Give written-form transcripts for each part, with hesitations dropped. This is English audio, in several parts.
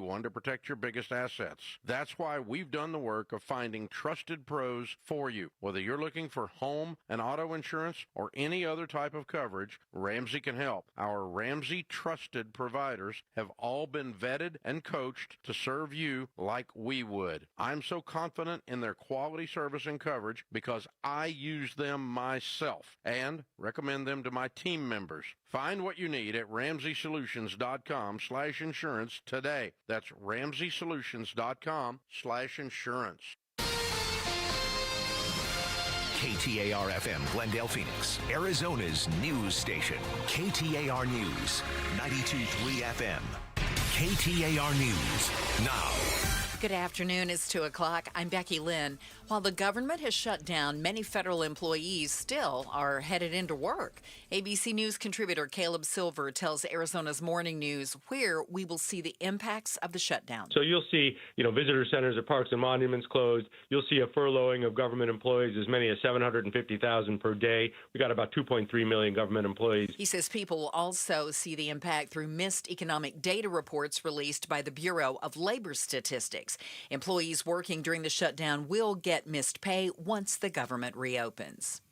one to protect your biggest assets. That's why we've done the work of finding trusted pros for you. Whether you're looking for home and auto insurance or any other type of coverage, Ramsay can help. Our Ramsay trusted providers have all been vetted and coached to serve you like we would. I'm so confident in their quality service and coverage because I use them myself and recommend them to my team members. Find what you need at RamsaySolutions.com/insurance today. That's RamsaySolutions.com/insurance. KTAR-FM, Glendale, Phoenix, Arizona's news station. KTAR News, 92.3 FM. KTAR News, now. Good afternoon. It's 2 o'clock. I'm Becky Lynn. While the government has shut down, many federal employees still are headed into work. ABC News contributor Caleb Silver tells Arizona's Morning News where we will see the impacts of the shutdown. So you'll see, visitor centers or parks and monuments closed. You'll see a furloughing of government employees, as many as 750,000 per day. We got about 2.3 million government employees. He says people will also see the impact through missed economic data reports released by the Bureau of Labor Statistics. Employees working during the shutdown will get missed pay once the government reopens.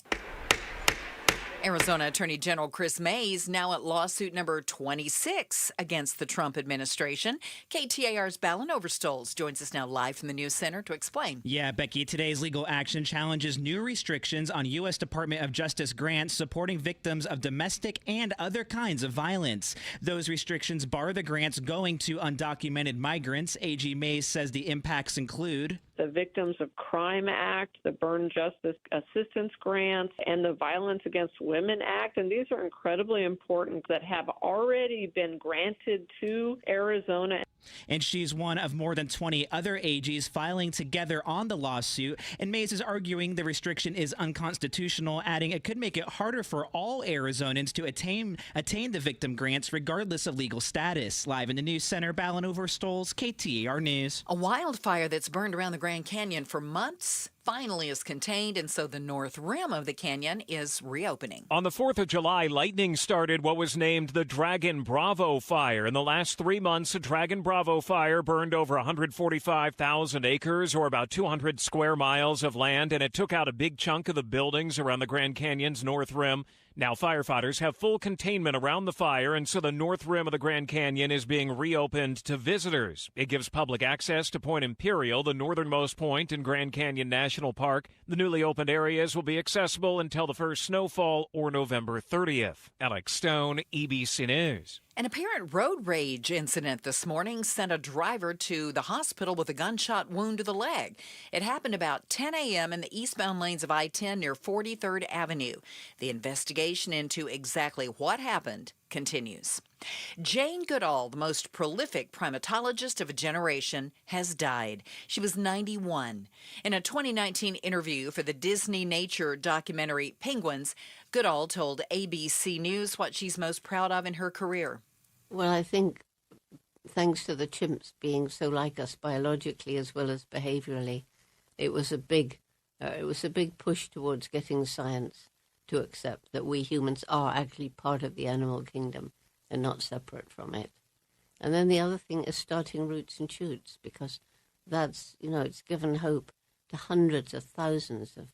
Arizona Attorney General Chris Mays now at lawsuit number 26 against the Trump administration. KTAR's Ballin Overstoles joins us now live from the News Center to explain. Yeah, Becky, today's legal action challenges new restrictions on U.S. Department of Justice grants supporting victims of domestic and other kinds of violence. Those restrictions bar the grants going to undocumented migrants. AG Mays says the impacts include the Victims of Crime Act, the Burn Justice Assistance Grants, and the Violence Against Women Act. And these are incredibly important that have already been granted to Arizona. And she's one of more than 20 other AGs filing together on the lawsuit. And Mays is arguing the restriction is unconstitutional, adding it could make it harder for all Arizonans to attain the victim grants regardless of legal status. Live in the News Center, Ballin Overstoles, KTAR News. A wildfire that's burned around the Grand Canyon for months finally is contained, and so the north rim of the canyon is reopening. On the 4th of July, lightning started what was named the Dragon Bravo Fire. In the last 3 months, the Dragon Bravo Fire burned over 145,000 acres, or about 200 square miles of land, and it took out a big chunk of the buildings around the Grand Canyon's north rim. Now firefighters have full containment around the fire, and so the north rim of the Grand Canyon is being reopened to visitors. It gives public access to Point Imperial, the northernmost point in Grand Canyon National Park. The newly opened areas will be accessible until the first snowfall or November 30th. Alex Stone, ABC News. An apparent road rage incident this morning sent a driver to the hospital with a gunshot wound to the leg. It happened about 10 a.m. in the eastbound lanes of I-10 near 43rd Avenue. The investigation into exactly what happened continues. Jane Goodall, the most prolific primatologist of a generation, has died. She was 91. In a 2019 interview for the Disney nature documentary Penguins, Goodall told ABC News what she's most proud of in her career. Well, I think thanks to the chimps being so like us biologically as well as behaviorally, it was a big push towards getting science to accept that we humans are actually part of the animal kingdom and not separate from it. And then the other thing is starting roots and shoots, because that's, it's given hope to hundreds of thousands of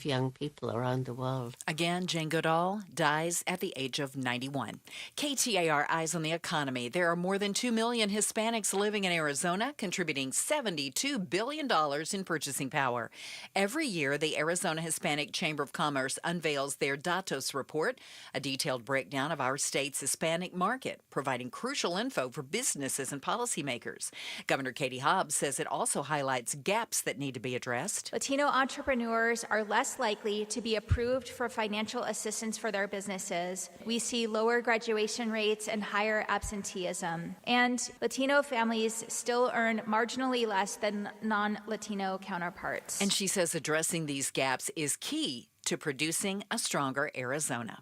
young people around the world. Again, Jane Goodall dies at the age of 91. KTAR Eyes on the Economy. There are more than 2 million Hispanics living in Arizona, contributing $72 billion in purchasing power. Every year, the Arizona Hispanic Chamber of Commerce unveils their Datos report, a detailed breakdown of our state's Hispanic market, providing crucial info for businesses and policymakers. Governor Katie Hobbs says it also highlights gaps that need to be addressed. Latino entrepreneurs are less likely to be approved for financial assistance for their businesses. We see lower graduation rates and higher absenteeism. And Latino families still earn marginally less than non-Latino counterparts. And she says addressing these gaps is key to producing a stronger Arizona.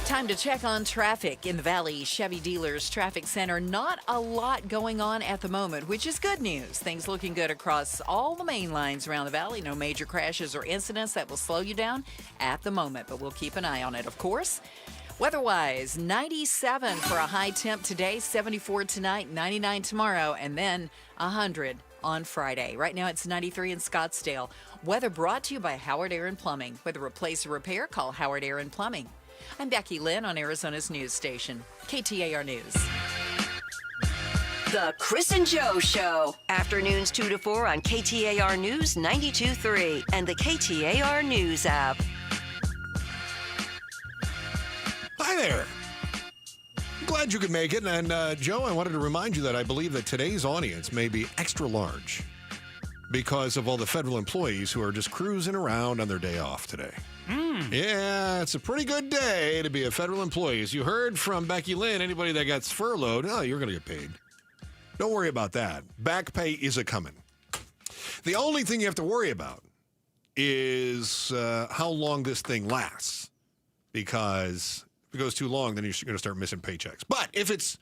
Time to check on traffic in the Valley Chevy Dealers Traffic Center. Not a lot going on at the moment, which is good news. Things looking good across all the main lines around the valley. No major crashes or incidents that will slow you down at the moment, but we'll keep an eye on it, of course. Weather-wise, 97 for a high temp today, 74 tonight, 99 tomorrow, and then 100 on Friday. Right now it's 93 in Scottsdale. Weather brought to you by Howard Aaron Plumbing. Whether replace or repair, call Howard Aaron Plumbing. I'm Becky Lynn on Arizona's news station, KTAR News. The Chris and Joe Show. Afternoons 2 to 4 on KTAR News 92.3 and the KTAR News app. Hi there. Glad you could make it. And, Joe, I wanted to remind you that I believe that today's audience may be extra large because of all the federal employees who are just cruising around on their day off today. Yeah, it's a pretty good day to be a federal employee. As you heard from Becky Lynn, anybody that gets furloughed, you're going to get paid. Don't worry about that. Back pay is a-coming. The only thing you have to worry about is how long this thing lasts. Because if it goes too long, then you're going to start missing paychecks. But if it's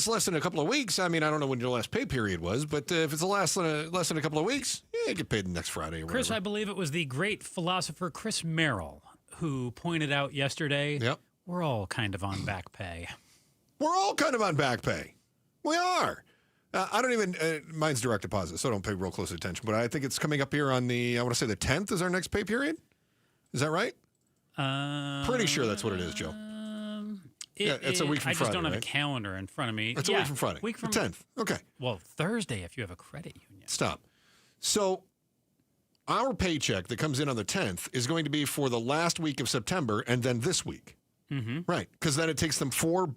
less than a couple of weeks, I don't know when your last pay period was, but if it's less than a couple of weeks, you get paid the next Friday or Chris, whatever. I believe it was the great philosopher Chris Merrill who pointed out yesterday, we're all kind of on back pay. We're all kind of on back pay. We are. I don't even, mine's direct deposit, so I don't pay real close attention, but I think it's coming up here on I want to say the 10th is our next pay period. Is that right? Pretty sure that's what it is, Joe. It's a week from Friday. I just don't have right? a calendar in front of me. It's a week from Friday. Week from the 10th. Okay. Well, Thursday if you have a credit union. Stop. So our paycheck that comes in on the 10th is going to be for the last week of September and then this week. Mm-hmm. Right. Because then it takes them four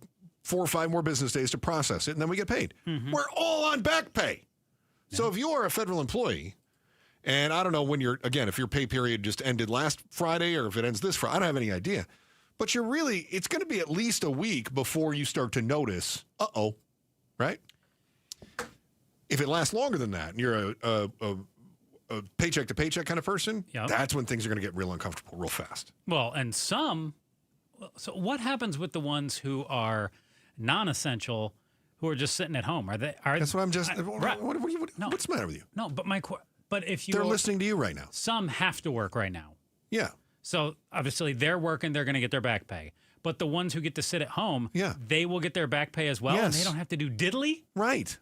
or five more business days to process it, and then we get paid. Mm-hmm. We're all on back pay. Yeah. So if you are a federal employee, and I don't know when if your pay period just ended last Friday or if it ends this Friday, I don't have any idea. But it's going to be at least a week before you start to notice, right? If it lasts longer than that, and you're a paycheck to paycheck kind of person, that's when things are going to get real uncomfortable real fast. Well, and so what happens with the ones who are non-essential, who are just sitting at home? That's what I'm just. What's the matter with you? No, but if you they're listening to you right now. Some have to work right now. Yeah. So obviously they're working, they're going to get their back pay. But the ones who get to sit at home, they will get their back pay as well, and they don't have to do diddly? Right.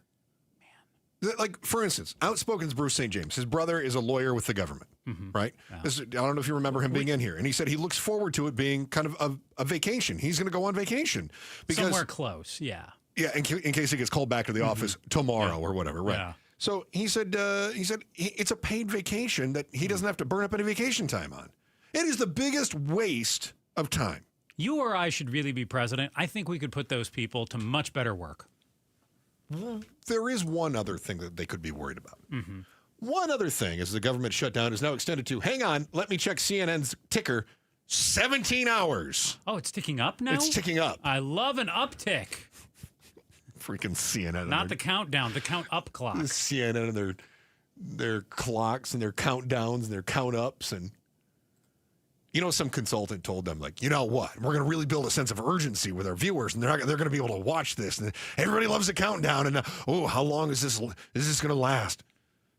Man. Like, for instance, Outspoken's Bruce St. James. His brother is a lawyer with the government, right? Yeah. I don't know if you remember him being in here. And he said he looks forward to it being kind of a vacation. He's going to go on vacation. Somewhere close, yeah. Yeah, in case he gets called back to the office tomorrow or whatever, right? Yeah. So he said it's a paid vacation that he doesn't have to burn up any vacation time on. It is the biggest waste of time. You or I should really be president. I think we could put those people to much better work. There is one other thing that they could be worried about. Mm-hmm. One other thing is the government shutdown is now extended to, hang on, let me check CNN's ticker, 17 hours. Oh, it's ticking up now? It's ticking up. I love an uptick. Freaking CNN. Not the countdown, the count up clock. CNN and their clocks and their countdowns and their count ups. And, some consultant told them, like, you know what? We're going to really build a sense of urgency with our viewers, and they're going to be able to watch this. And everybody loves the countdown. And, how long is this going to last?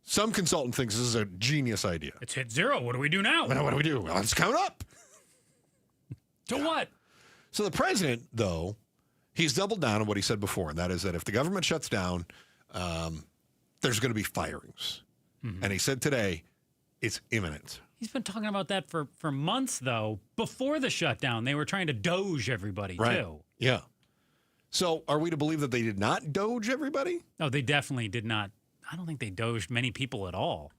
Some consultant thinks this is a genius idea. It's hit zero. What do we do now? What do we do? Well, let's count up. To what? So the president, though, he's doubled down on what he said before, and that is that if the government shuts down, there's going to be firings. Mm-hmm. And he said today, it's imminent. He's been talking about that for months, though. Before the shutdown, they were trying to doge everybody, too. Yeah. So are we to believe that they did not doge everybody? No, they definitely did not. I don't think they doged many people at all.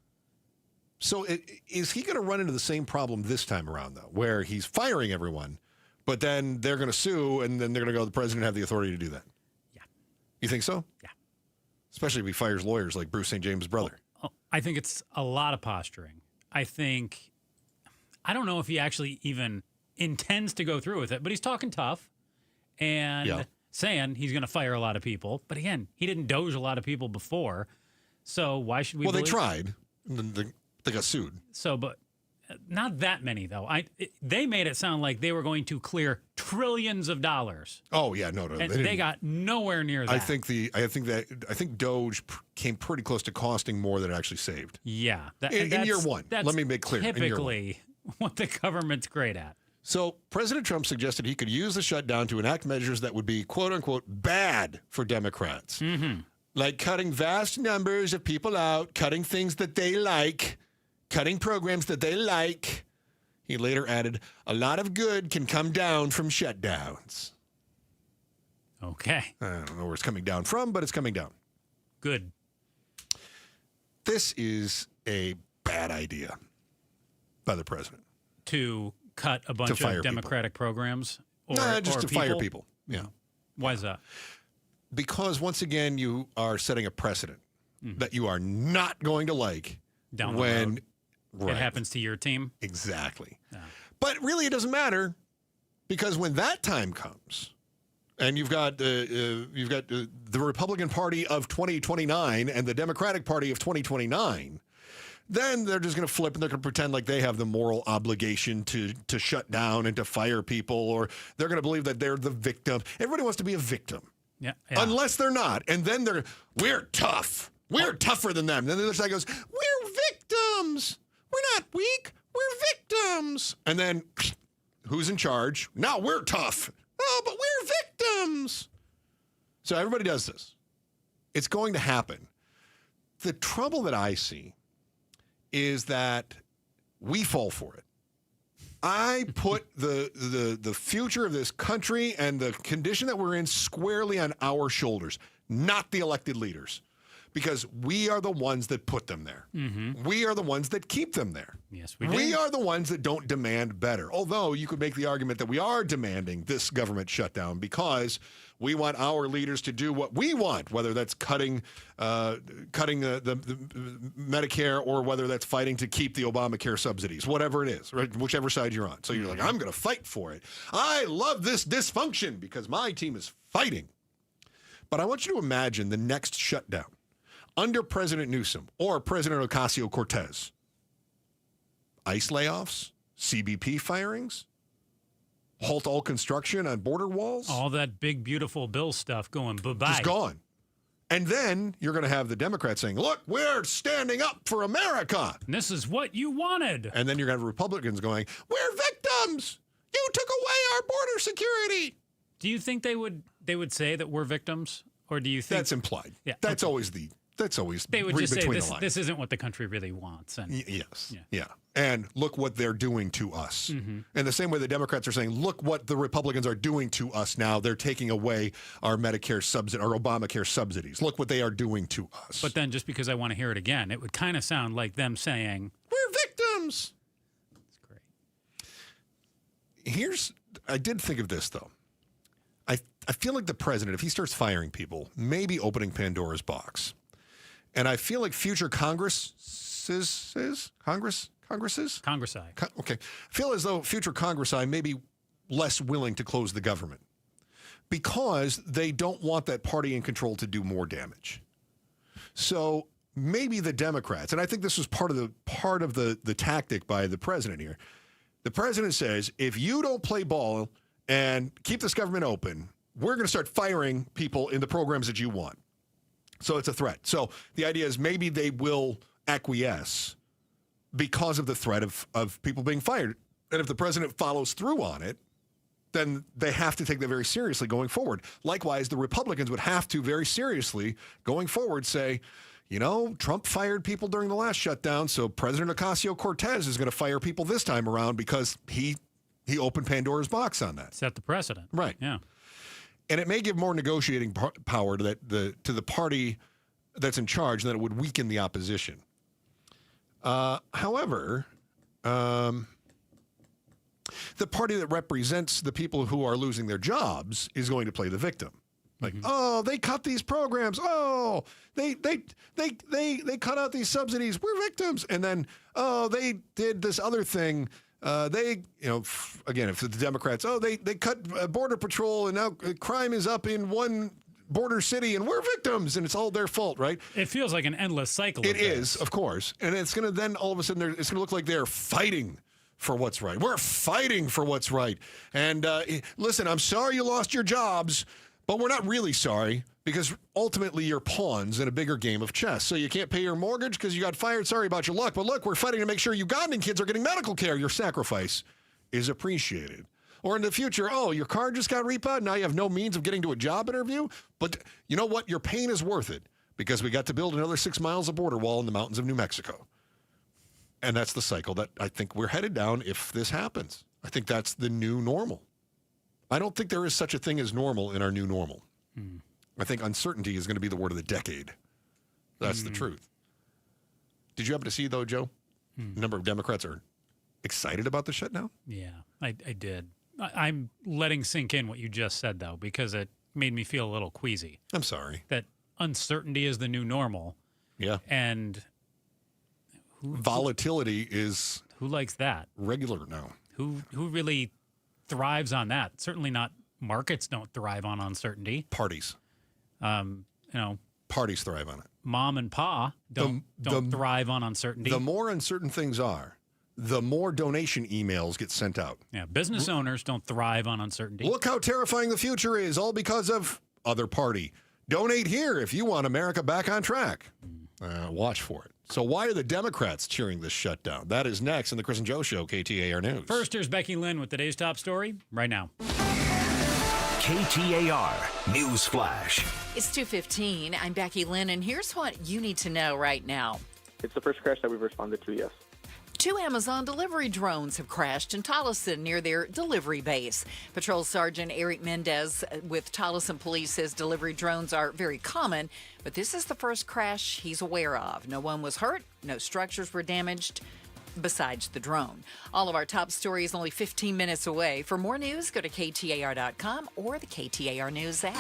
So is he going to run into the same problem this time around, though, where he's firing everyone, but then they're going to sue, and then they're going to go, the president have the authority to do that? Yeah. You think so? Yeah. Especially if he fires lawyers like Bruce St. James' brother. I think it's a lot of posturing. I don't know if he actually even intends to go through with it, but he's talking tough and saying he's going to fire a lot of people. But again, he didn't doge a lot of people before. So why should we Well, they tried. And then they got sued. So, but not that many, though. They made it sound like they were going to clear trillions of dollars. Oh, yeah, no. And they got nowhere near that. I think Doge came pretty close to costing more than it actually saved. Yeah. In year one. Let me make clear. Typically what the government's great at. So President Trump suggested he could use the shutdown to enact measures that would be, quote unquote, bad for Democrats. Mm-hmm. Like cutting vast numbers of people out, cutting things that they like, cutting programs that they like. He later added, a lot of good can come down from shutdowns. Okay. I don't know where it's coming down from, but it's coming down. Good. This is a bad idea by the president. To cut a bunch of Democratic programs? Or, just to fire people. Yeah. Why is that? Because once again, you are setting a precedent that you are not going to like down the road. It happens to your team. Exactly. Yeah. But really, it doesn't matter because when that time comes, and you've got the Republican Party of 2029 and the Democratic Party of 2029. Then they're just going to flip and they're going to pretend like they have the moral obligation to shut down and to fire people, or they're going to believe that they're the victim. Everybody wants to be a victim. Yeah. Unless they're not. And then we're tough. We're tougher than them. Then the other side goes, we're victims. We're not weak. We're victims. And then who's in charge? Now we're tough. Oh, but we're victims. So everybody does this. It's going to happen. The trouble that I see is that we fall for it. I put the future of this country and the condition that we're in squarely on our shoulders, not the elected leaders, because we are the ones that put them there. Mm-hmm. We are the ones that keep them there. Yes, we do. We are the ones that don't demand better. Although you could make the argument that we are demanding this government shutdown because we want our leaders to do what we want, whether that's cutting the Medicare or whether that's fighting to keep the Obamacare subsidies, whatever it is, right? Whichever side you're on. So you're like, I'm going to fight for it. I love this dysfunction because my team is fighting. But I want you to imagine the next shutdown under President Newsom or President Ocasio-Cortez. ICE layoffs, CBP firings, halt all construction on border walls. All that big, beautiful bill stuff going bye-bye. Just gone. And then you're going to have the Democrats saying, look, we're standing up for America. And this is what you wanted. And then you're going to have Republicans going, we're victims. You took away our border security. Do you think they would say that we're victims? Or do you think... That's implied. Yeah. That's okay. always they would just say this isn't what the country really wants. And, yes. Yeah. And look what they're doing to us. Mm-hmm. And the same way the Democrats are saying, look what the Republicans are doing to us now. They're taking away our Medicare subsidy, our Obamacare subsidies. Look what they are doing to us. But then just because I want to hear it again, it would kind of sound like them saying, we're victims. That's great. I did think of this, though. I feel like the president, if he starts firing people, may be opening Pandora's box. And I feel like future Congresses? Okay. I feel as though future Congress may be less willing to close the government because they don't want that party in control to do more damage. So maybe the Democrats, and I think this was part of the tactic by the president here. The president says, if you don't play ball and keep this government open, we're going to start firing people in the programs that you want. So it's a threat. So the idea is maybe they will acquiesce because of the threat of people being fired. And if the president follows through on it, then they have to take that very seriously going forward. Likewise, the Republicans would have to very seriously going forward say, Trump fired people during the last shutdown, so President Ocasio-Cortez is going to fire people this time around because he opened Pandora's box on that. Set the precedent. Right. Yeah. And it may give more negotiating power to the party that's in charge than it would weaken the opposition. However, the party that represents the people who are losing their jobs is going to play the victim. Like, oh, they cut these programs. Oh, they cut out these subsidies. We're victims. And then, oh, they did this other thing. Again, if the Democrats, they cut Border Patrol and now crime is up in one border city and we're victims and it's all their fault, right? It feels like an endless cycle. It is, of course. And it's going to then all of a sudden, it's going to look like they're fighting for what's right. We're fighting for what's right. And listen, I'm sorry you lost your jobs, but we're not really sorry because ultimately you're pawns in a bigger game of chess. So you can't pay your mortgage because you got fired. Sorry about your luck. But look, we're fighting to make sure Ugandan kids are getting medical care. Your sacrifice is appreciated. Or in the future, oh, your car just got repoed, now you have no means of getting to a job interview? But you know what? Your pain is worth it because we got to build another 6 miles of border wall in the mountains of New Mexico. And that's the cycle that I think we're headed down if this happens. I think that's the new normal. I don't think there is such a thing as normal in our new normal. I think uncertainty is going to be the word of the decade. That's the truth. Did you happen to see, though, Joe? A number of Democrats are excited about the shutdown? Yeah, I did. I'm letting sink in what you just said, though, because it made me feel a little queasy. I'm sorry. That uncertainty is the new normal. Yeah. And volatility is... Who likes that? Regular now. Who really thrives on that? Certainly not markets don't thrive on uncertainty. Parties. Parties thrive on it. Mom and pa don't thrive on uncertainty. The more uncertain things are, the more donation emails get sent out. Yeah, business owners don't thrive on uncertainty. Look how terrifying the future is, all because of other party. Donate here if you want America back on track. Watch for it. So why are the Democrats cheering this shutdown? That is next in the Chris and Joe Show, KTAR News. First, here's Becky Lynn with today's top story right now. KTAR News Flash. It's 2:15. I'm Becky Lynn, and here's what you need to know right now. It's the first crash that we've responded to, yes. 2 Amazon delivery drones have crashed in Tolleson near their delivery base. Patrol Sergeant Eric Mendez with Tolleson Police says delivery drones are very common, but this is the first crash he's aware of. No one was hurt, no structures were damaged besides the drone. All of our top stories only 15 minutes away. For more news, go to KTAR.com or the KTAR News app.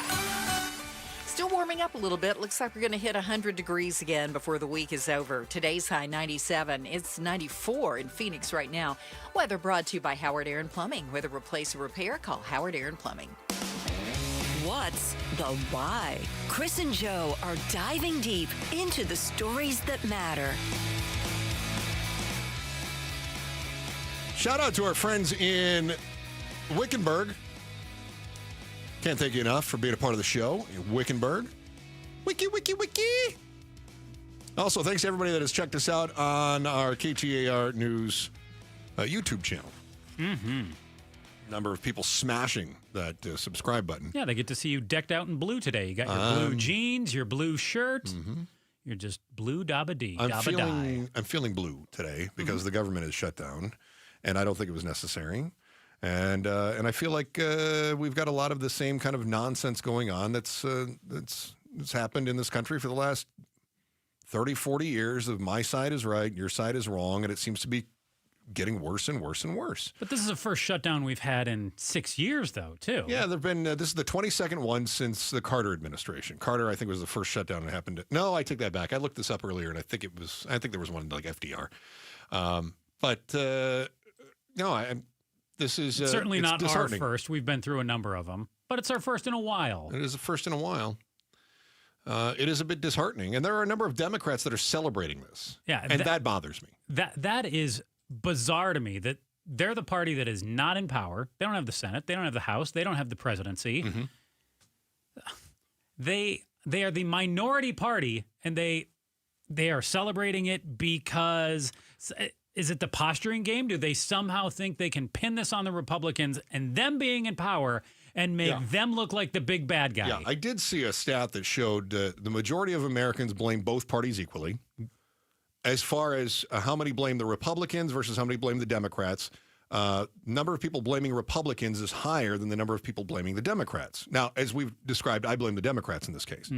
Still warming up a little bit. Looks like we're going to hit 100 degrees again before the week is over. Today's high 97. It's 94 in Phoenix right now. Weather brought to you by Howard Aaron Plumbing. Whether replace or repair, call Howard Aaron Plumbing. What's the why? Chris and Joe are diving deep into the stories that matter. Shout out to our friends in Wickenburg. Can't thank you enough for being a part of the show in Wickenburg. Wiki. Also, thanks to everybody that has checked us out on our KTAR News YouTube channel. Number of people smashing that subscribe button. Yeah, they get to see you decked out in blue today. You got your blue jeans, your blue shirt. You're just blue dabba-dee. I'm feeling blue today because the government is shut down, and I don't think it was necessary. And I feel like we've got a lot of the same kind of nonsense going on that's happened in this country for the last 30, 40 years of my side is right, your side is wrong, and it seems to be getting worse and worse and worse. But this is the first shutdown we've had in 6 years, though, too. Yeah, there've been this is the 22nd one since the Carter administration. Carter, I think, was the first shutdown that happened. No, I take that back. I looked this up earlier, and I think there was one like FDR. This is certainly not our first. We've been through a number of them, but it's our first in a while. It is the first in a while. It is a bit disheartening, and there are a number of Democrats that are celebrating this. Yeah, and that bothers me. That is bizarre to me. That they're the party that is not in power. They don't have the Senate. They don't have the House. They don't have the presidency. They are the minority party, and they are celebrating it because. Is it the posturing game? Do they somehow think they can pin this on the Republicans and them being in power and make them look like the big bad guy? Yeah, I did see a stat that showed the majority of Americans blame both parties equally. As far as how many blame the Republicans versus how many blame the Democrats, number of people blaming Republicans is higher than the number of people blaming the Democrats. Now, as we've described, I blame the Democrats in this case.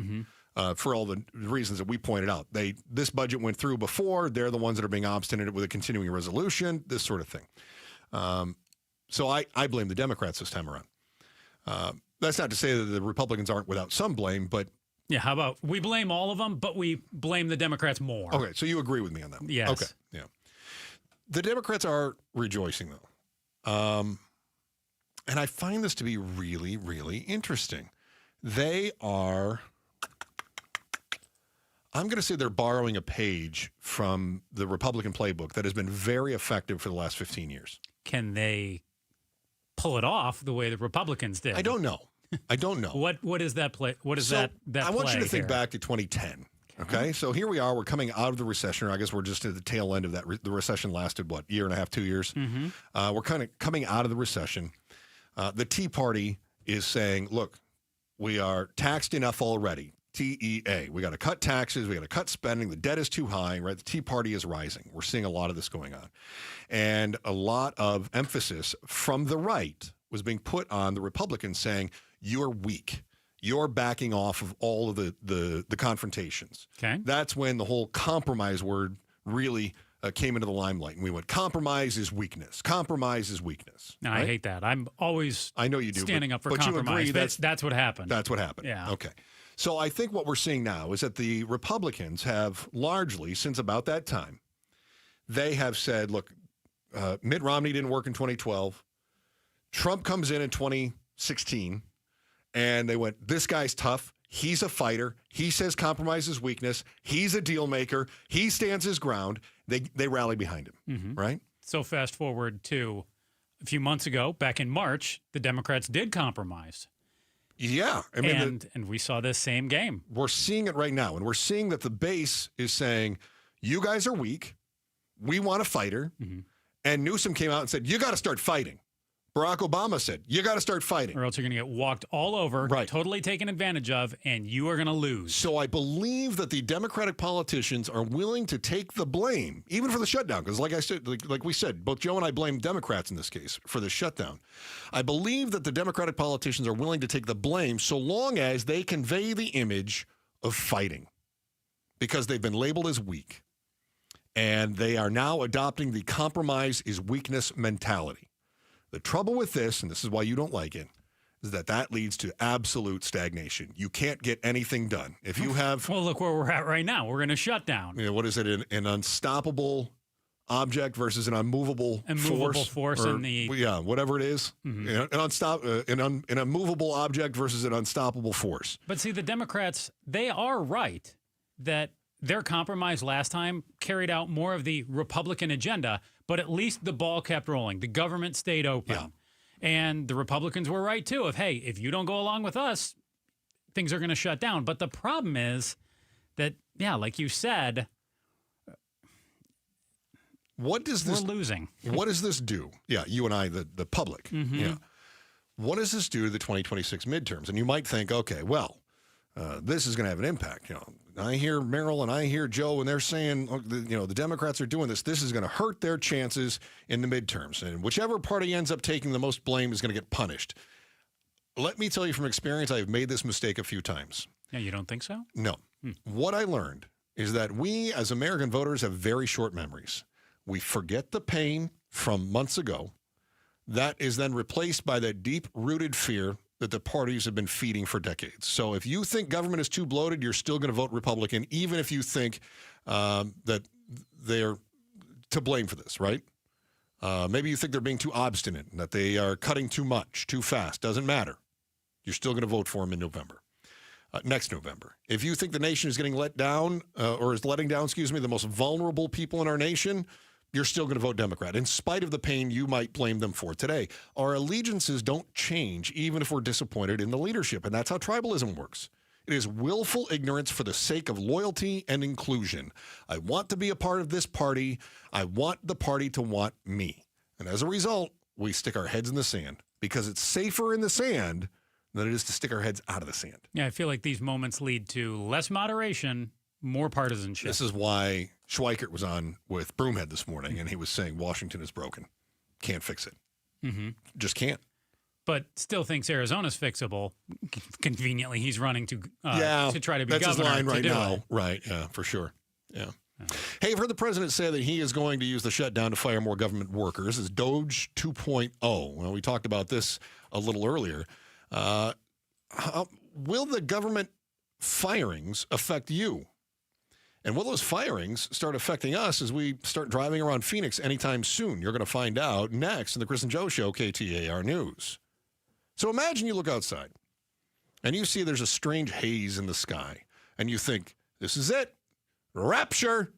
For all the reasons that we pointed out. This budget went through before. They're the ones that are being obstinate with a continuing resolution, this sort of thing. So I blame the Democrats this time around. That's not to say that the Republicans aren't without some blame, but... Yeah, how about we blame all of them, but we blame the Democrats more. Okay, so you agree with me on that one. Yes. Okay, yeah. The Democrats are rejoicing, though. And I find this to be really, really interesting. They are... I'm going to say they're borrowing a page from the Republican playbook that has been very effective for the last 15 years. Can they pull it off the way the Republicans did? I don't know. What is that play? What is that I want you to think here? back to 2010. Okay, so here we are. We're coming out of the recession, or I guess we're just at the tail end of that. The recession lasted, what, year and a half, 2 years? Mm-hmm. We're kind of coming out of the recession. The Tea Party is saying, look, we are taxed enough already. TEA. We got to cut taxes. We got to cut spending. The debt is too high, right? The Tea Party is rising. We're seeing a lot of this going on. And a lot of emphasis from the right was being put on the Republicans saying, you're weak. You're backing off of all of the confrontations. Okay. That's when the whole compromise word really came into the limelight. And we went, compromise is weakness. Compromise is weakness. No, right? I hate that. I'm always I know you do, standing up for but compromise. You agree that's what happened. That's what happened. Yeah. Okay. So I think what we're seeing now is that the Republicans have largely, since about that time, they have said, look, Mitt Romney didn't work in 2012. Trump comes in 2016, and they went, this guy's tough. He's a fighter. He says compromise is weakness. He's a deal maker. He stands his ground. They rally behind him, right? So fast forward to a few months ago, back in March, the Democrats did compromise. Yeah. I mean, and we saw this same game. We're seeing it right now, and we're seeing that the base is saying, you guys are weak. We want a fighter. And Newsom came out and said, you got to start fighting. Barack Obama said, you got to start fighting. Or else you're going to get walked all over, totally taken advantage of, and you are going to lose. So I believe that the Democratic politicians are willing to take the blame, even for the shutdown, because like I said, like we said, both Joe and I blame Democrats in this case for the shutdown. I believe that the Democratic politicians are willing to take the blame so long as they convey the image of fighting, because they've been labeled as weak. And they are now adopting the compromise is weakness mentality. The trouble with this, and this is why you don't like it, is that leads to absolute stagnation. You can't get anything done. If you have... Well, look where we're at right now. We're in a shutdown. You know, what is it? An unstoppable object versus an unmovable force or, in the... Yeah, whatever it is. Mm-hmm. You know, an unmovable object versus an unstoppable force. But see, the Democrats, they are right that their compromise last time carried out more of the Republican agenda, but at least the ball kept rolling. The government stayed open. Yeah. And the Republicans were right, too, of, hey, if you don't go along with us, things are going to shut down. But the problem is that, yeah, like you said, we're losing. What does this do? Yeah, you and I, the public. Mm-hmm. Yeah. What does this do to the 2026 midterms? And you might think, okay, well, this is going to have an impact. You know, I hear Merrill and I hear Joe, and they're saying, the Democrats are doing this. This is going to hurt their chances in the midterms. And whichever party ends up taking the most blame is going to get punished. Let me tell you from experience, I have made this mistake a few times. Yeah, you don't think so? No. What I learned is that we, as American voters, have very short memories. We forget the pain from months ago. That is then replaced by that deep-rooted fear that the parties have been feeding for decades. So if you think government is too bloated, you're still going to vote Republican, even if you think that they're to blame for this, right? Maybe you think they're being too obstinate, and that they are cutting too much, too fast. Doesn't matter. You're still going to vote for them in November, next November. If you think the nation is getting let down, or is letting down, the most vulnerable people in our nation, you're still going to vote Democrat, in spite of the pain you might blame them for today. Our allegiances don't change, even if we're disappointed in the leadership, and that's how tribalism works. It is willful ignorance for the sake of loyalty and inclusion. I want to be a part of this party. I want the party to want me. And as a result, we stick our heads in the sand, because it's safer in the sand than it is to stick our heads out of the sand. Yeah, I feel like these moments lead to less moderation, more partisanship. This is why Schweikert was on with Broomhead this morning, and he was saying Washington is broken. Can't fix it. Mm-hmm. Just can't. But still thinks Arizona's fixable. Conveniently, he's running to try to be that's governor. His line right now. It. Right, yeah, for sure. Yeah. Hey, I've heard the president say that he is going to use the shutdown to fire more government workers. It's Doge 2.0. Well, we talked about this a little earlier. Will the government firings affect you? And will those firings start affecting us as we start driving around Phoenix anytime soon? You're going to find out next in the Chris and Joe Show, KTAR News. So imagine you look outside and you see there's a strange haze in the sky, and you think, this is it. Rapture.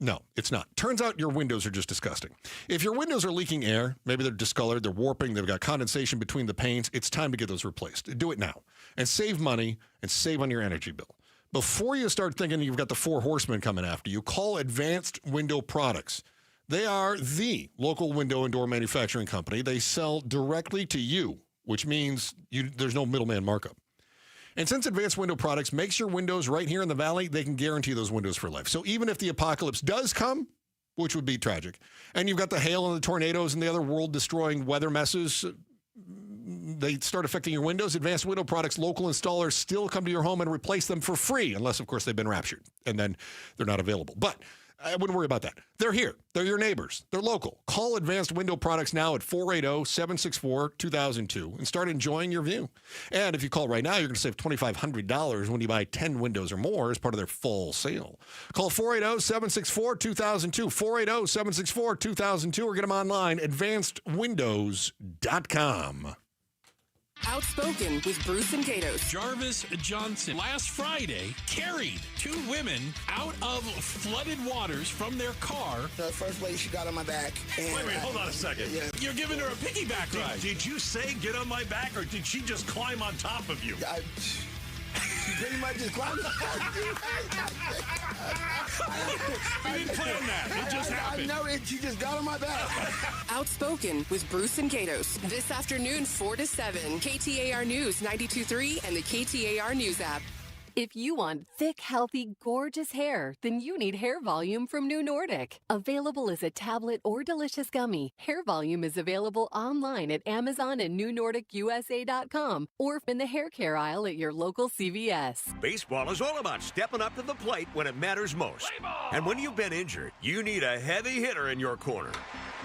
No, it's not. Turns out your windows are just disgusting. If your windows are leaking air, maybe they're discolored, they're warping, they've got condensation between the panes, it's time to get those replaced. Do it now and save money and save on your energy bill. before you start thinking you've got the four horsemen coming after you, call Advanced Window Products. They are the local window and door manufacturing company. They sell directly to you, which means there's no middleman markup. And since Advanced Window Products makes your windows right here in the Valley, they can guarantee those windows for life. So even if the apocalypse does come, which would be tragic, and you've got the hail and the tornadoes and the other world-destroying weather messes, they start affecting your windows, Advanced Window Products local installers still come to your home and replace them for free, unless, of course, they've been raptured, and then they're not available. But I wouldn't worry about that. They're here. They're your neighbors. They're local. Call Advanced Window Products now at 480-764-2002 and start enjoying your view. And if you call right now, you're going to save $2,500 when you buy 10 windows or more as part of their fall sale. Call 480-764-2002, 480-764-2002, or get them online, advancedwindows.com. Outspoken with Bruce and Gatos. Jarvis Johnson last Friday carried two women out of flooded waters from their car. The first place she got on my back. And wait, hold on a second. Yeah. You're giving her a piggyback ride. Did you say get on my back, or did she just climb on top of you? She pretty much just climbed. You didn't plan that. It just happened. I know it. She just got on my back. Outspoken with Bruce and Gatos. This afternoon, 4 to 7. KTAR News 92.3 and the KTAR News app. If you want thick, healthy, gorgeous hair, then you need Hair Volume from New Nordic. Available as a tablet or delicious gummy, Hair Volume is available online at Amazon and NewNordicUSA.com or in the hair care aisle at your local CVS. Baseball is all about stepping up to the plate when it matters most. And when you've been injured, you need a heavy hitter in your corner.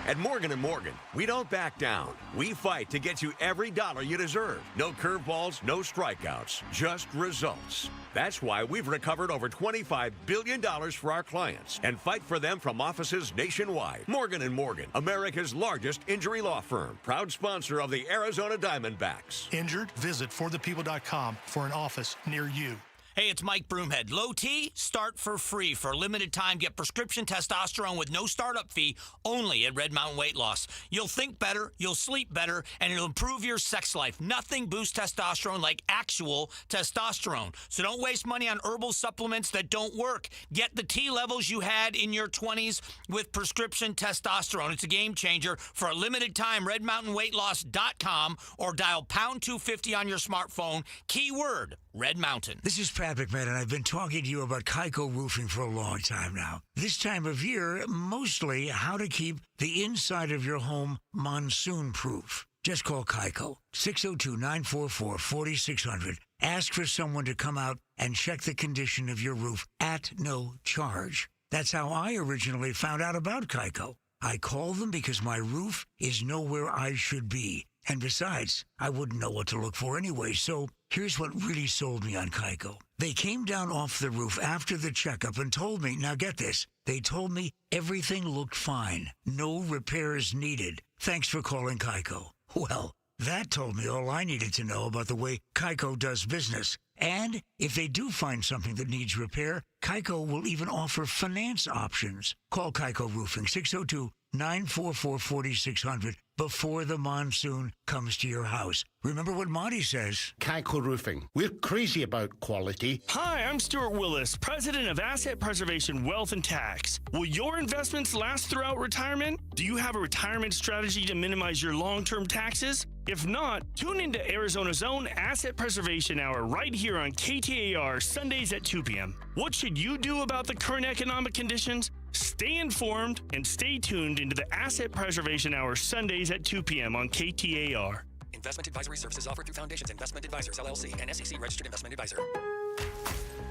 At Morgan & Morgan, we don't back down. We fight to get you every dollar you deserve. No curveballs, no strikeouts, just results. That's why we've recovered over $25 billion for our clients and fight for them from offices nationwide. Morgan & Morgan, America's largest injury law firm, proud sponsor of the Arizona Diamondbacks. Injured? Visit forthepeople.com for an office near you. Hey, it's Mike Broomhead. Low T, start for free. For a limited time, get prescription testosterone with no startup fee only at Red Mountain Weight Loss. You'll think better, you'll sleep better, and it'll improve your sex life. Nothing boosts testosterone like actual testosterone. So don't waste money on herbal supplements that don't work. Get the T levels you had in your 20s with prescription testosterone. It's a game changer. For a limited time, redmountainweightloss.com or dial pound 250 on your smartphone. Keyword Red Mountain. This is Pat McMahon, and I've been talking to you about Kaiko Roofing for a long time now. This time of year, mostly how to keep the inside of your home monsoon-proof. Just call Kaiko, 602-944-4600. Ask for someone to come out and check the condition of your roof at no charge. That's how I originally found out about Kaiko. I called them because my roof is nowhere I should be. And besides, I wouldn't know what to look for anyway, so here's what really sold me on Kaiko. They came down off the roof after the checkup and told me, now get this, they told me everything looked fine, no repairs needed. Thanks for calling Kaiko. Well, that told me all I needed to know about the way Kaiko does business. And if they do find something that needs repair, Kaiko will even offer finance options. Call Kaiko Roofing, 602-944-4600 before the monsoon comes to your house. Remember what Monty says. Kaiko Roofing. We're crazy about quality. Hi, I'm Stuart Willis, president of Asset Preservation Wealth and Tax. Will your investments last throughout retirement? Do you have a retirement strategy to minimize your long-term taxes? If not, tune into Arizona's own Asset Preservation Hour right here on KTAR Sundays at 2 p.m. What should you do about the current economic conditions? Stay informed and stay tuned into the Asset Preservation Hour Sundays at 2 p.m. on KTAR. Investment advisory services offered through Foundations Investment Advisors, LLC, and SEC Registered Investment Advisor.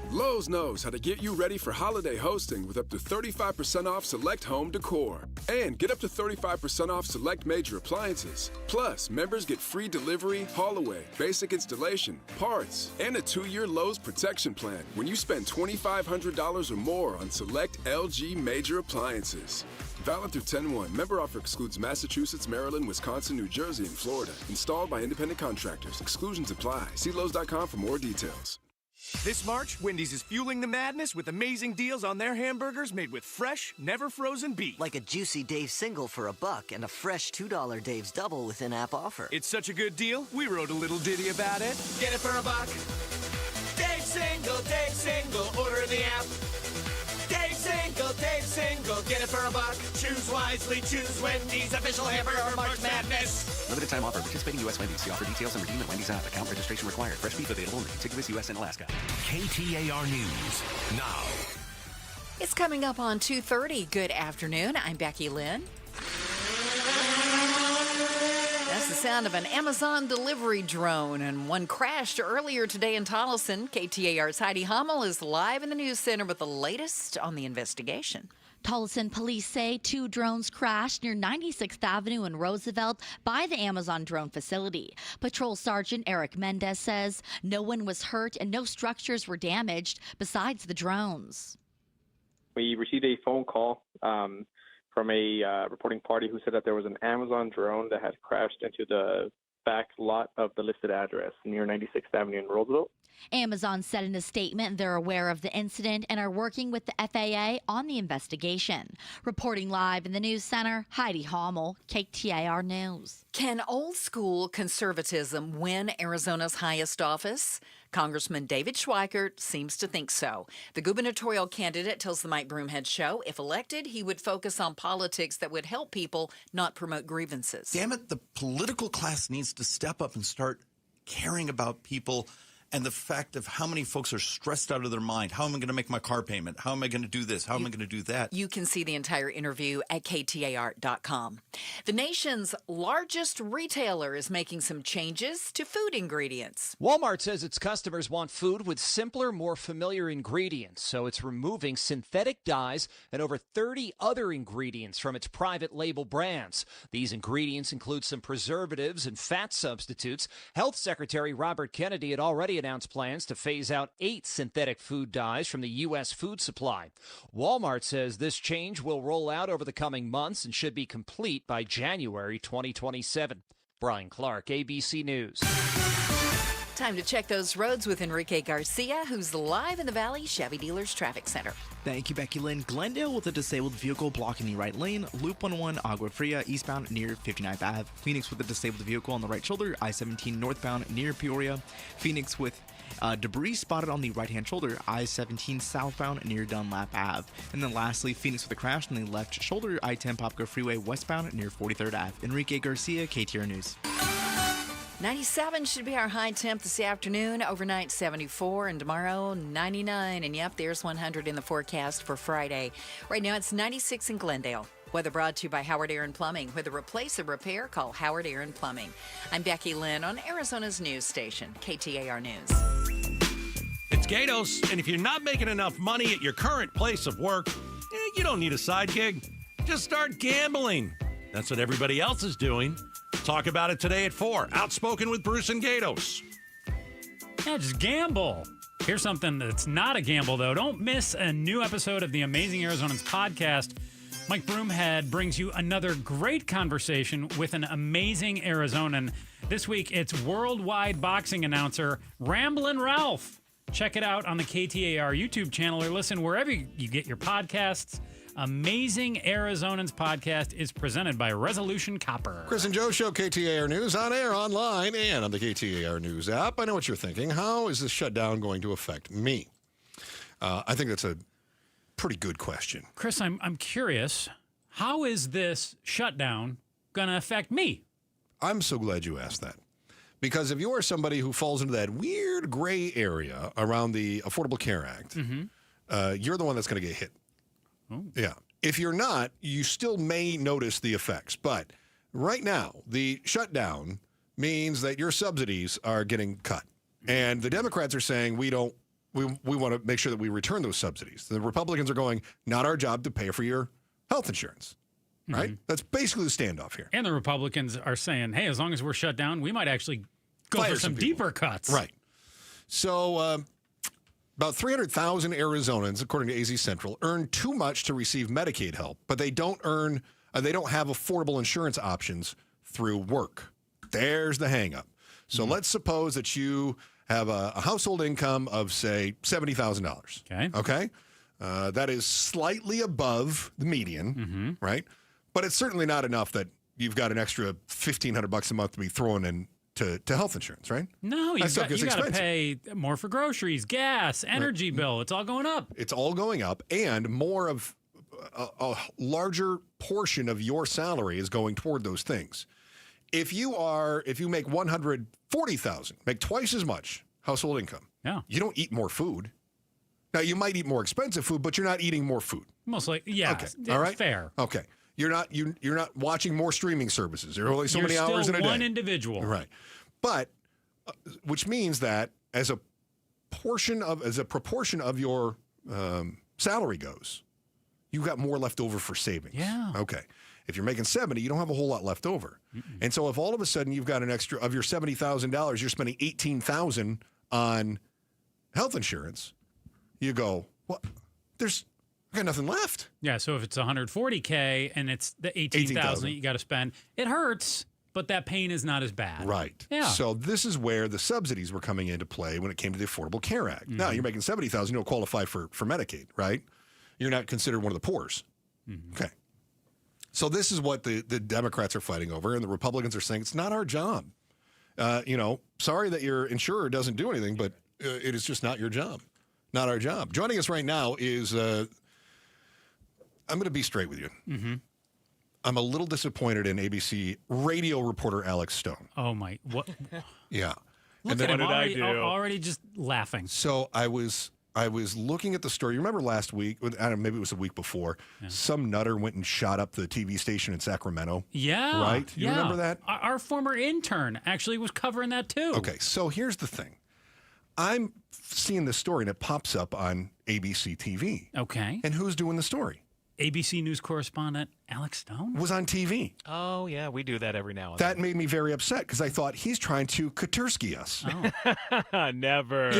Lowe's knows how to get you ready for holiday hosting with up to 35% off select home decor. And get up to 35% off select major appliances. Plus, members get free delivery, haul away, basic installation, parts, and a 2-year Lowe's protection plan when you spend $2,500 or more on select LG major appliances. Valid through 10/1. Member offer excludes Massachusetts, Maryland, Wisconsin, New Jersey, and Florida. Installed by independent contractors. Exclusions apply. See Lowe's.com for more details. This March, Wendy's is fueling the madness with amazing deals on their hamburgers made with fresh, never frozen beef. Like a juicy Dave's single for $1 and a fresh $2 Dave's double with in-app offer. It's such a good deal, we wrote a little ditty about it. Get it for $1. Dave's single, Dave's single. Get it for $1. Choose wisely. Choose Wendy's official hamburger March Madness. Limited time offer. Participating U.S. Wendy's. See offer details and redeem at Wendy's app. Account registration required. Fresh beef available in the contiguous U.S. and Alaska. KTAR News now. It's coming up on 2:30. Good afternoon. I'm Becky Lynn. That's the sound of an Amazon delivery drone, and one crashed earlier today in Tolleson. KTAR's Heidi Hummel is live in the news center with the latest on the investigation. Tolleson police say 2 drones crashed near 96th Avenue and Roosevelt by the Amazon drone facility. Patrol Sergeant Eric Mendez says no one was hurt and no structures were damaged besides the drones. We received a phone call from a reporting party who said that there was an Amazon drone that had crashed into the back lot of the listed address near 96th Avenue in Roosevelt. Amazon said in a statement they're aware of the incident and are working with the FAA on the investigation. Reporting live in the news center, Heidi Hummel, KTAR News. Can old school conservatism win Arizona's highest office? Congressman David Schweikert seems to think so. The gubernatorial candidate tells the Mike Broomhead Show if elected, he would focus on politics that would help people, not promote grievances. Damn it, the political class needs to step up and start caring about people and the fact of how many folks are stressed out of their mind. How am I going to make my car payment? How am I going to do this? How am I going to do that? You can see the entire interview at KTAR.com. The nation's largest retailer is making some changes to food ingredients. Walmart says its customers want food with simpler, more familiar ingredients, so it's removing synthetic dyes and over 30 other ingredients from its private label brands. These ingredients include some preservatives and fat substitutes. Health Secretary Robert Kennedy had already announced plans to phase out 8 synthetic food dyes from the U.S. food supply. Walmart says this change will roll out over the coming months and should be complete by January 2027. Brian Clark, ABC News. Time to check those roads with Enrique Garcia, who's live in the Valley Chevy Dealers Traffic Center. Thank you, Becky Lynn. Glendale with a disabled vehicle blocking the right lane. Loop 101 Agua Fria eastbound near 59th Ave. Phoenix with a disabled vehicle on the right shoulder. I-17 northbound near Peoria. Phoenix with debris spotted on the right-hand shoulder. I-17 southbound near Dunlap Ave. And then lastly, Phoenix with a crash on the left shoulder. I-10 Popco Freeway westbound near 43rd Ave. Enrique Garcia, KTAR News. 97 should be our high temp this afternoon. Overnight 74, and tomorrow 99. And yep, there's 100 in the forecast for Friday. Right now it's 96 in Glendale. Weather brought to you by Howard Aaron Plumbing. Whether replace or repair, call Howard Aaron Plumbing. I'm Becky Lynn on Arizona's news station, KTAR News. It's Gatos, and if you're not making enough money at your current place of work, you don't need a side gig. Just start gambling. That's what everybody else is doing. Talk about it today at 4. Outspoken with Bruce and Gatos. Yeah, just gamble. Here's something that's not a gamble, though. Don't miss a new episode of the Amazing Arizonans podcast. Mike Broomhead brings you another great conversation with an amazing Arizonan. This week, it's worldwide boxing announcer Ramblin' Ralph. Check it out on the KTAR YouTube channel or listen wherever you get your podcasts. Amazing Arizonans podcast is presented by Resolution Copper. Chris and Joe Show, KTAR News, on air, online, and on the KTAR News app. I know what you're thinking. How is this shutdown going to affect me? I think that's a pretty good question. Chris, I'm curious. How is this shutdown going to affect me? I'm so glad you asked that. Because if you are somebody who falls into that weird gray area around the Affordable Care Act, you're the one that's going to get hit. Oh. Yeah. If you're not, you still may notice the effects. But right now, the shutdown means that your subsidies are getting cut. And the Democrats are saying we want to make sure that we return those subsidies. The Republicans are going, not our job to pay for your health insurance. Right? That's basically the standoff here. And the Republicans are saying, hey, as long as we're shut down, we might actually go for some deeper cuts. Right. So about 300,000 Arizonans, according to AZ Central, earn too much to receive Medicaid help, but they don't have affordable insurance options through work. There's the hang up. So let's suppose that you have a household income of, say, $70,000. Okay? That is slightly above the median, right? But it's certainly not enough that you've got an extra $1,500 a month to be thrown in to health insurance, right? No, you got to pay more for groceries, gas, energy bill. It's all going up. It's all going up, and more of a larger portion of your salary is going toward those things. If you make $140,000, make twice as much household income, you don't eat more food. Now, you might eat more expensive food, but you're not eating more food. Most likely, yeah. Okay. All right. Fair. Okay. You're not watching more streaming services. There are only so many hours in a day. You're still one individual. Right. But which means that as a proportion of your salary goes, you got more left over for savings. Yeah. Okay. If you're making 70, you don't have a whole lot left over. And so if all of a sudden you've got an extra of your $70,000, you're spending $18,000 on health insurance, you go, well, I got nothing left. Yeah, so if it's $140K and it's the $18,000 you got to spend, it hurts, but that pain is not as bad. Right. Yeah. So this is where the subsidies were coming into play when it came to the Affordable Care Act. Now, you're making $70,000, you don't qualify for Medicaid, right? You're not considered one of the poors. Okay. So this is what the Democrats are fighting over, and the Republicans are saying it's not our job. Sorry that your insurer doesn't do anything, but it is just not your job. Not our job. Joining us right now is, I'm going to be straight with you. I'm a little disappointed in ABC radio reporter Alex Stone. Oh, my. What? Yeah. Look at him already just laughing. So I was looking at the story. You remember last week, I don't know, maybe it was the week before, some nutter went and shot up the TV station in Sacramento. Yeah. Right? You remember that? Our former intern actually was covering that too. Okay, so here's the thing. I'm seeing this story, and it pops up on ABC TV. Okay. And who's doing the story? ABC News correspondent Alex Stone? Was on TV. Oh, yeah, we do that every now and That made me very upset because I thought he's trying to Katursky us. then. Never.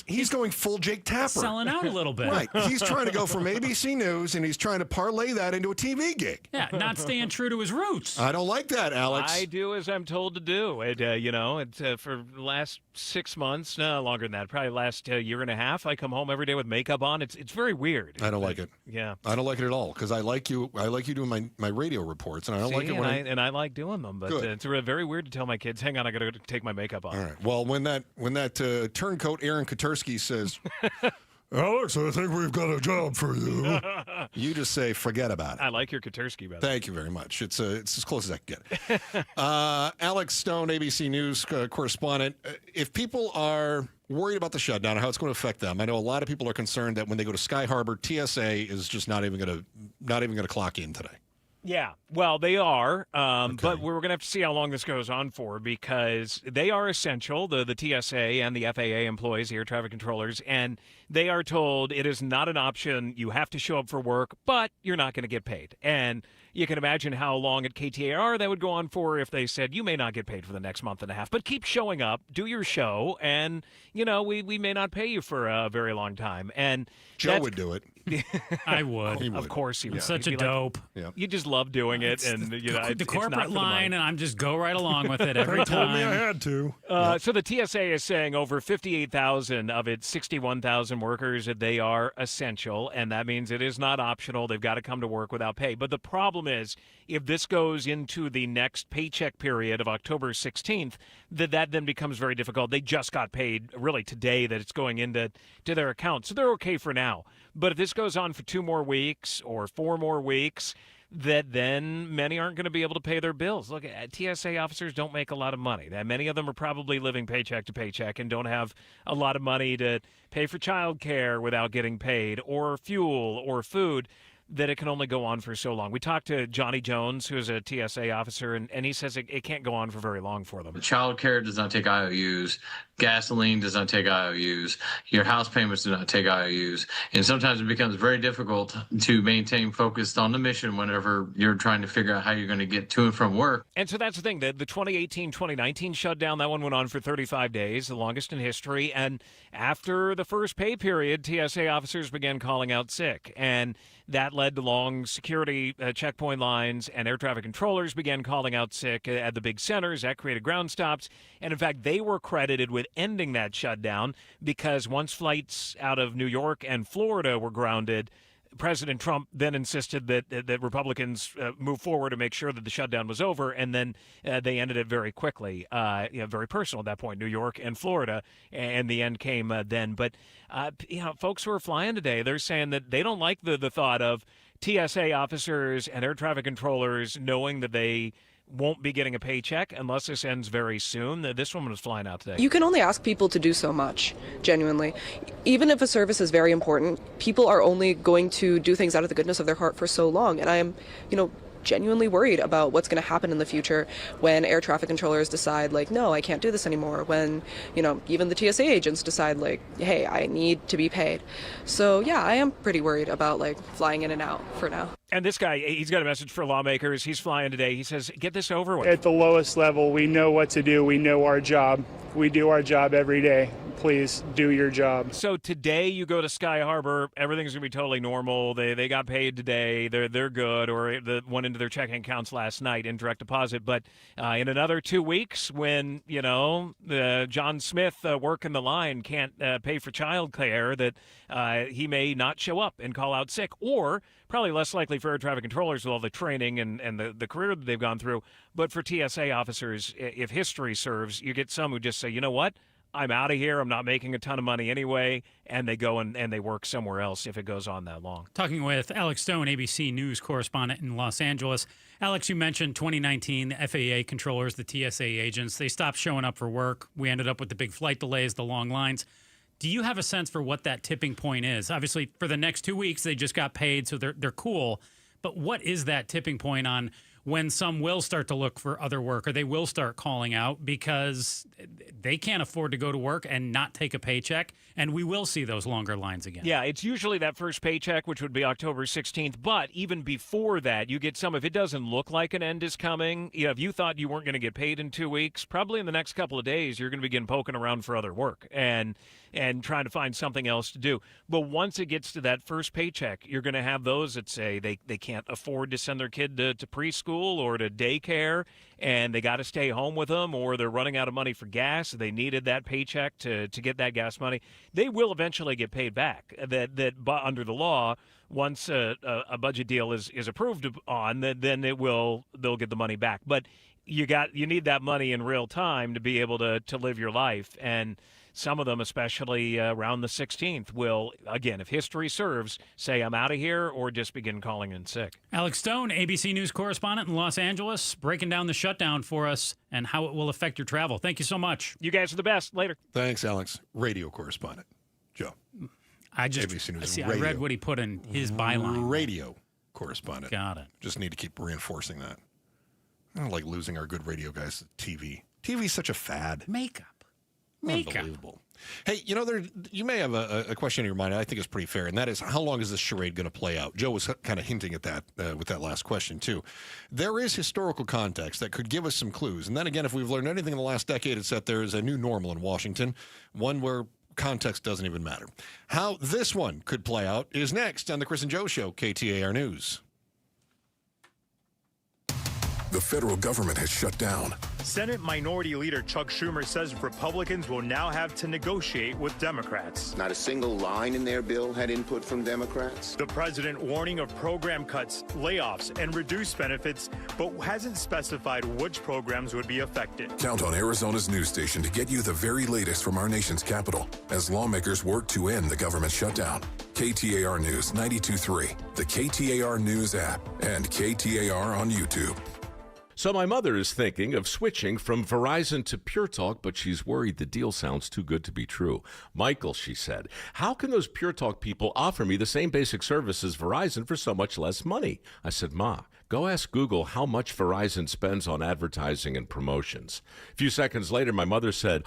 He's going full Jake Tapper. Selling out a little bit. Right. He's trying to go from ABC News, and he's trying to parlay that into a TV gig. Yeah, not staying true to his roots. I don't like that, Alex. I do as I'm told to do. For the last 6 months, no, longer than that, probably last year and a half, I come home every day with makeup on. It's very weird. I don't like it. Yeah. I don't like it at all because I like you doing my radio reports, and I don't like it when I like doing them, but it's very weird to tell my kids, hang on, I got to take my makeup off. All right. Well, when that turncoat Aaron Katursky says, Alex, I think we've got a job for you, you just say, forget about it. I like your Katursky, brother. Thank you very much. It's as close as I can get. Alex Stone, ABC News correspondent. If people are worried about the shutdown and how it's going to affect them, I know a lot of people are concerned that when they go to Sky Harbor, TSA is just not even going to clock in today. Yeah, well, they are, but we're going to have to see how long this goes on for because they are essential, the TSA and the FAA employees, the air traffic controllers, and they are told it is not an option. You have to show up for work, but you're not going to get paid. And you can imagine how long at KTAR that would go on for if they said you may not get paid for the next month and a half, but keep showing up, do your show, and, we may not pay you for a very long time. And Joe would do it. I would. He would. Of course he would. Such He'd a be dope. You just love doing it. And the corporate line, and I'm just go right along with it every They time. told me I had to. So the TSA is saying over 58,000 of its 61,000 workers, they are essential, and that means it is not optional. They've got to come to work without pay. But the problem is, if this goes into the next paycheck period of October 16th, that then becomes very difficult. They just got paid really today that it's going into their account. So they're okay for now. But if this goes on for 2 more weeks or 4 more weeks, that then many aren't going to be able to pay their bills. Look, TSA officers don't make a lot of money. Many of them are probably living paycheck to paycheck and don't have a lot of money to pay for childcare without getting paid or fuel or food, that it can only go on for so long. We talked to Johnny Jones, who is a TSA officer, and he says it can't go on for very long for them. Child care does not take IOUs. Gasoline does not take IOUs. Your house payments do not take IOUs. And sometimes it becomes very difficult to maintain focus on the mission whenever you're trying to figure out how you're going to get to and from work. And so that's the thing. The 2018-2019 shutdown, that one went on for 35 days, the longest in history. And after the first pay period, TSA officers began calling out sick. And that led to long security checkpoint lines, and air traffic controllers began calling out sick at the big centers. That created ground stops. And in fact, they were credited with ending that shutdown because once flights out of New York and Florida were grounded, President Trump then insisted that Republicans move forward to make sure that the shutdown was over, and then they ended it very quickly. Very personal at that point, New York and Florida, and the end came then. But folks who are flying today, they're saying that they don't like the thought of TSA officers and air traffic controllers knowing that they won't be getting a paycheck unless this ends very soon. This woman was flying out today. You can only ask people to do so much, genuinely. Even if a service is very important, people are only going to do things out of the goodness of their heart for so long. And I am, genuinely worried about what's going to happen in the future when air traffic controllers decide, like, no, I can't do this anymore. When, even the TSA agents decide, like, hey, I need to be paid. So, yeah, I am pretty worried about, flying in and out for now. And this guy, he's got a message for lawmakers. He's flying today. He says, get this over with. At the lowest level, we know what to do. We know our job. We do our job every day. Please do your job. So today you go to Sky Harbor, everything's going to be totally normal. They got paid today. They're good, or the went into their checking accounts last night in direct deposit. But in another 2 weeks, when, John Smith working the line can't pay for child care, that he may not show up and call out sick, or probably less likely for air traffic controllers with all the training and the career that they've gone through. But for TSA officers, if history serves, you get some who just say, you know what? I'm out of here. I'm not making a ton of money anyway. And they go and they work somewhere else if it goes on that long. Talking with Alex Stone, ABC News correspondent in Los Angeles. Alex, you mentioned 2019, the FAA controllers, the TSA agents, they stopped showing up for work. We ended up with the big flight delays, the long lines. Do you have a sense for what that tipping point is? Obviously, for the next 2 weeks, they just got paid, so they're cool. But what is that tipping point on when some will start to look for other work, or they will start calling out because they can't afford to go to work and not take a paycheck, and we will see those longer lines again? Yeah, it's usually that first paycheck, which would be October 16th, but even before that, you get some, if it doesn't look like an end is coming, if you thought you weren't going to get paid in 2 weeks, probably in the next couple of days, you're going to begin poking around for other work and trying to find something else to do. But once it gets to that first paycheck, you're going to have those that say they can't afford to send their kid to preschool or to daycare, and they got to stay home with them, or they're running out of money for gas. They needed that paycheck to get that gas money. They will eventually get paid back. That under the law, once a budget deal is approved on, then they'll get the money back. But you need that money in real time to be able to live your life. And some of them, especially around the 16th, will, again, if history serves, say, I'm out of here, or just begin calling in sick. Alex Stone, ABC News correspondent in Los Angeles, breaking down the shutdown for us and how it will affect your travel. Thank you so much. You guys are the best. Later. Thanks, Alex. Radio correspondent, Joe. ABC News I read what he put in his byline. Radio correspondent. Got it. Just need to keep reinforcing that. I don't like losing our good radio guys to TV. TV's such a fad. Makeup. Unbelievable. Hey, you may have a question in your mind. I think it's pretty fair, and that is, how long is this charade going to play out? Joe was kind of hinting at that with that last question, too. There is historical context that could give us some clues. And then again, if we've learned anything in the last decade, it's that there is a new normal in Washington, one where context doesn't even matter. How this one could play out is next on The Chris and Joe Show, KTAR News. The federal government has shut down. Senate Minority Leader Chuck Schumer says Republicans will now have to negotiate with Democrats. Not a single line in their bill had input from Democrats. The president warning of program cuts, layoffs, and reduced benefits, but hasn't specified which programs would be affected. Count on Arizona's news station to get you the very latest from our nation's capital as lawmakers work to end the government shutdown. KTAR News 92.3, the KTAR News app, and KTAR on YouTube. So my mother is thinking of switching from Verizon to Pure Talk, but she's worried the deal sounds too good to be true. Michael, she said, how can those Pure Talk people offer me the same basic service as Verizon for so much less money? I said, Ma, go ask Google how much Verizon spends on advertising and promotions. A few seconds later, my mother said,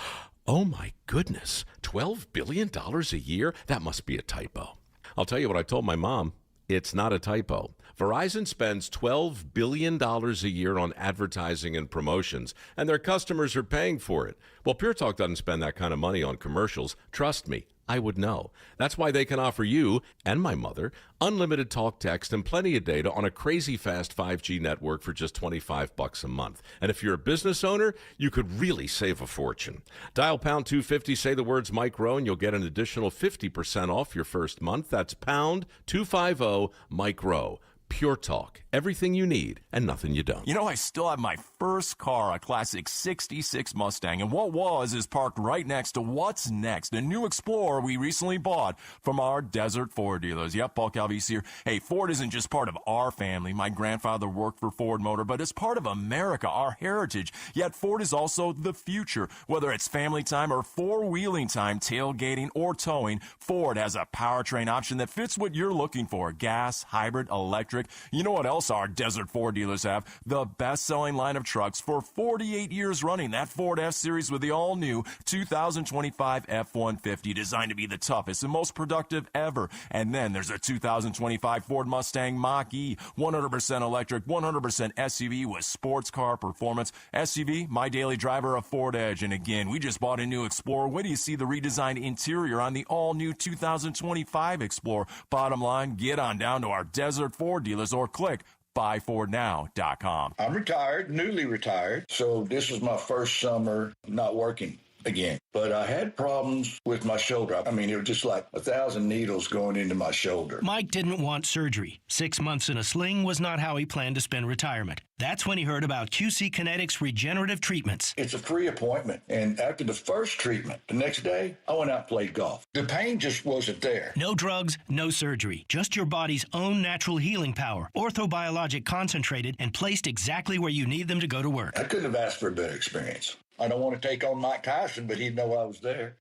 oh my goodness, $12 billion a year? That must be a typo. I'll tell you what I told my mom. It's not a typo. Verizon spends $12 billion a year on advertising and promotions, and their customers are paying for it. Well, Pure Talk doesn't spend that kind of money on commercials. Trust me, I would know. That's why they can offer you and my mother unlimited talk, text, and plenty of data on a crazy fast 5G network for just $25 a month. And if you're a business owner, you could really save a fortune. Dial pound 250, say the words Mike Rowe, and you'll get an additional 50% off your first month. That's pound 250 Mike Rowe. Pure Talk. Everything you need and nothing you don't. I still have my first car, a classic 66 Mustang. And what was is parked right next to what's next, a new Explorer we recently bought from our Desert Ford dealers. Yep, Paul Calvese here. Hey, Ford isn't just part of our family. My grandfather worked for Ford Motor, but it's part of America, our heritage. Yet Ford is also the future. Whether it's family time or four-wheeling time, tailgating or towing, Ford has a powertrain option that fits what you're looking for. Gas, hybrid, electric. You know what else our Desert Ford dealers have? The best-selling line of trucks for 48 years running. That Ford F-Series with the all-new 2025 F-150, designed to be the toughest and most productive ever. And then there's a 2025 Ford Mustang Mach-E, 100% electric, 100% SUV with sports car performance. SUV, my daily driver, a Ford Edge. And again, we just bought a new Explorer. Wait till you see the redesigned interior on the all-new 2025 Explorer. Bottom line, get on down to our Desert Ford dealers or click buyfordnow.com. I'm retired, newly retired, so this is my first summer not working again. But I had problems with my shoulder. I mean, it was just like 1,000 needles going into my shoulder. Mike didn't want surgery. 6 months in a sling was not how he planned to spend retirement. That's when he heard about QC Kinetics regenerative treatments. It's a free appointment. And after the first treatment, the next day, I went out and played golf. The pain just wasn't there. No drugs, no surgery. Just your body's own natural healing power. Orthobiologic concentrated and placed exactly where you need them to go to work. I couldn't have asked for a better experience. I don't want to take on Mike Tyson, but he'd know I was there.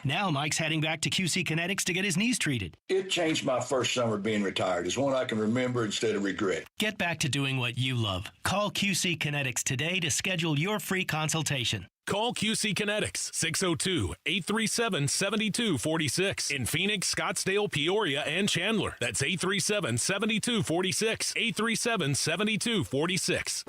Now Mike's heading back to QC Kinetics to get his knees treated. It changed my first summer being retired. It's one I can remember instead of regret. Get back to doing what you love. Call QC Kinetics today to schedule your free consultation. Call QC Kinetics, 602-837-7246. In Phoenix, Scottsdale, Peoria, and Chandler. That's 837-7246. 837-7246.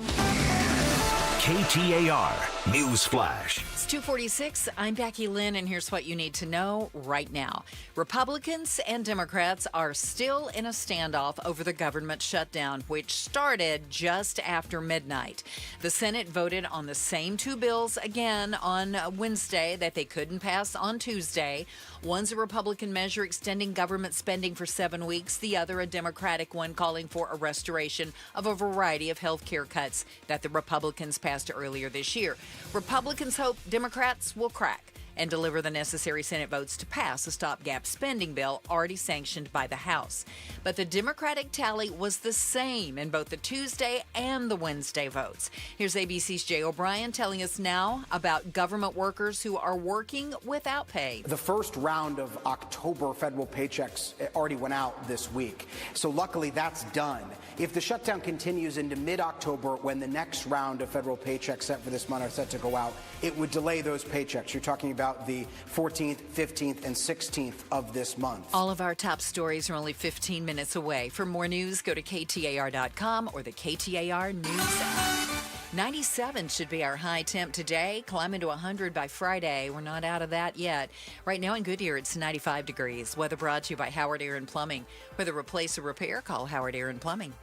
KTAR News Flash. It's 2:46. I'm Becky Lynn, and here's what you need to know right now. Republicans and Democrats are still in a standoff over the government shutdown, which started just after midnight. The Senate voted on the same two bills again on Wednesday that they couldn't pass on Tuesday. One's a Republican measure extending government spending for 7 weeks. The other, a Democratic one calling for a restoration of a variety of health care cuts that the Republicans passed earlier this year. Republicans hope Democrats will crack and deliver the necessary Senate votes to pass a stopgap spending bill already sanctioned by the House. But the Democratic tally was the same in both the Tuesday and the Wednesday votes. Here's ABC's Jay O'Brien telling us now about government workers who are working without pay. The first round of October federal paychecks already went out this week. So luckily that's done. If the shutdown continues into mid-October, when the next round of federal paychecks set for this month are set to go out, it would delay those paychecks. You're talking about the 14th, 15th, and 16th of this month. All of our top stories are only 15 minutes away. For more news, go to KTAR.com or the KTAR News app. 97 should be our high temp today, climbing to 100 by Friday. We're not out of that yet. Right now in Goodyear, it's 95 degrees. Weather brought to you by Howard Aaron Plumbing. Whether replace or repair, call Howard Aaron Plumbing.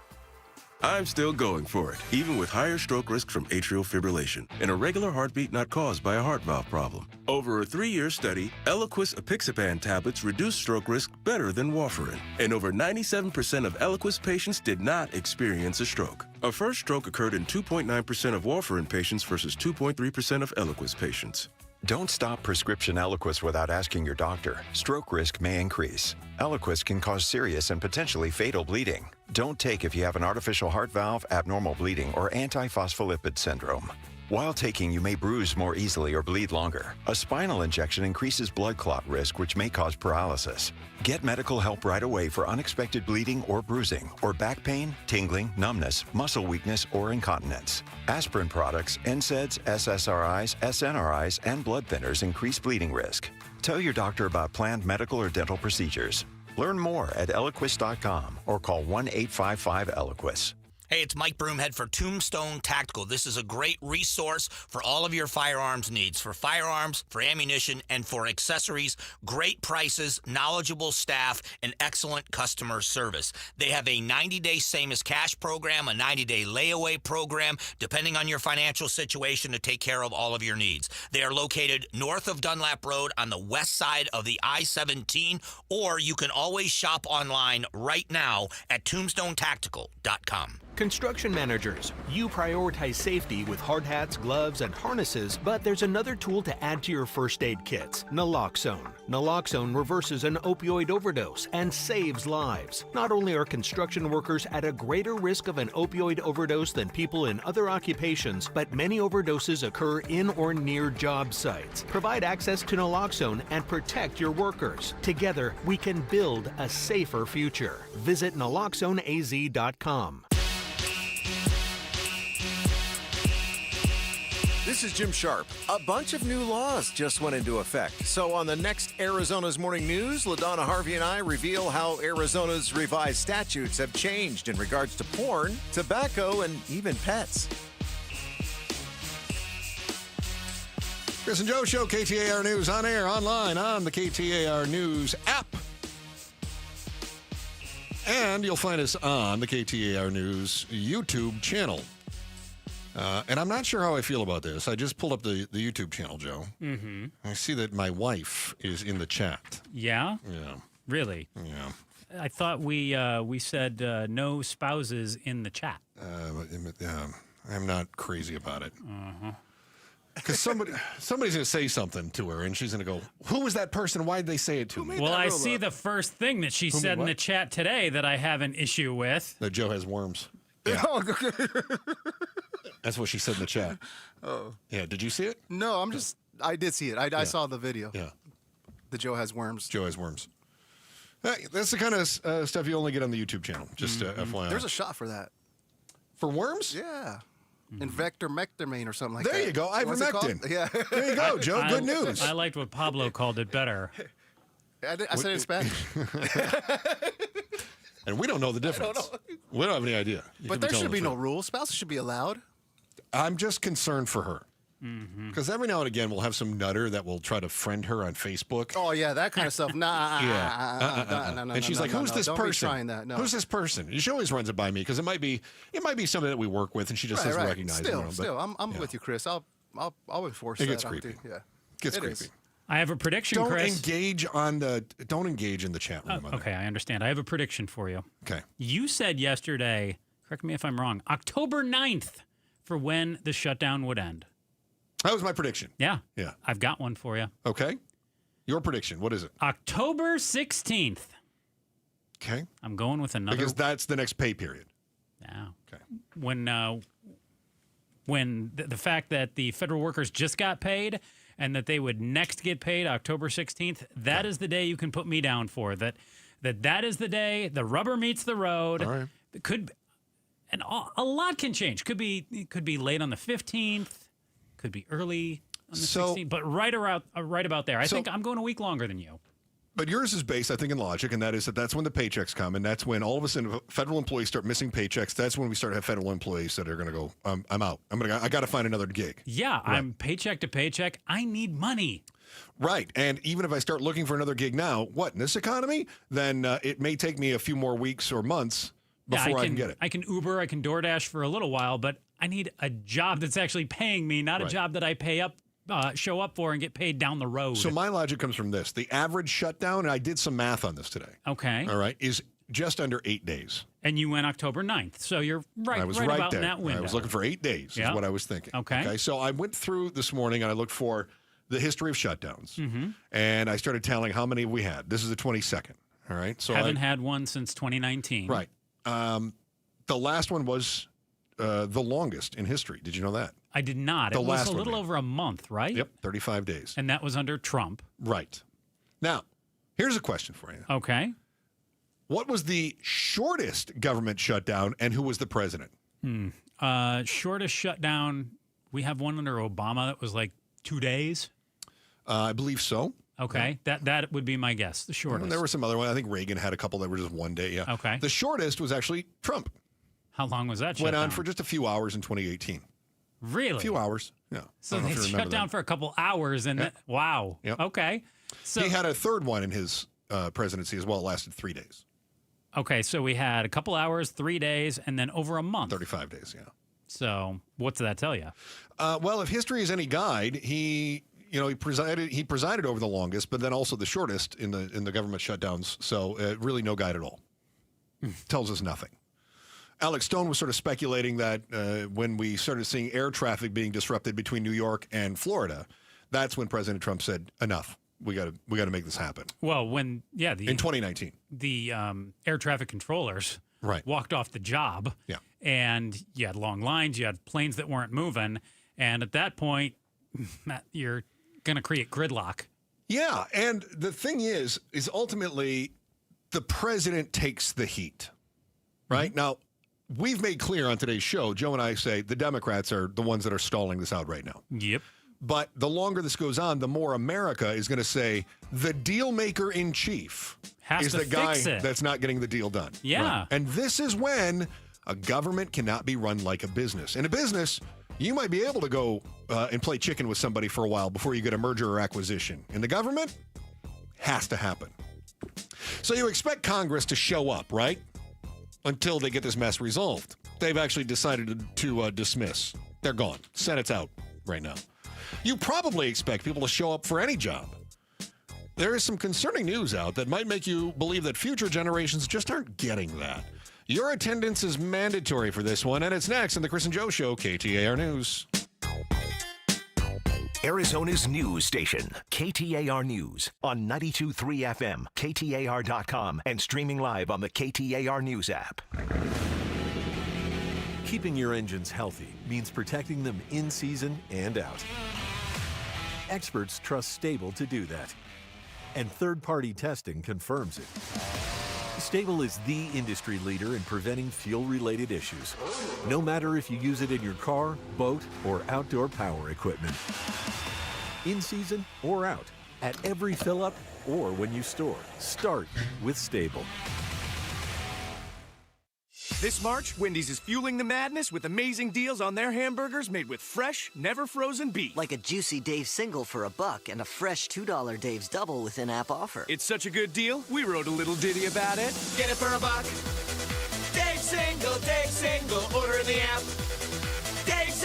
I'm still going for it, even with higher stroke risk from atrial fibrillation, an irregular heartbeat not caused by a heart valve problem. Over a 3-year study, Eliquis apixaban tablets reduce stroke risk better than warfarin, and over 97% of Eliquis patients did not experience a stroke. A first stroke occurred in 2.9% of warfarin patients versus 2.3% of Eliquis patients. Don't stop prescription Eliquis without asking your doctor. Stroke risk may increase. Eliquis can cause serious and potentially fatal bleeding. Don't take if you have an artificial heart valve, abnormal bleeding, or antiphospholipid syndrome. While taking, you may bruise more easily or bleed longer. A spinal injection increases blood clot risk, which may cause paralysis. Get medical help right away for unexpected bleeding or bruising, or back pain, tingling, numbness, muscle weakness, or incontinence. Aspirin products, NSAIDs, SSRIs, SNRIs, and blood thinners increase bleeding risk. Tell your doctor about planned medical or dental procedures. Learn more at Eliquis.com or call 1-855-ELIQUIS. Hey, it's Mike Broomhead for Tombstone Tactical. This is a great resource for all of your firearms needs, for firearms, for ammunition, and for accessories. Great prices, knowledgeable staff, and excellent customer service. They have a 90-day same-as-cash program, a 90-day layaway program, depending on your financial situation, to take care of all of your needs. They are located north of Dunlap Road on the west side of the I-17, or you can always shop online right now at tombstonetactical.com. Construction managers, you prioritize safety with hard hats, gloves, and harnesses, but there's another tool to add to your first aid kits, naloxone. Naloxone reverses an opioid overdose and saves lives. Not only are construction workers at a greater risk of an opioid overdose than people in other occupations, but many overdoses occur in or near job sites. Provide access to naloxone and protect your workers. Together, we can build a safer future. Visit naloxoneaz.com. This is Jim Sharp. A bunch of new laws just went into effect. So on the next Arizona's Morning News, LaDonna Harvey and I reveal how Arizona's revised statutes have changed in regards to porn, tobacco, and even pets. Chris and Joe Show, KTAR News, on air, online, on the KTAR News app. And you'll find us on the KTAR News YouTube channel. And I'm not sure how I feel about this. I just pulled up the YouTube channel, Joe. Mm-hmm. I see that my wife is in the chat. Yeah? Yeah. Really? Yeah. I thought we said no spouses in the chat. I'm not crazy about it. Uh-huh. Because somebody's going to say something to her, and she's going to go, who was that person? Why did they say it to me? Well, I see the first thing that she said in the chat today that I have an issue with. That Joe has worms. Yeah. That's what she said in the chat. Oh. Yeah, did you see it? No, I did see it. I saw the video. Yeah. The Joe has worms. Joe has worms. Hey, that's the kind of stuff you only get on the YouTube channel, just FYI. There's a shot for that. For worms? Yeah. Invectormectomine or something like that. There you go. Ivermectin. Yeah. There you go, Joe. Good news. I liked what Pablo called it better. I said it in Spanish. And we don't know the difference. We don't have any idea. But there should be no rules. Spouses should be allowed. I'm just concerned for her. Mm-hmm. Because every now and again, we'll have some nutter that will try to friend her on Facebook. Oh, yeah, that kind of stuff. Nah. Yeah. And she's like, who's this person? Don't be trying that. No. Who's this person? She always runs it by me because it might be something that we work with and she just doesn't recognize it. Still, I'm with you, Chris. I'll enforce it. It gets creepy. Yeah. Gets creepy. I have a prediction, Don't Chris. engage in the chat room. Okay, I understand. I have a prediction for you. Okay. You said yesterday, correct me if I'm wrong, October 9th for when the shutdown would end. That was my prediction. Yeah. Yeah. I've got one for you. Okay. Your prediction. What is it? October 16th. Okay. I'm going with another. Because that's the next pay period. Yeah. Okay. When the fact that the federal workers just got paid and that they would next get paid October 16th, that is the day you can put me down for. That is the day the rubber meets the road. All right. It could, and a lot can change. Could be late on the 15th. Could be early on the 16th. But right about there. I think I'm going a week longer than you. But yours is based, I think, in logic, and that's when the paychecks come, and that's when all of a sudden federal employees start missing paychecks. That's when we start to have federal employees that are going to go, I'm out. I got to find another gig. Yeah, right. I'm paycheck to paycheck. I need money. Right, and even if I start looking for another gig now, in this economy, then it may take me a few more weeks or months before I can get it. I can Uber, I can DoorDash for a little while, but I need a job that's actually paying me, not a job that I show up for and get paid down the road. So my logic comes from this. The average shutdown, and I did some math on this today. Okay. All right, is just under 8 days. And you went October 9th. So you're right, I was right about there. in that window. I was looking for 8 days is what I was thinking. Okay. So I went through this morning and I looked for the history of shutdowns. Mm-hmm. And I started tallying how many we had. This is the 22nd. All right. So haven't had one since 2019. Right. The last one was the longest in history. Did you know that? I did not. It was a little over a month, right? Yep, 35 days. And that was under Trump. Right. Now, here's a question for you. Okay. What was the shortest government shutdown and who was the president? Shortest shutdown, we have one under Obama that was like 2 days. I believe so. Okay. Yeah. That would be my guess, the shortest. And there were some other ones. I think Reagan had a couple that were just 1 day. Yeah. Okay. The shortest was actually Trump. How long was that Went shutdown? on for just a few hours in 2018. Really? A few hours, yeah. So they shut down for a couple hours and wow. Yep. Okay. So he had a third one in his presidency as well. It lasted 3 days. Okay, so we had a couple hours, 3 days, and then over a month. 35 days, yeah. So what's that tell you? Well, if history is any guide, he presided over the longest, but then also the shortest in the government shutdowns. So really no guide at all. Tells us nothing. Alex Stone was sort of speculating that when we started seeing air traffic being disrupted between New York and Florida, that's when President Trump said, enough. We got to make this happen. Well, in 2019, the air traffic controllers walked off the job, and you had long lines, you had planes that weren't moving, and at that point, you're going to create gridlock. Yeah, and the thing is ultimately the president takes the heat, right? Now, we've made clear on today's show, Joe and I say the Democrats are the ones that are stalling this out right now. Yep. But the longer this goes on, the more America is going to say the deal maker in chief is the guy that's not getting the deal done. Yeah. Right. And this is when a government cannot be run like a business. In a business, you might be able to go and play chicken with somebody for a while before you get a merger or acquisition. In the government, has to happen. So you expect Congress to show up, right? Until they get this mess resolved. They've actually decided to dismiss. They're gone. Senate's out right now. You probably expect people to show up for any job. There is some concerning news out that might make you believe that future generations just aren't getting that. Your attendance is mandatory for this one, and it's next on the Chris and Joe Show, KTAR News. Arizona's news station, KTAR News, on 92.3 FM, KTAR.com, and streaming live on the KTAR News app. Keeping your engines healthy means protecting them in season and out. Experts trust Stable to do that, and third-party testing confirms it. Stable is the industry leader in preventing fuel-related issues, no matter if you use it in your car, boat, or outdoor power equipment. In season or out, at every fill-up or when you store, start with Stable. This March, Wendy's is fueling the madness with amazing deals on their hamburgers made with fresh, never frozen beef. Like a juicy Dave's single for $1 and a fresh $2 Dave's double with in-app offer. It's such a good deal, we wrote a little ditty about it. Get it for $1. Dave's single, order in the app. Dave's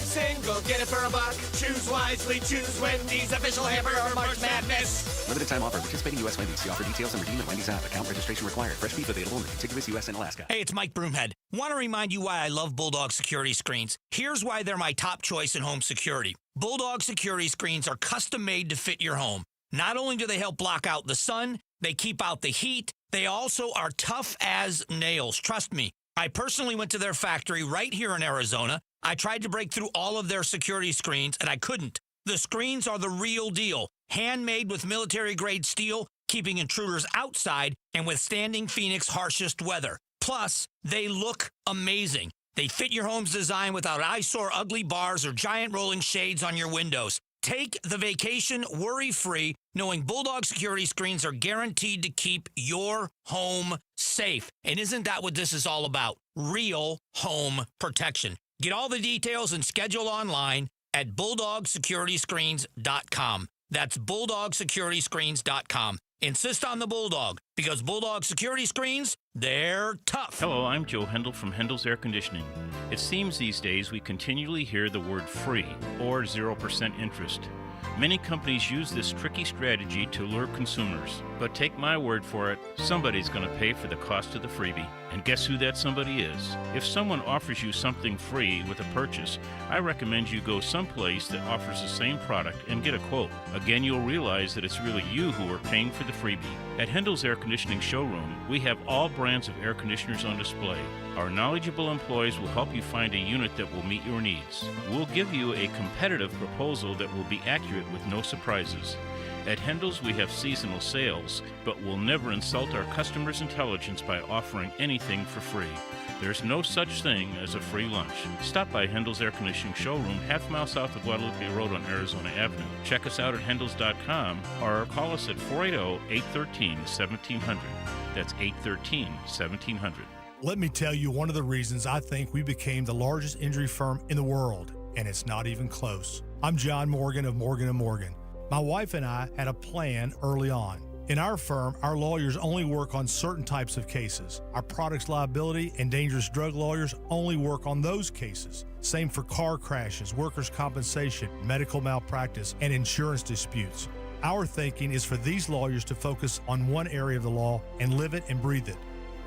single, get it for $1. Choose wisely, choose Wendy's, official hamburger March Madness. Limited time offer. Participating U.S. Wendy's. See offer details and redeem at Wendy's app. Account registration required. Fresh beef available in the contiguous U.S. and Alaska. Hey, it's Mike Broomhead. Want to remind you why I love Bulldog security screens. Here's why they're my top choice in home security. Bulldog security screens are custom made to fit your home. Not only do they help block out the sun, they keep out the heat, they also are tough as nails. Trust me. I personally went to their factory right here in Arizona. I tried to break through all of their security screens, and I couldn't. The screens are the real deal. Handmade with military-grade steel, keeping intruders outside and withstanding Phoenix's harshest weather. Plus, they look amazing. They fit your home's design without eyesore ugly bars or giant rolling shades on your windows. Take the vacation worry-free, knowing Bulldog security screens are guaranteed to keep your home safe. And isn't that what this is all about? Real home protection. Get all the details and schedule online at BulldogSecurityScreens.com. That's BulldogSecurityScreens.com. Insist on the Bulldog, because Bulldog Security Screens, they're tough. Hello, I'm Joe Hendle from Hendle's Air Conditioning. It seems these days we continually hear the word free or 0% interest. Many companies use this tricky strategy to lure consumers. But take my word for it, somebody's going to pay for the cost of the freebie. And guess who that somebody is? If someone offers you something free with a purchase, I recommend you go someplace that offers the same product and get a quote. Again, you'll realize that it's really you who are paying for the freebie. At Hendle's Air Conditioning Showroom, we have all brands of air conditioners on display. Our knowledgeable employees will help you find a unit that will meet your needs. We'll give you a competitive proposal that will be accurate with no surprises. At Hendle's, we have seasonal sales, but we'll never insult our customers' intelligence by offering anything for free. There's no such thing as a free lunch. Stop by Hendle's Air Conditioning Showroom, half mile south of Guadalupe Road on Arizona Avenue. Check us out at hendles.com or call us at 480-813-1700. That's 813-1700. Let me tell you one of the reasons I think we became the largest injury firm in the world, and it's not even close. I'm John Morgan of Morgan & Morgan. My wife and I had a plan early on. In our firm, our lawyers only work on certain types of cases. Our products liability and dangerous drug lawyers only work on those cases. Same for car crashes, workers' compensation, medical malpractice, and insurance disputes. Our thinking is for these lawyers to focus on one area of the law and live it and breathe it.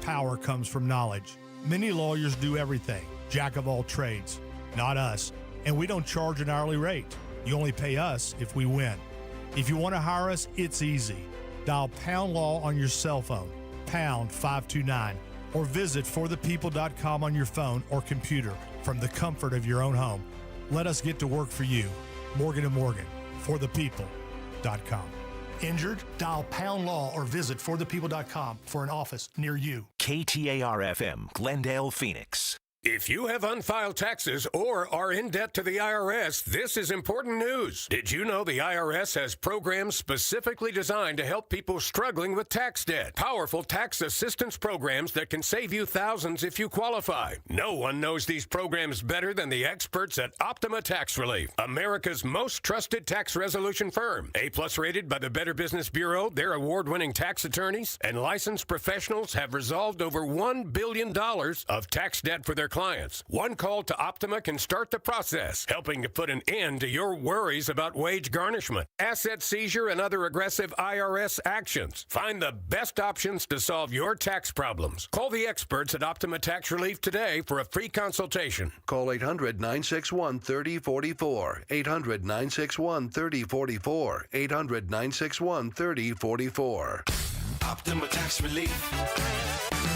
Power comes from knowledge. Many lawyers do everything, jack of all trades. Not us. And we don't charge an hourly rate. You only pay us if we win. If you want to hire us, it's easy. Dial Pound Law on your cell phone, pound 529, or visit forthepeople.com on your phone or computer from the comfort of your own home. Let us get to work for you. Morgan & Morgan, forthepeople.com. Injured? Dial Pound Law or visit forthepeople.com for an office near you. KTAR-FM, Glendale, Phoenix. If you have unfiled taxes or are in debt to the IRS, this is important news. Did you know the IRS has programs specifically designed to help people struggling with tax debt? Powerful tax assistance programs that can save you thousands if you qualify. No one knows these programs better than the experts at Optima Tax Relief, America's most trusted tax resolution firm. A-plus rated by the Better Business Bureau, their award-winning tax attorneys and licensed professionals have resolved over $1 billion of tax debt for their clients. One call to Optima can start the process, helping to put an end to your worries about wage garnishment, asset seizure, and other aggressive IRS actions. Find the best options to solve your tax problems. Call the experts at Optima Tax Relief today for a free consultation. Call 800-961-3044. 800-961-3044. 800-961-3044. Optima Tax Relief.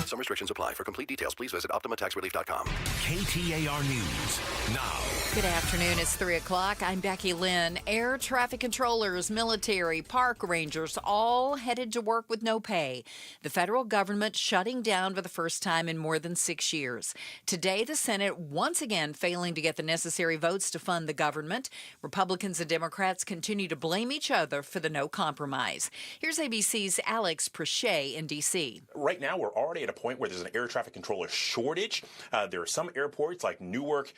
Some restrictions apply. For complete details, please visit OptimaTaxRelief.com. KTAR News now. Good afternoon. It's 3 o'clock. I'm Becky Lynn. Air traffic controllers, military, park rangers, all headed to work with no pay. The federal government shutting down for the first time in more than 6 years. Today, the Senate once again failing to get the necessary votes to fund the government. Republicans and Democrats continue to blame each other for the no compromise. Here's ABC's Alex Prochet in D.C. Right now, we're already at a point where there's an air traffic controller shortage. There are some airports like Newark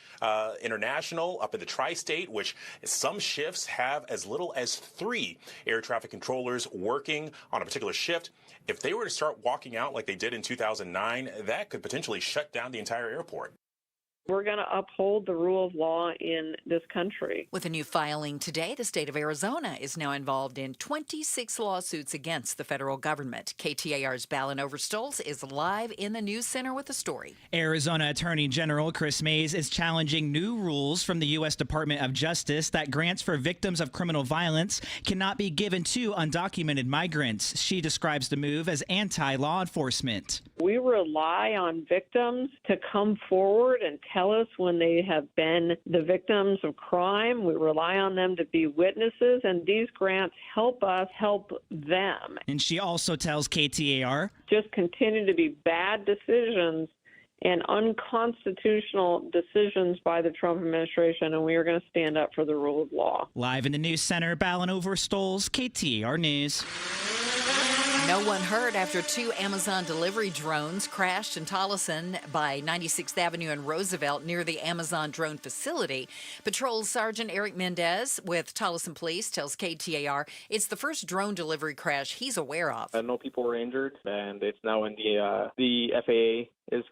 International up in the tri-state, which some shifts have as little as 3 air traffic controllers working on a particular shift. If they were to start walking out like they did in 2009, that could potentially shut down the entire airport. We're going to uphold the rule of law in this country. With a new filing today, the state of Arizona is now involved in 26 lawsuits against the federal government. KTAR's Ballin Overstolz is live in the news center with the story. Arizona Attorney General Chris Mays is challenging new rules from the U.S. Department of Justice that grants for victims of criminal violence cannot be given to undocumented migrants. She describes the move as anti-law enforcement. We rely on victims to come forward and tell us when they have been the victims of crime. We rely on them to be witnesses, and these grants help us help them. And she also tells KTAR, just continue to be bad decisions and unconstitutional decisions by the Trump administration, and we are going to stand up for the rule of law. Live in the news center, Ballin Overstolz, KTAR News. No one hurt after 2 Amazon delivery drones crashed in Tolleson by 96th Avenue and Roosevelt near the Amazon drone facility. Patrol Sergeant Eric Mendez with Tolleson Police tells KTAR it's the first drone delivery crash he's aware of. No people were injured, and it's now in the FAA is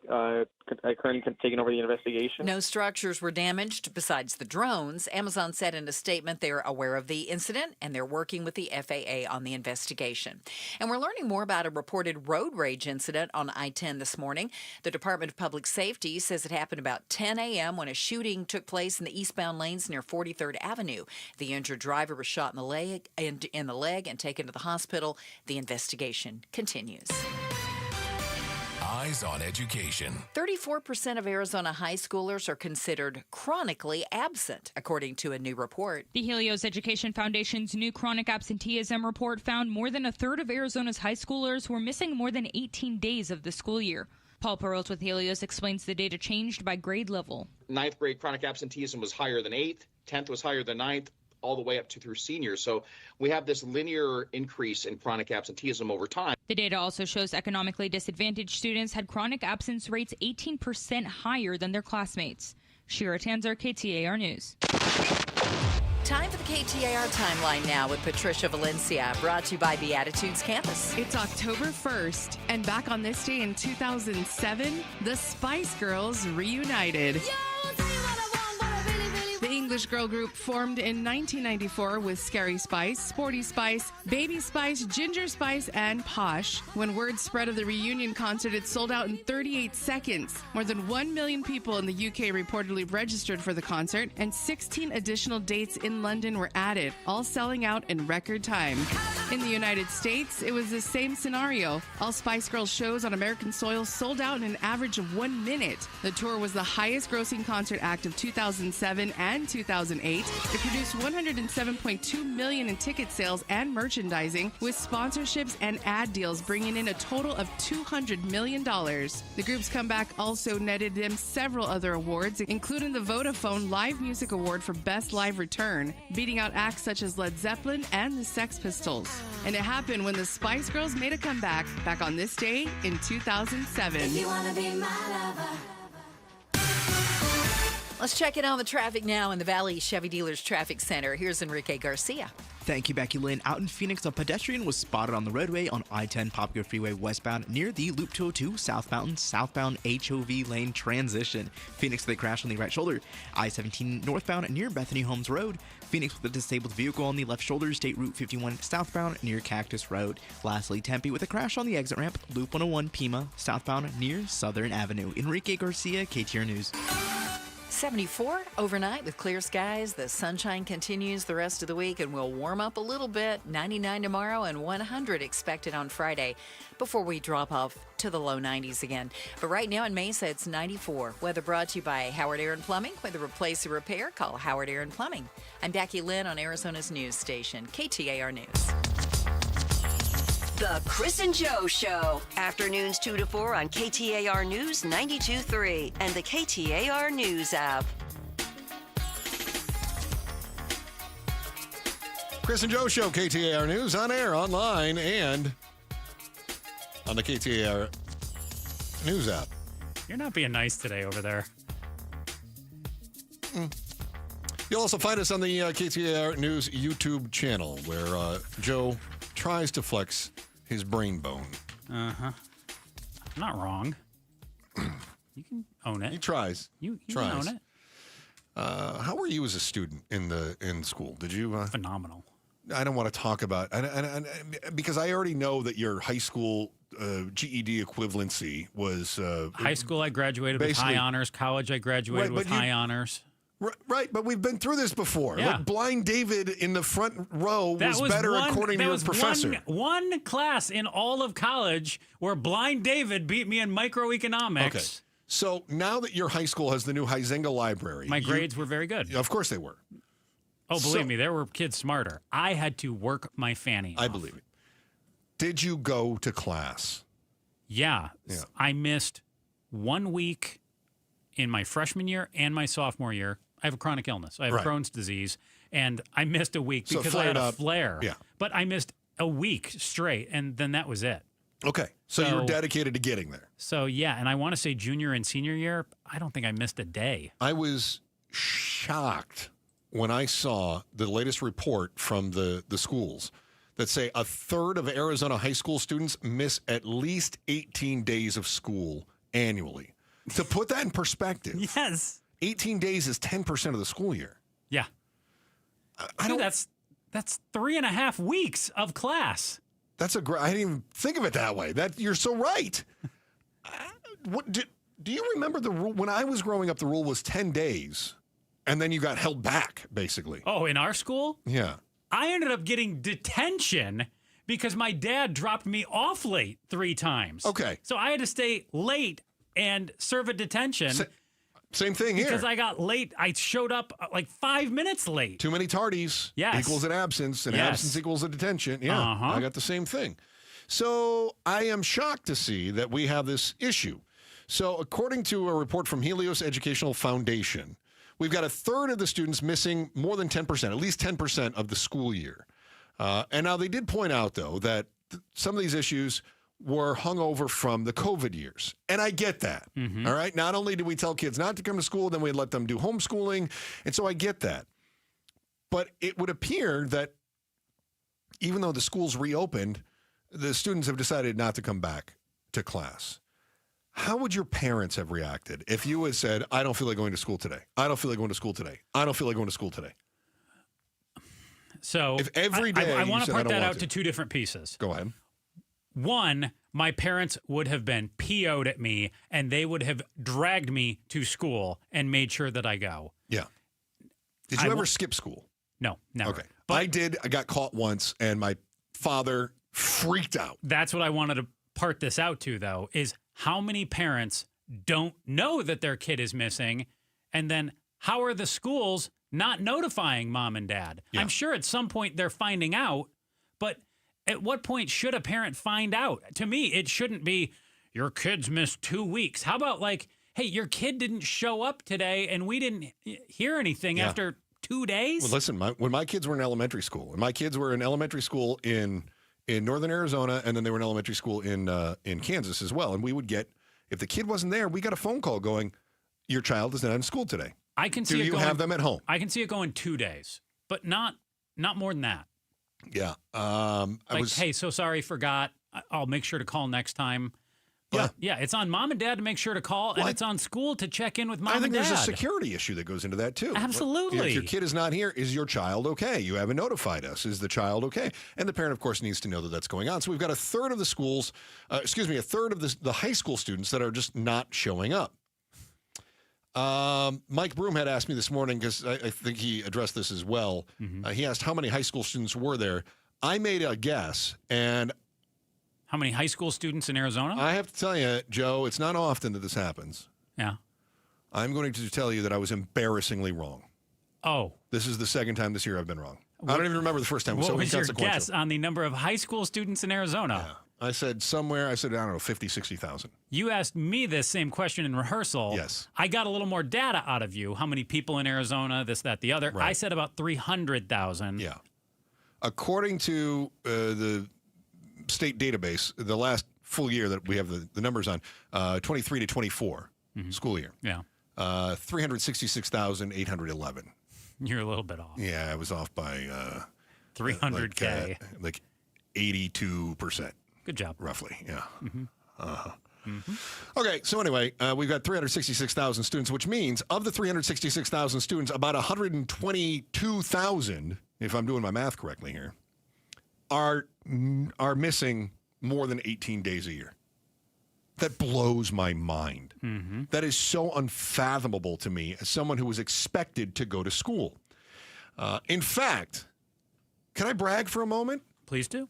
currently taking over the investigation. No structures were damaged besides the drones. Amazon said in a statement they're aware of the incident and they're working with the FAA on the investigation. And we're learning more about a reported road rage incident on I-10 this morning. The Department of Public Safety says it happened about 10 a.m. when a shooting took place in the eastbound lanes near 43rd Avenue. The injured driver was shot in the leg and taken to the hospital. The investigation continues. Eyes on Education. 34% of Arizona high schoolers are considered chronically absent, according to a new report. The Helios Education Foundation's new chronic absenteeism report found more than a third of Arizona's high schoolers were missing more than 18 days of the school year. Paul Peralt with Helios explains the data changed by grade level. 9th grade chronic absenteeism was higher than 8th, 10th was higher than 9th, all the way up to through seniors. So we have this linear increase in chronic absenteeism over time. The data also shows economically disadvantaged students had chronic absence rates 18% higher than their classmates. Shira Tanzer, KTAR News. Time for the KTAR Timeline now with Patricia Valencia, brought to you by Beatitudes Campus. It's October 1st, and back on this day in 2007, the Spice Girls reunited. The English English girl group formed in 1994 with Scary Spice, Sporty Spice, Baby Spice, Ginger Spice, and Posh. When word spread of the reunion concert, it sold out in 38 seconds. More than 1 million people in the UK reportedly registered for the concert, and 16 additional dates in London were added, all selling out in record time. In the United States, it was the same scenario. All Spice Girls shows on American soil sold out in an average of 1 minute. The tour was the highest grossing concert act of 2007 and 2008. It produced $107.2 million in ticket sales and merchandising, with sponsorships and ad deals bringing in a total of $200 million. The group's comeback also netted them several other awards, including the Vodafone Live Music Award for Best Live Return, beating out acts such as Led Zeppelin and the Sex Pistols. And it happened when the Spice Girls made a comeback back on this day in 2007. If you wanna be my lover. Let's check in on the traffic now in the Valley Chevy Dealers Traffic Center. Here's Enrique Garcia. Thank you, Becky Lynn. Out in Phoenix, a pedestrian was spotted on the roadway on I-10 Popular Freeway westbound near the Loop 202 southbound HOV lane transition. Phoenix with a crash on the right shoulder. I-17 northbound near Bethany Holmes Road. Phoenix with a disabled vehicle on the left shoulder. State Route 51 southbound near Cactus Road. Lastly, Tempe with a crash on the exit ramp. Loop 101 Pima southbound near Southern Avenue. Enrique Garcia, KTAR News. 74 overnight with clear skies. The sunshine continues the rest of the week and will warm up a little bit. 99 tomorrow and 100 expected on Friday before we drop off to the low 90s again. But right now in Mesa, it's 94. Weather brought to you by Howard Aaron Plumbing. Whether replace or repair, call Howard Aaron Plumbing. I'm Becky Lynn on Arizona's news station, KTAR News. The Chris and Joe Show. Afternoons 2 to 4 on KTAR News 92.3 and the KTAR News app. Chris and Joe Show, KTAR News, on air, online, and on the KTAR News app. You're not being nice today over there. You'll also find us on the KTAR News YouTube channel, where Joe tries to flex his brain bone. Uh-huh. Not wrong. You can own it. He tries. You tries. can own it. How were you as a student in school? Did you phenomenal? I don't want to talk about because I already know that your high school GED equivalency was high school. I graduated with high honors. College, I graduated with high honors. Right, but we've been through this before. Yeah. Like Blind David in the front row was better according to your professor. One class in all of college where Blind David beat me in microeconomics. Okay. So now that your high school has the new Huizenga library. My grades were very good. Of course they were. Oh, believe me, there were kids smarter. I had to work my fanny off. I believe it. Did you go to class? Yeah. I missed 1 week in my freshman year and my sophomore year. I have a chronic illness. I have Crohn's disease, and I missed a week because I had a flare. Yeah. But I missed a week straight, and then that was it. Okay. So you were dedicated to getting there. So, yeah, and I want to say junior and senior year, I don't think I missed a day. I was shocked when I saw the latest report from the schools that say a third of Arizona high school students miss at least 18 days of school annually. To put that in perspective. Yes. 18 days is 10% of the school year. Yeah. That's 3.5 weeks of class. That's I didn't even think of it that way. You're so right. Do you remember the rule? When I was growing up, the rule was 10 days, and then you got held back, basically. Oh, in our school? Yeah. I ended up getting detention because my dad dropped me off late 3 times. Okay. So I had to stay late and serve a detention. Same thing here. Because I got late. I showed up like 5 minutes late. Too many tardies equals an absence, and absence equals a detention. Yeah, I got the same thing. So I am shocked to see that we have this issue. So according to a report from Helios Educational Foundation, we've got a third of the students missing more than 10%, at least 10% of the school year. And now they did point out, though, that some of these issues were hung over from the COVID years. And I get that, all right? Not only do we tell kids not to come to school, then we let them do homeschooling. And so I get that. But it would appear that even though the schools reopened, the students have decided not to come back to class. How would your parents have reacted if you had said, I don't feel like going to school today. I don't feel like going to school today. I don't feel like going to school today. So if every day I want to part that out to to two different pieces. Go ahead. One, my parents would have been PO'd at me and they would have dragged me to school and made sure that I go. Yeah. Did you ever skip school? No, never. Okay. I did. I got caught once and my father freaked out. That's what I wanted to part this out to, though, is how many parents don't know that their kid is missing, and then how are the schools not notifying mom and dad? Yeah. I'm sure at some point they're finding out, but at what point should a parent find out? To me, it shouldn't be, your kid's missed 2 weeks. How about like, hey, your kid didn't show up today and we didn't hear anything after 2 days? Well, listen, when my kids were in elementary school, and my kids were in elementary school in northern Arizona, and then they were in elementary school in Kansas as well. And we would get, if the kid wasn't there, we got a phone call going, your child is not in school today. I can see Do you have them at home? I can see it going 2 days, but not more than that. Yeah. Hey, so sorry, forgot. I'll make sure to call next time. But yeah, it's on mom and dad to make sure to call, and it's on school to check in with mom and dad. I think there's a security issue that goes into that, too. Absolutely. If your kid is not here, is your child okay? You haven't notified us. Is the child okay? And the parent, of course, needs to know that that's going on. So we've got a third of the schools, a third of the high school students that are just not showing up. Mike Broom had asked me this morning, because I think he addressed this as well. Mm-hmm. He asked how many high school students were there. I made a guess, and how many high school students in Arizona? I have to tell you, Joe, it's not often that this happens. Yeah. I'm going to tell you that I was embarrassingly wrong. Oh. This is the second time this year I've been wrong. I don't even remember the first time. What was your guess on the number of high school students in Arizona? Yeah. I said, I don't know, 50, 60,000. You asked me this same question in rehearsal. Yes. I got a little more data out of you. How many people in Arizona, this, that, the other. Right. I said about 300,000. Yeah. According to the state database, the last full year that we have the numbers on, 23 to 24 school year. Yeah. 366,811. You're a little bit off. Yeah, I was off by 300K. Like 82%. Good job. Roughly, yeah. Mm-hmm. Okay, so anyway, we've got 366,000 students, which means of the 366,000 students, about 122,000, if I'm doing my math correctly here, are missing more than 18 days a year. That blows my mind. Mm-hmm. That is so unfathomable to me as someone who was expected to go to school. In fact, can I brag for a moment? Please do.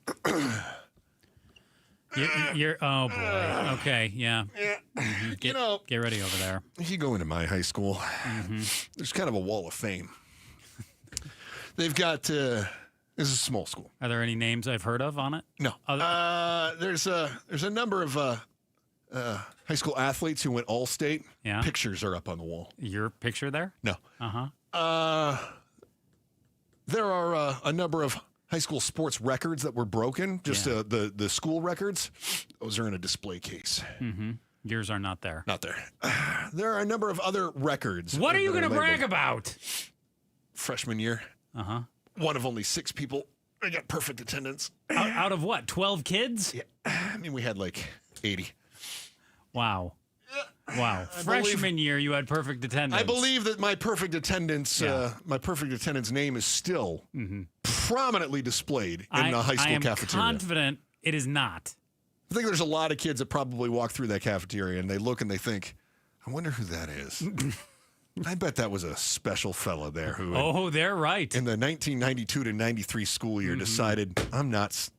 You're oh boy. Okay, yeah. Mm-hmm. Get ready over there. If you go into my high school, there's kind of a wall of fame. They've got this is a small school. Are there any names I've heard of on it? No. There's a number of high school athletes who went all-state. Yeah. Pictures are up on the wall. Your picture there? No. Uh-huh. There are a number of high school sports records that were broken. Just the school records. Those are in a display case. Mm-hmm. Yours are not there. Not there. There are a number of other records. What are you going to brag about? Freshman year. Uh-huh. One of only 6 people. I got perfect attendance. Out of what? 12 kids? Yeah. I mean, we had like 80. Wow. Wow. Freshman year, you had perfect attendance. I believe that my perfect attendance name is still prominently displayed in a high school cafeteria. I'm confident it is not. I think there's a lot of kids that probably walk through that cafeteria and they look and they think, I wonder who that is. I bet that was a special fella there who. They're right. In the 1992 to 93 school year, decided I'm not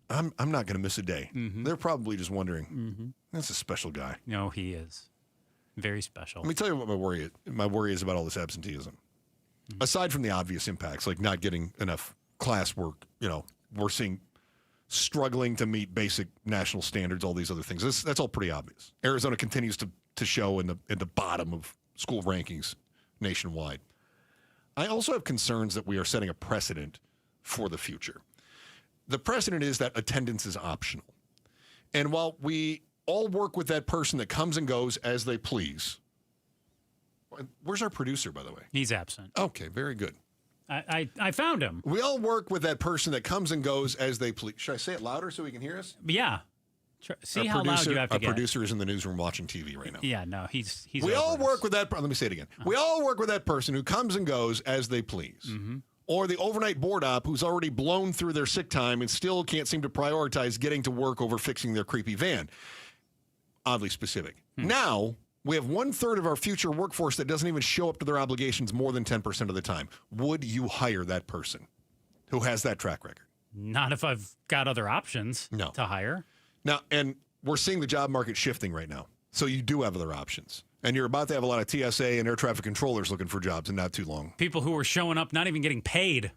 going to miss a day. They're probably just wondering, that's a special guy. No, he is very special. Let me tell you what my worry is about all this absenteeism. Aside from the obvious impacts, like not getting enough classwork, we're seeing struggling to meet basic national standards, all these other things. That's all pretty obvious. Arizona continues to show in the bottom of school rankings nationwide. I also have concerns that we are setting a precedent for the future. The precedent is that attendance is optional. And while we all work with that person that comes and goes as they please. Where's our producer, by the way? He's absent. Okay, very good. I found him. We all work with that person that comes and goes as they please. Should I say it louder so he can hear us? Yeah. See how loud you have to our get. producer is in the newsroom watching TV right now. Yeah, no, he's. We all work with that. Let me say it again. We all work with that person who comes and goes as they please. Mm-hmm. Or the overnight board op who's already blown through their sick time and still can't seem to prioritize getting to work over fixing their creepy van. Oddly specific. Now, we have 1/3 of our future workforce that doesn't even show up to their obligations more than 10% of the time. Would you hire that person who has that track record? Not if I've got other options to hire. Now, and we're seeing the job market shifting right now. So you do have other options. And you're about to have a lot of TSA and air traffic controllers looking for jobs in not too long. People who are showing up not even getting paid.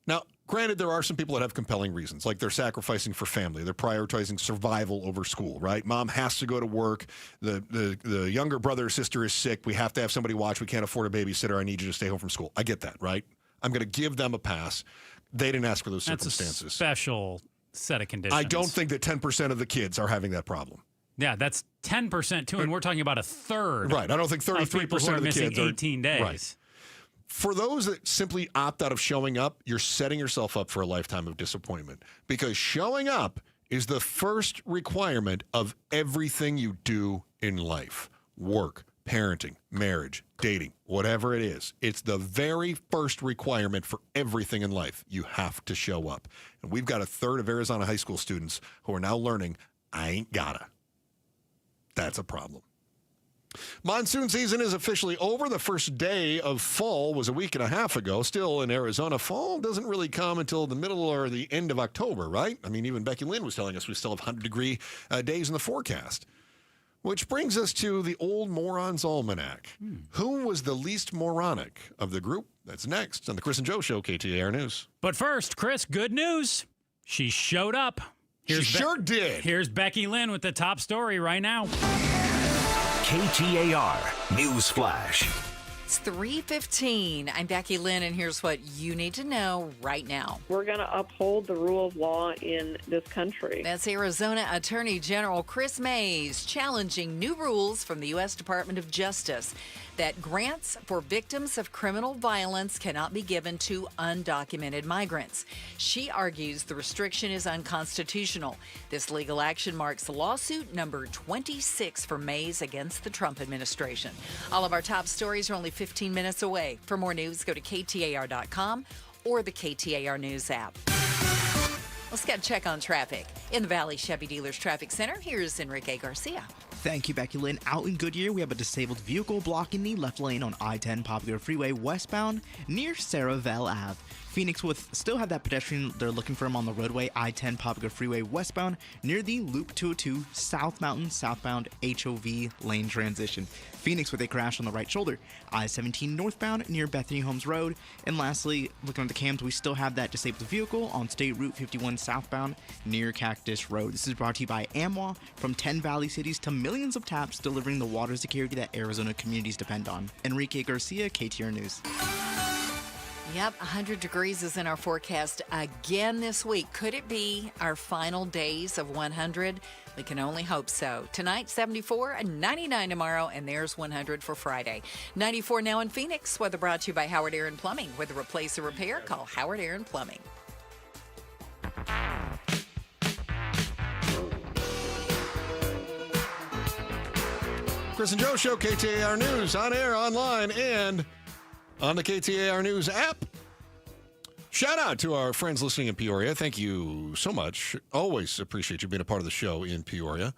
Now, granted, there are some people that have compelling reasons, like they're sacrificing for family. They're prioritizing survival over school, right? Mom has to go to work. The younger brother or sister is sick. We have to have somebody watch. We can't afford a babysitter. I need you to stay home from school. I get that, right? I'm going to give them a pass. They didn't ask for those circumstances. That's a special set of conditions. I don't think that 10% of the kids are having that problem. Yeah, that's 10% too, and we're talking about 1/3. Right. I don't think 33% of the kids are 18 days. Right. For those that simply opt out of showing up, you're setting yourself up for a lifetime of disappointment, because showing up is the first requirement of everything you do in life. Work, parenting, marriage, dating, whatever it is. It's the very first requirement for everything in life. You have to show up. And we've got 1/3 of Arizona high school students who are now learning, I ain't gotta. That's a problem. Monsoon season is officially over. The first day of fall was a week and a half ago. Still in Arizona, fall doesn't really come until the middle or the end of October, right? I mean, even Becky Lynn was telling us we still have 100-degree days in the forecast. Which brings us to the Old Morons Almanac. Who was the least moronic of the group? That's next on the Chris and Joe Show, KTAR News. But first, Chris, good news. She showed up. She sure did. Here's Becky Lynn with the top story right now. KTAR News Flash. It's 3:15. I'm Becky Lynn, and here's what you need to know right now. We're going to uphold the rule of law in this country. That's Arizona Attorney General Chris Mays challenging new rules from the U.S. Department of Justice that grants for victims of criminal violence cannot be given to undocumented migrants. She argues the restriction is unconstitutional. This legal action marks lawsuit number 26 for Mays against the Trump administration. All of our top stories are only 15 minutes away. For more news, go to KTAR.com or the KTAR News app. Let's get a check on traffic. In the Valley Chevy Dealers Traffic Center, here's Enrique Garcia. Thank you, Becky Lynn. Out in Goodyear, we have a disabled vehicle blocking the left lane on I-10 Popular Freeway westbound near Saravelle Ave. Phoenix will still have that pedestrian they're looking for him on the roadway I-10 Popular Freeway westbound near the Loop 202 South Mountain southbound HOV lane transition. Phoenix with a crash on the right shoulder. I-17 northbound near Bethany Homes Road. And lastly, looking at the cams, we still have that disabled vehicle on State Route 51 southbound near Cactus Road. This is brought to you by AMWA, from 10 Valley cities to millions of taps, delivering the water security that Arizona communities depend on. Enrique Garcia, KTAR News. Yep, 100 degrees is in our forecast again this week. Could it be our final days of 100? We can only hope so. Tonight, 74, and 99 tomorrow, and there's 100 for Friday. 94 now in Phoenix. Weather brought to you by Howard Aaron Plumbing. Whether replace or repair, call Howard Aaron Plumbing. Chris and Joe Show, KTAR News, on air, online, and on the KTAR News app. Shout out to our friends listening in Peoria. Thank you so much. Always appreciate you being a part of the show in Peoria.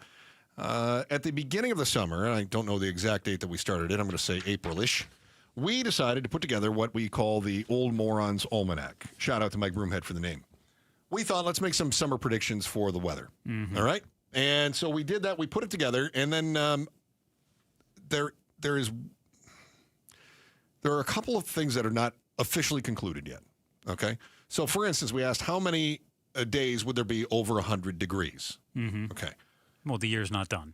At the beginning of the summer, and I don't know the exact date that we started it, I'm going to say April-ish, we decided to put together what we call the Old Morons Almanac. Shout out to Mike Broomhead for the name. We thought, let's make some summer predictions for the weather. Mm-hmm. All right? And so we did that. We put it together, and then there are a couple of things that are not officially concluded yet. Okay? So, for instance, we asked how many days would there be over 100 degrees? Mm-hmm. Okay. Well, the year's not done.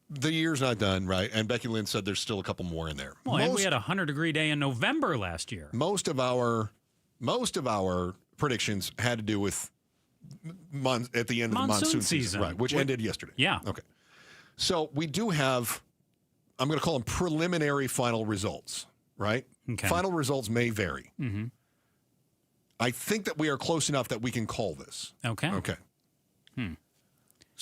The year's not done, right? And Becky Lynn said there's still a couple more in there. Well, and we had a 100-degree day in November last year. Most of our predictions had to do with at the end of the monsoon season, right? Which ended yesterday. Yeah. Okay. So we do have, I'm going to call them preliminary final results, right? Okay. Final results may vary. Mm-hmm. I think that we are close enough that we can call this. Okay. Okay.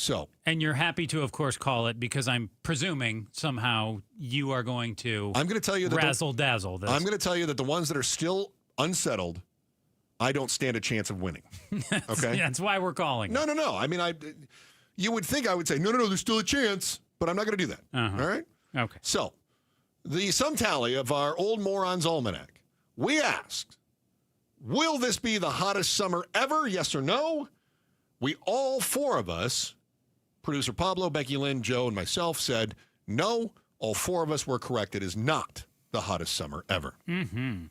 So, and you're happy to, of course, call it because I'm presuming somehow you are going to. I'm going to tell you that razzle dazzle. This. I'm going to tell you that the ones that are still unsettled, I don't stand a chance of winning. Okay, that's why we're calling. No. I mean, you would think I would say no. There's still a chance, but I'm not going to do that. All right. Okay. So, the sum tally of our Old Morons Almanac. We asked, will this be the hottest summer ever? Yes or no? We all four of us, producer Pablo, Becky Lynn, Joe, and myself, said no. All four of us were correct. It is not the hottest summer ever. Mm-hmm.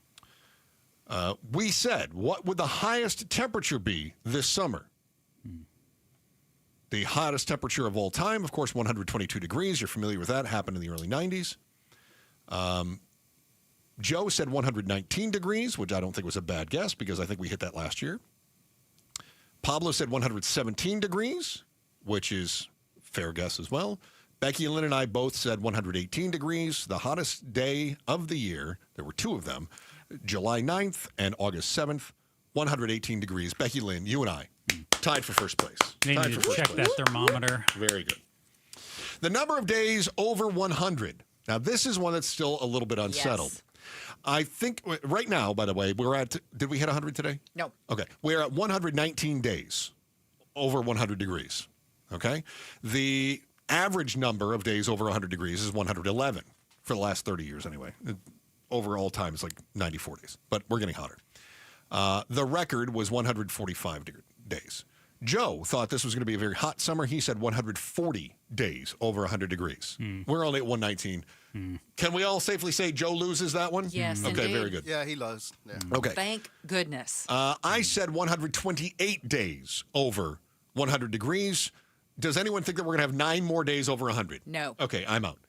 We said, what would the highest temperature be this summer? The hottest temperature of all time, of course, 122 degrees. You're familiar with that. Happened in the early 90s. Joe said 119 degrees, which I don't think was a bad guess because I think we hit that last year. Pablo said 117 degrees, which is fair guess as well. Becky, Lynn, and I both said 118 degrees. The hottest day of the year, there were two of them, July 9th and August 7th, 118 degrees. Becky, Lynn, you and I, tied for first place. Maybe Tied to for check first that place. thermometer. Very good. The number of days over 100. Now, this is one that's still a little bit unsettled. Yes. I think right now, by the way, we're at, did we hit 100 today? No. Okay. We're at 119 days over 100 degrees. Okay. The average number of days over 100 degrees is 111 for the last 30 years anyway. Over all time, it's like 94 days, but we're getting hotter. The record was 145 days. Joe thought this was going to be a very hot summer. He said 140 days over 100 degrees. We're only at 119. Can we all safely say Joe loses that one? Yes, Okay, indeed. very good. Yeah, he loves. Yeah. Okay. Thank goodness. I said 128 days over 100 degrees. Does anyone think that we're going to have 9 more days over 100? No. Okay, I'm out.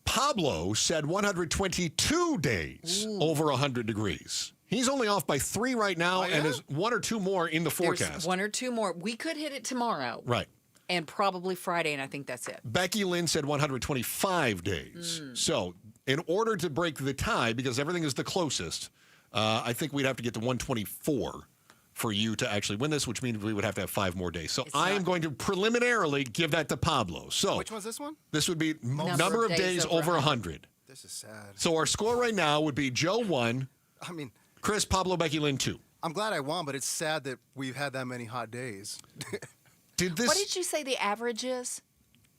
Pablo said 122 days over 100 degrees. He's only off by 3 right now, and there's 1 or 2 more in the forecast. There's 1 or 2 more. We could hit it tomorrow. Right. And probably Friday, and I think that's it. Becky Lynn said 125 days. So, in order to break the tie, because everything is the closest, I think we'd have to get to 124 for you to actually win this, which means we would have to have 5 more days. So, I am going to preliminarily give that to Pablo. So, Which one's this one? this would be number of days over 100. This is sad. So, our score right now would be Joe 1, I mean, Chris, Pablo, Becky Lynn 2. I'm glad I won, but it's sad that we've had that many hot days. What did you say the average is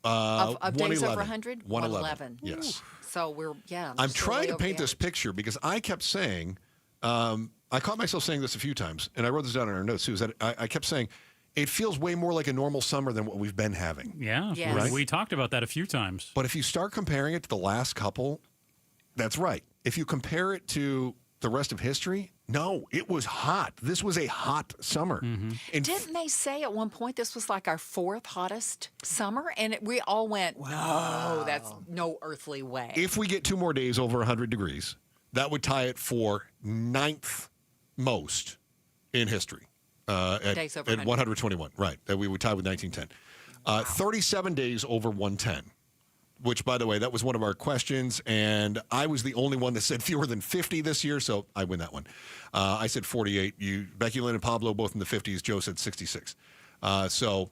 of days over 100? 111. Yes. So we're, I'm trying to paint this picture because I kept saying, I caught myself saying this a few times, and I wrote this down in our notes too, is that I kept saying, it feels way more like a normal summer than what we've been having. Yeah, Yes. Right? we talked about that a few times. But if you start comparing it to the last couple, that's right. If you compare it to the rest of history, no, it was hot. This was a hot summer. Didn't they say at one point this was like our 4th hottest summer? And we all went, no, that's no earthly way. If we get 2 more days over 100 degrees, that would tie it for 9th most in history. Days over at 100. 121, right. That we would tie with 1910. 37 days over 110, which, by the way, that was one of our questions, and I was the only one that said fewer than 50 this year, so I win that one. I said 48. Becky Lynn and Pablo both in the 50s. Joe said 66. So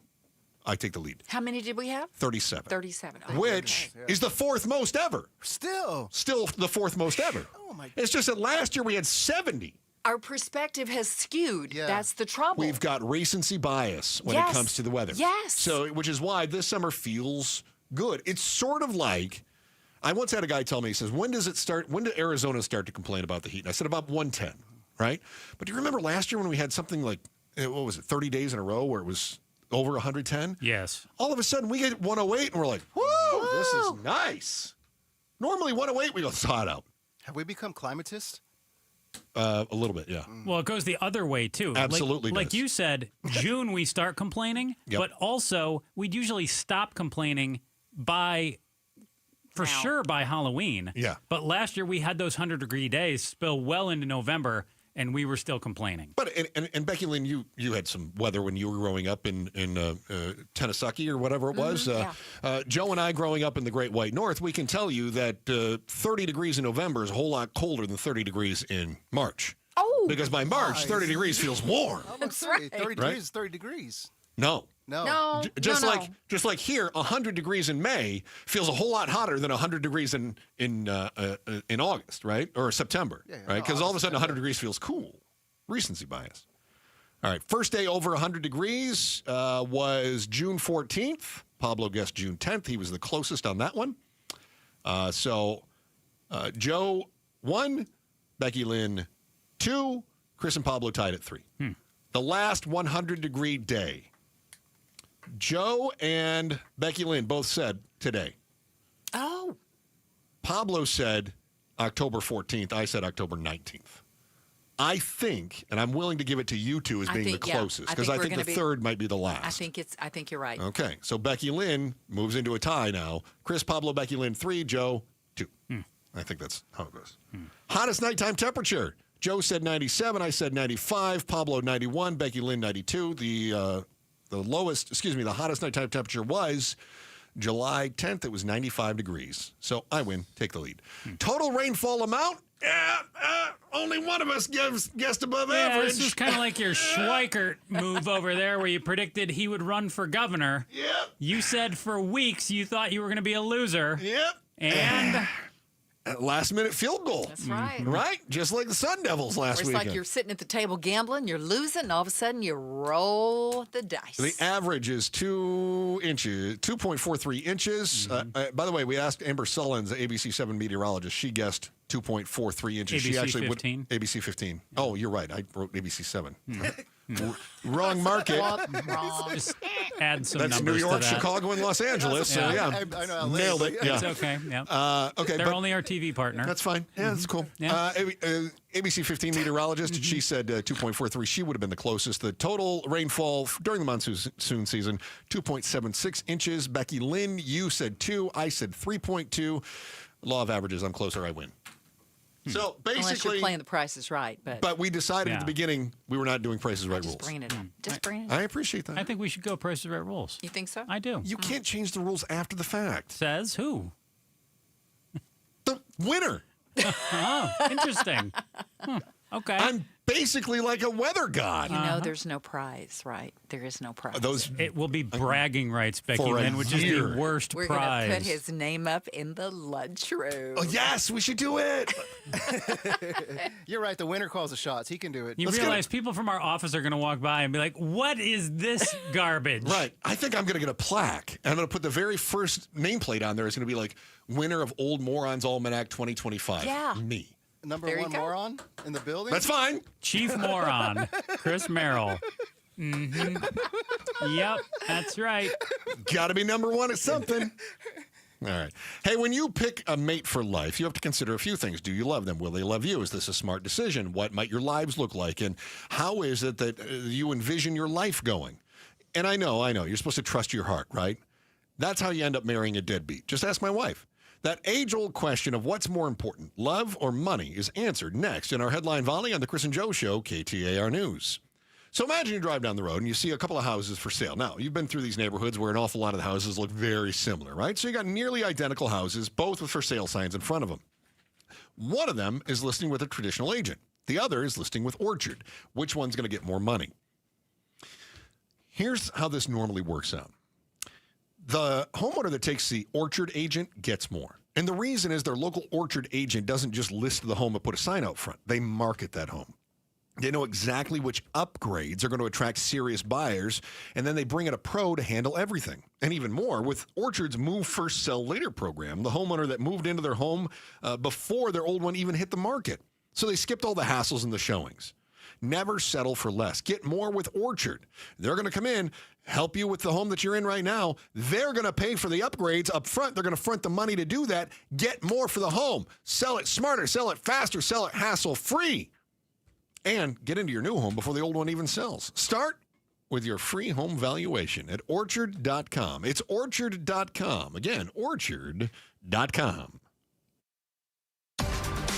I take the lead. How many did we have? 37. 37. Which is the 4th most ever. Still the 4th most ever. Oh, my God. It's just that last year we had 70. Our perspective has skewed. Yeah. That's the trouble. We've got recency bias when it comes to the weather. Yes. So, which is why this summer feels good. It's sort of like, I once had a guy tell me, he says, when does Arizona start to complain about the heat? And I said, about 110, right? But do you remember last year when we had something like, what was it, 30 days in a row where it was over 110? Yes. All of a sudden we get 108 and we're like, whoa, this is nice. Normally 108, we go, it's hot out. Have we become climatists? A little bit, yeah. Well, it goes the other way, too. Absolutely Like does. you said, June we start complaining, but also we'd usually stop complaining for sure by Halloween. Yeah. But last year we had those 100-degree days spill well into November, and we were still complaining. But and Becky Lynn, you had some weather when you were growing up in Tennessee or whatever it was. Joe and I growing up in the Great White North, we can tell you that 30 degrees in November is a whole lot colder than 30 degrees in March. Oh, because by March, 30 degrees feels warm. That's right. 30 degrees is 30 degrees. No, No. Just like here, 100 degrees in May feels a whole lot hotter than 100 degrees in August, right? Or September, right? Because all of a sudden 100 degrees feels cool. Recency bias. All right, first day over 100 degrees was June 14th. Pablo guessed June 10th. He was the closest on that one. So Joe 1, Becky Lynn 2, Chris and Pablo tied at 3. The last 100-degree day, Joe and Becky Lynn both said today. Oh. Pablo said October 14th. I said October 19th. I think, and I'm willing to give it to you two as being the closest, because I think the third might be the last. I think you're right. Okay, so Becky Lynn moves into a tie now. Chris, Pablo, Becky Lynn 3, Joe 2. I think that's how it goes. Hottest nighttime temperature. Joe said 97. I said 95. Pablo 91. Becky Lynn 92. The hottest nighttime temperature was July 10th. It was 95 degrees. So I win. Take the lead. Total rainfall amount. Only one of us guessed above average. This is kind of like your Schweikert move over there where you predicted he would run for governor. Yep. You said for weeks you thought you were going to be a loser. Yep. And last-minute field goal. That's right. Right? Just like the Sun Devils last It's weekend. like you're sitting at the table gambling, you're losing, and all of a sudden you roll the dice. The average is 2.43 inches. By the way, we asked Amber Sullins, the ABC 7 meteorologist. She guessed 2.43 inches. ABC She actually 15? ABC 15. Oh, you're right. I wrote ABC 7. Wrong market. Just add some That's numbers New York, to that. Chicago, and Los Angeles. So, I know LA. nailed it. Yeah. It's okay. Yeah. Okay, They're but only our TV partner. that's fine. Yeah, that's cool. Yeah. ABC 15 meteorologist, she said 2.43. She would have been the closest. The total rainfall during the monsoon season, 2.76 inches. Becky Lynn, you said 2. I said 3.2. Law of averages. I'm closer. I win. So Unless basically, you're playing the Price is Right, but we decided at the beginning we were not doing Price is Right rules. just bring it up. Just bring it up. I appreciate that. I think we should go Price is Right rules. You think so? I do. You can't change the rules after the fact. Says who? The winner. Oh, interesting. Okay. I'm basically like a weather god. You know there's no prize, right? There is no prize. It will be bragging rights, Becky For a Lynn, which is year. the worst We're prize. going to put his name up in the lunchroom. Oh, yes, we should do it. You're right. The winner calls the shots. He can do it. You realize people from our office are going to walk by and be like, what is this garbage? Right. I think I'm going to get a plaque. I'm going to put the very first nameplate on there. It's going to be like, winner of Old Morons Almanac 2025. Yeah. Me. Number There you one go. moron in the building? That's fine. Chief Moron, Chris Merrill. Yep, that's right. Got to be number one at something. All right. Hey, when you pick a mate for life, you have to consider a few things. Do you love them? Will they love you? Is this a smart decision? What might your lives look like? And how is it that you envision your life going? And I know. You're supposed to trust your heart, right? That's how you end up marrying a deadbeat. Just ask my wife. That age-old question of what's more important, love or money, is answered next in our Headline Volley on the Chris and Joe Show, KTAR News. So imagine you drive down the road and you see a couple of houses for sale. Now, you've been through these neighborhoods where an awful lot of the houses look very similar, right? So you got nearly identical houses, both with for sale signs in front of them. One of them is listing with a traditional agent. The other is listing with Orchard. Which one's going to get more money? Here's how this normally works out. The homeowner that takes the Orchard agent gets more. And the reason is their local Orchard agent doesn't just list the home and put a sign out front. They market that home. They know exactly which upgrades are going to attract serious buyers, and then they bring in a pro to handle everything. And even more, with Orchard's Move First, Sell Later program, the homeowner that moved into their home before their old one even hit the market. So they skipped all the hassles and the showings. Never settle for less. Get more with Orchard. They're going to come in, help you with the home that you're in right now. They're going to pay for the upgrades up front. They're going to front the money to do that. Get more for the home. Sell it smarter, sell it faster, sell it hassle-free. And get into your new home before the old one even sells. Start with your free home valuation at Orchard.com. It's Orchard.com. Again, Orchard.com.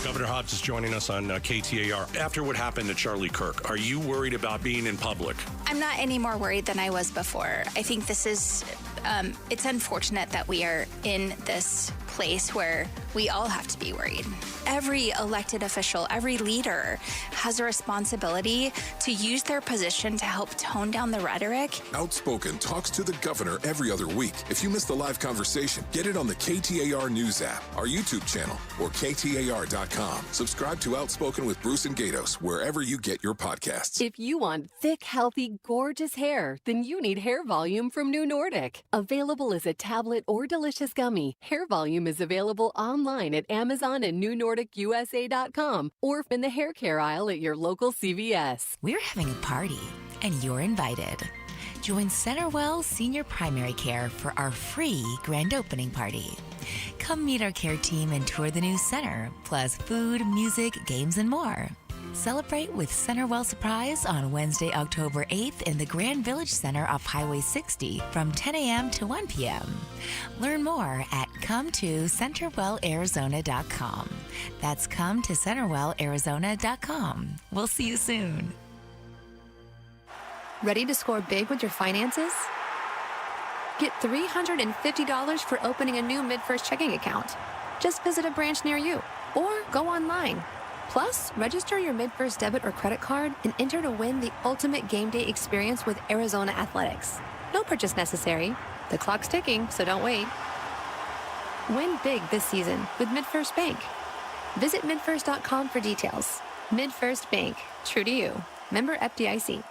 Governor Hobbs is joining us on KTAR. After what happened to Charlie Kirk, are you worried about being in public? I'm not any more worried than I was before. I think this is, it's unfortunate that we are in this place where we all have to be worried. Every elected official, every leader has a responsibility to use their position to help tone down the rhetoric. Outspoken talks to the governor every other week. If you missed the live conversation, get it on the KTAR News app, our YouTube channel, or KTAR.com. Subscribe to Outspoken with Bruce and Gatos wherever you get your podcasts. If you want thick, healthy, gorgeous hair, then you need Hair Volume from New Nordic. Available as a tablet or delicious gummy, Hair Volume is available online at Amazon and NewNordicUSA.com or in the hair care aisle at your local CVS. We're having a party, and you're invited. Join Centerwell Senior Primary Care for our free grand opening party. Come meet our care team and tour the new center, plus food, music, games, and more. Celebrate with Centerwell Surprise on Wednesday, October 8th in the Grand Village Center off Highway 60 from 10 a.m. to 1 p.m. Learn more at ComeToCenterwellArizona.com. That's ComeToCenterwellArizona.com. We'll see you soon. Ready to score big with your finances? Get $350 for opening a new MidFirst checking account. Just visit a branch near you or go online. Plus, register your MidFirst debit or credit card and enter to win the ultimate game day experience with Arizona Athletics. No purchase necessary. The clock's ticking, so don't wait. Win big this season with MidFirst Bank. Visit midfirst.com for details. MidFirst Bank. True to you. Member FDIC.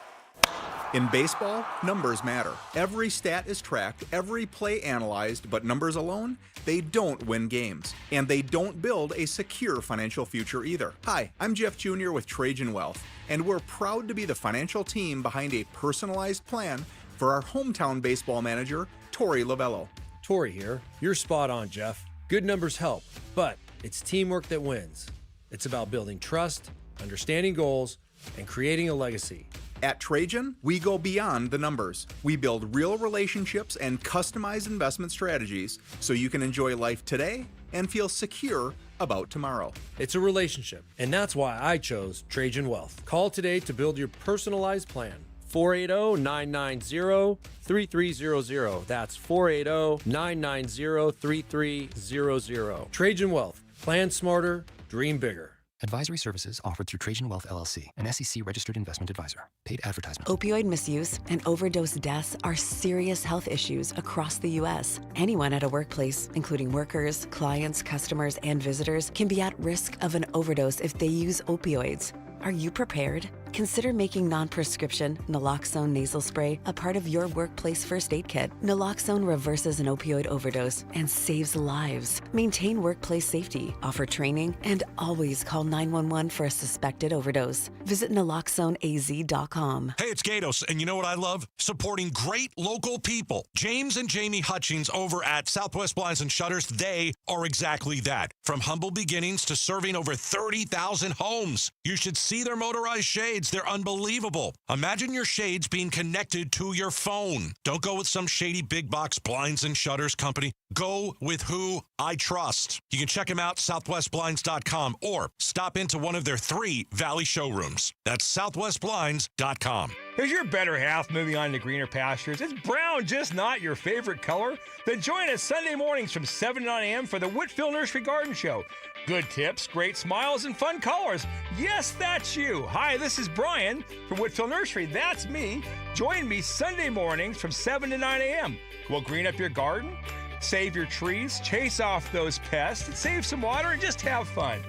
In baseball, numbers matter. Every stat is tracked, every play analyzed, but numbers alone, they don't win games. And they don't build a secure financial future either. Hi, I'm Jeff Jr. with Trajan Wealth, and we're proud to be the financial team behind a personalized plan for our hometown baseball manager, Tori Lovello. Tori here. You're spot on, Jeff. Good numbers help, but it's teamwork that wins. It's about building trust, understanding goals, and creating a legacy. At Trajan, we go beyond the numbers. We build real relationships and customize investment strategies so you can enjoy life today and feel secure about tomorrow. It's a relationship, and that's why I chose Trajan Wealth. Call today to build your personalized plan. 480-990-3300. That's 480-990-3300. Trajan Wealth. Plan smarter, dream bigger. Advisory services offered through Trajan Wealth LLC, an SEC-registered investment advisor. Paid advertisement. Opioid misuse and overdose deaths are serious health issues across the U.S. Anyone at a workplace, including workers, clients, customers, and visitors, can be at risk of an overdose if they use opioids. Are you prepared? Consider making non-prescription naloxone nasal spray a part of your workplace first aid kit. Naloxone reverses an opioid overdose and saves lives. Maintain workplace safety, offer training, and always call 911 for a suspected overdose. Visit naloxoneaz.com. Hey, it's Gatos, and you know what I love? Supporting great local people. James and Jamie Hutchings over at Southwest Blinds and Shutters, they are exactly that. From humble beginnings to serving over 30,000 homes. You should see their motorized shades. They're unbelievable. Imagine your shades being connected to your phone. Don't go with some shady big box blinds and shutters company. Go with who I trust. You can check them out, southwestblinds.com, or stop into one of their 3 Valley showrooms. That's southwestblinds.com. Is your better half moving on to greener pastures? Is brown just not your favorite color? Then join us Sunday mornings from 7 to 9 a.m. for the Whitfield Nursery Garden Show. Good tips, great smiles, and fun colors. Yes, that's you. Hi, this is Brian from Whitfield Nursery. That's me. Join me Sunday mornings from 7 to 9 a.m. We'll green up your garden, save your trees, chase off those pests, save some water, and just have fun.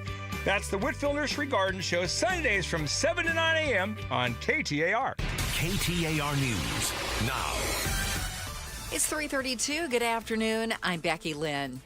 That's the Whitfield Nursery Garden Show, Sundays from 7 to 9 a.m. on KTAR. KTAR News now. It's 3:32. Good afternoon. I'm Becky Lynn.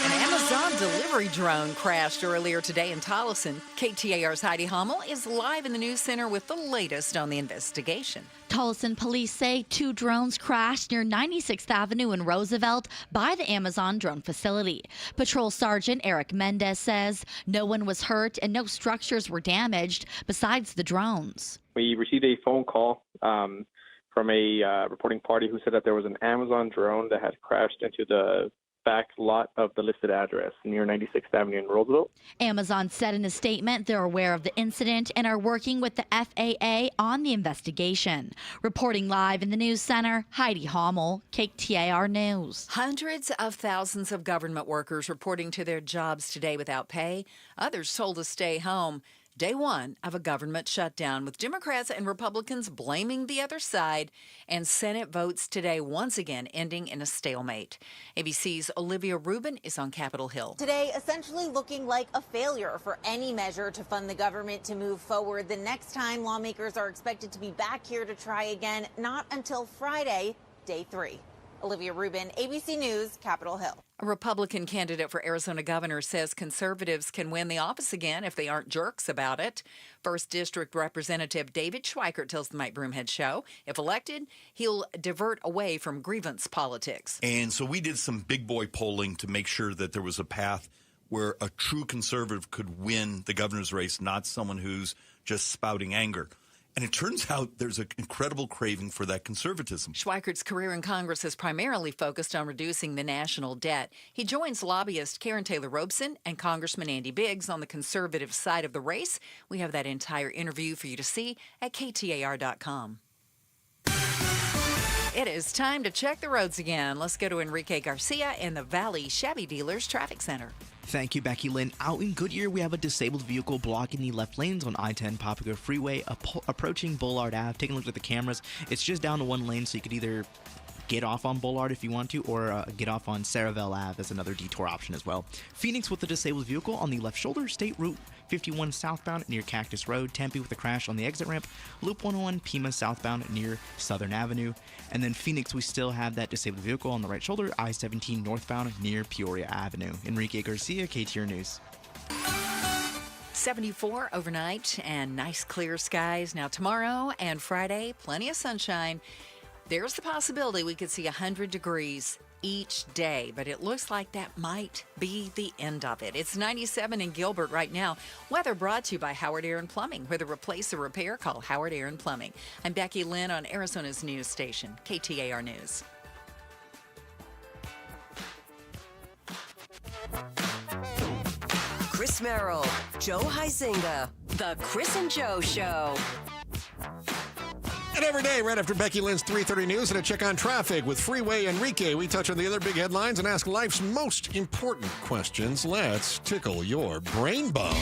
An Amazon delivery drone crashed earlier today in Tolleson. KTAR's Heidi Hummel is live in the news center with the latest on the investigation. Tolleson police say 2 drones crashed near 96th Avenue in Roosevelt by the Amazon drone facility. Patrol Sergeant Eric Mendez says no one was hurt and no structures were damaged besides the drones. We received a phone call from a reporting party who said that there was an Amazon drone that had crashed into the back lot of the listed address near 96th Avenue in Roosevelt. Amazon said in a statement they're aware of the incident and are working with the FAA on the investigation. Reporting live in the news center, Heidi Hommel, KTAR News. Hundreds of thousands of government workers reporting to their jobs today without pay. Others told to stay home. Day one of a government shutdown, with Democrats and Republicans blaming the other side, and Senate votes today once again ending in a stalemate. ABC's Olivia Rubin is on Capitol Hill. Today, essentially looking like a failure for any measure to fund the government to move forward. The next time lawmakers are expected to be back here to try again, not until Friday, day 3. Olivia Rubin, ABC News, Capitol Hill. A Republican candidate for Arizona governor says conservatives can win the office again if they aren't jerks about it. First District Representative David Schweikert tells the Mike Broomhead Show, if elected, he'll divert away from grievance politics. And so we did some big boy polling to make sure that there was a path where a true conservative could win the governor's race, not someone who's just spouting anger. And it turns out there's an incredible craving for that conservatism. Schweikert's career in Congress has primarily focused on reducing the national debt. He joins lobbyist Karen Taylor Robeson and Congressman Andy Biggs on the conservative side of the race. We have that entire interview for you to see at KTAR.com. It is time to check the roads again. Let's go to Enrique Garcia in the Valley Shabby Dealers Traffic Center. Thank you, Becky Lynn. Out in Goodyear, we have a disabled vehicle blocking the left lanes on I-10 Popular Freeway approaching Bullard Ave. Taking a look at the cameras, it's just down to one lane, so you could either get off on Bullard if you want to, or get off on Saraville Ave as another detour option as well. Phoenix with the disabled vehicle on the left shoulder, State Route 51 southbound near Cactus Road. Tempe with a crash on the exit ramp. Loop 101 Pima southbound near Southern Avenue. And then Phoenix, we still have that disabled vehicle on the right shoulder, I-17 northbound near Peoria Avenue. Enrique Garcia, KTAR News. 74 overnight and nice clear skies. Now tomorrow and Friday, plenty of sunshine. There's the possibility we could see 100 degrees each day, but it looks like that might be the end of it. It's 97 in Gilbert right now. Weather brought to you by Howard Aaron Plumbing. Whether replace or repair, call Howard Aaron Plumbing. I'm Becky Lynn on Arizona's news station, KTAR News. Chris Merrill, Joe Huizinga, The Chris and Joe Show. And every day, right after Becky Lynn's 3:30 news and a check on traffic with Freeway Enrique, we touch on the other big headlines and ask life's most important questions. Let's tickle your brain bone.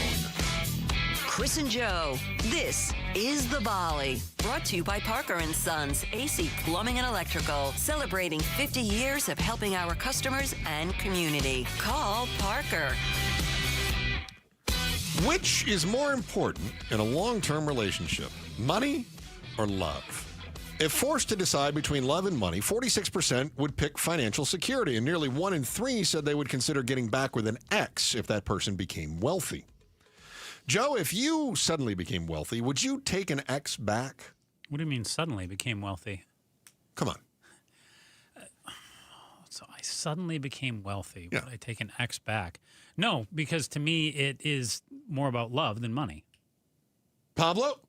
Chris and Joe, this is The Volley. Brought to you by Parker & Sons, AC Plumbing and Electrical. Celebrating 50 years of helping our customers and community. Call Parker. Which is more important in a long-term relationship, money or love? If forced to decide between love and money, 46% would pick financial security, and nearly 1 in 3 said they would consider getting back with an ex if that person became wealthy. Joe, if you suddenly became wealthy, would you take an ex back? What do you mean suddenly became wealthy? Come on. So I suddenly became wealthy. Would I take an ex back? No, because to me it is more about love than money. Pablo?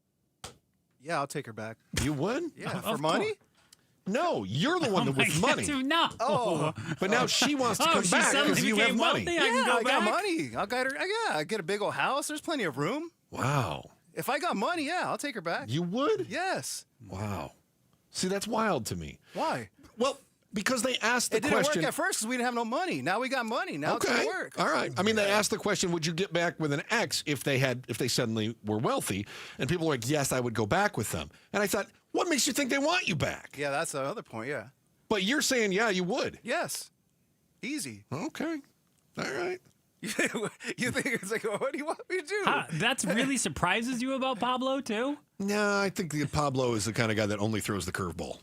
Yeah, I'll take her back. You would? Yeah, for money? No, you're the one with money. No. Oh. But now she wants to come back because you have money. I got money. I'll get her. I get a big old house. There's plenty of room. Wow. If I got money, yeah, I'll take her back. You would? Yes. Wow. See, that's wild to me. Why? Well, because they asked the question. It didn't work at first because we didn't have no money. Now we got money. Now it's going to work. All right. I mean, they asked the question, would you get back with an ex if they suddenly were wealthy? And people were like, yes, I would go back with them. And I thought, what makes you think they want you back? Yeah, that's the other point, yeah. But you're saying, yeah, you would. Yes. Easy. Okay. All right. You think it's like, what do you want me to do? That really surprises you about Pablo, too? No, I think Pablo is the kind of guy that only throws the curveball.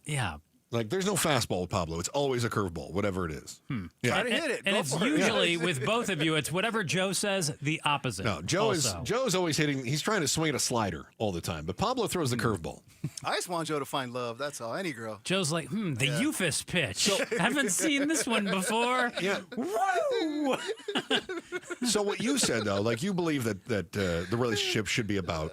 Yeah. Like, there's no fastball with Pablo. It's always a curveball, whatever it is. Yeah. Try to hit it. And it's usually, with both of you, it's whatever Joe says, the opposite. No, Joe's always hitting. He's trying to swing at a slider all the time. But Pablo throws the curveball. I just want Joe to find love. That's all. Any girl. Joe's like, the Eufus pitch. Haven't seen this one before. Yeah. Woo! So what you said, though, like you believe that the relationship should be about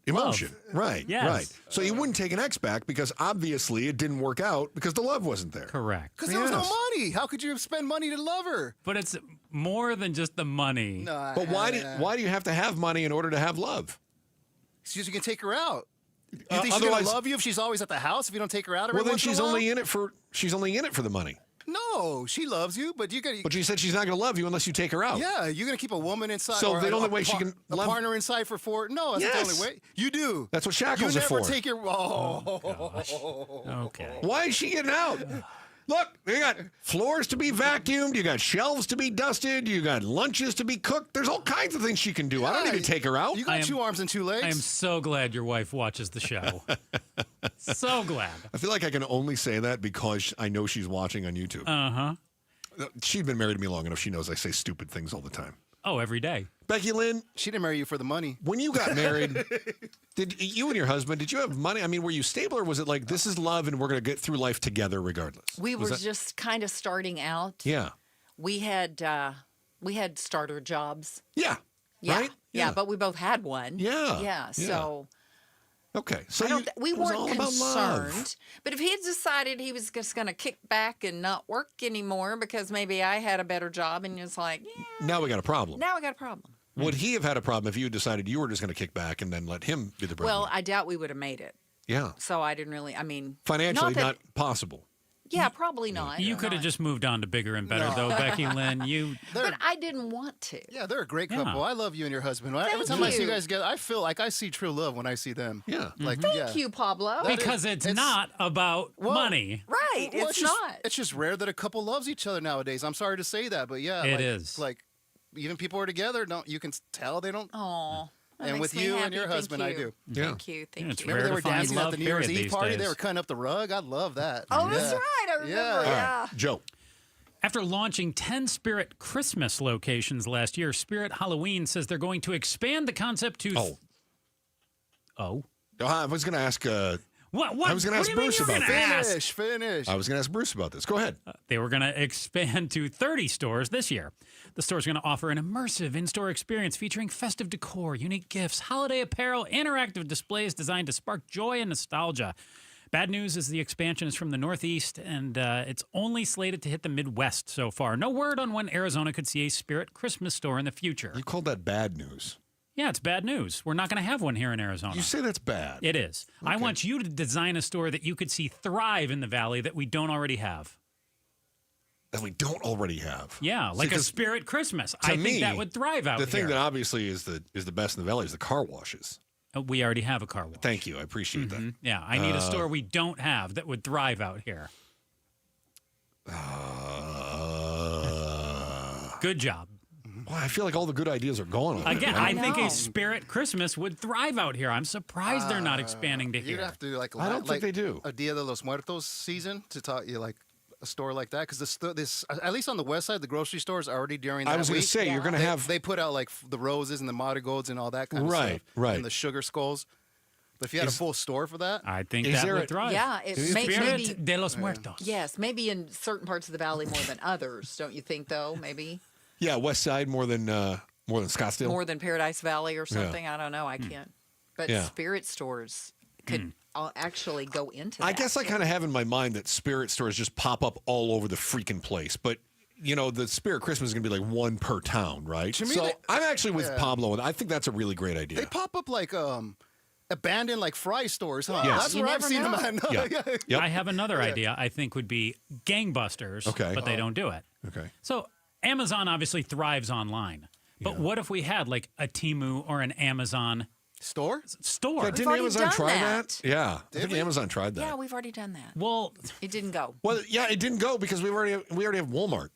Emotion. Right. Yes. Right. So you wouldn't take an ex back because obviously it didn't work out because the love wasn't there. Correct. Because there was no money. How could you spend money to love her? But it's more than just the money. No, But why do you have to have money in order to have love? Because you can take her out. You think she's Otherwise- gonna love you if she's always at the house? If you don't take her out every Well, then once in a she's while? only in it for the money. No, she loves you, but you got. But you said she's not going to love you unless you take her out. Yeah, you're gonna keep a woman inside. So or the a only way she can a love- partner inside for 4. No, that's Yes. the only way. You do. That's what shackles you are never for. take your. Oh. Okay. Why is she getting out? Look, you got floors to be vacuumed, you got shelves to be dusted, you got lunches to be cooked. There's all kinds of things she can do. I don't need to take her out. You got 2 arms and 2 legs. I am so glad your wife watches the show. So glad. I feel like I can only say that because I know she's watching on YouTube. Uh-huh. She's been married to me long enough. She knows I say stupid things all the time. Oh, every day. Becky Lynn. She didn't marry you for the money. When you got married, did you and your husband, did you have money? I mean, were you stable or was it like, this is love and we're going to get through life together regardless? We Was were that- just kind of starting out. Yeah. We had starter jobs. Yeah. Yeah. Right? Yeah, but we both had one. Yeah. Yeah. So Okay. So we it was weren't all about love. concerned. But if he had decided he was just going to kick back and not work anymore because maybe I had a better job, and he was like, yeah, Now we got a problem. now we got a problem. Would he have had a problem if you decided you were just going to kick back and then let him be the breadwinner? Well, I doubt we would have made it. Yeah. So I didn't really, I mean. Financially, that- not possible. Yeah, probably not. You could have just moved on to bigger and better, though, Becky Lynn. You. But I didn't want to. Yeah, they're a great Yeah. couple. I love you and your husband. Every Thank time I see you you. guys together, I feel like I see true love when I see them. Yeah. Like, Thank yeah. you, Pablo. Because it's not about money. Right. Well, it's just, not. It's just rare that a couple loves each other nowadays. I'm sorry to say that, but yeah, It like, is. Like, even people who are together, you can tell they don't. Oh. And with you and your husband, I do. Yeah. Thank you. Thank you. Remember they were dancing at the New Year's Eve party? They were cutting up the rug. I love that. Oh, that's Yeah. right. I remember. Yeah. All Yeah. right. Joe. After launching 10 Spirit Christmas locations last year, Spirit Halloween says they're going to expand the concept to. Oh. I was going to ask. What? I was going to ask Bruce about this. Finish. I was going to ask Bruce about this. Go ahead. They were going to expand to 30 stores this year. The store's going to offer an immersive in-store experience featuring festive decor, unique gifts, holiday apparel, interactive displays designed to spark joy and nostalgia. Bad news is the expansion is from the Northeast, and it's only slated to hit the Midwest so far. No word on when Arizona could see a Spirit Christmas store in the future. You called that bad news. Yeah, it's bad news. We're not going to have one here in Arizona. You say that's bad. It is. I want you to design a store that you could see thrive in the valley that we don't already have. That we don't already have. Yeah, like a Spirit Christmas. I think that would thrive out The thing here. that obviously is the best in the valley is the car washes. We already have a car wash. Thank you. I appreciate that. Yeah, I need a store we don't have that would thrive out here. Good job. Well, I feel like all the good ideas are gone. Again, I think a Spirit Christmas would thrive out here. I'm surprised they're not expanding to You'd here. have to do like I don't think they do. a Dia de los Muertos season to talk you like a store like that because this at least on the west side the grocery stores already during that I was going week, to say you're going to have they put out like the roses and the marigolds and all that kind of stuff right and the sugar skulls. But if you had a full store for that, I think Is that there would a- thrive. Yeah, it makes Spirit maybe. de los Muertos. Yes, maybe in certain parts of the valley more than others. Don't you think? Though maybe yeah west side more than Scottsdale. more than Paradise Valley or something. I don't know. I can't. But Yeah. Spirit stores could actually go into that. I guess I kind of have in my mind that Spirit stores just pop up all over the freaking place, but. You know, the Spirit Christmas is going to be like one per town, right? To me, so they- I'm actually with yeah. Pablo, and I think that's a really great idea. they pop up like abandoned like fry stores, huh? Yes. That's You where I've never seen them know. at. Yeah. Yep. I have another idea I think would be gangbusters, Okay. but they don't do it. Okay. So Amazon obviously thrives online. But what if we had like a Temu or an Amazon Store? store? Yeah, didn't already Amazon done try that. that? Yeah. I think we? Amazon tried that. Yeah, we've already done that. Well, It didn't go. Well, yeah, it didn't go because we already have Walmart.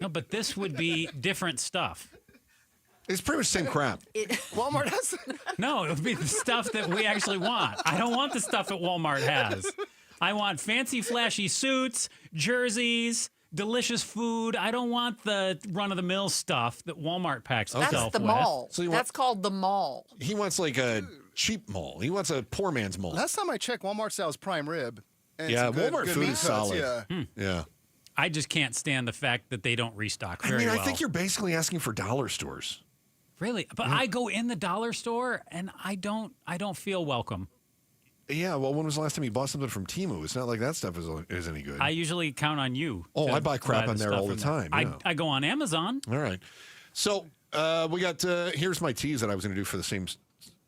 no, but this would be different stuff. It's pretty much the same crap. Walmart has. No, it would be the stuff that we actually want. I don't want the stuff that Walmart has. I want fancy, flashy suits, jerseys, delicious food. I don't want the run-of-the-mill stuff that Walmart packs That's itself the with. mall. So you That's called the mall. He wants like a cheap mall. He wants a poor man's mall. Last time I checked, Walmart sells prime rib. And Yeah, some good, Walmart good food meat is cuts, solid. Yeah. Yeah. I just can't stand the fact that they don't restock I very mean, well. I think you're basically asking for dollar stores. Really? But I go in the dollar store and I don't feel welcome. Yeah, well, when was the last time you bought something from Temu? It's not like that stuff is any good. I usually count on you. Oh, I buy crap on there all the time. Yeah. I go on Amazon. All right. So we got, here's my tease that I was going to do for the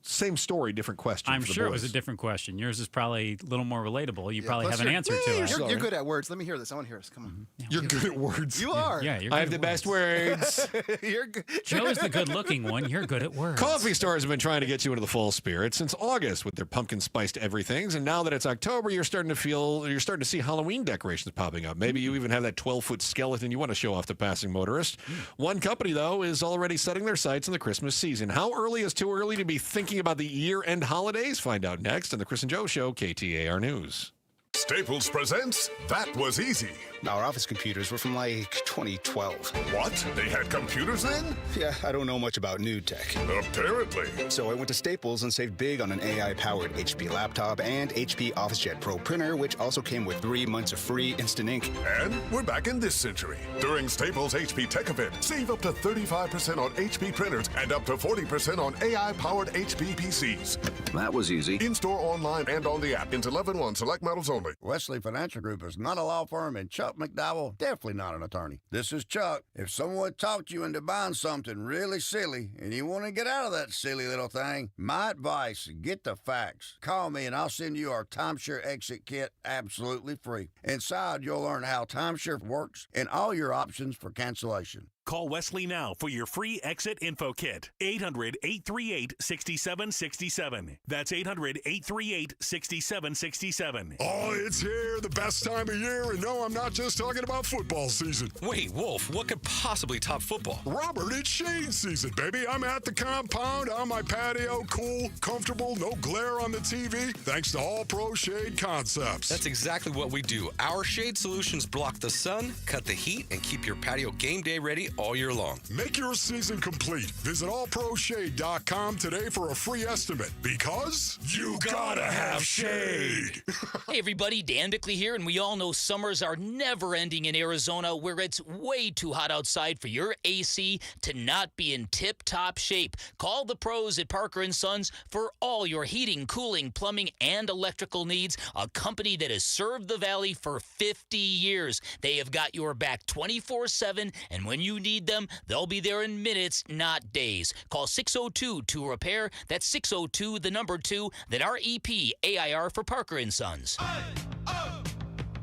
same story, different question. I'm sure it was a different question. Yours is probably a little more relatable. You probably have an answer to it. You're good at words. Let me hear this. I want to hear this. Come on. You're good at words. You are. Yeah, you're I have the best words. You're good. Joe's the good-looking one. You're good at words. Coffee stores have been trying to get you into the fall spirit since August with their pumpkin spiced everythings, and now that it's October, you're starting to see Halloween decorations popping up. Maybe you even have that 12-foot skeleton you want to show off to passing motorists. One company, though, is already setting their sights on the Christmas season. How early is too early to be thinking about the year-end holidays? Find out next on the Chris and Joe Show, KTAR News. Staples presents That Was Easy. Our office computers were from like 2012. What? They had computers then? Yeah, I don't know much about new tech. Apparently. So I went to Staples and saved big on an AI-powered HP laptop and HP OfficeJet Pro printer, which also came with 3 months of free instant ink. And we're back in this century. During Staples HP Tech Event, save up to 35% on HP printers and up to 40% on AI-powered HP PCs. That was easy. In-store, online, and on the app. Into 11/1, select models only. Wesley Financial Group is not a law firm, and Chuck McDowell, definitely not an attorney. This is Chuck. If someone talked you into buying something really silly and you want to get out of that silly little thing, my advice, get the facts. Call me and I'll send you our timeshare exit kit absolutely free. Inside, you'll learn how timeshare works and all your options for cancellation. Call Wesley now for your free exit info kit. 800-838-6767. That's 800-838-6767. Oh, it's here, the best time of year, and no, I'm not just talking about football season. Wait, Wolf, what could possibly top football? Robert, it's shade season, baby. I'm at the compound, on my patio, cool, comfortable, no glare on the TV, thanks to All Pro Shade Concepts. That's exactly what we do. Our shade solutions block the sun, cut the heat, and keep your patio game day ready all year long. Make your season complete. Visit allproshade.com today for a free estimate, because you gotta have shade. Hey everybody, Dan Bickley here, and we all know summers are never ending in Arizona, where it's way too hot outside for your AC to not be in tip-top shape. Call the pros at Parker & Sons for all your heating, cooling, plumbing, and electrical needs, a company that has served the Valley for 50 years. They have got your back 24/7, and when you need them, they'll be there in minutes, not days. Call 602-2-REPAIR. That's 602, the number 2, then REP AIR for Parker & Sons.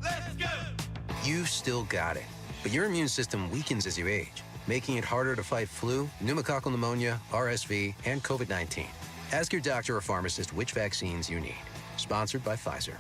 Let's go! You still got it, but your immune system weakens as you age, making it harder to fight flu, pneumococcal pneumonia, RSV, and COVID-19. Ask your doctor or pharmacist which vaccines you need. Sponsored by Pfizer.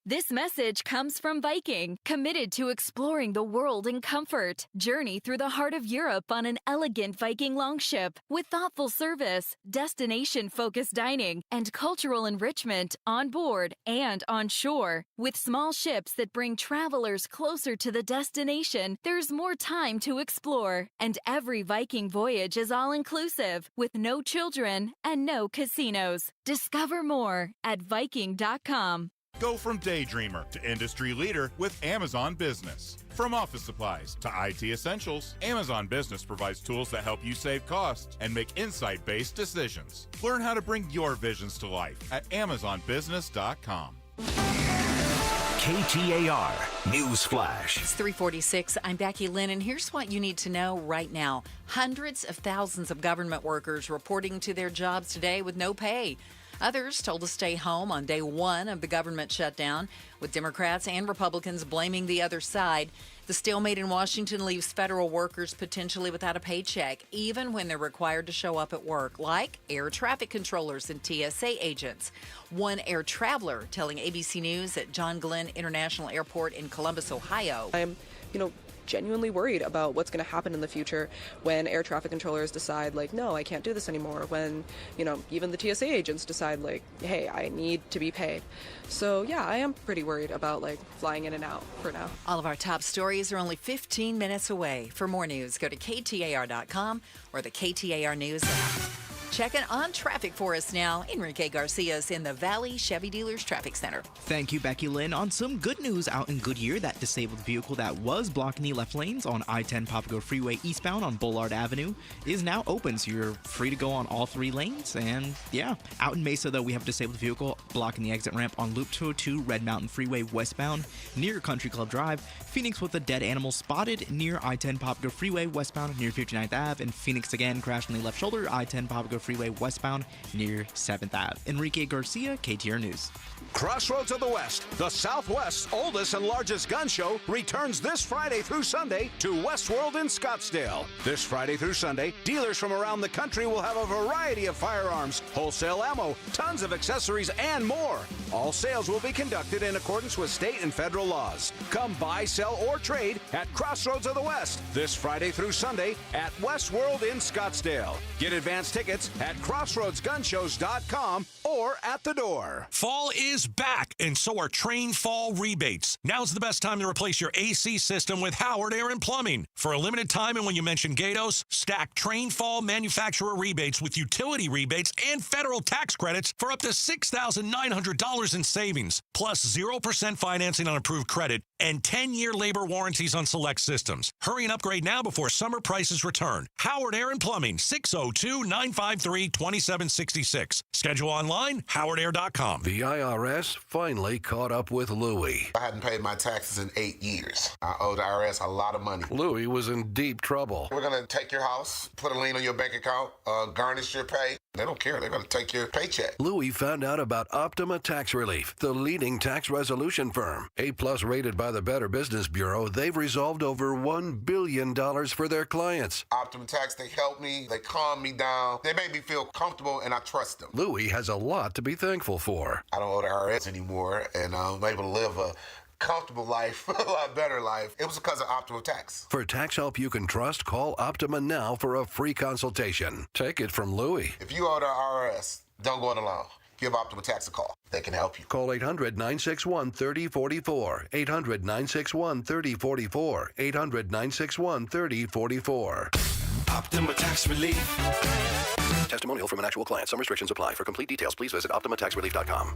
This message comes from Viking, committed to exploring the world in comfort. Journey through the heart of Europe on an elegant Viking longship with thoughtful service, destination-focused dining, and cultural enrichment on board and on shore. With small ships that bring travelers closer to the destination, there's more time to explore. And every Viking voyage is all-inclusive, with no children and no casinos. Discover more at Viking.com. Go from daydreamer to industry leader with Amazon Business. From office supplies to IT essentials, Amazon Business provides tools that help you save costs and make insight-based decisions. Learn how to bring your visions to life at AmazonBusiness.com. KTAR News Flash. It's 3:46. I'm Becky Lynn, and here's what you need to know right now. Hundreds of thousands of government workers reporting to their jobs today with no pay. Others told to stay home on day one of the government shutdown, with Democrats and Republicans blaming the other side. The stalemate in Washington leaves federal workers potentially without a paycheck, even when they're required to show up at work, like air traffic controllers and TSA agents. One air traveler telling ABC News at John Glenn International Airport in Columbus, Ohio. I'm, genuinely worried about what's going to happen in the future when air traffic controllers decide, no, I can't do this anymore. When, even the TSA agents decide, hey, I need to be paid. So, yeah, I am pretty worried about, flying in and out for now. All of our top stories are only 15 minutes away. For more news, go to KTAR.com or the KTAR News app. Checking on traffic for us now. Enrique Garcia's in the Valley Chevy Dealers Traffic Center. Thank you, Becky Lynn. On some good news out in Goodyear, that disabled vehicle that was blocking the left lanes on I-10 Papago Freeway eastbound on Bullard Avenue is now open, so you're free to go on all 3 lanes. And yeah, out in Mesa, though, we have a disabled vehicle blocking the exit ramp on Loop 202 Red Mountain Freeway westbound near Country Club Drive. Phoenix with a dead animal spotted near I-10 Papago Freeway westbound near 59th Ave. And Phoenix again crashed on the left shoulder, I-10 Papago Freeway westbound near 7th Ave. Enrique Garcia, KTAR News. Crossroads of the West, the Southwest's oldest and largest gun show, returns this Friday through Sunday to Westworld in Scottsdale. This Friday through Sunday, dealers from around the country will have a variety of firearms, wholesale ammo, tons of accessories, and more. All sales will be conducted in accordance with state and federal laws. Come buy, sell, or trade at Crossroads of the West this Friday through Sunday at Westworld in Scottsdale. Get advance tickets at crossroadsgunshows.com or at the door. Fall is back, and so are Train Fall rebates. Now's the best time to replace your AC system with Howard Air and Plumbing. For a limited time, and when you mention Gatos, stack Train Fall manufacturer rebates with utility rebates and federal tax credits for up to $6,900 in savings, plus 0% financing on approved credit and 10-year labor warranties on select systems. Hurry and upgrade now before summer prices return. Howard Air and Plumbing, 602-953-2766. Schedule online, howardair.com. The IRS finally caught up with Louie. I hadn't paid my taxes in 8 years. I owe the IRS a lot of money. Louie was in deep trouble. We're going to take your house, put a lien on your bank account, garnish your pay. They don't care. They're going to take your paycheck. Louie found out about Optima Tax Relief, the leading tax resolution firm. A-plus rated by the Better Business Bureau, they've resolved over $1 billion for their clients. Optima Tax, they help me. They calm me down. They make me feel comfortable, and I trust them. Louie has a lot to be thankful for. I don't owe the IRS anymore, and I'm able to live a comfortable life, a lot better life. It was because of Optima Tax. For tax help you can trust, call Optima now for a free consultation. Take it from Louie. If you owe the IRS, don't go it alone. Give Optima Tax a call. They can help you. Call 800-961-3044. 800-961-3044. 800-961-3044. Optima Tax Relief. Testimonial from an actual client. Some restrictions apply. For complete details, please visit OptimaTaxRelief.com.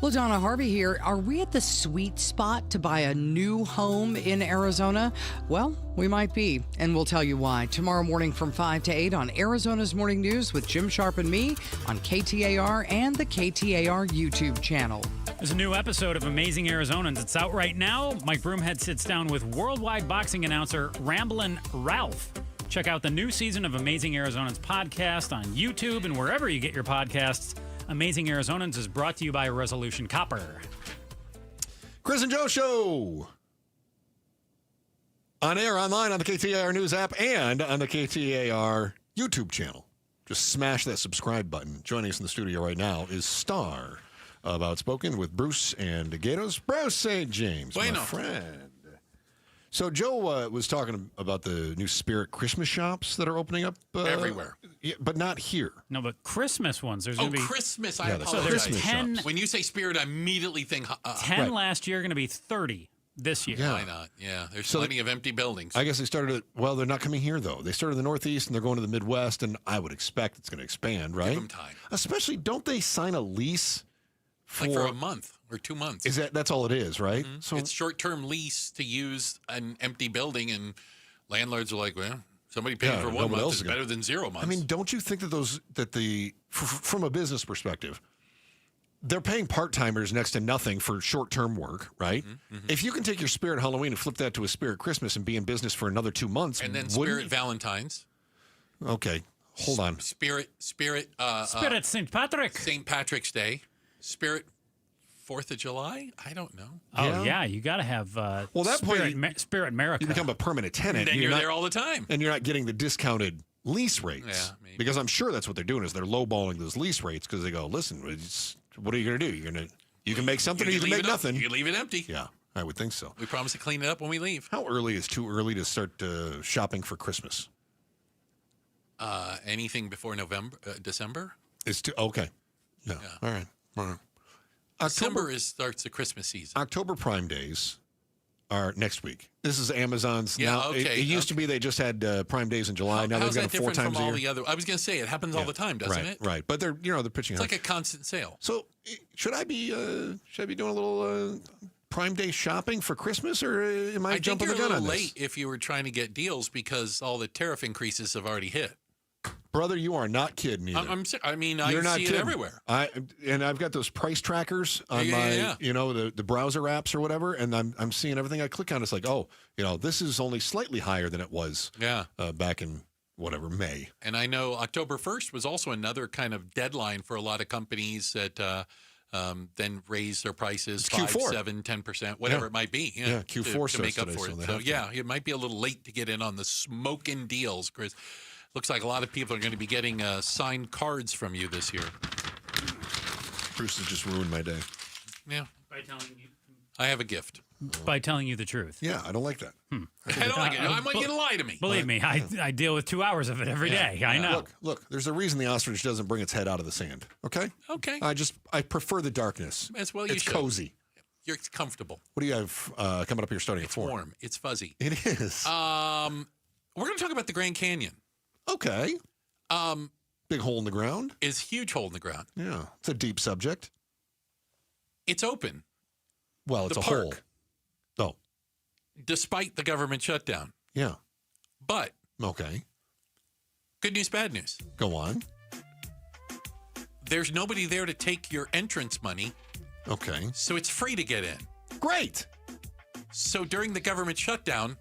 Well, Donna Harvey here. Are we at the sweet spot to buy a new home in Arizona? Well, we might be, and we'll tell you why. Tomorrow morning from 5 to 8 on Arizona's Morning News with Jim Sharp and me on KTAR and the KTAR YouTube channel. There's a new episode of Amazing Arizonans. It's out right now. Mike Broomhead sits down with worldwide boxing announcer Ramblin' Ralph. Check out the new season of Amazing Arizonans podcast on YouTube and wherever you get your podcasts. Amazing Arizonans is brought to you by Resolution Copper. Chris and Joe Show. On air, online, on the KTAR News app, and on the KTAR YouTube channel. Just smash that subscribe button. Joining us in the studio right now is Star of Outspoken with Bruce and Gatos. Bruce St. James, my friend. So Joe was talking about the new Spirit Christmas shops that are opening up everywhere, but not here. No, but Christmas ones. There's going to be Christmas. I apologize. So there's 10. When you say Spirit, I immediately think 10 last year, going to be 30 this year. Yeah. Why not? Yeah, there's plenty of empty buildings. I guess they started at, well, they're not coming here though. They started in the Northeast and they're going to the Midwest, and I would expect it's going to expand, right? Give them time. Especially, don't they sign a lease? For a month or 2 months. Is that's all it is, right? Mm-hmm. So it's short-term lease to use an empty building, and landlords are like, well, somebody paying for 1 month is better than 0 months. I mean, don't you think that from a business perspective, they're paying part-timers next to nothing for short-term work, right? Mm-hmm. If you can take your Spirit Halloween and flip that to a Spirit Christmas and be in business for another 2 months, and then Spirit Valentine's. Okay, hold on. Spirit St. Patrick. St. Patrick's Day. Spirit 4th of July? I don't know. Oh, yeah. You got to have Spirit America. You become a permanent tenant. And then you're there all the time. And you're not getting the discounted lease rates. Yeah, maybe. Because I'm sure that's what they're doing is they're lowballing those lease rates because they go, listen, what are you going to do? You can make something or you can make nothing. You leave it empty. Yeah, I would think so. We promise to clean it up when we leave. How early is too early to start shopping for Christmas? Anything before December? It's too, okay. Yeah. All right. December starts the Christmas season. October Prime Days are next week. This is Amazon's. Yeah, now. okay. It used to be they just had Prime Days in July. Now they've got them 4 times a year. The other? I was going to say it happens all the time, doesn't it? Right. But they're pitching. It's like a constant sale. So should I be doing a little Prime Day shopping for Christmas, or am I jumping the gun on this? I think you're a little late if you were trying to get deals because all the tariff increases have already hit. Brother, you are not kidding either. I see kidding. it everywhere. I've got those price trackers on my, the browser apps or whatever, and I'm seeing everything I click on. It's like, this is only slightly higher than it was back in May. And I know October 1st was also another kind of deadline for a lot of companies that then raise their prices 5, 7, 10%, whatever it might be. Q4 to make up today, for it. So it might be a little late to get in on the smoking deals, Chris. Looks like a lot of people are going to be getting signed cards from you this year. Bruce has just ruined my day. Yeah. By telling you. I have a gift. By telling you the truth. Yeah, I don't like that. I don't like it. I want you to lie to me. Believe me, I deal with 2 hours of it every day. I know. Look, there's a reason the ostrich doesn't bring its head out of the sand, okay? Okay. I prefer the darkness. As well you It's should. cozy. You're comfortable. What do you have coming up here starting at 4? It's warm. It's fuzzy. It is. We're going to talk about the Grand Canyon. Okay. Big hole in the ground. Is huge hole in the ground. Yeah. It's a deep subject. It's open. Well, it's the a park, hole. Oh. Despite the government shutdown. Yeah. But. Okay. Good news, bad news. Go on. There's nobody there to take your entrance money. Okay. So it's free to get in. Great. So during the government shutdown,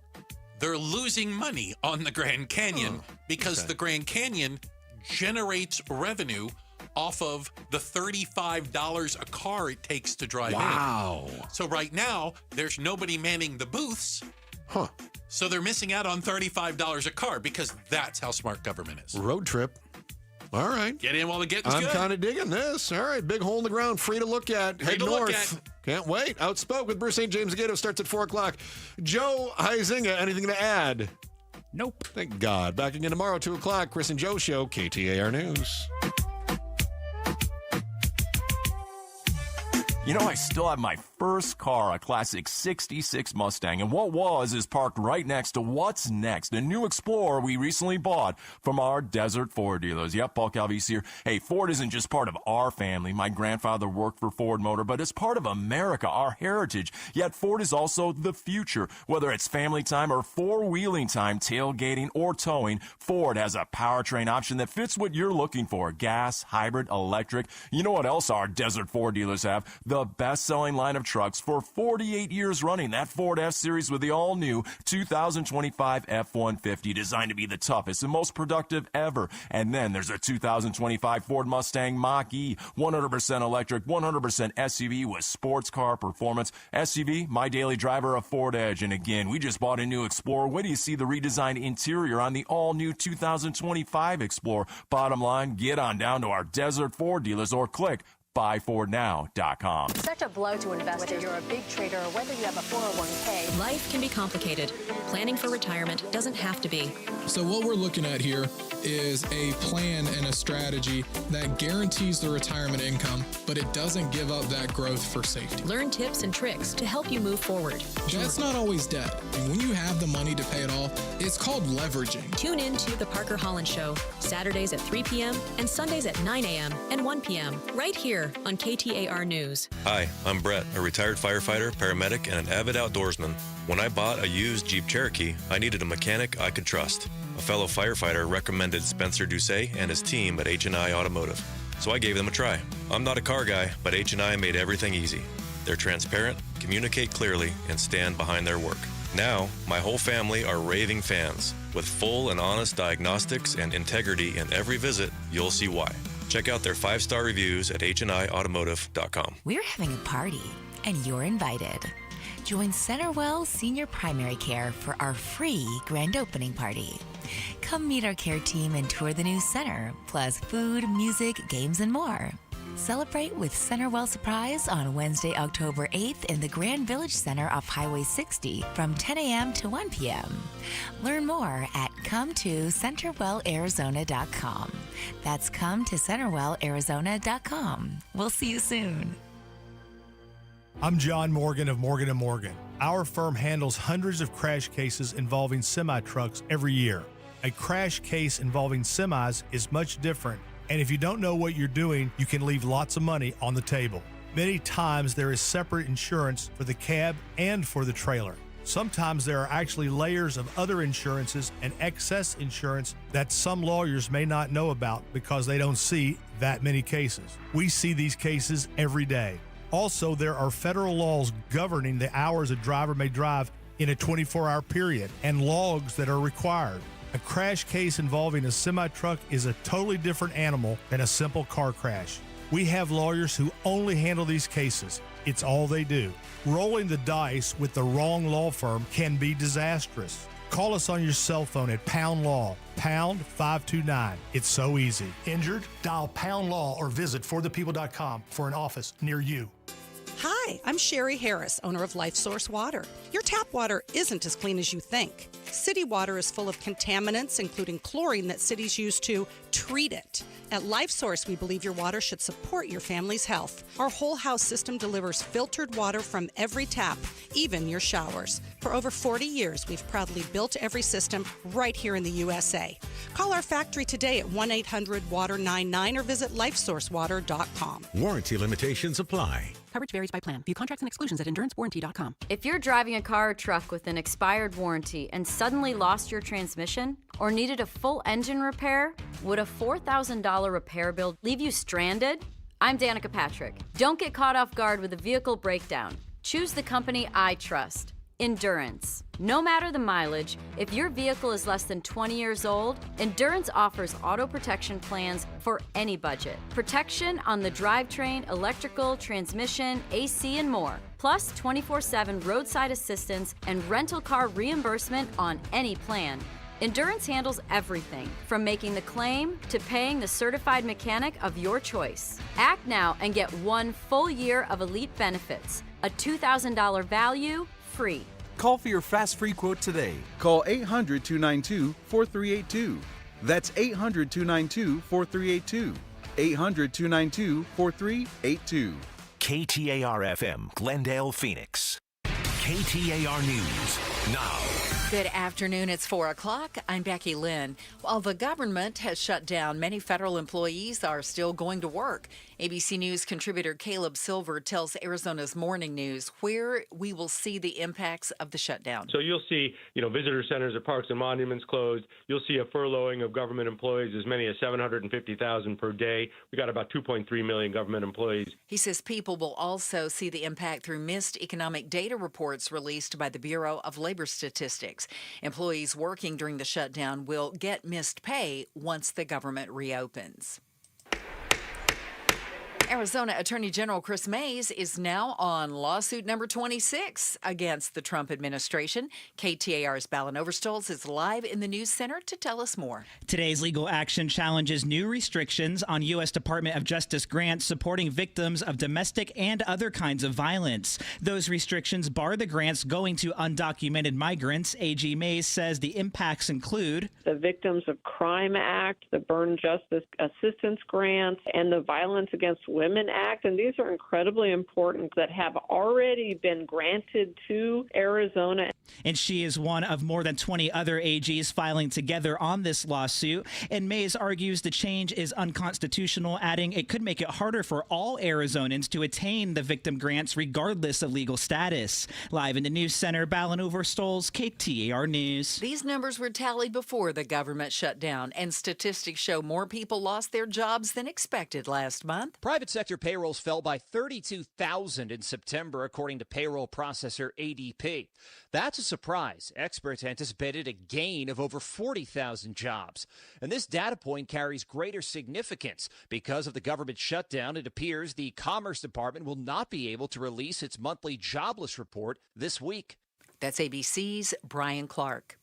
they're losing money on the Grand Canyon because the Grand Canyon generates revenue off of the $35 a car it takes to drive in. So right now, there's nobody manning the booths. Huh. So they're missing out on $35 a car because that's how smart government is. Road trip. All right. Get in while the getting's good. I'm kind of digging this. All right. Big hole in the ground. Free to look at. Head north. Can't wait. Outspoken with Bruce St. James Gato starts at 4 o'clock. Joe Huizinga, anything to add? Nope. Thank God. Back again tomorrow, 2 o'clock. Chris and Joe Show, KTAR News. You know, I still have my first car, a classic 66 Mustang, and what was is parked right next to what's next, a new Explorer we recently bought from our Desert Ford dealers. Yep, Paul Calvise here. Hey, Ford isn't just part of our family. My grandfather worked for Ford Motor, but it's part of America, our heritage. Yet Ford is also the future. Whether it's family time or four-wheeling time, tailgating or towing, Ford has a powertrain option that fits what you're looking for. Gas, hybrid, electric. You know what else our Desert Ford dealers have? The best-selling line of trucks for 48 years running. That Ford F-Series with the all-new 2025 F-150, designed to be the toughest and most productive ever. And then there's a 2025 Ford Mustang Mach-E, 100% electric, 100% SUV with sports car performance. SUV, my daily driver, a Ford Edge. And again, we just bought a new Explorer. Wait till you see the redesigned interior on the all-new 2025 Explorer. Bottom line, get on down to our Desert Ford dealers or click buyfordnow.com. Such a blow to investors. Whether you're a big trader or whether you have a 401k. Life can be complicated. Planning for retirement doesn't have to be. So what we're looking at here is a plan and a strategy that guarantees the retirement income, but it doesn't give up that growth for safety. Learn tips and tricks to help you move forward. That's not always debt. And when you have the money to pay it off, it's called leveraging. Tune in to The Parker Holland Show, Saturdays at 3 p.m. and Sundays at 9 a.m. and 1 p.m. right here on KTAR News. Hi, I'm Brett, a retired firefighter, paramedic, and an avid outdoorsman. When I bought a used Jeep Cherokee, I needed a mechanic I could trust. A fellow firefighter recommended Spencer Doucet and his team at H&I Automotive, so I gave them a try. I'm not a car guy, but H&I made everything easy. They're transparent, communicate clearly, and stand behind their work. Now, my whole family are raving fans. With full and honest diagnostics and integrity in every visit, you'll see why. Check out their 5-star reviews at HNIautomotive.com. We're having a party, and you're invited. Join Centerwell Senior Primary Care for our free grand opening party. Come meet our care team and tour the new center, plus food, music, games, and more. Celebrate with Centerwell Surprise on Wednesday, October 8th in the Grand Village Center off Highway 60 from 10 a.m. to 1 p.m. Learn more at CometoCenterwellArizona.com. That's CometoCenterwellArizona.com. We'll see you soon. I'm John Morgan of Morgan & Morgan. Our firm handles hundreds of crash cases involving semi-trucks every year. A crash case involving semis is much different, and if you don't know what you're doing, you can leave lots of money on the table. Many times there is separate insurance for the cab and for the trailer. Sometimes there are actually layers of other insurances and excess insurance that some lawyers may not know about because they don't see that many cases. We see these cases every day. Also, there are federal laws governing the hours a driver may drive in a 24-hour period and logs that are required. A crash case involving a semi-truck is a totally different animal than a simple car crash. We have lawyers who only handle these cases. It's all they do. Rolling the dice with the wrong law firm can be disastrous. Call us on your cell phone at Pound Law, pound 529. It's so easy. Injured? Dial Pound Law or visit forthepeople.com for an office near you. Hi, I'm Sherry Harris, owner of Life Source Water. Your tap water isn't as clean as you think. City water is full of contaminants, including chlorine that cities use to treat it. At Life Source, we believe your water should support your family's health. Our whole house system delivers filtered water from every tap, even your showers. For over 40 years, we've proudly built every system right here in the USA. Call our factory today at 1-800-WATER-99 or visit lifesourcewater.com. Warranty limitations apply. Coverage varies by plan. View contracts and exclusions at endurancewarranty.com. If you're driving a car or truck with an expired warranty and suddenly lost your transmission or needed a full engine repair, would a $4,000 repair bill leave you stranded? I'm Danica Patrick. Don't get caught off guard with a vehicle breakdown. Choose the company I trust. Endurance. No matter the mileage, if your vehicle is less than 20 years old, Endurance offers auto protection plans for any budget. Protection on the drivetrain, electrical, transmission, AC, and more. Plus 24/7 roadside assistance and rental car reimbursement on any plan. Endurance handles everything, from making the claim to paying the certified mechanic of your choice. Act now and get 1 full year of elite benefits, a $2,000 value, free. Call for your fast free quote today. Call 800-292-4382. That's 800-292-4382. 800-292-4382. KTAR-FM, Glendale, Phoenix. KTAR News now. Good afternoon. It's 4 o'clock. I'm Becky Lynn. While the government has shut down, many federal employees are still going to work. ABC News contributor Caleb Silver tells Arizona's Morning News where we will see the impacts of the shutdown. So you'll see, visitor centers at parks and monuments closed. You'll see a furloughing of government employees, as many as 750,000 per day. We got about 2.3 million government employees. He says people will also see the impact through missed economic data reports released by the Bureau of Labor Statistics. Employees working during the shutdown will get missed pay once the government reopens. Arizona Attorney General Chris Mays is now on lawsuit number 26 against the Trump administration. KTAR's Ballin Overstolz is live in the news center to tell us more. Today's legal action challenges new restrictions on U.S. Department of Justice grants supporting victims of domestic and other kinds of violence. Those restrictions bar the grants going to undocumented migrants. AG Mays says the impacts include the Victims of Crime Act, the Burn Justice Assistance Grants, and the Violence Against Women Act, and these are incredibly important that have already been granted to Arizona. And she is one of more than 20 other AGs filing together on this lawsuit. And Mays argues the change is unconstitutional, adding it could make it harder for all Arizonans to attain the victim grants regardless of legal status. Live in the news center, Ballin Overstolz, KTAR News. These numbers were tallied before the government shut down, and statistics show more people lost their jobs than expected last month. Private sector payrolls fell by 32,000 in September, according to payroll processor ADP. That's a surprise. Experts anticipated a gain of over 40,000 jobs. And this data point carries greater significance. Because of the government shutdown, it appears the Commerce Department will not be able to release its monthly jobless report this week. That's ABC's Brian Clark.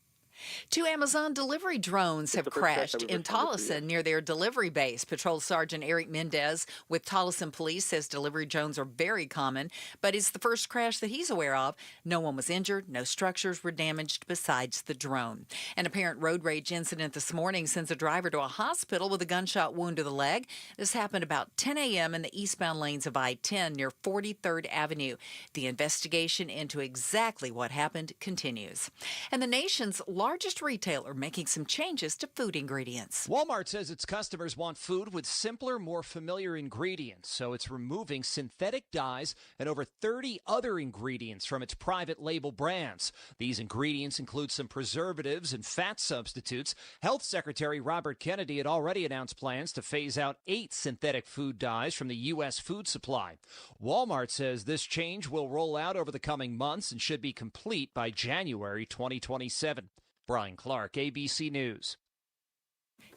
Two Amazon delivery drones have crashed in Tolleson near their delivery base. Patrol Sergeant Eric Mendez with Tolleson Police says delivery drones are very common, but it's the first crash that he's aware of. No one was injured. No structures were damaged besides the drone. An apparent road rage incident this morning sends a driver to a hospital with a gunshot wound to the leg. This happened about 10 a.m. in the eastbound lanes of I-10 near 43rd Avenue. The investigation into exactly what happened continues. And the nation's largest retailer making some changes to food ingredients. Walmart says its customers want food with simpler, more familiar ingredients, so it's removing synthetic dyes and over 30 other ingredients from its private label brands. These ingredients include some preservatives and fat substitutes. Health Secretary Robert Kennedy had already announced plans to phase out 8 synthetic food dyes from the U.S. food supply. Walmart says this change will roll out over the coming months and should be complete by January 2027. Brian Clark, ABC News.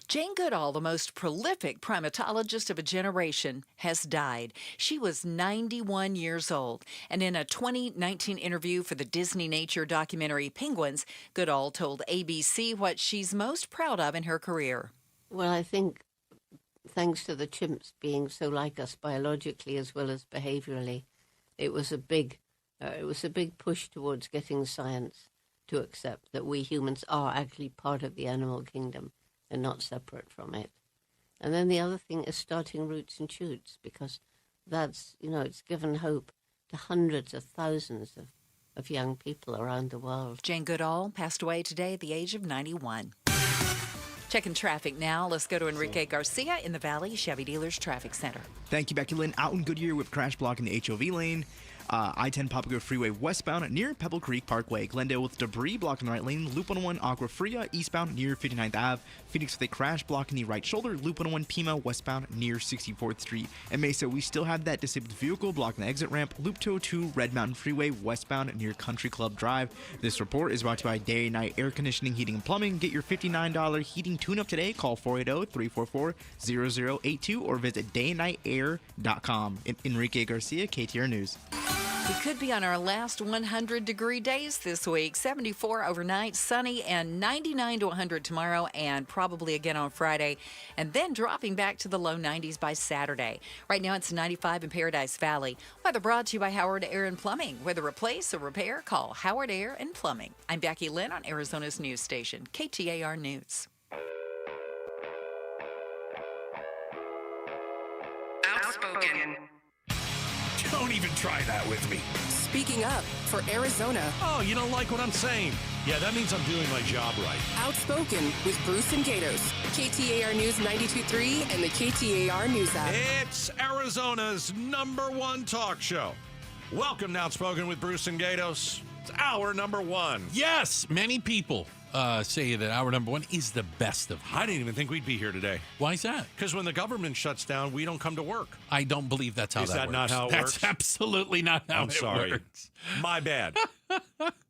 Jane Goodall, the most prolific primatologist of a generation, has died. She was 91 years old. And in a 2019 interview for the Disney nature documentary Penguins, Goodall told ABC what she's most proud of in her career. Well, I think thanks to the chimps being so like us biologically as well as behaviorally, it was a big push towards getting science to accept that we humans are actually part of the animal kingdom and not separate from it. And then the other thing is starting roots and shoots, because that's, it's given hope to hundreds of thousands of young people around the world. Jane Goodall passed away today at the age of 91. Checking traffic now. Let's go to Enrique Garcia in the Valley Chevy Dealers Traffic Center. Thank you, Becky Lynn. Out in Goodyear with crash block in the HOV lane. I-10 Papago Freeway westbound near Pebble Creek Parkway. Glendale with debris blocking the right lane. Loop 101 Agua Fria eastbound near 59th Ave. Phoenix with a crash blocking the right shoulder. Loop 101 Pima westbound near 64th Street. And Mesa, we still have that disabled vehicle blocking the exit ramp. Loop 202 Red Mountain Freeway westbound near Country Club Drive. This report is brought to you by Day and Night Air Conditioning, Heating, and Plumbing. Get your $59 heating tune-up today. Call 480-344-0082 or visit dayandnightair.com. Enrique Garcia, KTAR News. We could be on our last 100-degree days this week. 74 overnight, sunny, and 99 to 100 tomorrow, and probably again on Friday, and then dropping back to the low 90s by Saturday. Right now it's 95 in Paradise Valley. Weather brought to you by Howard Air and Plumbing. Whether replace or repair, call Howard Air and Plumbing. I'm Becky Lynn on Arizona's news station, KTAR News. Outspoken. Don't even try that with me. Speaking up for Arizona. Oh, you don't like what I'm saying? Yeah, that means I'm doing my job right. Outspoken with Bruce and Gatos. KTAR News 92.3 and the KTAR News app. It's Arizona's #1 talk show. Welcome to Outspoken with Bruce and Gatos. It's our #1. Yes, many people say that our #1 is the best of them. I didn't even think we'd be here today. Why is that? Because when the government shuts down, we don't come to work. I don't believe that's how that works. Is that not how it works? That's absolutely not how it sorry. works. My bad.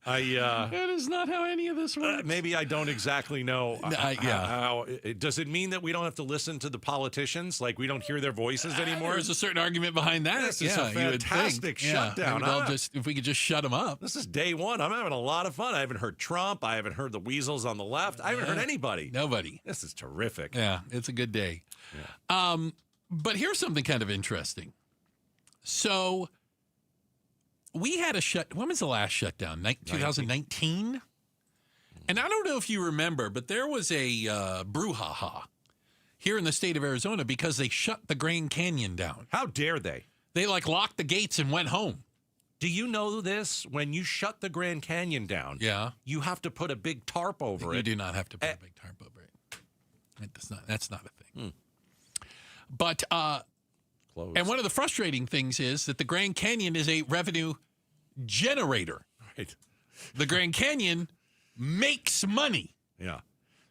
That is not how any of this works. Maybe I don't exactly know how. Does it mean that we don't have to listen to the politicians? Like we don't hear their voices anymore? There's a certain argument behind that. This is a fantastic shutdown. If we could just shut them up. This is day one. I'm having a lot of fun. I haven't heard Trump. I haven't heard the weasels on the left. I haven't heard anybody. Nobody. This is terrific. Yeah, it's a good day. Yeah. But here's something kind of interesting. So we had when was the last shutdown? 2019? And I don't know if you remember, but there was a brouhaha here in the state of Arizona because they shut the Grand Canyon down. How dare they? They locked the gates and went home. Do you know this? When you shut the Grand Canyon down, you have to put a big tarp over it. You do not have to put a big tarp over it. That's not a thing. But and one of the frustrating things is that the Grand Canyon is a revenue generator. Right. The Grand Canyon makes money. Yeah.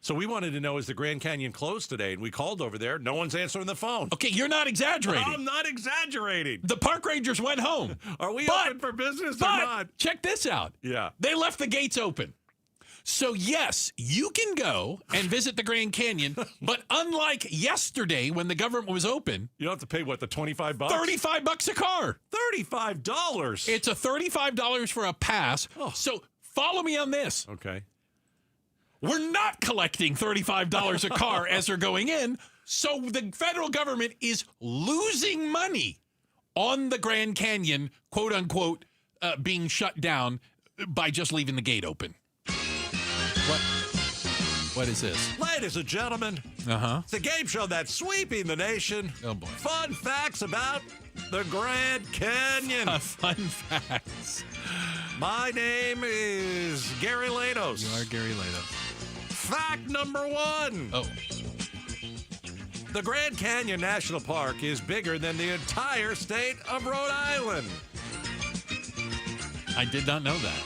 So we wanted to know, is the Grand Canyon closed today? And we called over there. No one's answering the phone. Okay, you're not exaggerating. I'm not exaggerating. The park rangers went home. Are we open for business or not? Check this out. Yeah. They left the gates open. So, yes, you can go and visit the Grand Canyon, but unlike yesterday when the government was open... You don't have to pay, what, the $25? $35 a car. $35? It's a $35 for a pass. Oh. So, follow me on this. Okay. we're not collecting $35 a car as they're going in. So the federal government is losing money on the Grand Canyon, quote unquote, being shut down by just leaving the gate open. What is this? Ladies and gentlemen, it's the game show that's sweeping the nation. Oh, boy. Fun facts about the Grand Canyon. Fun facts. My name is Gary Latos. You are Gary Latos. Fact number 1. Oh. The Grand Canyon National Park is bigger than the entire state of Rhode Island. I did not know that.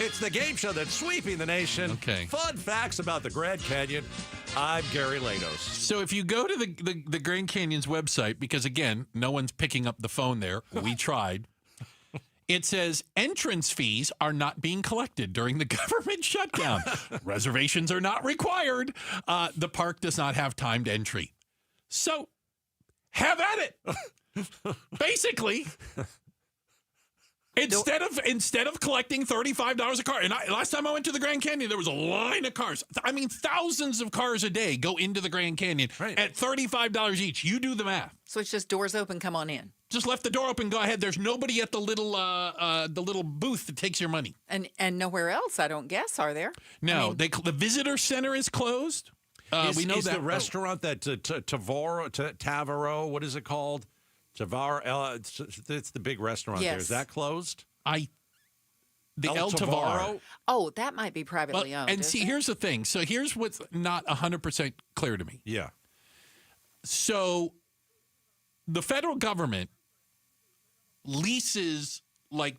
It's the game show that's sweeping the nation. Okay. Fun facts about the Grand Canyon. I'm Gary Latos. So if you go to the Grand Canyon's website, because again, no one's picking up the phone there. We tried. It says entrance fees are not being collected during the government shutdown. Reservations are not required. The park does not have timed entry. So have at it. Basically. Instead of collecting $35 a car, and last time I went to the Grand Canyon, there was a line of cars. I mean, thousands of cars a day go into the Grand Canyon at $35 each. You do the math. So it's just doors open, come on in. Just left the door open, go ahead. There's nobody at the little booth that takes your money. And nowhere else, I don't guess, are there? No, the visitor center is closed. We know that the restaurant that Tavaro, what is it called? It's the big restaurant there. Is that closed? The El Tavaro. Oh, that might be privately owned. And see, here's the thing. So here's what's not 100% clear to me. Yeah. So the federal government leases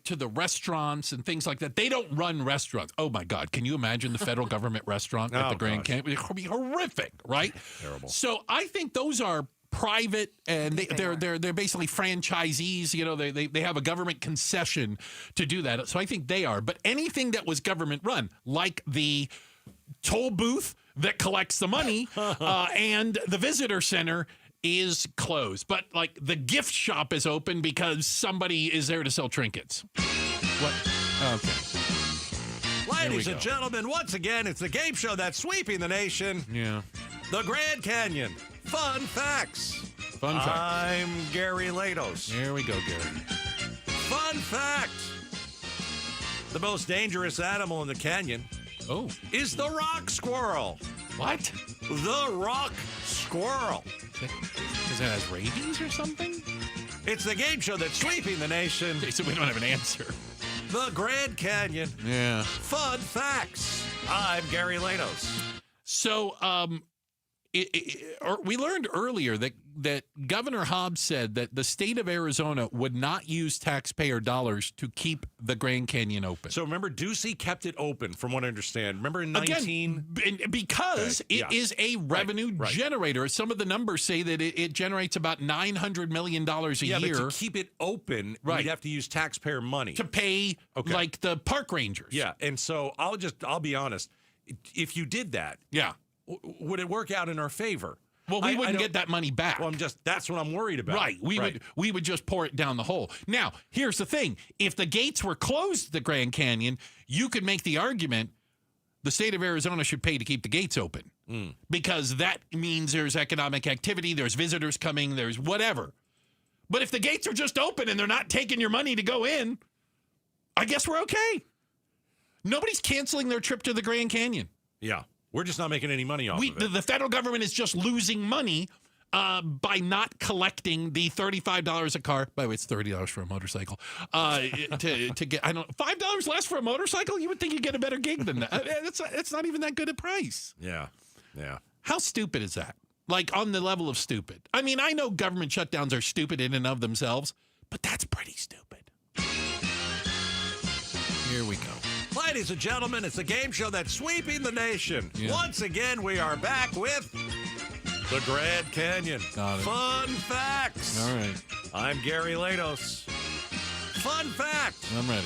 to the restaurants and things like that. They don't run restaurants. Oh my God. Can you imagine the federal government restaurant at the Grand Canyon? It would be horrific, right? Terrible. So I think those are private, and they're basically franchisees. You know, they have a government concession to do that. So I think they are. But anything that was government run, like the toll booth that collects the money and the visitor center, is closed. But the gift shop is open because somebody is there to sell trinkets. What? Okay. Ladies and gentlemen, once again, it's the game show that's sweeping the nation. Yeah. The Grand Canyon. Fun facts. Fun facts. I'm Gary Latos. Here we go, Gary. Fun fact. The most dangerous animal in the canyon is the rock squirrel. What? The rock squirrel. Because it has rabies or something? It's the game show that's sweeping the nation. Okay, so we don't have an answer. The Grand Canyon. Yeah. Fun facts. I'm Gary Latos. So, we learned earlier that Governor Hobbs said that the state of Arizona would not use taxpayer dollars to keep the Grand Canyon open. So remember, Ducey kept it open, from what I understand. Remember in 19? Again, because it is a revenue generator. Some of the numbers say that it generates about $900 million a year. But to keep it open, we'd have to use taxpayer money. To pay, the park rangers. Yeah, and so I'll be honest. If you did that, would it work out in our favor? Well, we wouldn't get that money back. Well, that's what I'm worried about. Right. We would just pour it down the hole. Now, here's the thing. If the gates were closed to the Grand Canyon, you could make the argument the state of Arizona should pay to keep the gates open. Because that means there's economic activity, there's visitors coming, there's whatever. But if the gates are just open and they're not taking your money to go in, I guess we're okay. Nobody's canceling their trip to the Grand Canyon. Yeah. We're just not making any money off of it. The federal government is just losing money by not collecting the $35 a car. By the way, it's $30 for a motorcycle. To get, $5 less for a motorcycle? You would think you'd get a better gig than that. It's not even that good a price. Yeah. How stupid is that? On the level of stupid. I mean, I know government shutdowns are stupid in and of themselves, but that's pretty stupid. Here we go. Ladies and gentlemen, it's a game show that's sweeping the nation. Yeah. Once again, we are back with the Grand Canyon. Got it. Fun facts. All right. I'm Gary Latos. Fun fact. I'm ready.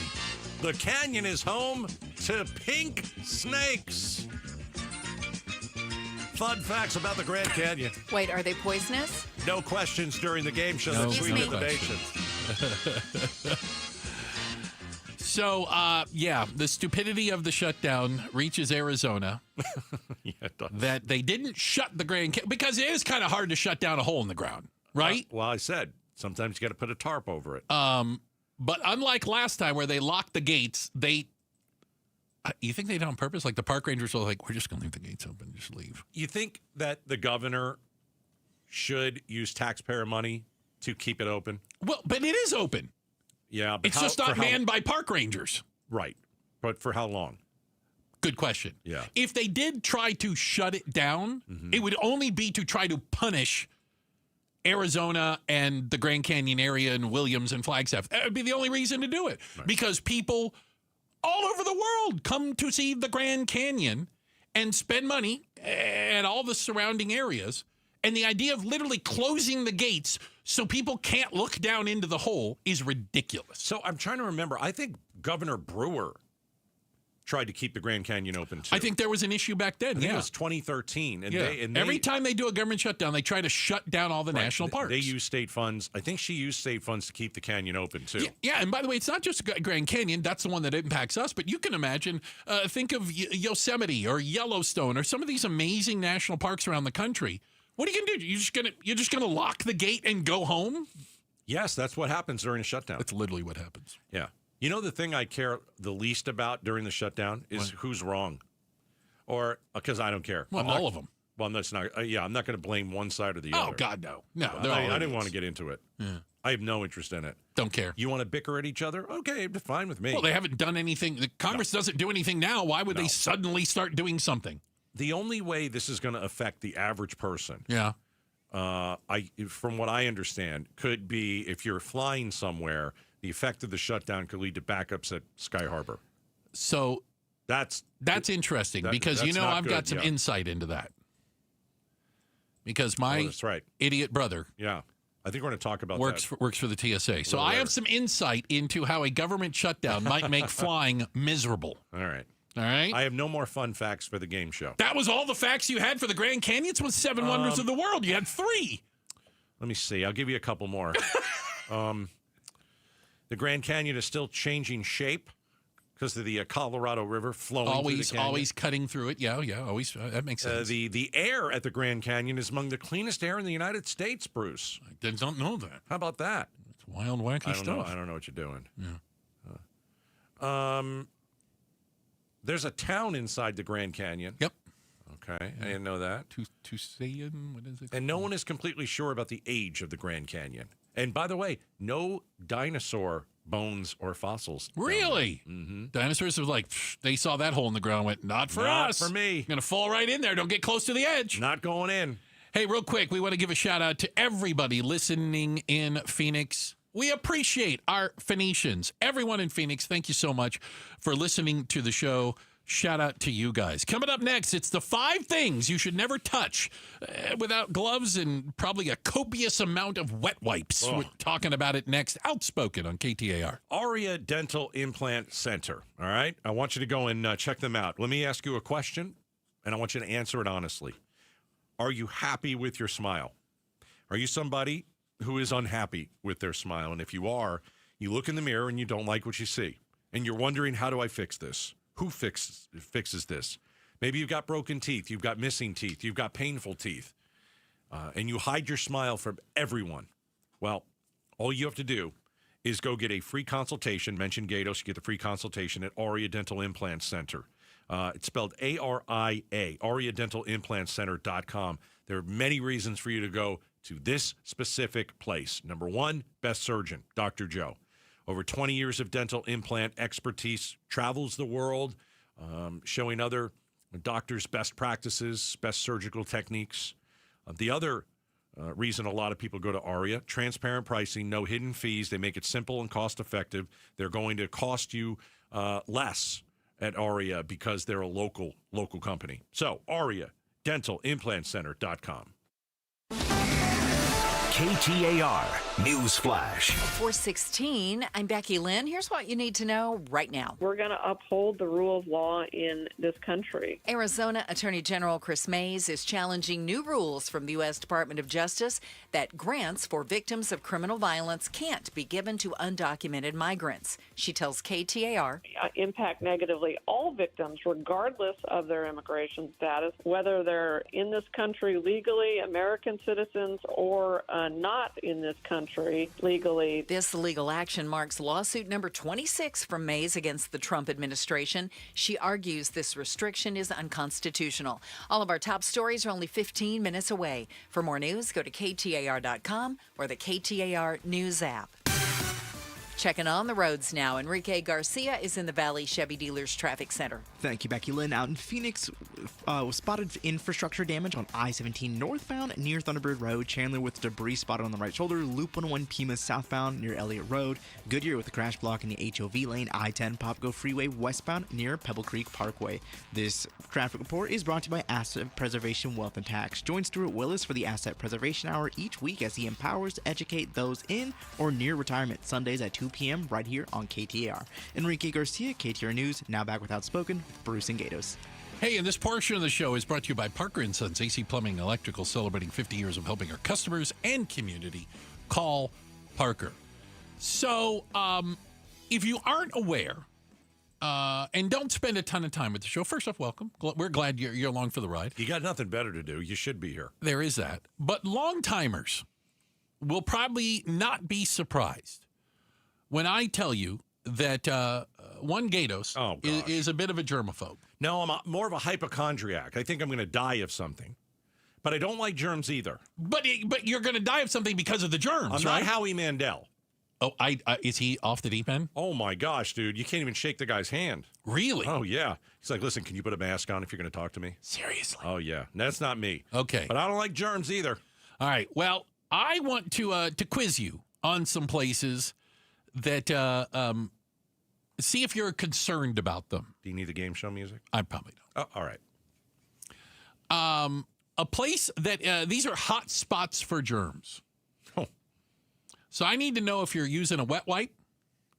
The canyon is home to pink snakes. Fun facts about the Grand Canyon. Wait, are they poisonous? No questions during the game show that's sweeping the nation. So, the stupidity of the shutdown reaches Arizona. Yeah, it does. That they didn't shut the Grand Canyon, because it is kind of hard to shut down a hole in the ground, right? Well, I said, sometimes you got to put a tarp over it. But unlike last time where they locked the gates, you think they did it on purpose? Like the park rangers were like, we're just going to leave the gates open, just leave. You think that the governor should use taxpayer money to keep it open? Well, but it is open. Yeah, but it's just not manned by park rangers. Right. But for how long? Good question. Yeah. If they did try to shut it down, it would only be to try to punish Arizona and the Grand Canyon area and Williams and Flagstaff. That would be the only reason to do it. Right. Because people all over the world come to see the Grand Canyon and spend money and all the surrounding areas. And the idea of literally closing the gates so people can't look down into the hole is ridiculous. So I'm trying to remember. I think Governor Brewer tried to keep the Grand Canyon open, too. I think there was an issue back then. I think it was 2013. And they, every time they do a government shutdown, they try to shut down all the national parks. They use state funds. I think she used state funds to keep the canyon open, too. Yeah, and by the way, it's not just Grand Canyon. That's the one that impacts us. But you can imagine, think of Yosemite or Yellowstone or some of these amazing national parks around the country. What are you going to do? You're just gonna lock the gate and go home? Yes, that's what happens during a shutdown. That's literally what happens. Yeah. You know, the thing I care the least about during the shutdown is who's wrong. Or, because I don't care. Well, all of them. Well, that's not, I'm not going to blame one side or the other. Oh, God, no. No, I didn't want to get into it. Yeah. I have no interest in it. Don't care. You want to bicker at each other? Okay, fine with me. Well, they haven't done anything. The Congress doesn't do anything now. Why would they suddenly start doing something? The only way this is going to affect the average person, from what I understand, could be if you're flying somewhere, the effect of the shutdown could lead to backups at Sky Harbor. So that's interesting because I've got some insight into that. Because my idiot brother, I think we're going to talk about works for the TSA. So I have some insight into how a government shutdown might make flying miserable. All right. I have no more fun facts for the game show. That was all the facts you had for the Grand Canyon? It's 7 wonders of the world. You had 3. Let me see. I'll give you a couple more. The Grand Canyon is still changing shape because of the Colorado River flowing through the canyon. Always cutting through it. Yeah, always. That makes sense. The air at the Grand Canyon is among the cleanest air in the United States, Bruce. I don't know that. How about that? It's wild, wacky stuff. I don't know what you're doing. Yeah. There's a town inside the Grand Canyon. Yep. Okay, I didn't know that. Tusayan, what is it? And no one is completely sure about the age of the Grand Canyon. And by the way, no dinosaur bones or fossils. Really? Mm-hmm. Dinosaurs are like, they saw that hole in the ground and went, not for us. Not for me. Going to fall right in there. Don't get close to the edge. Not going in. Hey, real quick, we want to give a shout out to everybody listening in Phoenix. We appreciate our Phoenicians. Everyone in Phoenix, thank you so much for listening to the show. Shout out to you guys. Coming up next, it's the 5 things you should never touch without gloves and probably a copious amount of wet wipes. Oh. We're talking about it next. Outspoken on KTAR. Aria Dental Implant Center. All right? I want you to go and check them out. Let me ask you a question, and I want you to answer it honestly. Are you happy with your smile? Are you somebody who is unhappy with their smile? And if you are, you look in the mirror and you don't like what you see. And you're wondering, how do I fix this? Who fixes this? Maybe you've got broken teeth. You've got missing teeth. You've got painful teeth. And you hide your smile from everyone. Well, all you have to do is go get a free consultation. Mention Gatos. You get the free consultation at Aria Dental Implant Center. It's spelled ARIA, AriaDentalImplantCenter.com. There are many reasons for you to go to this specific place. Number 1, best surgeon, Dr. Joe. Over 20 years of dental implant expertise, travels the world, showing other doctors best practices, best surgical techniques. The other reason a lot of people go to Aria, transparent pricing, no hidden fees. They make it simple and cost-effective. They're going to cost you less at Aria because they're a local company. So, AriaDentalImplantCenter.com. KTAR News Flash. 416, I'm Becky Lynn. Here's what you need to know right now. We're going to uphold the rule of law in this country. Arizona Attorney General Chris Mays is challenging new rules from the U.S. Department of Justice that grants for victims of criminal violence can't be given to undocumented migrants. She tells KTAR. Impact negatively all victims, regardless of their immigration status, whether they're in this country legally, American citizens, or not in this country legally. This legal action marks lawsuit number 26 from Mays against the Trump administration. She argues this restriction is unconstitutional. All of our top stories are only 15 minutes away. For more news, go to KTAR.com or the KTAR News app. Checking on the roads now. Enrique Garcia is in the Valley Chevy Dealers Traffic Center. Thank you, Becky Lynn. Out in Phoenix, was spotted infrastructure damage on I-17 northbound near Thunderbird Road. Chandler with debris spotted on the right shoulder. Loop 101 Pima southbound near Elliott Road. Goodyear with a crash block in the HOV lane. I-10 Popco Freeway westbound near Pebble Creek Parkway. This traffic report is brought to you by Asset Preservation Wealth and Tax. Join Stuart Willis for the Asset Preservation Hour each week as he empowers to educate those in or near retirement. Sundays at 2 p.m. right here on KTAR. Enrique Garcia, KTAR News. Now back with Outspoken, Bruce and Gatos. Hey, and this portion of the show is brought to you by Parker & Sons AC Plumbing and Electrical, celebrating 50 years of helping our customers and community. Call Parker. So, if you aren't aware, and don't spend a ton of time with the show, first off, welcome. We're glad you're along for the ride. You got nothing better to do. You should be here. There is that. But long-timers will probably not be surprised when I tell you that one Gatos is a bit of a germaphobe. No, I'm more of a hypochondriac. I think I'm going to die of something. But I don't like germs either. But you're going to die of something because of the germs, I'm right? not Howie Mandel. Oh, is he off the deep end? Oh, my gosh, dude. You can't even shake the guy's hand. Really? Oh, yeah. He's like, listen, can you put a mask on if you're going to talk to me? Seriously? Oh, yeah. That's not me. Okay. But I don't like germs either. All right. Well, I want to quiz you on some places that see if you're concerned about them. Do you need the game show music? I probably don't. Oh, all right. A place that these are hot spots for germs. Oh. So I need to know if you're using a wet wipe.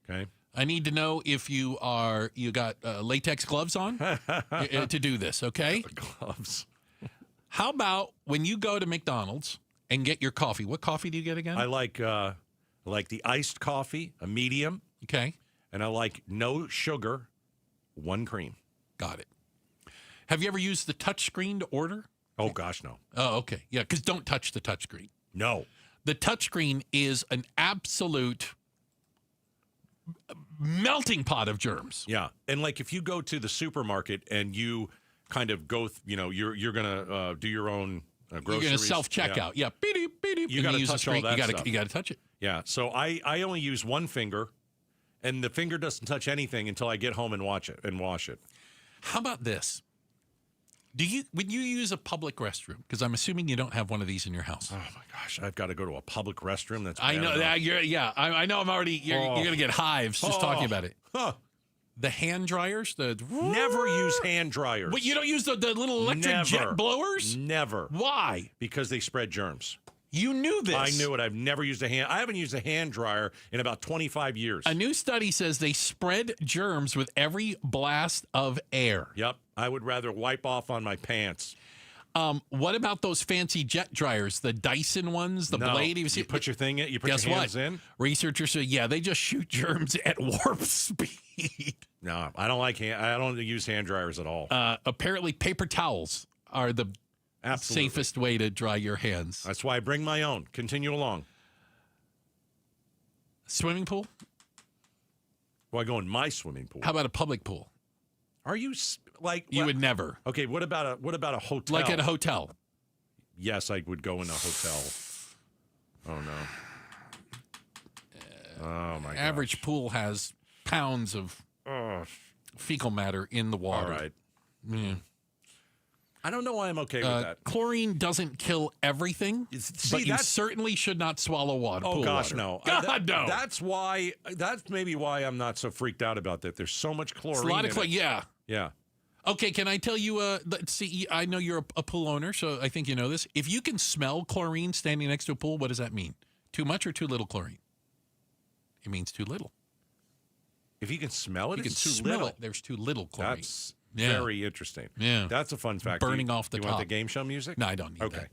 Okay. I need to know if you got latex gloves on to do this. Okay. Gloves. How about when you go to McDonald's and get your coffee? What coffee do you get again? I like the iced coffee, a medium. Okay. And I like no sugar, 1 cream. Got it. Have you ever used the touch screen to order? Oh, gosh, no. Oh, okay. Yeah, because don't touch the touch screen. No. The touch screen is an absolute melting pot of germs. Yeah. And like if you go to the supermarket and you kind of go, you're going to do your own groceries. You're going to self-checkout. Yeah. Beep, beep, beep. You got to touch all that stuff. You got to touch it. Yeah. So I only use one finger, and the finger doesn't touch anything until I get home and wash it. How about this? When you use a public restroom, because I'm assuming you don't have one of these in your house. Oh my gosh, I've got to go to a public restroom. That's I know that. I know. You're going to get hives just talking about it. Huh. The hand dryers. Never use hand dryers. But you don't use the little electric jet blowers? Never. Why? Because they spread germs. You knew this. I knew it. I've never used I haven't used a hand dryer in about 25 years. A new study says they spread germs with every blast of air. Yep. I would rather wipe off on my pants. What about those fancy jet dryers, the Dyson ones, the blade? You put your thing in, you put your hands in? Researchers say, they just shoot germs at warp speed. No, I don't like I don't use hand dryers at all. Apparently, paper towels are the Absolutely. safest way to dry your hands. That's why I bring my own. Continue along. Swimming pool? Well, I go in my swimming pool. How about a public pool? Are you You would never. Okay, what about a hotel? Like at a hotel? Yes, I would go in a hotel. Oh no. Oh my god. Average pool has pounds of fecal matter in the water. All right. Yeah. I don't know why I'm okay with that. Chlorine doesn't kill everything, but you certainly should not swallow water. Oh, gosh, water. no. God, no. That's maybe why I'm not so freaked out about that. There's so much chlorine. It's a lot of in it. yeah. Yeah. Okay, can I tell you, let's see, I know you're a pool owner, so I think you know this. If you can smell chlorine standing next to a pool, what does that mean? Too much or too little chlorine? It means too little. If you can smell it, You can it's too smell little. it. There's too little chlorine. That's Yeah. very interesting. Yeah. That's a fun fact. Burning Do you- off the do you want top. the game show music? No, I don't need Okay.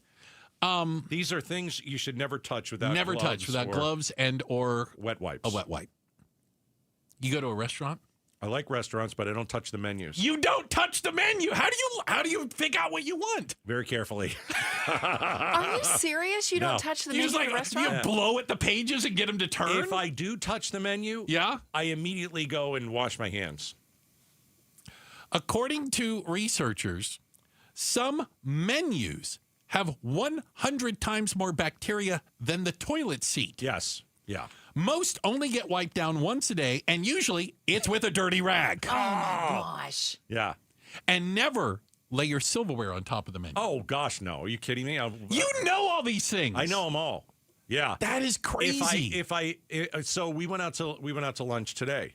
that. These are things you should never touch without Never gloves touch without or gloves and or wet wipes. a wet wipe. You go to a restaurant? I like restaurants, but I don't touch the menus. You don't touch the menu. How do you pick out what you want? Very carefully. Are you serious? You No. don't touch the You menu just at a restaurant? you blow at the pages and get them to turn? If I do touch the menu, I immediately go and wash my hands. According to researchers, some menus have 100 times more bacteria than the toilet seat. Yes. Yeah. Most only get wiped down once a day, and usually it's with a dirty rag. Oh, my gosh. Yeah. And never lay your silverware on top of the menu. Oh, gosh, no. Are you kidding me? You know all these things. I know them all. Yeah. That is crazy. So we went out to lunch today.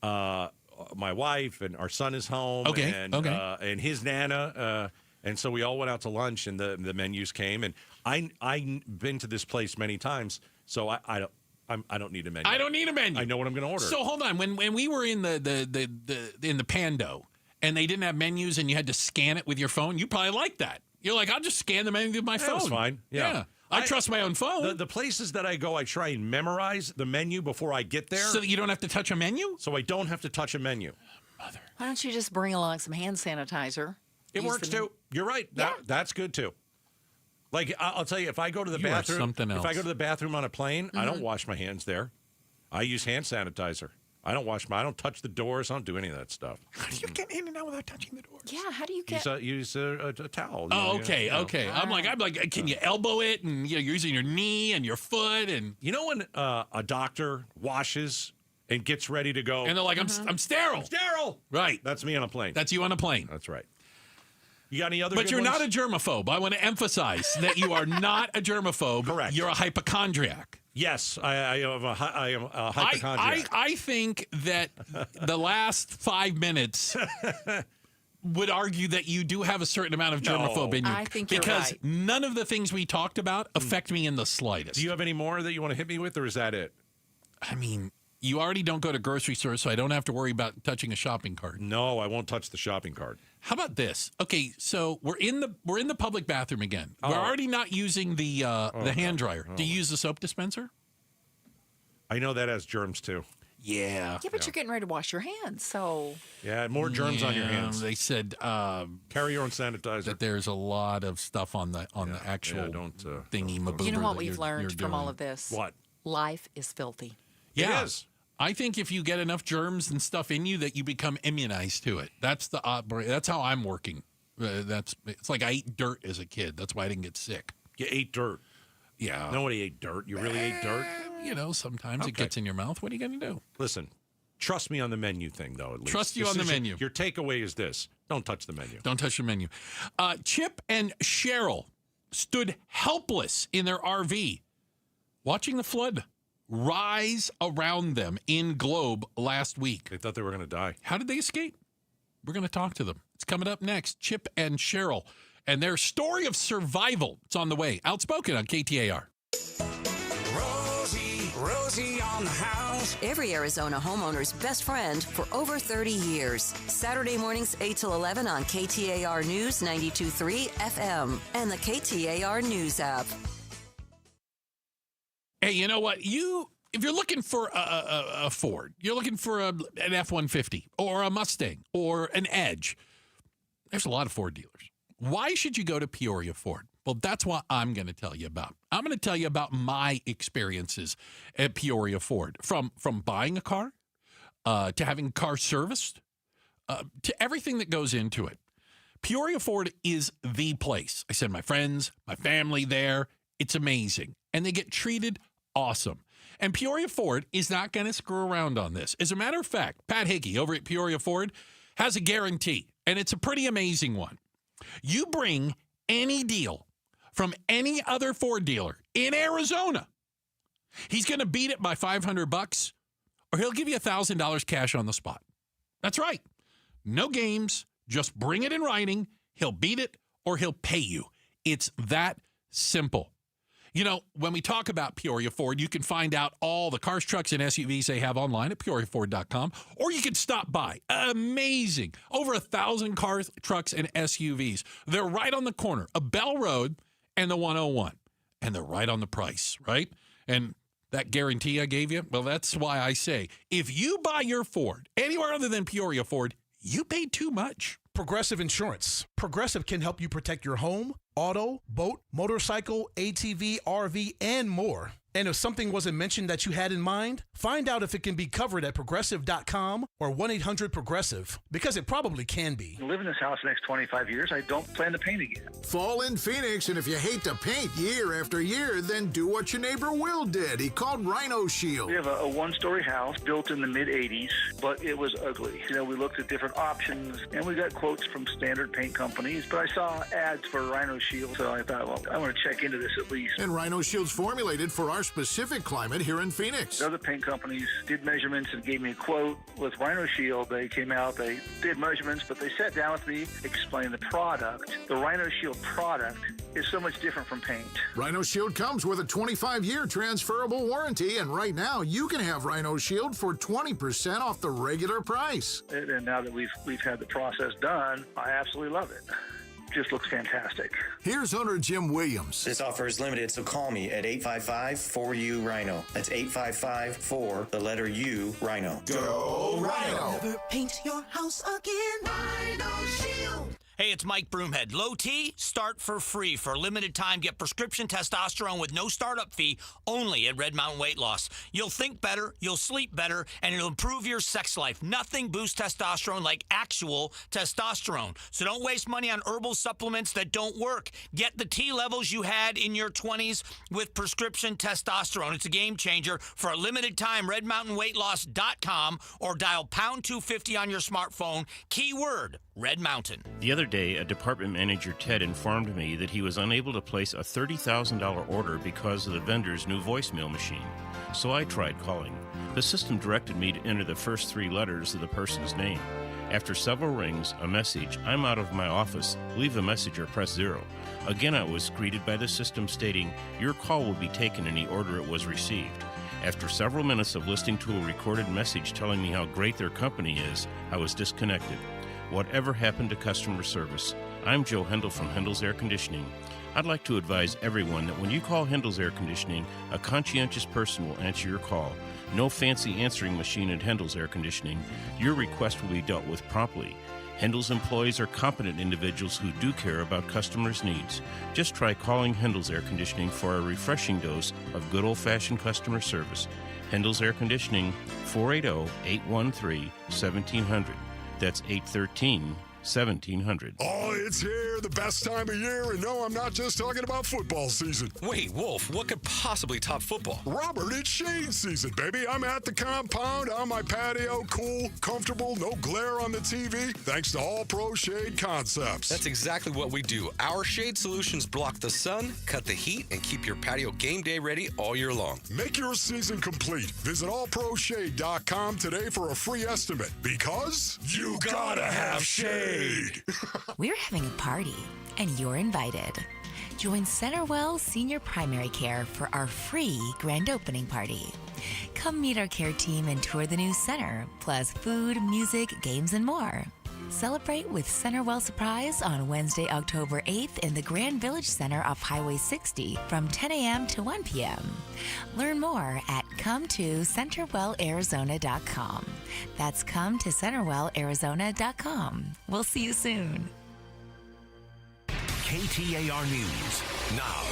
My wife and our son is home. Okay, And, okay. And his Nana. And so we all went out to lunch, and the menus came. And I've been to this place many times, so I don't need a menu. I don't need a menu. I know what I'm going to order. So hold on. When we were in the Pando and they didn't have menus and you had to scan it with your phone, you probably like that. You're like, I'll just scan the menu with my phone. That's fine. Yeah. I trust my own phone. The places that I go, I try and memorize the menu before I get there. So that you don't have to touch a menu? So I don't have to touch a menu. Why don't you just bring along some hand sanitizer? It Use works the- too. You're right. That's good too. Like I'll tell you, if I go to the You are bathroom, something if I else. go to the bathroom on a plane, I don't wash my hands there. I use hand sanitizer. I don't touch the doors. I don't do any of that stuff. How do you get in and out without touching the doors? Yeah, how do you get... Use a towel. Oh, okay. I'm like, can you elbow it? And you're using your knee and your foot, and You know when a doctor washes and gets ready to go, they're like, I'm sterile. sterile. Right. That's me on a plane. That's you on a plane. That's right. You got any other? But good you're ones? not a germaphobe. I want to emphasize that you are not a germaphobe. Correct. You're a hypochondriac. Yes, I am a hypochondriac. I think that the last 5 minutes would argue that you do have a certain amount of germaphobe in you. I think you're because right. none of the things we talked about affect me in the slightest. Do you have any more that you want to hit me with, or is that it? I mean, you already don't go to grocery stores, so I don't have to worry about touching a shopping cart. No, I won't touch the shopping cart. How about this? Okay, so we're in the public bathroom again. We're already not using the hand dryer. Do you use the soap dispenser? I know that has germs too. Yeah. Yeah, but you're getting ready to wash your hands, so... Yeah, more germs on your hands. They said Carry your own sanitizer. that there's a lot of stuff on the actual thingy. You know what we've learned from all of this? What? Life is filthy. Yeah. It is. I think if you get enough germs and stuff in you that you become immunized to it. That's how I'm working. It's like I ate dirt as a kid. That's why I didn't get sick. You ate dirt. Yeah. Nobody ate dirt. You really ate dirt? You know, sometimes it Okay. gets in your mouth. What are you going to do? Listen, trust me on the menu thing, though, at least. Trust you on the menu. Your takeaway is this. Don't touch the menu. Don't touch the menu. Chip and Cheryl stood helpless in their RV watching the flood rise around them in Globe last week. They thought they were going to die. How did they escape? We're going to talk to them. It's coming up next. Chip and Cheryl and their story of survival. It's on the way. Outspoken on KTAR. Rosie on the house. Every Arizona homeowner's best friend for over 30 years. Saturday mornings 8 till 11 on KTAR News 92.3 FM and the KTAR News app. Hey, you know what? If you're looking for a Ford, you're looking for an F-150 or a Mustang or an Edge, there's a lot of Ford dealers. Why should you go to Peoria Ford? Well, that's what I'm going to tell you about. I'm going to tell you about my experiences at Peoria Ford, from buying a car to having a car serviced to everything that goes into it. Peoria Ford is the place. I send my friends, my family there. It's amazing. And they get treated awesome. And Peoria Ford is not going to screw around on this. As a matter of fact, Pat Hickey over at Peoria Ford has a guarantee, and it's a pretty amazing one. You bring any deal from any other Ford dealer in Arizona, he's going to beat it by $500, or he'll give you $1,000 cash on the spot. That's right. No games, Just bring it in writing. He'll beat it or he'll pay you. It's that simple. You know, when we talk about Peoria Ford, you can find out all the cars, trucks, and SUVs they have online at peoriaford.com, or you can stop by. Amazing. Over 1,000 cars, trucks, and SUVs. They're right on the corner of Bell Road and the 101. And they're right on the price, right? And that guarantee I gave you, well, that's why I say, if you buy your Ford anywhere other than Peoria Ford, you paid too much. Progressive Insurance. Progressive can help you protect your home, auto, boat, motorcycle, ATV, RV, and more. And if something wasn't mentioned that you had in mind, find out if it can be covered at progressive.com or 1-800-PROGRESSIVE, because it probably can be. I live in this house the next 25 years. I don't plan to paint again. Fall in Phoenix, and if you hate to paint year after year, then do what your neighbor Will did. He called Rhino Shield. We have a one-story house built in the mid-'80s, but it was ugly. You know, we looked at different options, and we got quotes from standard paint companies, but I saw ads for Rhino Shield, so I thought, well, I want to check into this at least. And Rhino Shield's formulated for our specific climate here in Phoenix. Other paint companies did measurements and gave me a quote. With Rhino Shield, they came out, they did measurements, but they sat down with me, explained the product. The Rhino Shield product is so much different from paint. Rhino Shield comes with a 25-year transferable warranty, and right now you can have Rhino Shield for 20% off the regular price. And now that we've had the process done, I absolutely love it. Just looks fantastic. Here's owner Jim Williams. This offer is limited, so call me at 855-4U-RHINO. That's 855-4, the letter U, Rhino. Go Rhino! Never paint your house again. Rhino Shield. Hey, it's Mike Broomhead. Low T, start for free. For a limited time, get prescription testosterone with no startup fee only at Red Mountain Weight Loss. You'll think better, you'll sleep better, and it'll improve your sex life. Nothing boosts testosterone like actual testosterone. So don't waste money on herbal supplements that don't work. Get the T levels you had in your 20s with prescription testosterone. It's a game changer. For a limited time, redmountainweightloss.com or dial pound 250 on your smartphone. Keyword, Red Mountain. The other day, a department manager, Ted, informed me that he was unable to place a $30,000 order because of the vendor's new voicemail machine. So I tried calling. The system directed me to enter the first 3 letters of the person's name. After several rings, a message, "I'm out of my office. Leave a message or press 0. Again, I was greeted by the system stating, "Your call will be taken in the order it was received." After several minutes of listening to a recorded message telling me how great their company is, I was disconnected. Whatever happened to customer service? I'm Joe Hendle from Hendle's Air Conditioning. I'd like to advise everyone that when you call Hendle's Air Conditioning, a conscientious person will answer your call. No fancy answering machine at Hendle's Air Conditioning. Your request will be dealt with promptly. Hendle's employees are competent individuals who do care about customers' needs. Just try calling Hendle's Air Conditioning for a refreshing dose of good old-fashioned customer service. Hendle's Air Conditioning, 480-813-1700. That's 813-1700. Oh, it's here, the best time of year, and no, I'm not just talking about football season. Wait, Wolf, what could possibly top football? Robert, it's shade season, baby. I'm at the compound, on my patio, cool, comfortable, no glare on the TV, thanks to All Pro Shade Concepts. That's exactly what we do. Our shade solutions block the sun, cut the heat, and keep your patio game day ready all year long. Make your season complete. Visit allproshade.com today for a free estimate, because you gotta have shade. We're having a party, and you're invited. Join Centerwell Senior Primary Care for our free grand opening party. Come meet our care team and tour the new center, plus food, music, games, and more. Celebrate with Centerwell Surprise on Wednesday, October 8th in the Grand Village Center off Highway 60 from 10 a.m. to 1 p.m. Learn more at ComeToCenterwellArizona.com. That's ComeToCenterwellArizona.com. We'll see you soon. KTAR News now.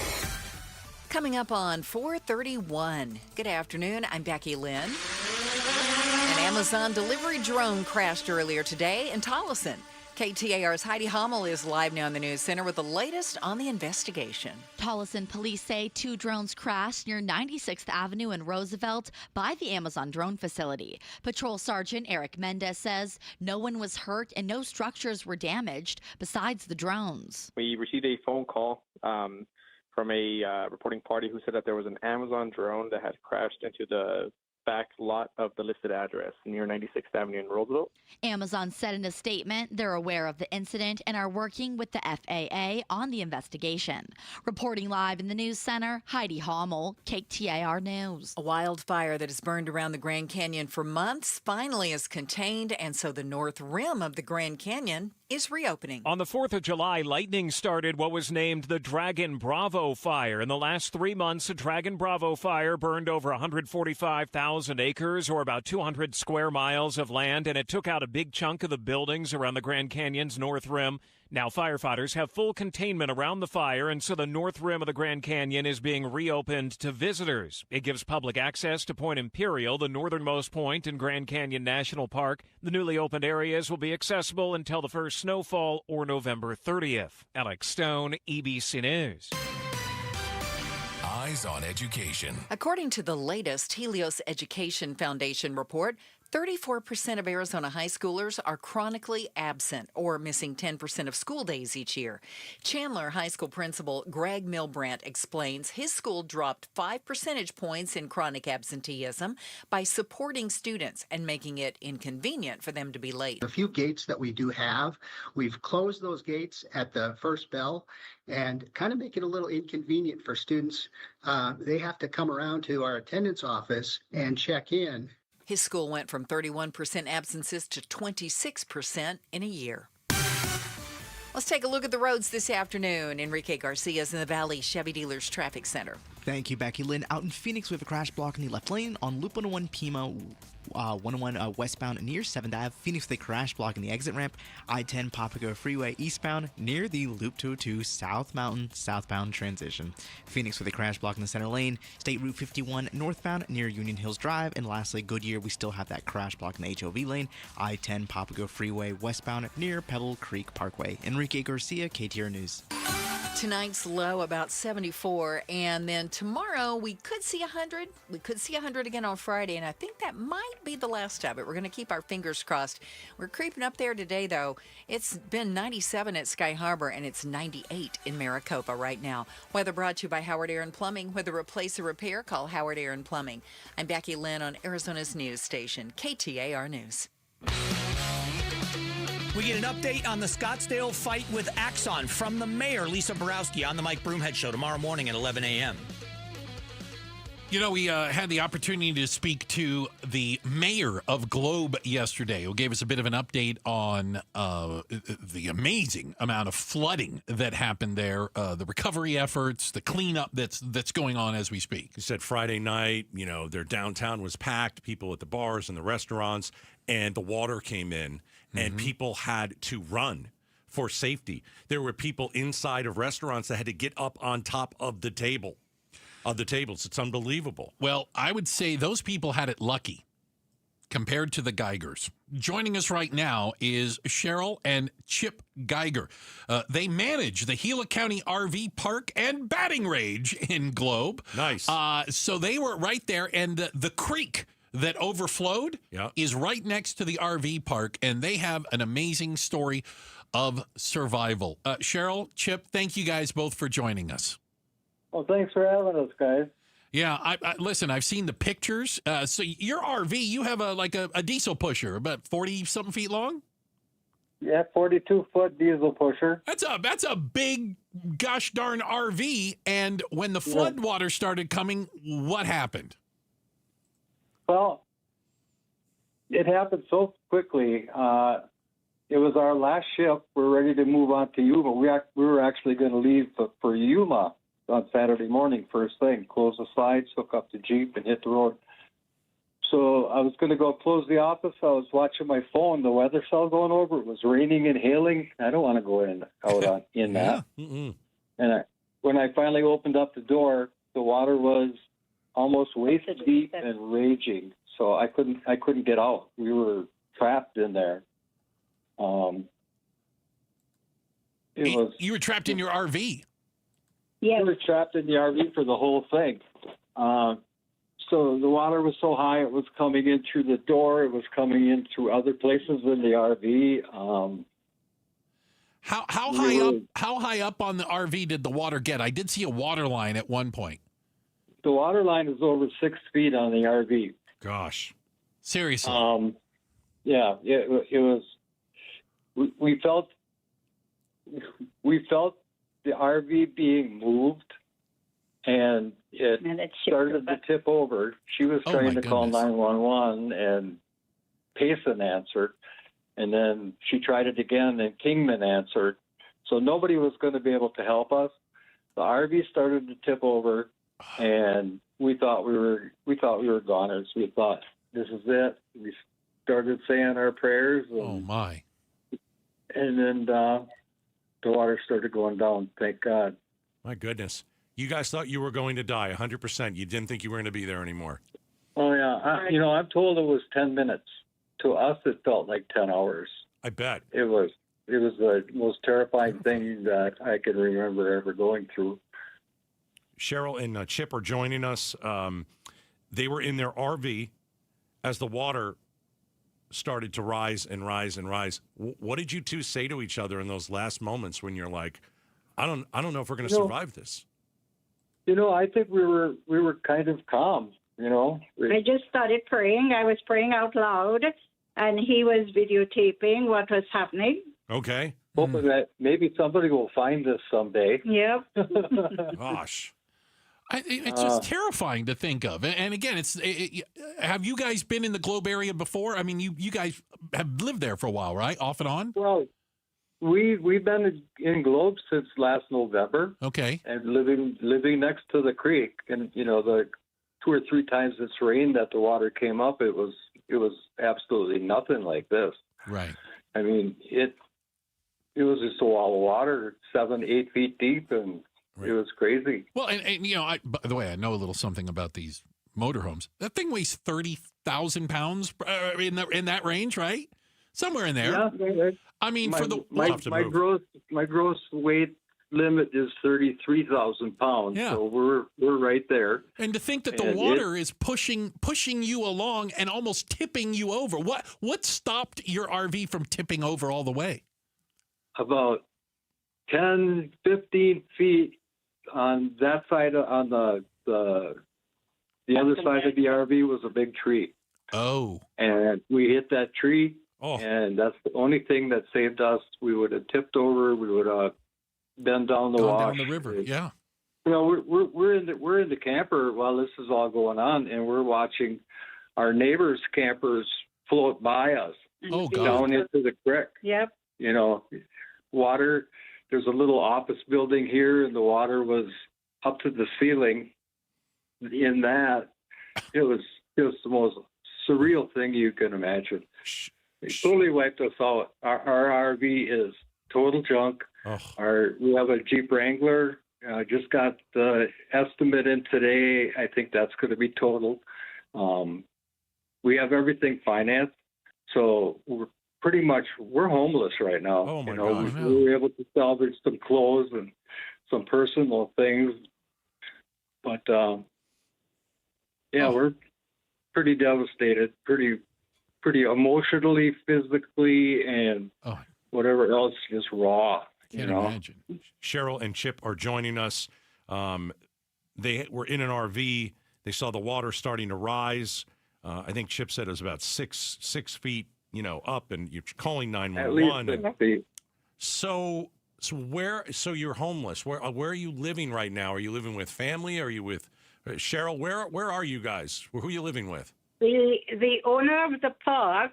Coming up on 4:31. Good afternoon. I'm Becky Lynn. An Amazon delivery drone crashed earlier today in Tolleson. KTAR's Heidi Hummel is live now in the News Center with the latest on the investigation. Tolleson police say 2 drones crashed near 96th Avenue and Roosevelt by the Amazon drone facility. Patrol Sergeant Eric Mendez says no one was hurt and no structures were damaged besides the drones. We received a phone call from a reporting party who said that there was an Amazon drone that had crashed into the back lot of the listed address near 96th Avenue in Roosevelt. Amazon said in a statement they're aware of the incident and are working with the FAA on the investigation. Reporting live in the news center, Heidi Hommel, KTAR News. A wildfire that has burned around the Grand Canyon for months finally is contained, and so the north rim of the Grand Canyon is reopening. On the 4th of July, lightning started what was named the Dragon Bravo fire. In the last 3 months, the Dragon Bravo fire burned over 145,000 acres, or about 200 square miles of land, and it took out a big chunk of the buildings around the Grand Canyon's north rim. Now firefighters have full containment around the fire, and so the north rim of the Grand Canyon is being reopened to visitors. It gives public access to Point Imperial, the northernmost point in Grand Canyon National Park. The newly opened areas will be accessible until the first snowfall or November 30th. Alex Stone, EBC News. Eyes on Education. According to the latest Helios Education Foundation report, 34% of Arizona high schoolers are chronically absent or missing 10% of school days each year. Chandler High School principal Greg Milbrandt explains his school dropped 5 percentage points in chronic absenteeism by supporting students and making it inconvenient for them to be late. The few gates that we do have, we've closed those gates at the first bell and kind of make it a little inconvenient for students. They have to come around to our attendance office and check in. His school went from 31% absences to 26% in a year. Let's take a look at the roads this afternoon. Enrique Garcia is in the Valley Chevy Dealers Traffic Center. Thank you, Becky Lynn. Out in Phoenix, we have a crash block in the left lane on Loop 101 Pima, 101 westbound near 7th Ave. Phoenix, the crash block in the exit ramp. I-10 Papago Freeway eastbound near the Loop 202 South Mountain southbound transition. Phoenix with a crash block in the center lane. State Route 51 northbound near Union Hills Drive. And lastly, Goodyear, we still have that crash block in the HOV lane. I-10 Papago Freeway westbound near Pebble Creek Parkway. Enrique Garcia, KTAR News. Tonight's low about 74, and then tomorrow we could see 100. We could see 100 again on Friday, and I think that might be the last of it. We're going to keep our fingers crossed. We're creeping up there today, though. It's been 97 at Sky Harbor, and it's 98 in Maricopa right now. Weather brought to you by Howard Aaron Plumbing. Whether replace or repair, call Howard Aaron Plumbing. I'm Becky Lynn on Arizona's news station, KTAR News. We get an update on the Scottsdale fight with Axon from the mayor, Lisa Borowski, on the Mike Broomhead Show tomorrow morning at 11 a.m. You know, we had the opportunity to speak to the mayor of Globe yesterday, who gave us a bit of an update on the amazing amount of flooding that happened there, the recovery efforts, the cleanup that's going on as we speak. He said Friday night, you know, their downtown was packed, people at the bars and the restaurants, and the water came in, and people had to run for safety. There were people inside of restaurants that had to get up on top of the tables. It's unbelievable. Well, I would say those people had it lucky compared to the Geigers. Joining us right now is Cheryl and Chip Geiger. They manage the Gila County RV Park and Batting Range in Globe. Nice. So they were right there, and the creek that overflowed is right next to the RV park, and they have an amazing story of survival. Cheryl, Chip, thank you guys both for joining us. Well, thanks for having us, guys. Yeah, I listen, I've seen the pictures. So your RV, you have a diesel pusher, about 40-something feet long? Yeah, 42-foot diesel pusher. That's a big, gosh darn RV. And when the flood water started coming, what happened? Well, it happened so quickly. It was our last ship. We're ready to move on to Yuma. We were actually going to leave for Yuma on Saturday morning, first thing. Close the slides, hook up the Jeep, and hit the road. So I was going to go close the office. I was watching my phone. The weather cell going over. It was raining and hailing. I don't want to go in that. And when I finally opened up the door, the water was almost waist deep and raging. So I couldn't get out. We were trapped in there. You were trapped in your RV. Yeah, we were trapped in the RV for the whole thing. So the water was so high, it was coming in through the door. It was coming in through other places in the RV. How high up on the RV did the water get? I did see a water line at one point. The water line is over 6 feet on the RV. Gosh. Seriously. Yeah, it was. We felt the RV being moved, and it started to tip over. She was trying to call 911, and Payson answered, and then she tried it again, and Kingman answered. So nobody was going to be able to help us. The RV started to tip over, and we thought we were goners. We thought, this is it. We started saying our prayers. And, oh my! And then the water started going down. Thank God. My goodness. You guys thought you were going to die 100%. You didn't think you were going to be there anymore. Oh, yeah. I'm told it was 10 minutes. To us, it felt like 10 hours. I bet. It was the most terrifying thing that I can remember ever going through. Cheryl and Chip are joining us. They were in their RV as the water started to rise and rise and rise. What did you two say to each other in those last moments when you're like, I don't know if we're going to survive this? I think we were kind of calm. I just started praying. I was praying out loud, and he was videotaping what was happening. Okay. Hoping that maybe somebody will find this someday. Yep. Gosh. It's just terrifying to think of. And again, have you guys been in the Globe area before? I mean, you guys have lived there for a while, right? Off and on? Well, we've been in Globe since last November. Okay. And living next to the creek, and the 2 or 3 times it's rained that the water came up, it was absolutely nothing like this. Right. I mean, it was just a wall of water, 7-8 feet deep, and it was crazy. Well, and by the way, I know a little something about these motorhomes. That thing weighs 30,000 pounds in that range, right? Somewhere in there. Yeah. I mean, my gross weight limit is 33,000 pounds. Yeah. So we're right there. And to think that the water is pushing you along and almost tipping you over. What stopped your RV from tipping over all the way? About 10, 15 feet on that side, on the other side of the RV was a big tree. Oh. And we hit that tree, and that's the only thing that saved us. We would have tipped over. We would have been down the wash. Down the river, yeah. We're in the camper while this is all going on, and we're watching our neighbors' campers float by us down into the creek. Yep. Water. There's a little office building here, and the water was up to the ceiling. In that, it was the most surreal thing you can imagine. It totally wiped us out. Our RV is total junk. We have a Jeep Wrangler. Just got the estimate in today. I think that's going to be total. We have everything financed, so we're homeless right now. Oh my gosh. We were able to salvage some clothes and some personal things, but we're pretty devastated, pretty emotionally, physically, and whatever else, just raw. Can't imagine. Cheryl and Chip are joining us. They were in an RV. They saw the water starting to rise. I think Chip said it was about six feet, up, and you're calling 911. At least 6 feet. So you're homeless. Where are you living right now? Are you living with family? Are you with Cheryl? Where are you guys? Who are you living with? The owner of the park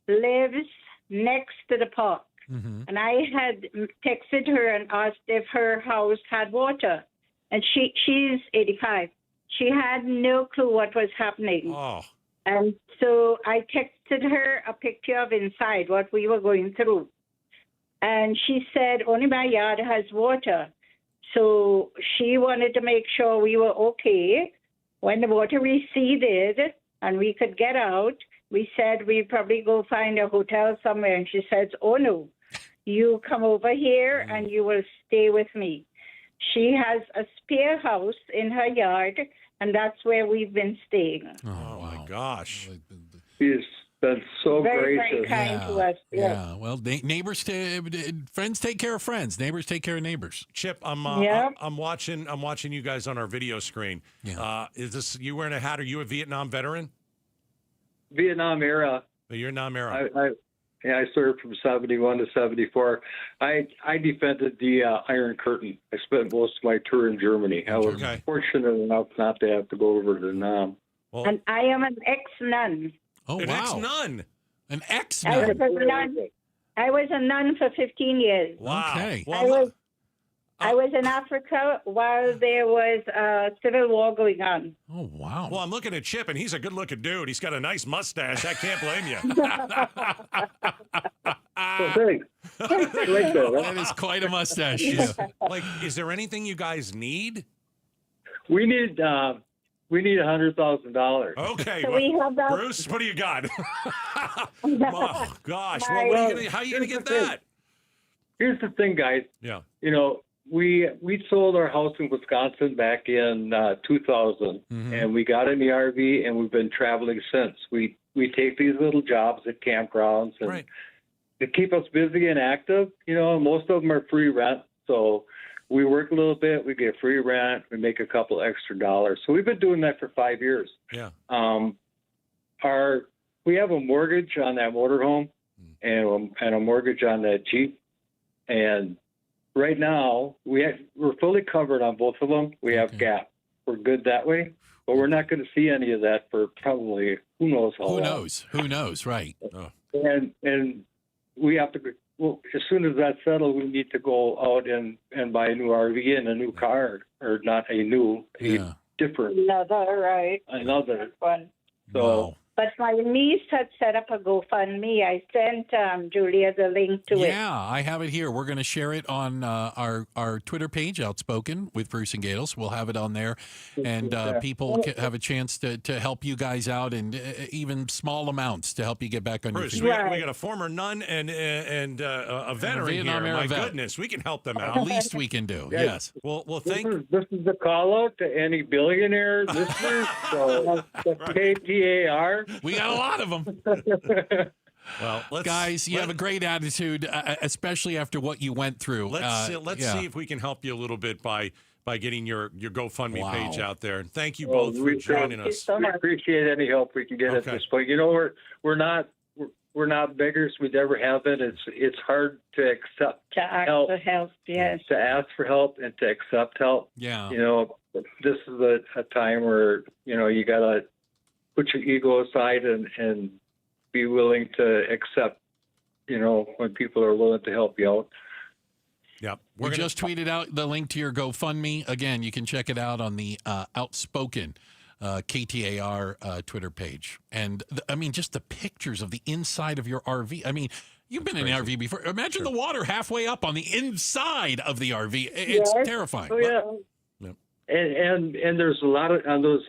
lives next to the park. Mm-hmm. And I had texted her and asked if her house had water. And she's 85. She had no clue what was happening. Oh. And so I texted her a picture of inside, what we were going through. And she said, only my yard has water. So she wanted to make sure we were okay. When the water receded and we could get out, we said we'd probably go find a hotel somewhere. And she says, oh, no, you come over here and you will stay with me. She has a spare house in her yard, and that's where we've been staying. Oh, my gosh. She's been so very, gracious. very kind to us. Yeah. Well, friends take care of friends. Neighbors take care of neighbors. Chip, I'm watching you guys on our video screen. Yeah. Is this you wearing a hat? Are you a Vietnam veteran? Vietnam era. Vietnam era. I served from 71 to 74. I defended the Iron Curtain. I spent most of my tour in Germany. I was fortunate enough not to have to go over to Vietnam. And I am an ex-nun. Oh, An wow. ex-nun. An I ex-nun. was a nun. I was a nun for 15 years. Wow. Okay. I was in Africa while there was a civil war going on. Oh, wow. Well, I'm looking at Chip, and he's a good-looking dude. He's got a nice mustache. I can't blame you. That is quite a mustache. Yeah. Like, is there anything you guys need? We need $100,000. Okay, So we have that- Bruce, what do you got? Oh, gosh, how are you gonna get that? Here's the thing, guys. Yeah. You know, we sold our house in Wisconsin back in 2000, and we got in the RV, and we've been traveling since. We take these little jobs at campgrounds, and to keep us busy and active. You know, most of them are free rent, so we work a little bit, we get free rent, we make a couple extra dollars. So we've been doing that for 5 years. Yeah. We have a mortgage on that motorhome and a mortgage on that Jeep, and right now, we're fully covered on both of them. We have gap. We're good that way, but we're not going to see any of that for probably who knows how long. Who knows? Right. Oh. And we have to. Well, as soon as that's settled, we need to go out and buy a new RV and a new car, or not a new, a different. Another one. So. Wow. But my niece had set up a GoFundMe. I sent Julia the link to it. Yeah, I have it here. We're going to share it on our Twitter page, Outspoken, with Bruce and Gales. We'll have it on there, and people can have a chance to help you guys out, and even small amounts to help you get back on Bruce, your feet. we got a former nun and a veteran Vietnam here. era My vet. goodness, we can help them out. At least we can do. Yes. Well, This is the call out to any billionaire listeners. So KTAR. We got a lot of them. Well, guys, you have a great attitude, especially after what you went through. Let's see if we can help you a little bit by getting your GoFundMe page out there. And thank you both for joining us. We appreciate any help we can get at this point. You know, we're not beggars. We never have been. It's hard to accept help. For help, yes. To ask for help and to accept help. Yeah. You know, this is a time where you gotta put your ego aside and be willing to accept, when people are willing to help you out. Yep. We just tweeted out the link to your GoFundMe. Again, you can check it out on the Outspoken KTAR Twitter page. And, just the pictures of the inside of your RV. I mean, you've been in an RV before. Imagine the water halfway up on the inside of the RV. It's terrifying. Oh, yeah. And there's a lot of, on those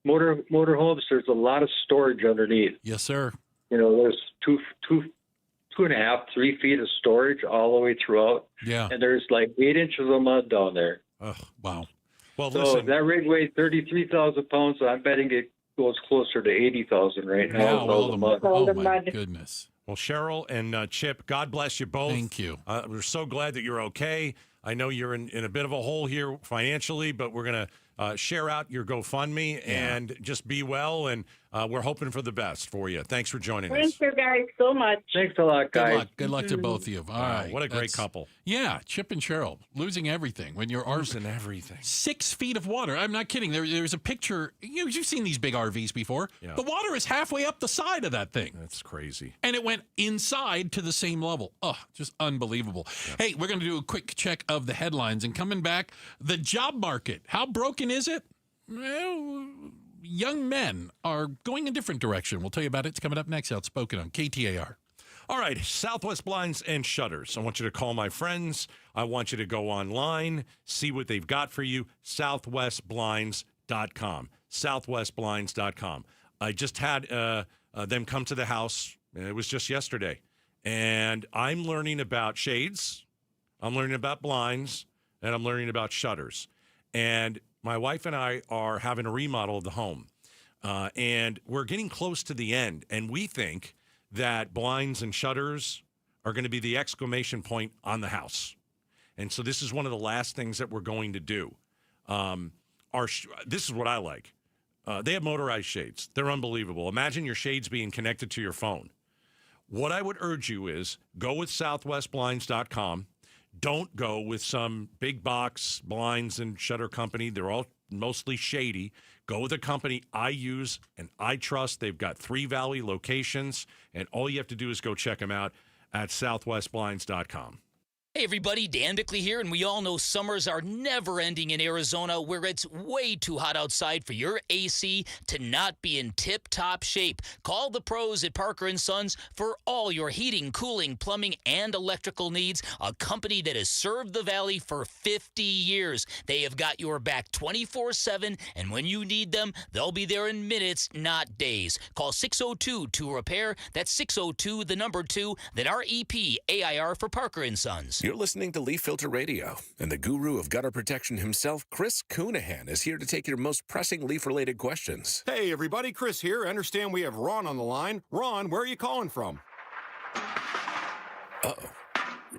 motorhomes, there's a lot of storage underneath. Yes, sir. There's 2.5, 3 feet of storage all the way throughout. Yeah. And there's like 8 inches of mud down there. Oh, wow. Well, so listen, that rig weighed 33,000 pounds. So I'm betting it goes closer to 80,000 right now. Yeah, with all the mud. Oh, my goodness. Well, Cheryl and Chip, God bless you both. Thank you. We're so glad that you're okay. I know you're in a bit of a hole here financially, but we're going to share out your GoFundMe and just be well. And we're hoping for the best for you. Thanks for joining us. Thank you guys so much. Thanks a lot, guys. Good luck to both of you. All right. What a great couple. Yeah, Chip and Cheryl losing everything when you're losing everything. 6 feet of water. I'm not kidding. There's a picture. You've seen these big RVs before. Yeah. The water is halfway up the side of that thing. That's crazy. And it went inside to the same level. Oh, just unbelievable. Yeah. Hey, we're going to do a quick check of the headlines. And coming back, the job market. How broken is it? Well, young men are going a different direction. We'll tell you about it. It's coming up next. Outspoken on KTAR. All right, Southwest Blinds and Shutters. I want you to call my friends. I want you to go online, see what they've got for you. Southwestblinds.com. Southwestblinds.com. I just had them come to the house. It was just yesterday. And I'm learning about shades. I'm learning about blinds. And I'm learning about shutters. And my wife and I are having a remodel of the home. And we're getting close to the end. And we think that blinds and shutters are going to be the exclamation point on the house. And so this is one of the last things that we're going to do. This is what I like. They have motorized shades. They're unbelievable. Imagine your shades being connected to your phone. What I would urge you is go with southwestblinds.com. Don't go with some big box blinds and shutter company. They're all mostly shady. Go with a company I use and I trust. They've got 3 Valley locations, and all you have to do is go check them out at southwestblinds.com. Hey everybody, Dan Bickley here, and we all know summers are never ending in Arizona, where it's way too hot outside for your AC to not be in tip-top shape. Call the pros at Parker & Sons for all your heating, cooling, plumbing, and electrical needs, a company that has served the Valley for 50 years. They have got your back 24/7, and when you need them, they'll be there in minutes, not days. Call 602-2-REPAIR. That's 602, the number 2, then REP AIR for Parker & Sons. You're listening to Leaf Filter Radio, and the guru of gutter protection himself, Chris Coonahan, is here to take your most pressing leaf-related questions. Hey, everybody, Chris here. I understand we have Ron on the line. Ron, where are you calling from? Uh-oh.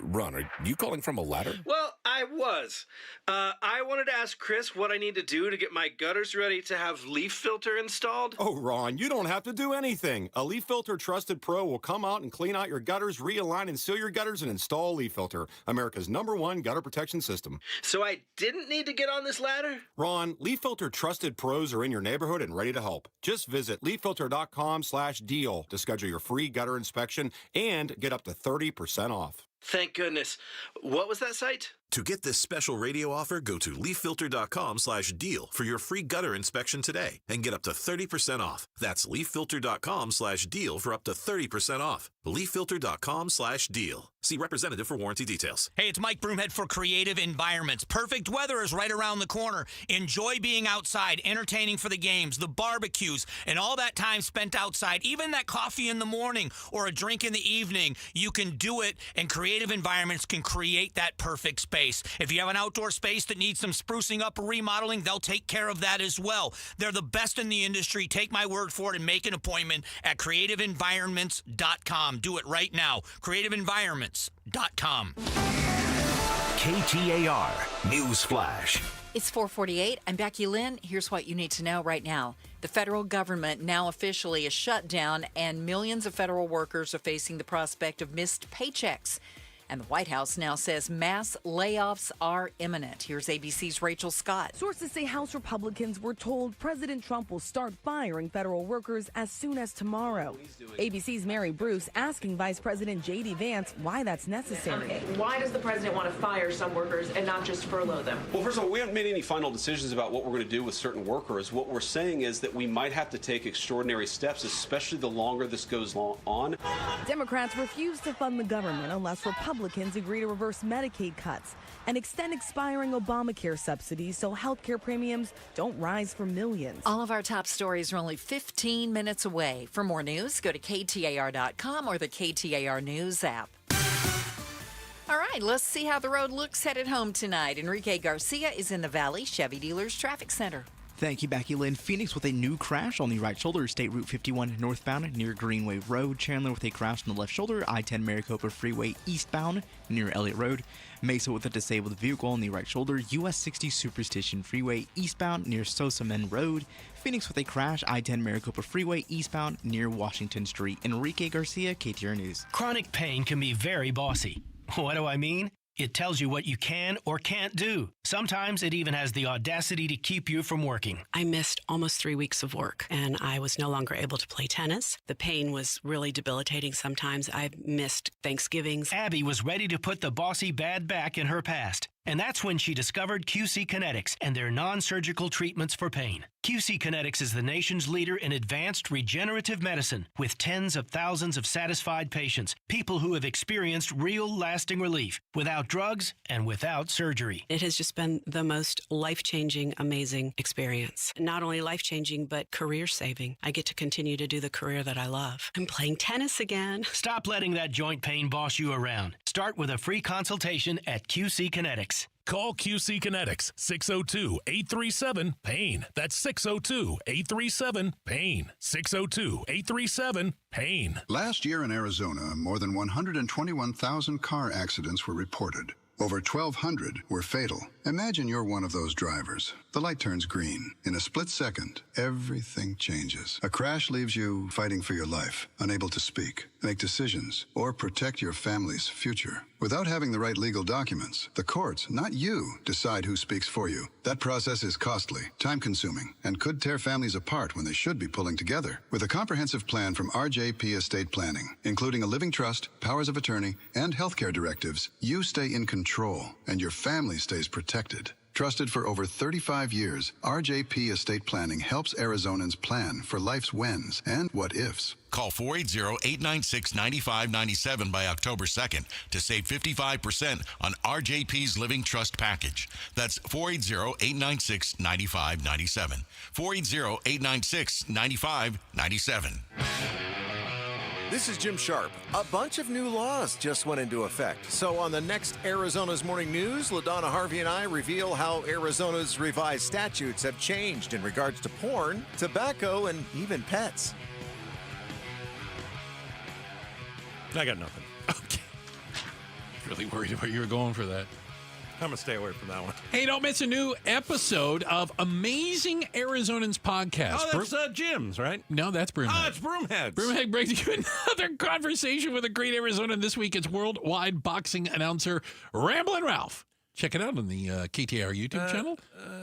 Ron, are you calling from a ladder? Well, I was. I wanted to ask Chris what I need to do to get my gutters ready to have leaf filter installed. Oh, Ron, you don't have to do anything. A Leaf Filter Trusted Pro will come out and clean out your gutters, realign and seal your gutters, and install Leaf Filter, America's #1 gutter protection system. So I didn't need to get on this ladder? Ron, Leaf Filter Trusted Pros are in your neighborhood and ready to help. Just visit leaffilter.com/deal to schedule your free gutter inspection and get up to 30% off. Thank goodness. What was that site? To get this special radio offer, go to leaffilter.com/deal for your free gutter inspection today and get up to 30% off. That's leaffilter.com/deal for up to 30% off. leaffilter.com/deal. See representative for warranty details. Hey, it's Mike Broomhead for Creative Environments. Perfect weather is right around the corner. Enjoy being outside, entertaining for the games, the barbecues, and all that time spent outside, even that coffee in the morning or a drink in the evening. You can do it, and Creative Environments can create that perfect space. If you have an outdoor space that needs some sprucing up or remodeling, they'll take care of that as well. They're the best in the industry. Take my word for it and make an appointment at creativeenvironments.com. Do it right now. creativeenvironments.com. KTAR News Flash. It's 4:48. I'm Becky Lynn. Here's what you need to know right now. The federal government now officially is shut down, and millions of federal workers are facing the prospect of missed paychecks. And the White House now says mass layoffs are imminent. Here's ABC's Rachel Scott. Sources say House Republicans were told President Trump will start firing federal workers as soon as tomorrow. ABC's Mary Bruce asking Vice President J.D. Vance why that's necessary. Why does the president want to fire some workers and not just furlough them? Well, first of all, we haven't made any final decisions about what we're going to do with certain workers. What we're saying is that we might have to take extraordinary steps, especially the longer this goes on. Democrats refuse to fund the government unless Republicans agree to reverse Medicaid cuts and extend expiring Obamacare subsidies so healthcare premiums don't rise for millions. All of our top stories are only 15 minutes away. For more news, go to KTAR.com or the KTAR News app. All right, let's see how the road looks headed home tonight. Enrique Garcia is in the Valley Chevy Dealers Traffic Center. Thank you, Becky Lynn. Phoenix with a new crash on the right shoulder, State Route 51 northbound near Greenway Road. Chandler with a crash on the left shoulder, I-10 Maricopa Freeway eastbound near Elliott Road. Mesa with a disabled vehicle on the right shoulder, US 60 Superstition Freeway eastbound near Sosamen Road. Phoenix with a crash, I-10 Maricopa Freeway eastbound near Washington Street. Enrique Garcia, KTAR News. Chronic pain can be very bossy. What do I mean? It tells you what you can or can't do. Sometimes it even has the audacity to keep you from working. I missed almost 3 weeks of work, and I was no longer able to play tennis. The pain was really debilitating sometimes. I missed Thanksgivings. Abby was ready to put the bossy bad back in her past. And that's when she discovered QC Kinetics and their non-surgical treatments for pain. QC Kinetics is the nation's leader in advanced regenerative medicine with tens of thousands of satisfied patients, people who have experienced real lasting relief without drugs and without surgery. It has just been the most life-changing, amazing experience. Not only life-changing, but career-saving. I get to continue to do the career that I love. I'm playing tennis again. Stop letting that joint pain boss you around. Start with a free consultation at QC Kinetics. Call QC Kinetics, 602-837-PAIN. That's 602-837-PAIN. 602-837-PAIN. Last year in Arizona, more than 121,000 car accidents were reported. Over 1,200 were fatal. Imagine you're one of those drivers. The light turns green. In a split second, everything changes. A crash leaves you fighting for your life, unable to speak, make decisions, or protect your family's future. Without having the right legal documents, the courts, not you, decide who speaks for you. That process is costly, time-consuming, and could tear families apart when they should be pulling together. With a comprehensive plan from RJP Estate Planning, including a living trust, powers of attorney, and healthcare directives, you stay in control, and your family stays protected. Trusted for over 35 years, RJP Estate Planning helps Arizonans plan for life's whens and what-ifs. Call 480-896-9597 by October 2nd to save 55% on RJP's Living Trust Package. That's 480-896-9597. 480-896-9597. This is Jim Sharp. A bunch of new laws just went into effect. So on the next Arizona's Morning News, LaDonna Harvey and I reveal how Arizona's revised statutes have changed in regards to porn, tobacco, and even pets. I got nothing. Okay. Really worried about you were going for that. I'm going to stay away from that one. Hey, don't miss a new episode of Amazing Arizonans Podcast. Oh, that's Jim's, right? No, that's Broomhead. Oh, it's Broomhead. Broomhead brings you another conversation with a great Arizonan. This week, it's worldwide boxing announcer Ramblin' Ralph. Check it out on the KTAR YouTube channel.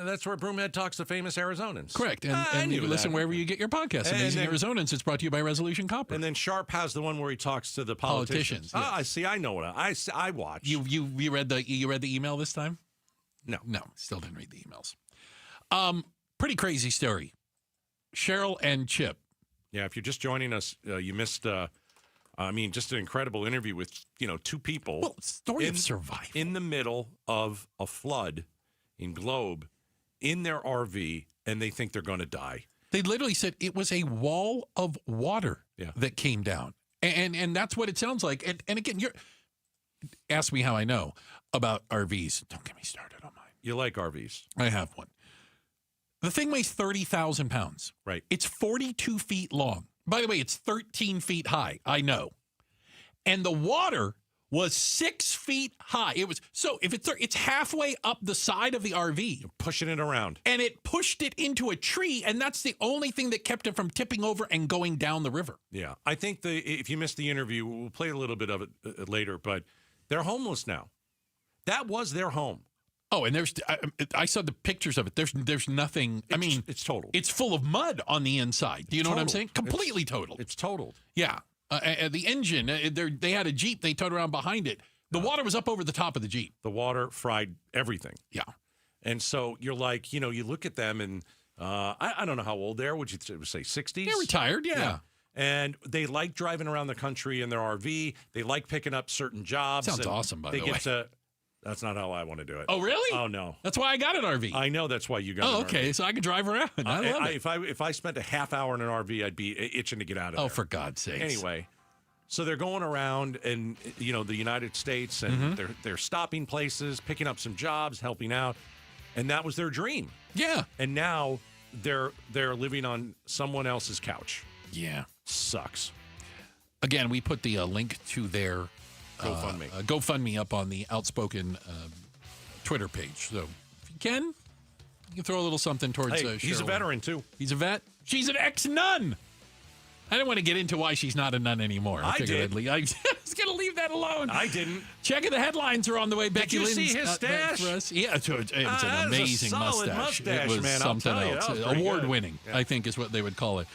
That's where Broomhead talks to famous Arizonans. Correct. And you can listen wherever you get your podcasts. Amazing Arizonans. It's brought to you by Resolution Copper. And then Sharp has the one where he talks to the politicians. Yes. I see. I know what I watch. You read the email this time? No, still didn't read the emails. Pretty crazy story. Cheryl and Chip. Yeah, if you're just joining us, you missed. Just an incredible interview with two people. Well, story of survival in the middle of a flood in Globe, in their RV, and they think they're going to die. They literally said it was a wall of water that came down, and that's what it sounds like. And again, ask me how I know about RVs. Don't get me started on mine. You like RVs? I have one. The thing weighs 30,000 pounds. Right. It's 42 feet long. By the way, it's 13 feet high. I know. And the water was 6 feet high. It was if it's halfway up the side of the RV. You're pushing it around. And it pushed it into a tree, and that's the only thing that kept it from tipping over and going down the river. Yeah. I think if you missed the interview, we'll play a little bit of it later, but they're homeless now. That was their home. Oh, and I saw the pictures of it. There's nothing. It's totaled. It's full of mud on the inside. Do you know what I'm saying? Completely totaled. It's totaled. Yeah. The engine, they had a Jeep. They towed around behind it. The water was up over the top of the Jeep. The water fried everything. Yeah. And so you're like, you look at them and I don't know how old they are. Would you say 60s? They're retired, yeah. And they like driving around the country in their RV. They like picking up certain jobs. Sounds awesome, by the way. That's not how I want to do it. Oh, really? Oh, no. That's why I got an RV. I know that's why you got an RV. Oh, okay. So I could drive around. I love it. If I spent a half hour in an RV, I'd be itching to get out of there. Oh, for God's sakes. Anyway, so they're going around and, the United States, and they're stopping places, picking up some jobs, helping out. And that was their dream. Yeah. And now they're living on someone else's couch. Yeah. Sucks. Again, we put the link to their GoFundMe up on the Outspoken Twitter page. So if you can throw a little something towards Cheryl. He's a veteran, too. He's a vet. She's an ex-nun. I don't want to get into why she's not a nun anymore. I did. I was going to leave that alone. I didn't. Checking the headlines are on the way. Did Becky you Lynn's see his stash? For us. Yeah, it's an amazing mustache. It was man, something else. Award-winning, yeah. I think is what they would call it.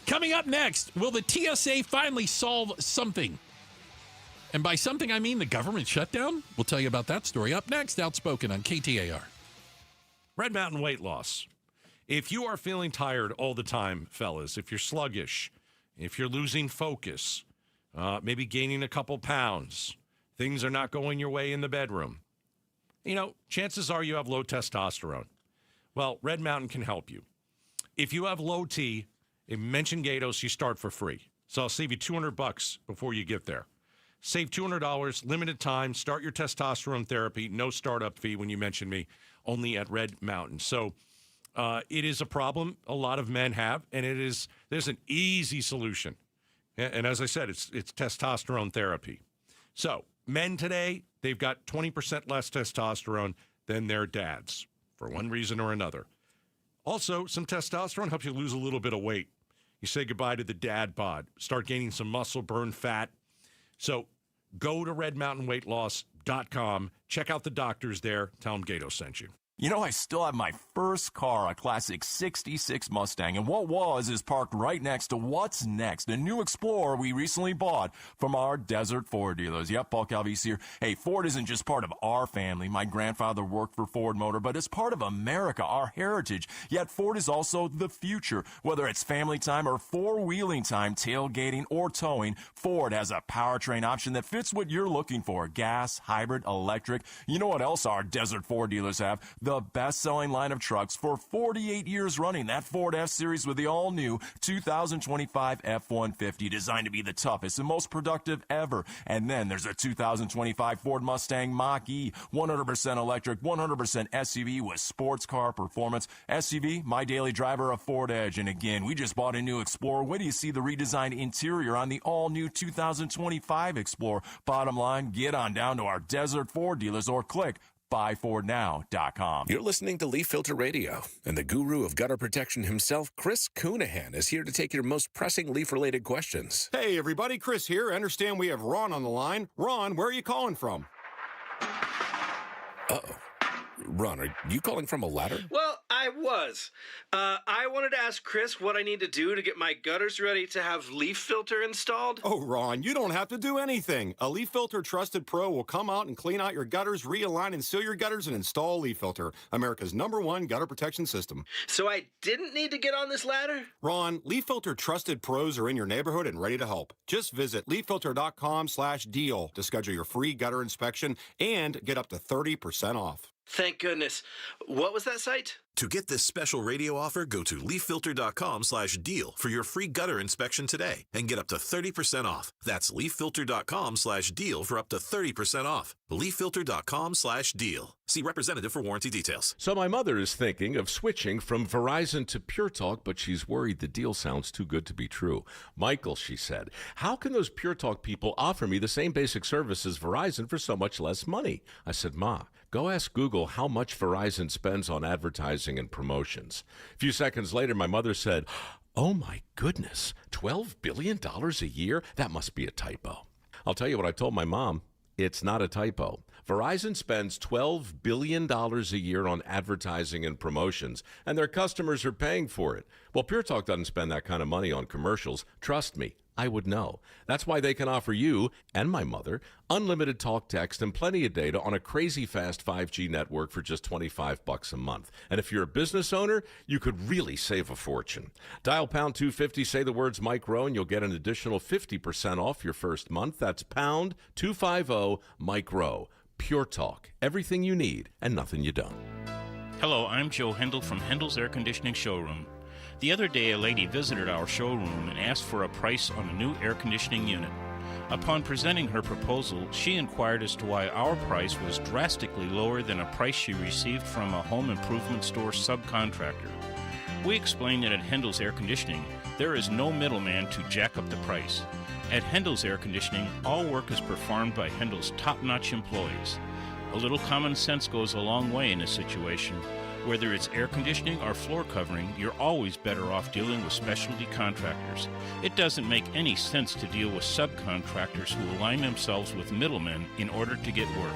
Coming up next, will the TSA finally solve something? And by something, I mean the government shutdown. We'll tell you about that story up next. Outspoken on KTAR. Red Mountain weight loss. If you are feeling tired all the time, fellas, if you're sluggish, if you're losing focus, maybe gaining a couple pounds, things are not going your way in the bedroom, chances are you have low testosterone. Well, Red Mountain can help you. If you have low T, mention Gatos, you start for free. So I'll save you $200 before you get there. Save $200, limited time, start your testosterone therapy, no startup fee when you mention me, only at Red Mountain. So it is a problem a lot of men have, and there's an easy solution. And as I said, it's testosterone therapy. So Men today, they've got 20% less testosterone than their dads for one reason or another. Also, some testosterone helps you lose a little bit of weight. You say goodbye to the dad bod, start gaining some muscle, burn fat. So go to redmountainweightloss.com. Check out the doctors there. Tell them Gato sent you. You know, I still have my first car, a classic 66 Mustang, and what was is parked right next to what's next, a new Explorer we recently bought from our Desert Ford dealers. Yep, Paul Calvise here. Hey, Ford isn't just part of our family. My grandfather worked for Ford Motor, but it's part of America, our heritage. Yet Ford is also the future. Whether it's family time or four-wheeling time, tailgating or towing, Ford has a powertrain option that fits what you're looking for. Gas, hybrid, electric. You know what else our Desert Ford dealers have? The best-selling line of trucks for 48 years running. That Ford F-Series with the all-new 2025 F-150, designed to be the toughest and most productive ever. And then there's a 2025 Ford Mustang Mach-E, 100% electric, 100% SUV with sports car performance. SUV, my daily driver, a Ford Edge. And again, we just bought a new Explorer. Wait till you see the redesigned interior on the all-new 2025 Explorer. Bottom line, get on down to our Desert Ford dealers or click buyfordnow.com. You're listening to Leaf Filter Radio, and the guru of gutter protection himself, Chris Coonihan, is here to take your most pressing leaf-related questions. Hey, everybody, Chris here. I understand we have Ron on the line. Ron, where are you calling from? Uh-oh. Ron, are you calling from a ladder? Well, I was. I wanted to ask Chris what I need to do to get my gutters ready to have leaf filter installed. Oh, Ron, you don't have to do anything. A Leaf Filter Trusted Pro will come out and clean out your gutters, realign and seal your gutters, and install Leaf Filter, America's #1 gutter protection system. So I didn't need to get on this ladder? Ron, Leaf Filter Trusted Pros are in your neighborhood and ready to help. Just visit leaffilter.com/deal to schedule your free gutter inspection and get up to 30% off. Thank goodness. What was that site? To get this special radio offer, go to leaffilter.com/deal for your free gutter inspection today and get up to 30% off. That's leaffilter.com/deal for up to 30% off. leaffilter.com/deal. See representative for warranty details. So my mother is thinking of switching from Verizon to Pure Talk, but she's worried the deal sounds too good to be true. Michael, she said, how can those Pure Talk people offer me the same basic service as Verizon for so much less money? I said, Ma, go ask Google how much Verizon spends on advertising and promotions. A few seconds later, my mother said, oh my goodness, $12 billion a year? That must be a typo. I'll tell you what I told my mom. It's not a typo. Verizon spends $12 billion a year on advertising and promotions, and their customers are paying for it. Well, Pure Talk doesn't spend that kind of money on commercials. Trust me, I would know. That's why they can offer you and my mother unlimited talk, text, and plenty of data on a crazy fast 5G network for just $25 a month. And if you're a business owner, you could really save a fortune. Dial pound 250, say the words Mike Rowe, and you'll get an additional 50% off your first month. That's pound 250 Mike Rowe. Pure Talk. Everything you need and nothing you don't. Hello, I'm Joe Hendle from Hendle's Air Conditioning Showroom. The other day, a lady visited our showroom and asked for a price on a new air conditioning unit. Upon presenting her proposal, she inquired as to why our price was drastically lower than a price she received from a home improvement store subcontractor. We explained that at Hendle's Air Conditioning, there is no middleman to jack up the price. At Hendle's Air Conditioning, all work is performed by Hendle's top-notch employees. A little common sense goes a long way in this situation. Whether it's air conditioning or floor covering, you're always better off dealing with specialty contractors. It doesn't make any sense to deal with subcontractors who align themselves with middlemen in order to get work.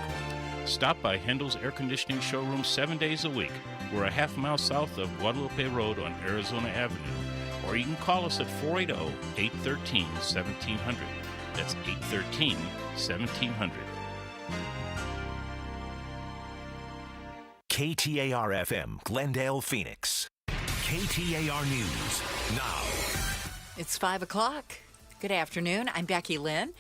Stop by Hendle's Air Conditioning Showroom 7 days a week. We're a half-mile south of Guadalupe Road on Arizona Avenue. Or you can call us at 480-813-1700. That's 813-1700. KTAR-FM, Glendale, Phoenix. KTAR News, now. It's 5 o'clock. Good afternoon. I'm Becky Lynn.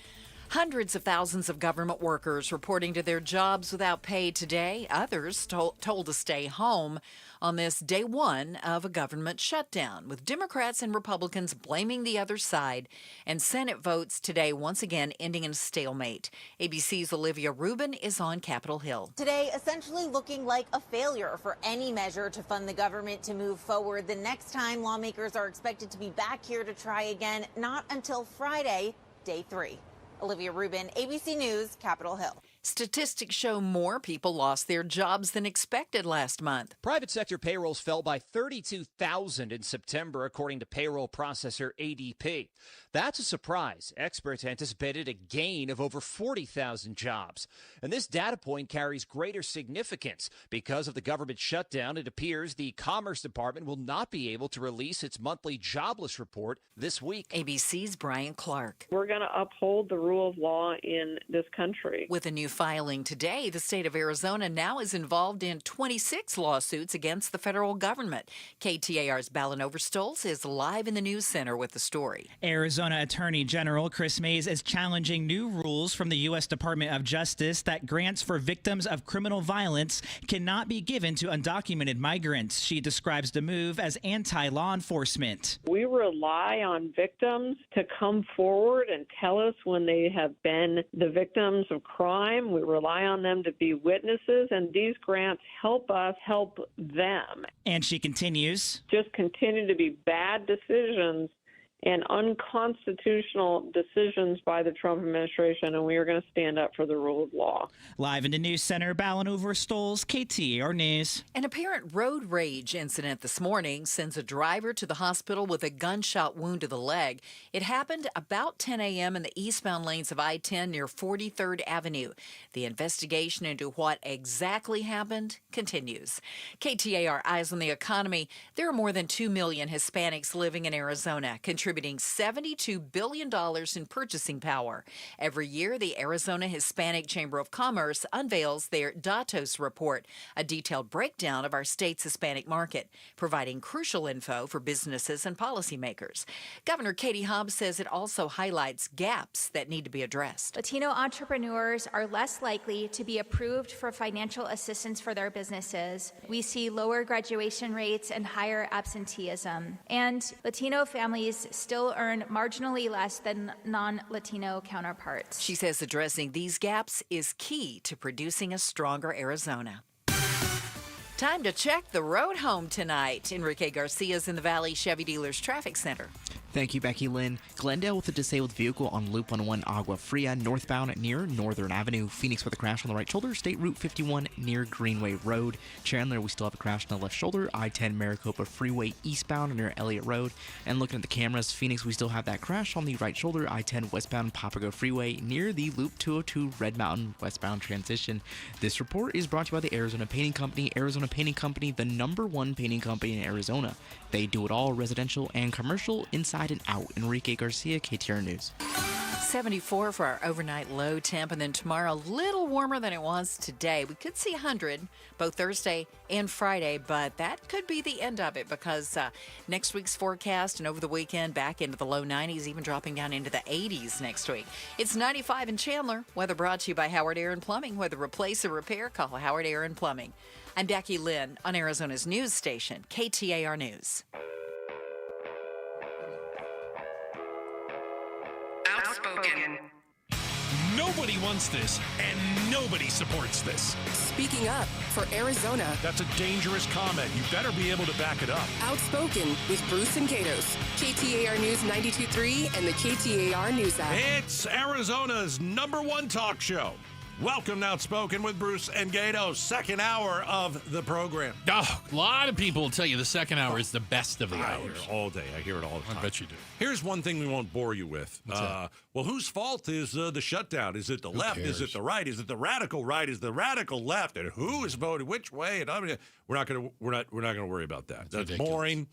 Hundreds of thousands of government workers reporting to their jobs without pay today. Others told to stay home on this day one of a government shutdown, with Democrats and Republicans blaming the other side, and Senate votes today once again ending in a stalemate. ABC's Olivia Rubin is on Capitol Hill. Today, essentially looking like a failure for any measure to fund the government to move forward. The next time lawmakers are expected to be back here to try again, not until Friday, day 3. Olivia Rubin, ABC News, Capitol Hill. Statistics show more people lost their jobs than expected last month. Private sector payrolls fell by 32,000 in September, according to payroll processor ADP. That's a surprise. Experts anticipated a gain of over 40,000 jobs. And this data point carries greater significance. Because of the government shutdown, it appears the Commerce Department will not be able to release its monthly jobless report this week. ABC's Brian Clark. We're going to uphold the rule of law in this country. With a new filing today, the state of Arizona now is involved in 26 lawsuits against the federal government. KTAR's Balin Overstolz is live in the news center with the story. Arizona Attorney General Chris Mays is challenging new rules from the U.S. Department of Justice that grants for victims of criminal violence cannot be given to undocumented migrants. She describes the move as anti-law enforcement. We rely on victims to come forward and tell us when they have been the victims of crime. We rely on them to be witnesses, and these grants help us help them. And she continues, just continue to be bad decisions and unconstitutional decisions by the Trump administration, and we are going to stand up for the rule of law. Live in the news center, Balin Overstolz, KTAR News. An apparent road rage incident this morning sends a driver to the hospital with a gunshot wound to the leg. It happened about 10 a.m. in the eastbound lanes of I-10 near 43rd Avenue. The investigation into what exactly happened continues. KTAR Eyes on the Economy. There are more than 2 million Hispanics living in Arizona, contributing $72 billion in purchasing power. Every year, the Arizona Hispanic Chamber of Commerce unveils their Datos report, a detailed breakdown of our state's Hispanic market, providing crucial info for businesses and policymakers. Governor Katie Hobbs says it also highlights gaps that need to be addressed. Latino entrepreneurs are less likely to be approved for financial assistance for their businesses. We see lower graduation rates and higher absenteeism. And Latino families still earn marginally less than non-Latino counterparts. She says addressing these gaps is key to producing a stronger Arizona. Time to check the road home tonight. Enrique Garcia's in the Valley Chevy Dealers Traffic Center. Thank you, Becky Lynn. Glendale with a disabled vehicle on Loop 101 Agua Fria, northbound near Northern Avenue. Phoenix with a crash on the right shoulder. State Route 51 near Greenway Road. Chandler, we still have a crash on the left shoulder. I-10 Maricopa Freeway eastbound near Elliott Road. And looking at the cameras, Phoenix, we still have that crash on the right shoulder. I-10 westbound Papago Freeway near the Loop 202 Red Mountain westbound transition. This report is brought to you by the Arizona Painting Company. Arizona Painting Company, the #1 painting company in Arizona. They do it all, residential and commercial, inside and out. Enrique Garcia, KTAR News. 74 for our overnight low temp, and then tomorrow a little warmer than it was today. We could see 100 both Thursday and Friday, but that could be the end of it because next week's forecast and over the weekend back into the low 90s, even dropping down into the 80s next week. It's 95 in Chandler. Weather brought to you by Howard Air and Plumbing. Whether replace or repair, call Howard Air and Plumbing. I'm Becky Lynn on Arizona's news station, KTAR News. Outspoken. Nobody wants this, and nobody supports this. Speaking up for Arizona. That's a dangerous comment. You better be able to back it up. Outspoken with Bruce and Gatos. KTAR News 92.3 and the KTAR News app. It's Arizona's #1 talk show. Welcome to Outspoken with Bruce and Gatos, second hour of the program. Oh, a lot of people will tell you the second hour is the best of the I hours. hear it all day. I hear it all the time. I bet you do. Here's one thing we won't bore you with. Well, whose fault is the shutdown? Is it the left? cares? Is it the right? Is it the radical right? Is the radical left? And who is voting which way? And I mean, we're not going to worry about that. That's boring,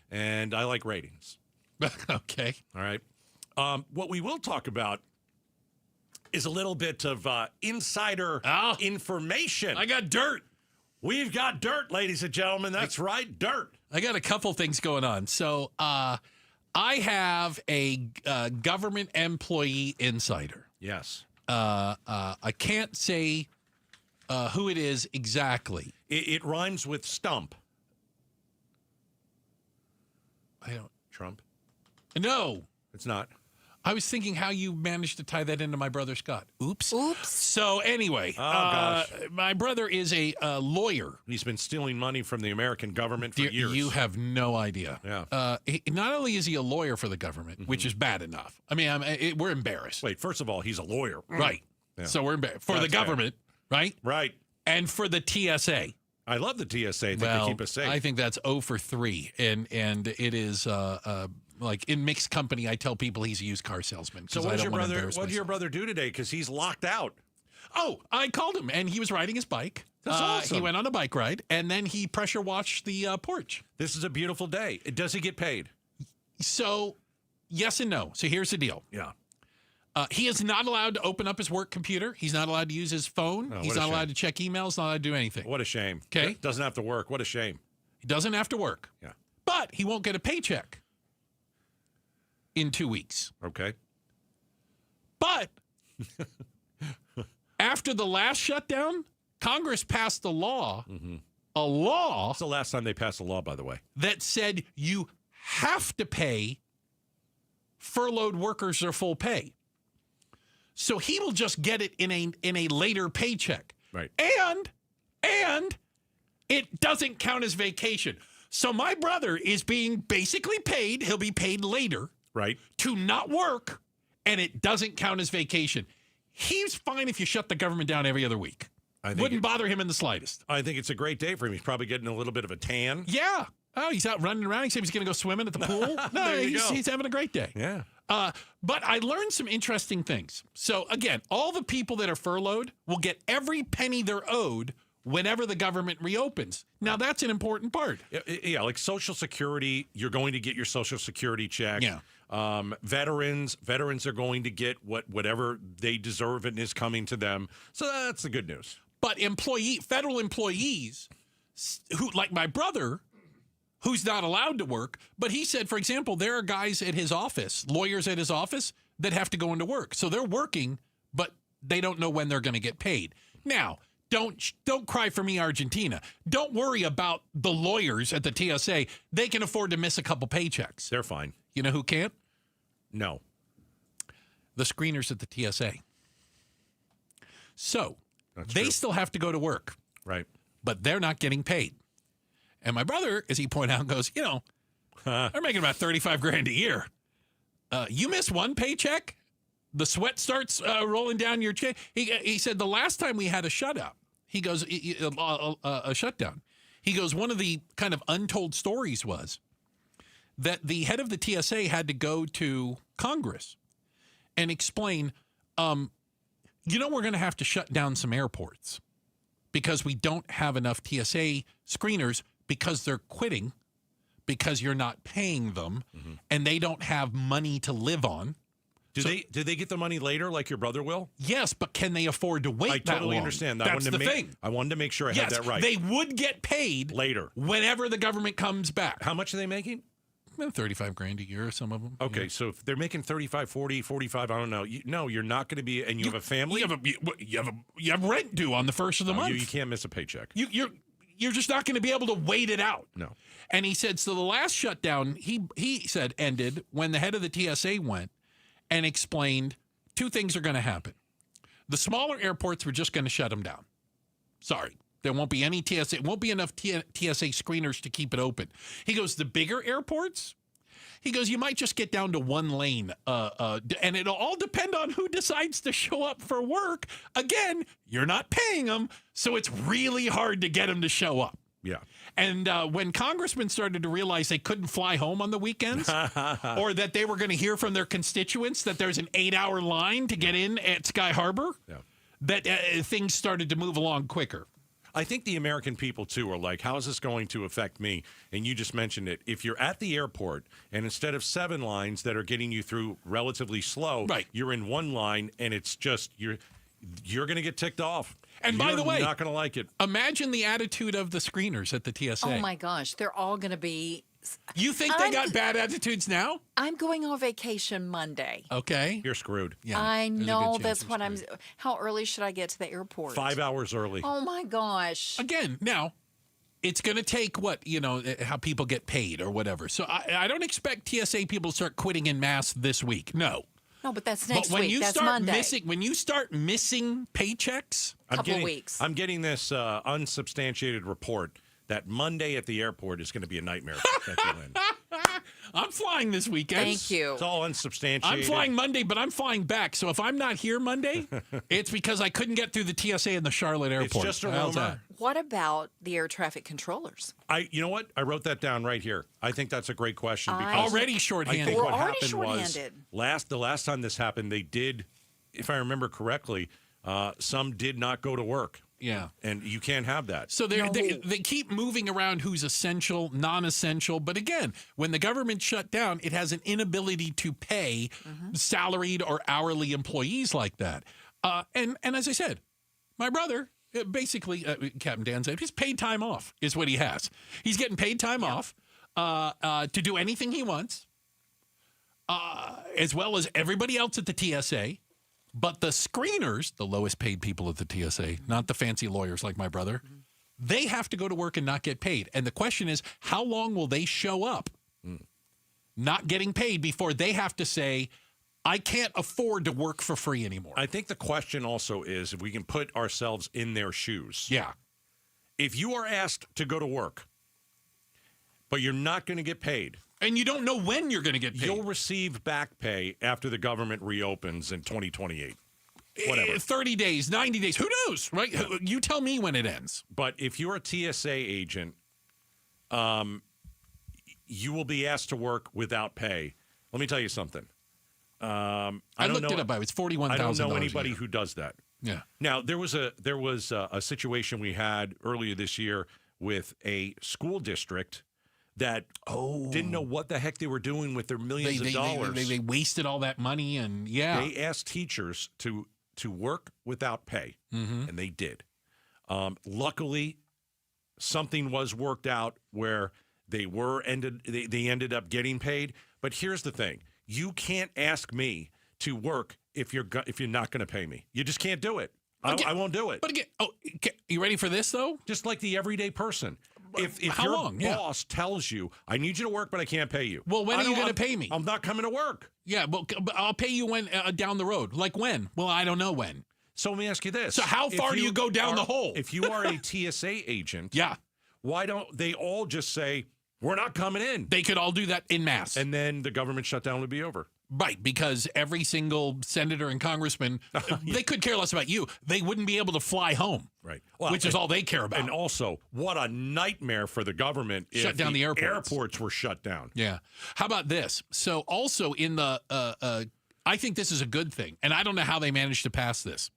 and I like ratings. Okay. All right. What we will talk about is a little bit of insider information. I got dirt. We've got dirt, ladies and gentlemen. That's right, dirt. I got a couple things going on. So I have a government employee insider. Yes. I can't say who it is exactly. It rhymes with stump. I don't. Trump? No. It's not. I was thinking how you managed to tie that into my brother Scott. Oops. Oops. So anyway, gosh. my brother is a lawyer. He's been stealing money from the American government for years. You have no idea. Yeah. Not only is he a lawyer for the government, which is bad enough. I mean, we're embarrassed. Wait, first of all, he's a lawyer. Right. Yeah. So we're embarrassed. For the government, right? Right. And for the TSA. I love the TSA. I think they keep us safe. I think that's 0 for 3. And it is like in mixed company, I tell people he's a used car salesman. So what did your brother do today? Because he's locked out. Oh, I called him, and he was riding his bike. That's awesome. He went on a bike ride, and then he pressure washed the porch. This is a beautiful day. Does he get paid? So, yes and no. So here's the deal. Yeah. He is not allowed to open up his work computer. He's not allowed to use his phone. He's not allowed to check emails, not allowed to do anything. What a shame. Okay. Doesn't have to work. What a shame. He doesn't have to work. Yeah. But he won't get a paycheck in 2 weeks. Okay. But after the last shutdown, Congress passed a law, a law. It's the last time they passed a law, by the way, that said you have to pay furloughed workers their full pay. So he will just get it in a later paycheck. Right. And it doesn't count as vacation. So my brother is being basically paid. He'll be paid later. Right. To not work, and it doesn't count as vacation. He's fine if you shut the government down every other week. Wouldn't bother him in the slightest. I think it's a great day for him. He's probably getting a little bit of a tan. Yeah. Oh, he's out running around. He said he's going to go swimming at the pool. No, he's having a great day. Yeah. But I learned some interesting things. So, again, all the people that are furloughed will get every penny they're owed whenever the government reopens. Now, that's an important part. Yeah, like Social Security, you're going to get your Social Security check. Yeah. Veterans are going to get whatever they deserve and is coming to them. So that's the good news. But federal employees who, like my brother, who's not allowed to work, but he said, for example, there are guys at his office, lawyers at his office, that have to go into work. So they're working, but they don't know when they're going to get paid. Now, don't cry for me, Argentina. Don't worry about the lawyers at the TSA. They can afford to miss a couple paychecks. They're fine. You know who can't? No. The screeners at the TSA. So they still have to go to work. Right. But they're not getting paid. And my brother, as he pointed out, goes, they're making about $35,000 a year. You miss one paycheck, the sweat starts rolling down your chin. He said the last time we had a shutdown, he goes, a shutdown. He goes, one of the kind of untold stories was that the head of the TSA had to go to Congress and explain, we're going to have to shut down some airports because we don't have enough TSA screeners because they're quitting because you're not paying them and they don't have money to live on. Do they get the money later like your brother will? Yes, but can they afford to wait that long? I totally understand that. That's the thing. I wanted to make sure I had that right. They would get paid later whenever the government comes back. How much are they making? $35,000 a year, some of them. Okay, so if they're making 35, 40, 45, I don't know. No, you're not going to be, and you have a family? You have rent due on the first of the month. You can't miss a paycheck. You're just not going to be able to wait it out. No. And he said, so the last shutdown, he said, ended when the head of the TSA went and explained two things are going to happen. The smaller airports were just going to shut them down. Sorry. There won't be any TSA. It won't be enough TSA screeners to keep it open. He goes, the bigger airports, he goes, you might just get down to one lane. And it'll all depend on who decides to show up for work. Again, you're not paying them, so it's really hard to get them to show up. Yeah. And when congressmen started to realize they couldn't fly home on the weekends or that they were going to hear from their constituents that there's an 8-hour line to get in at Sky Harbor, that things started to move along quicker. I think the American people, too, are like, how is this going to affect me? And you just mentioned it. If you're at the airport and instead of 7 lines that are getting you through relatively slow, you're in one line and it's just you're going to get ticked off. And by the way, you're not going to like it. Imagine the attitude of the screeners at the TSA. Oh, my gosh. They're all going to be... You think they got bad attitudes now? I'm going on vacation Monday. Okay. You're screwed. Yeah, I know that's what I'm... How early should I get to the airport? 5 hours early. Oh, my gosh. Again, now, it's going to take how people get paid or whatever. So I don't expect TSA people to start quitting en masse this week. No. No, but that's next but when week. You that's start Monday. when you start missing paychecks, Couple weeks. I'm getting this unsubstantiated report that Monday at the airport is going to be a nightmare for Becky Lynn. I'm flying this weekend. Thank you. It's all unsubstantiated. I'm flying Monday, but I'm flying back. So if I'm not here Monday, it's because I couldn't get through the TSA in the Charlotte airport. It's just a How's rumor. that? What about the air traffic controllers? You know what? I wrote that down right here. I think that's a great question. Because Already I shorthanded. think what We're already happened was shorthanded. the last time this happened, they did, if I remember correctly, some did not go to work. Yeah. And you can't have that. So they keep moving around who's essential, non-essential. But again, when the government shut down, it has an inability to pay salaried or hourly employees like that. And as I said, my brother, basically, Captain Dan said, his paid time off is what he has. He's getting paid time off to do anything he wants, as well as everybody else at the TSA. But the screeners, the lowest paid people at the TSA, not the fancy lawyers like my brother, they have to go to work and not get paid. And the question is, how long will they show up not getting paid before they have to say, I can't afford to work for free anymore? I think the question also is if we can put ourselves in their shoes. Yeah. If you are asked to go to work, but you're not going to get paid. And you don't know when you're going to get paid. You'll receive back pay after the government reopens in 2028. Whatever. 30 days, 90 days. Who knows, right? Yeah. You tell me when it ends. But if you're a TSA agent, you will be asked to work without pay. Let me tell you something. I looked it up. It's $41,000. I don't know anybody who does that. Yeah. Now, there was a situation we had earlier this year with a school district that didn't know what the heck they were doing with their millions of dollars. They wasted all that money, and they asked teachers to work without pay, and they did. Luckily, something was worked out where they ended up getting paid. But here's the thing: you can't ask me to work if you're not going to pay me. You just can't do it. I won't do it. But again, you ready for this though? Just like the everyday person. If How your long? boss tells you, I need you to work, but I can't pay you. Well, when are you going to pay me? I'm not coming to work. Yeah, but I'll pay you when down the road. Like when? Well, I don't know when. So let me ask you this. So how far do you go down the hole? If you are a TSA agent, yeah, why don't they all just say, we're not coming in? They could all do that en masse. And then the government shutdown would be over. Right, because every single senator and congressman, they could care less about you. They wouldn't be able to fly home, right? Which is all they care about. And also, what a nightmare for the government Shut down the airports. Airports were shut down. Yeah. How about this? So also in the, I think this is a good thing, and I don't know how they managed to pass this.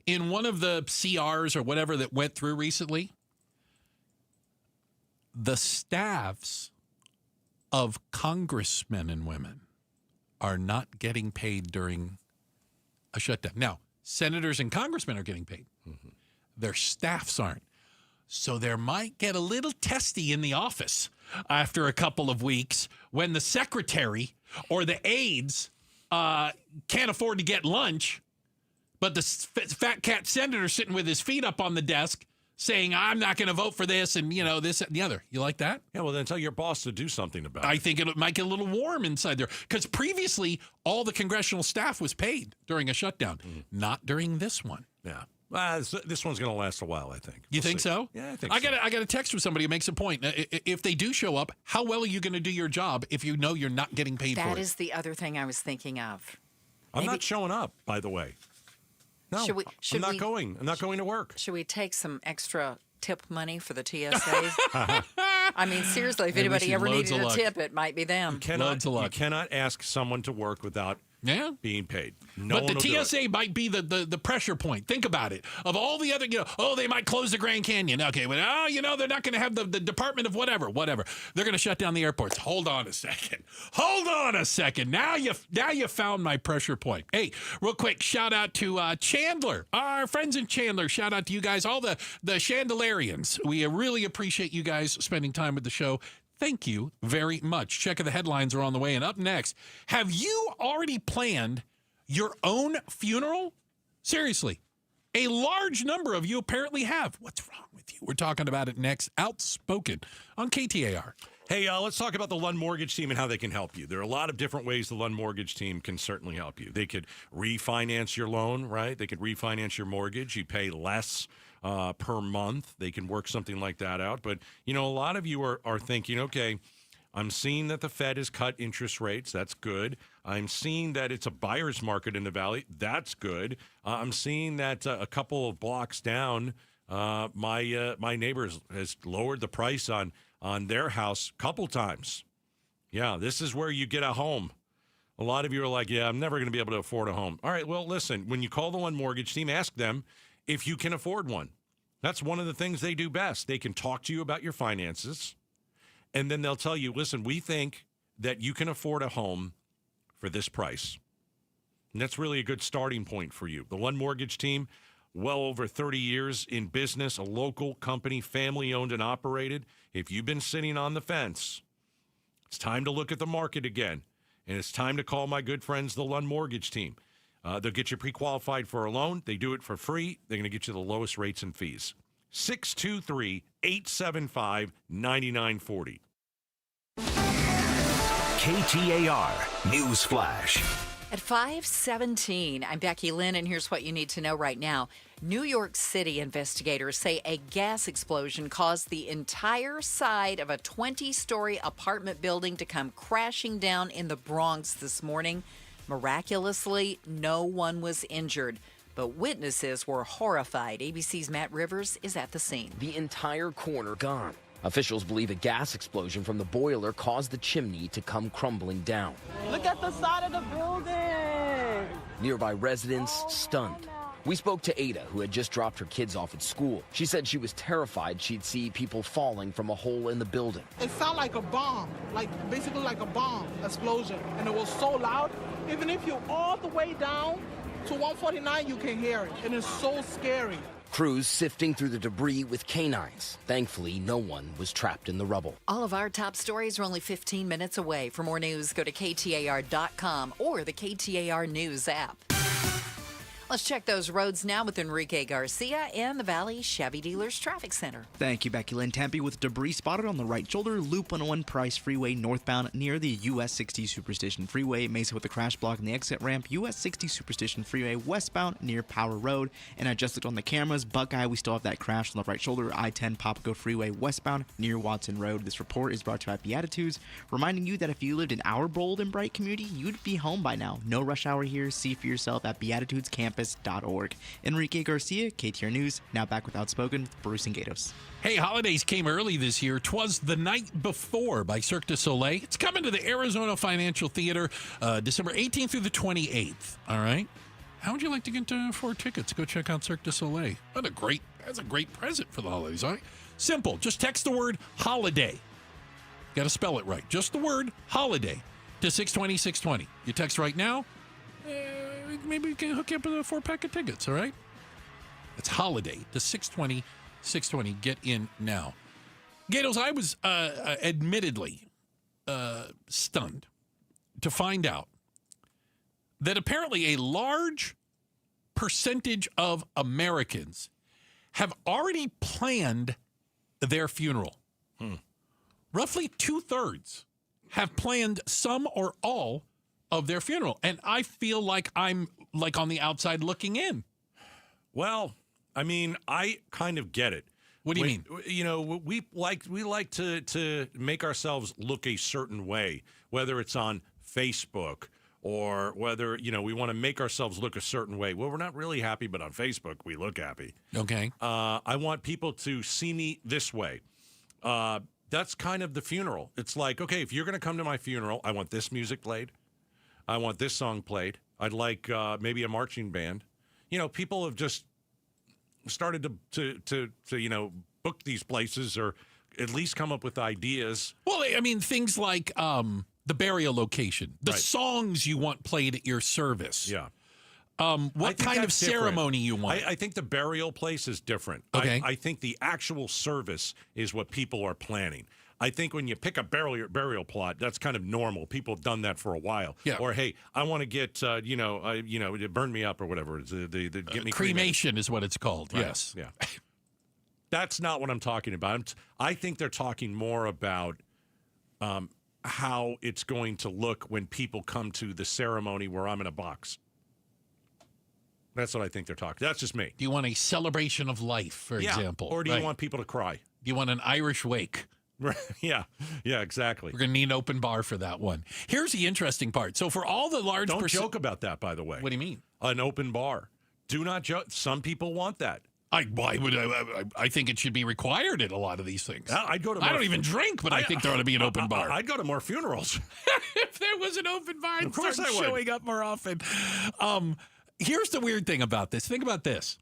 In one of the CRs or whatever that went through recently, the staffs of congressmen and women are not getting paid during a shutdown. Now, senators and congressmen are getting paid. Their staffs aren't. So there might get a little testy in the office after a couple of weeks when the secretary or the aides can't afford to get lunch, but the fat cat senator sitting with his feet up on the desk saying, I'm not going to vote for this and, this and the other. You like that? Yeah, well, then tell your boss to do something about it. I think it might get a little warm inside there because previously all the congressional staff was paid during a shutdown, not during this one. Yeah. This one's going to last a while, I think. You think so? Yeah, I think so. I got a text from somebody who makes a point. If they do show up, how well are you going to do your job if you know you're not getting paid for it? That is the other thing I was thinking of. I'm not showing up, by the way. No, I'm not going. I'm not going to work. Should we take some extra tip money for the TSAs? I mean, seriously, if anybody ever needed a tip, it might be them. You cannot ask someone to work without being paid. No but the TSA might be the pressure point. Think about it. Of all the other, they might close the Grand Canyon. Okay, but they're not going to have the Department of whatever. They're going to shut down the airports. Hold on a second. Now you found my pressure point. Hey, real quick, shout out to Chandler, our friends in Chandler. Shout out to you guys, all the Chandelarians. We really appreciate you guys spending time with the show. Thank you very much. Check of the headlines are on the way. And up next, have you already planned your own funeral? Seriously, a large number of you apparently have. What's wrong with with you. We're talking about it next. Outspoken on KTAR. Hey, let's talk about the Lund Mortgage Team and how they can help you. There are a lot of different ways the Lund Mortgage Team can certainly help you. They could refinance your loan, right? They could refinance your mortgage. You pay less per month. They can work something like that out. But, a lot of you are thinking, okay, I'm seeing that the Fed has cut interest rates. That's good. I'm seeing that it's a buyer's market in the Valley. That's good. I'm seeing that a couple of blocks down, my neighbor has lowered the price on their house a couple times. Yeah, this is where you get a home. A lot of you are like, yeah, I'm never going to be able to afford a home. All right, well, listen, when you call the Lund Mortgage Team, ask them if you can afford one. That's one of the things they do best. They can talk to you about your finances, and then they'll tell you, listen, we think that you can afford a home for this price. And that's really a good starting point for you. The Lund Mortgage Team, well over 30 years in business, a local company, family-owned and operated. If you've been sitting on the fence, it's time to look at the market again, and it's time to call my good friends, the Lund Mortgage Team. They'll get you pre-qualified for a loan. They do it for free. They're going to get you the lowest rates and fees. 623-875-9940. KTAR News Flash. At 5:17, I'm Becky Lynn, and here's what you need to know right now. New York City investigators say a gas explosion caused the entire side of a 20-story apartment building to come crashing down in the Bronx this morning. Miraculously, no one was injured, but witnesses were horrified. ABC's Matt Rivers is at the scene. The entire corner gone. Officials believe a gas explosion from the boiler caused the chimney to come crumbling down. Look at the side of the building. Nearby residents stunned. We spoke to Ada, who had just dropped her kids off at school. She said she was terrified she'd see people falling from a hole in the building. It sounded like a bomb, basically like a bomb explosion. And it was so loud, even if you're all the way down to 149, you can hear it. And it's so scary. Crews sifting through the debris with canines. Thankfully, no one was trapped in the rubble. All of our top stories are only 15 minutes away. For more news, go to KTAR.com or the KTAR News app. Let's check those roads now with Enrique Garcia in the Valley Chevy Dealers Traffic Center. Thank you, Becky Lynn. Tempe with debris spotted on the right shoulder. Loop 101 Price Freeway northbound near the US 60 Superstition Freeway. Mesa with a crash block in the exit ramp. US 60 Superstition Freeway westbound near Power Road. And I just looked on the cameras. Buckeye, we still have that crash on the right shoulder. I-10 Papago Freeway westbound near Watson Road. This report is brought to you by Beatitudes, reminding you that if you lived in our bold and bright community, you'd be home by now. No rush hour here. See for yourself at beatitudescampus.org. Enrique Garcia, KTAR News. Now back with Outspoken with Bruce and Gatos. Hey, holidays came early this year. 'Twas the Night Before by Cirque du Soleil. It's coming to the Arizona Financial Theater December 18th through the 28th. All right. How would you like to get 4 tickets? Go check out Cirque du Soleil. That's a great present for the holidays, all right? Simple. Just text the word holiday. Got to spell it right. Just the word holiday to 620-620. You text right now. Maybe we can hook you up with a 4-pack of tickets, all right? It's holiday to 620-620. Get in now. Gatos, I was admittedly stunned to find out that apparently a large percentage of Americans have already planned their funeral. Roughly 2/3 have planned some or all of their funeral. And I feel like I'm on the outside looking in. Well, I mean, I kind of get it. What do you mean? You know, we like to make ourselves look a certain way, whether it's on Facebook or whether, we want to make ourselves look a certain way. Well, we're not really happy, but on Facebook, we look happy. Okay. I want people to see me this way. That's kind of the funeral. It's like, okay, if you're going to come to my funeral, I want this music played. I want this song played. I'd like maybe a marching band. People have just started to book these places or at least come up with ideas. Well, I mean, things like the burial location, the songs you want played at your service. Yeah. What kind of ceremony you want. I think the burial place is different. Okay. I think the actual service is what people are planning. I think when you pick a burial plot, that's kind of normal. People have done that for a while. Yeah. Or, hey, I want to get, burn me up or whatever. Get me cremation is what it's called. Right. Yes. Yeah. That's not what I'm talking about. I think they're talking more about how it's going to look when people come to the ceremony where I'm in a box. That's what I think they're talking. That's just me. Do you want a celebration of life, for example? Or do you want people to cry? Do you want an Irish wake? Yeah, exactly. We're going to need an open bar for that one. Here's the interesting part. So for all the large... Don't joke about that, by the way. What do you mean? An open bar. Do not joke. Some people want that. Why would I think it should be required at a lot of these things. I'd go to I don't even drink, but I think there ought to be an open bar. I'd go to more funerals. If there was an open bar, I'd start I would. showing up more often. Here's the weird thing about this. Think about this.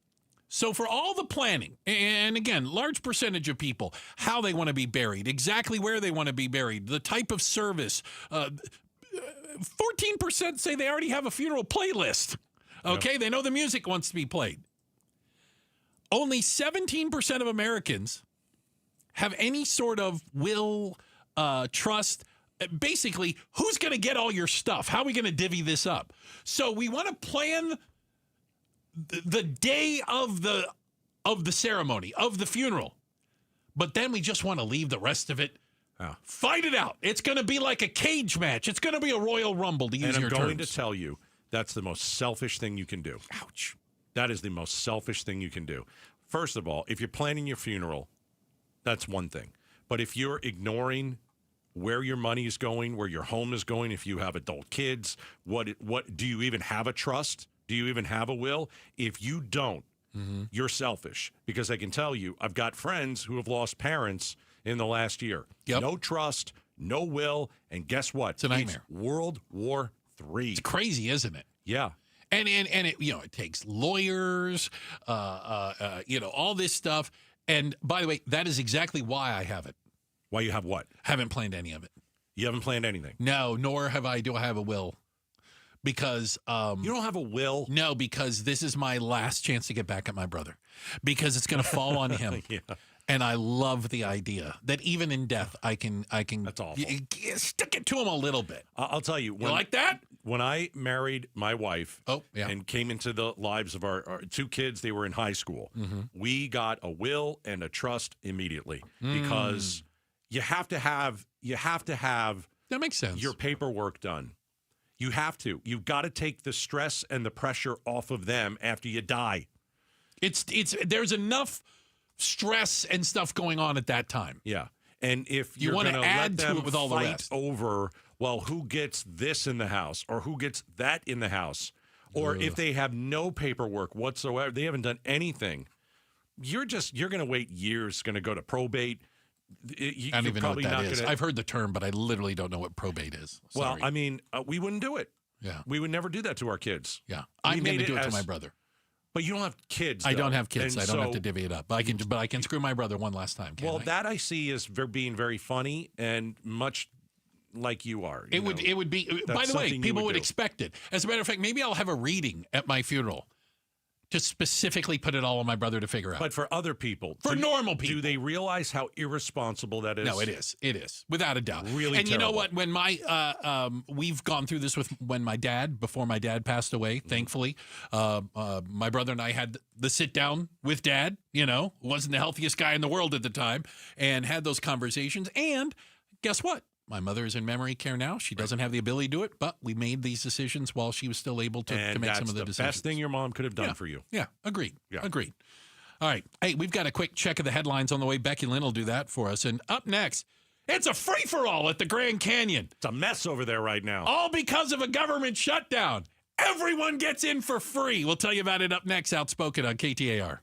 So for all the planning, and again, large percentage of people, how they want to be buried, exactly where they want to be buried, the type of service, 14% say they already have a funeral playlist. Okay, They know the music wants to be played. Only 17% of Americans have any sort of will, trust. Basically, who's going to get all your stuff? How are we going to divvy this up? So we want to plan the day of the ceremony, of the funeral. But then we just want to leave the rest of it. Fight it out. It's going to be like a cage match. It's going to be a Royal Rumble, to use your terms. And I'm going to tell you, that's the most selfish thing you can do. Ouch. That is the most selfish thing you can do. First of all, if you're planning your funeral, that's one thing. But if you're ignoring where your money is going, where your home is going, if you have adult kids, what do you even have a trust? Do you even have a will? If you don't, you're selfish. Because I can tell you, I've got friends who have lost parents in the last year. Yep. No trust, no will, and guess what? It's a nightmare. It's World War III. It's crazy, isn't it? Yeah. And it, it takes lawyers, all this stuff. And by the way, that is exactly why I have it. Why you have what? Haven't planned any of it. You haven't planned anything? No, nor do I have a will. Because you don't have a will? No, because this is my last chance to get back at my brother. Because it's going to fall on him. Yeah. And I love the idea that even in death, I can. That's awful. Stick it to him a little bit. I'll tell you. You like that? When I married my wife and came into the lives of our two kids, they were in high school. We got a will and a trust immediately because you have to have that makes sense. Your paperwork done. You have to. You've got to take the stress and the pressure off of them after you die. There's enough stress and stuff going on at that time. Yeah. And if you want to add to it with all the fight rest over, well, who gets this in the house or who gets that in the house, or if they have no paperwork whatsoever, they haven't done anything, you're going to wait years, going to go to probate. I don't even know what that is. I've heard the term, but I literally don't know what probate is. Sorry. Well, I mean, we wouldn't do it. Yeah. We would never do that to our kids. Yeah. I'm going to do it to my brother. But you don't have kids. I don't have kids. I don't have to divvy it up. But I can screw my brother one last time. That I see as being very funny and much like you are. It would be. By the way, people would expect it. As a matter of fact, maybe I'll have a reading at my funeral to specifically put it all on my brother to figure out. But for other people, normal people, do they realize how irresponsible that is? No, it is. It is, without a doubt. Really, and terrible. You know what? When we've gone through this before my dad passed away. Thankfully, my brother and I had the sit down with Dad. Wasn't the healthiest guy in the world at the time, and had those conversations. And guess what? My mother is in memory care now. She doesn't have the ability to do it, but we made these decisions while she was still able to make some of the decisions. That's the best thing your mom could have done for you. Yeah, agreed. Yeah. Agreed. All right. Hey, we've got a quick check of the headlines on the way. Becky Lynn will do that for us. And up next, it's a free-for-all at the Grand Canyon. It's a mess over there right now. All because of a government shutdown. Everyone gets in for free. We'll tell you about it up next. Outspoken on KTAR.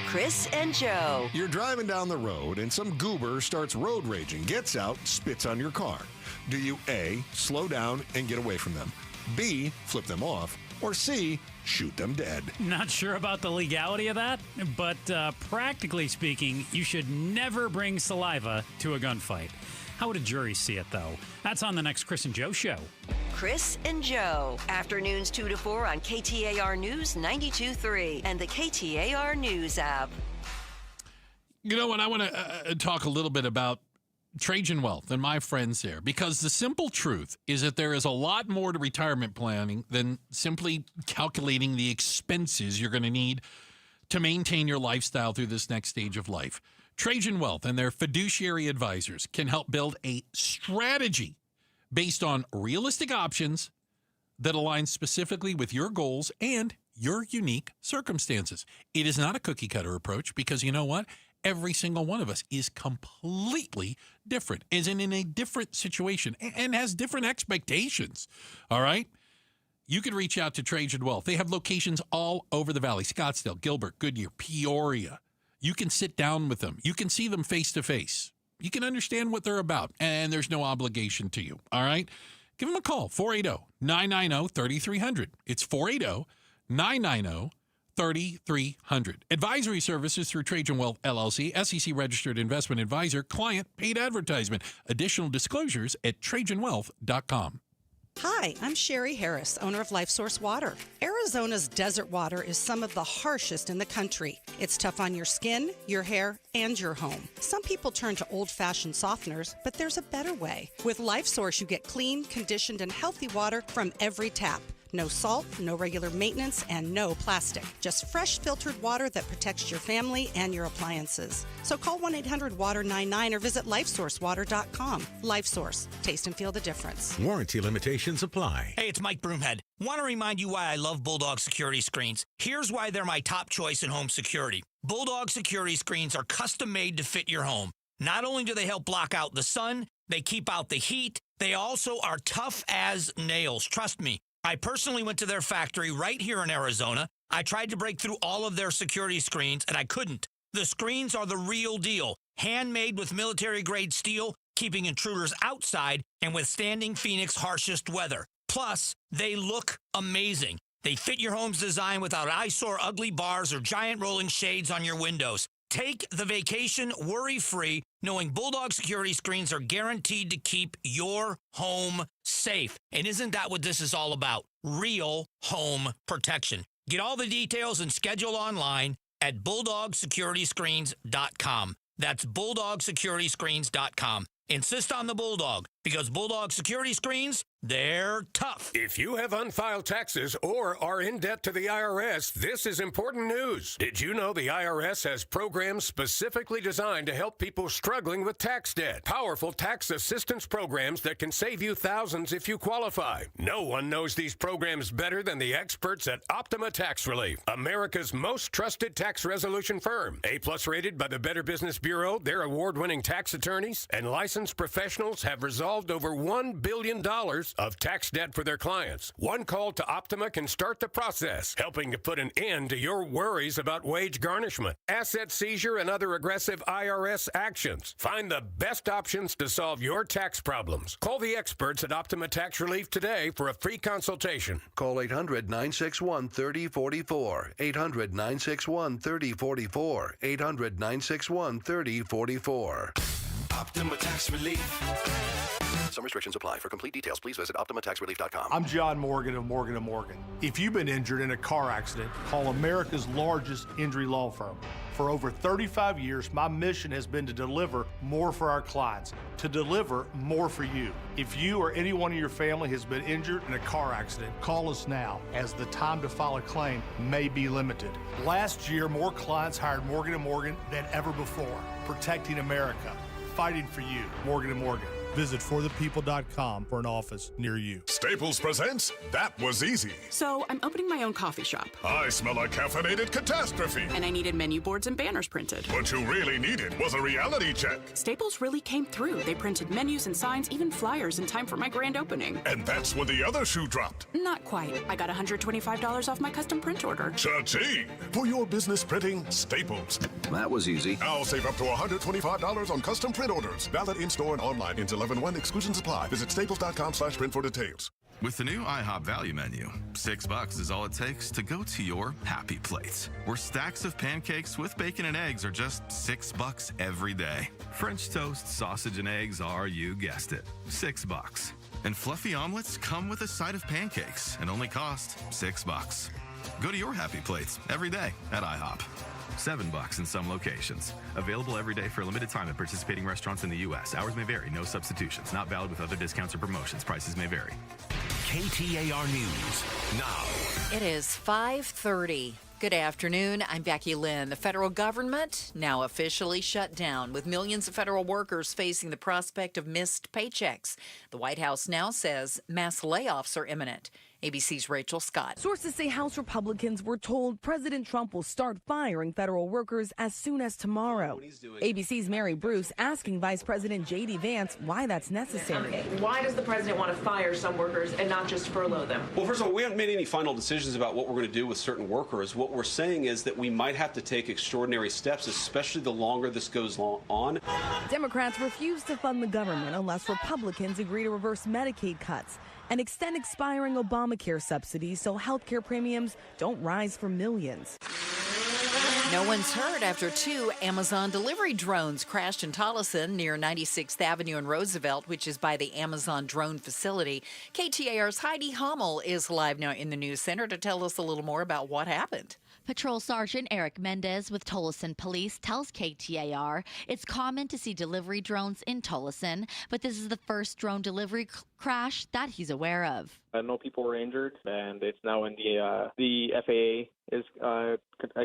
Chris and Joe. You're driving down the road and some goober starts road raging, gets out, spits on your car. Do you A, slow down and get away from them, B, flip them off, or C, shoot them dead? Not sure about the legality of that, but practically speaking, you should never bring saliva to a gunfight. How would a jury see it, though? That's on the next Chris and Joe show. Chris and Joe. Afternoons 2 to 4 on KTAR News 92.3 and the KTAR News app. You know what? I want to talk a little bit about Trajan Wealth and my friends there, because the simple truth is that there is a lot more to retirement planning than simply calculating the expenses you're going to need to maintain your lifestyle through this next stage of life. Trajan Wealth and their fiduciary advisors can help build a strategy based on realistic options that align specifically with your goals and your unique circumstances. It is not a cookie cutter approach because you know what? Every single one of us is completely different, is in a different situation, and has different expectations. All right? You can reach out to Trajan Wealth. They have locations all over the valley: Scottsdale, Gilbert, Goodyear, Peoria. You can sit down with them. You can see them face to face. You can understand what they're about, and there's no obligation to you. All right? Give them a call, 480-990-3300. It's 480-990-3300. Advisory services through Trajan Wealth LLC, SEC registered investment advisor, client paid advertisement. Additional disclosures at TrajanWealth.com. Hi, I'm Sherry Harris, owner of LifeSource Water. Arizona's desert water is some of the harshest in the country. It's tough on your skin, your hair, and your home. Some people turn to old-fashioned softeners, but there's a better way. With LifeSource, you get clean, conditioned, and healthy water from every tap. No salt, no regular maintenance, and no plastic. Just fresh filtered water that protects your family and your appliances. So call 1-800-WATER-99 or visit LifeSourceWater.com. LifeSource. Taste and feel the difference. Warranty limitations apply. Hey, it's Mike Broomhead. Want to remind you why I love Bulldog security screens. Here's why they're my top choice in home security. Bulldog security screens are custom made to fit your home. Not only do they help block out the sun, they keep out the heat, they also are tough as nails. Trust me. I personally went to their factory right here in Arizona. I tried to break through all of their security screens, and I couldn't. The screens are the real deal. Handmade with military-grade steel, keeping intruders outside and withstanding Phoenix's harshest weather. Plus, they look amazing. They fit your home's design without eyesore ugly bars or giant rolling shades on your windows. Take the vacation worry-free, knowing Bulldog security screens are guaranteed to keep your home safe. And isn't that what this is all about? Real home protection. Get all the details and schedule online at BulldogSecurityScreens.com. That's BulldogSecurityScreens.com. Insist on the Bulldog, because Bulldog security screens, they're tough. If you have unfiled taxes or are in debt to the IRS, this is important news. Did you know the IRS has programs specifically designed to help people struggling with tax debt? Powerful tax assistance programs that can save you thousands if you qualify. No one knows these programs better than the experts at Optima Tax Relief, America's most trusted tax resolution firm. A+ rated by the Better Business Bureau, their award-winning tax attorneys and licensed professionals have resolved over $1 billion of tax debt for their clients. One call to Optima can start the process, helping to put an end to your worries about wage garnishment, asset seizure, and other aggressive IRS actions. Find the best options to solve your tax problems. Call the experts at Optima Tax Relief today for a free consultation. Call 800-961-3044. 800-961-3044. 800-961-3044. Optima Tax Relief. Some restrictions apply. For complete details, please visit OptimaTaxRelief.com. I'm John Morgan of Morgan & Morgan. If you've been injured in a car accident, call America's largest injury law firm. For over 35 years, my mission has been to deliver more for our clients, to deliver more for you. If you or anyone in your family has been injured in a car accident, call us now, as the time to file a claim may be limited. Last year, more clients hired Morgan & Morgan than ever before, protecting America, fighting for you. Morgan & Morgan. Visit forthepeople.com for an office near you. Staples presents That Was Easy. So I'm opening my own coffee shop. I smell a caffeinated catastrophe. And I needed menu boards and banners printed. What you really needed was a reality check. Staples really came through. They printed menus and signs, even flyers in time for my grand opening. And that's when the other shoe dropped. Not quite. I got $125 off my custom print order. Cha-ching! For your business printing, Staples. That was easy. Now save up to $125 on custom print orders. Valid in-store and online until 11/1. Exclusions apply. Visit staples.com/print for details. With the new IHOP value menu, $6 is all it takes to go to your happy place, where stacks of pancakes with bacon and eggs are just $6 every day. French toast, sausage, and eggs are, you guessed it, $6. And fluffy omelets come with a side of pancakes and only cost $6. Go to your happy plates every day at IHOP. $7 in some locations. Available every day for a limited time at participating restaurants in the U.S. Hours may vary. No substitutions. Not valid with other discounts or promotions. Prices may vary. KTAR News now. It is 5:30. Good afternoon. I'm Becky Lynn. The federal government now officially shut down, with millions of federal workers facing the prospect of missed paychecks. The White House now says mass layoffs are imminent. ABC's Rachel Scott. Sources say House Republicans were told President Trump will start firing federal workers as soon as tomorrow. ABC's Mary Bruce asking Vice President J.D. Vance why that's necessary. Why does the president want to fire some workers and not just furlough them? Well, first of all, we haven't made any final decisions about what we're going to do with certain workers. What we're saying is that we might have to take extraordinary steps, especially the longer this goes on. Democrats refuse to fund the government unless Republicans agree to reverse Medicaid cuts and extend expiring Obamacare subsidies so health care premiums don't rise for millions. No one's hurt after 2 Amazon delivery drones crashed in Tolleson near 96th Avenue and Roosevelt, which is by the Amazon drone facility. KTAR's Heidi Hummel is live now in the news center to tell us a little more about what happened. Patrol Sergeant Eric Mendez with Tolleson Police tells KTAR it's common to see delivery drones in Tolleson, but this is the first drone delivery crash that he's aware of. No people were injured, and it's now in the FAA is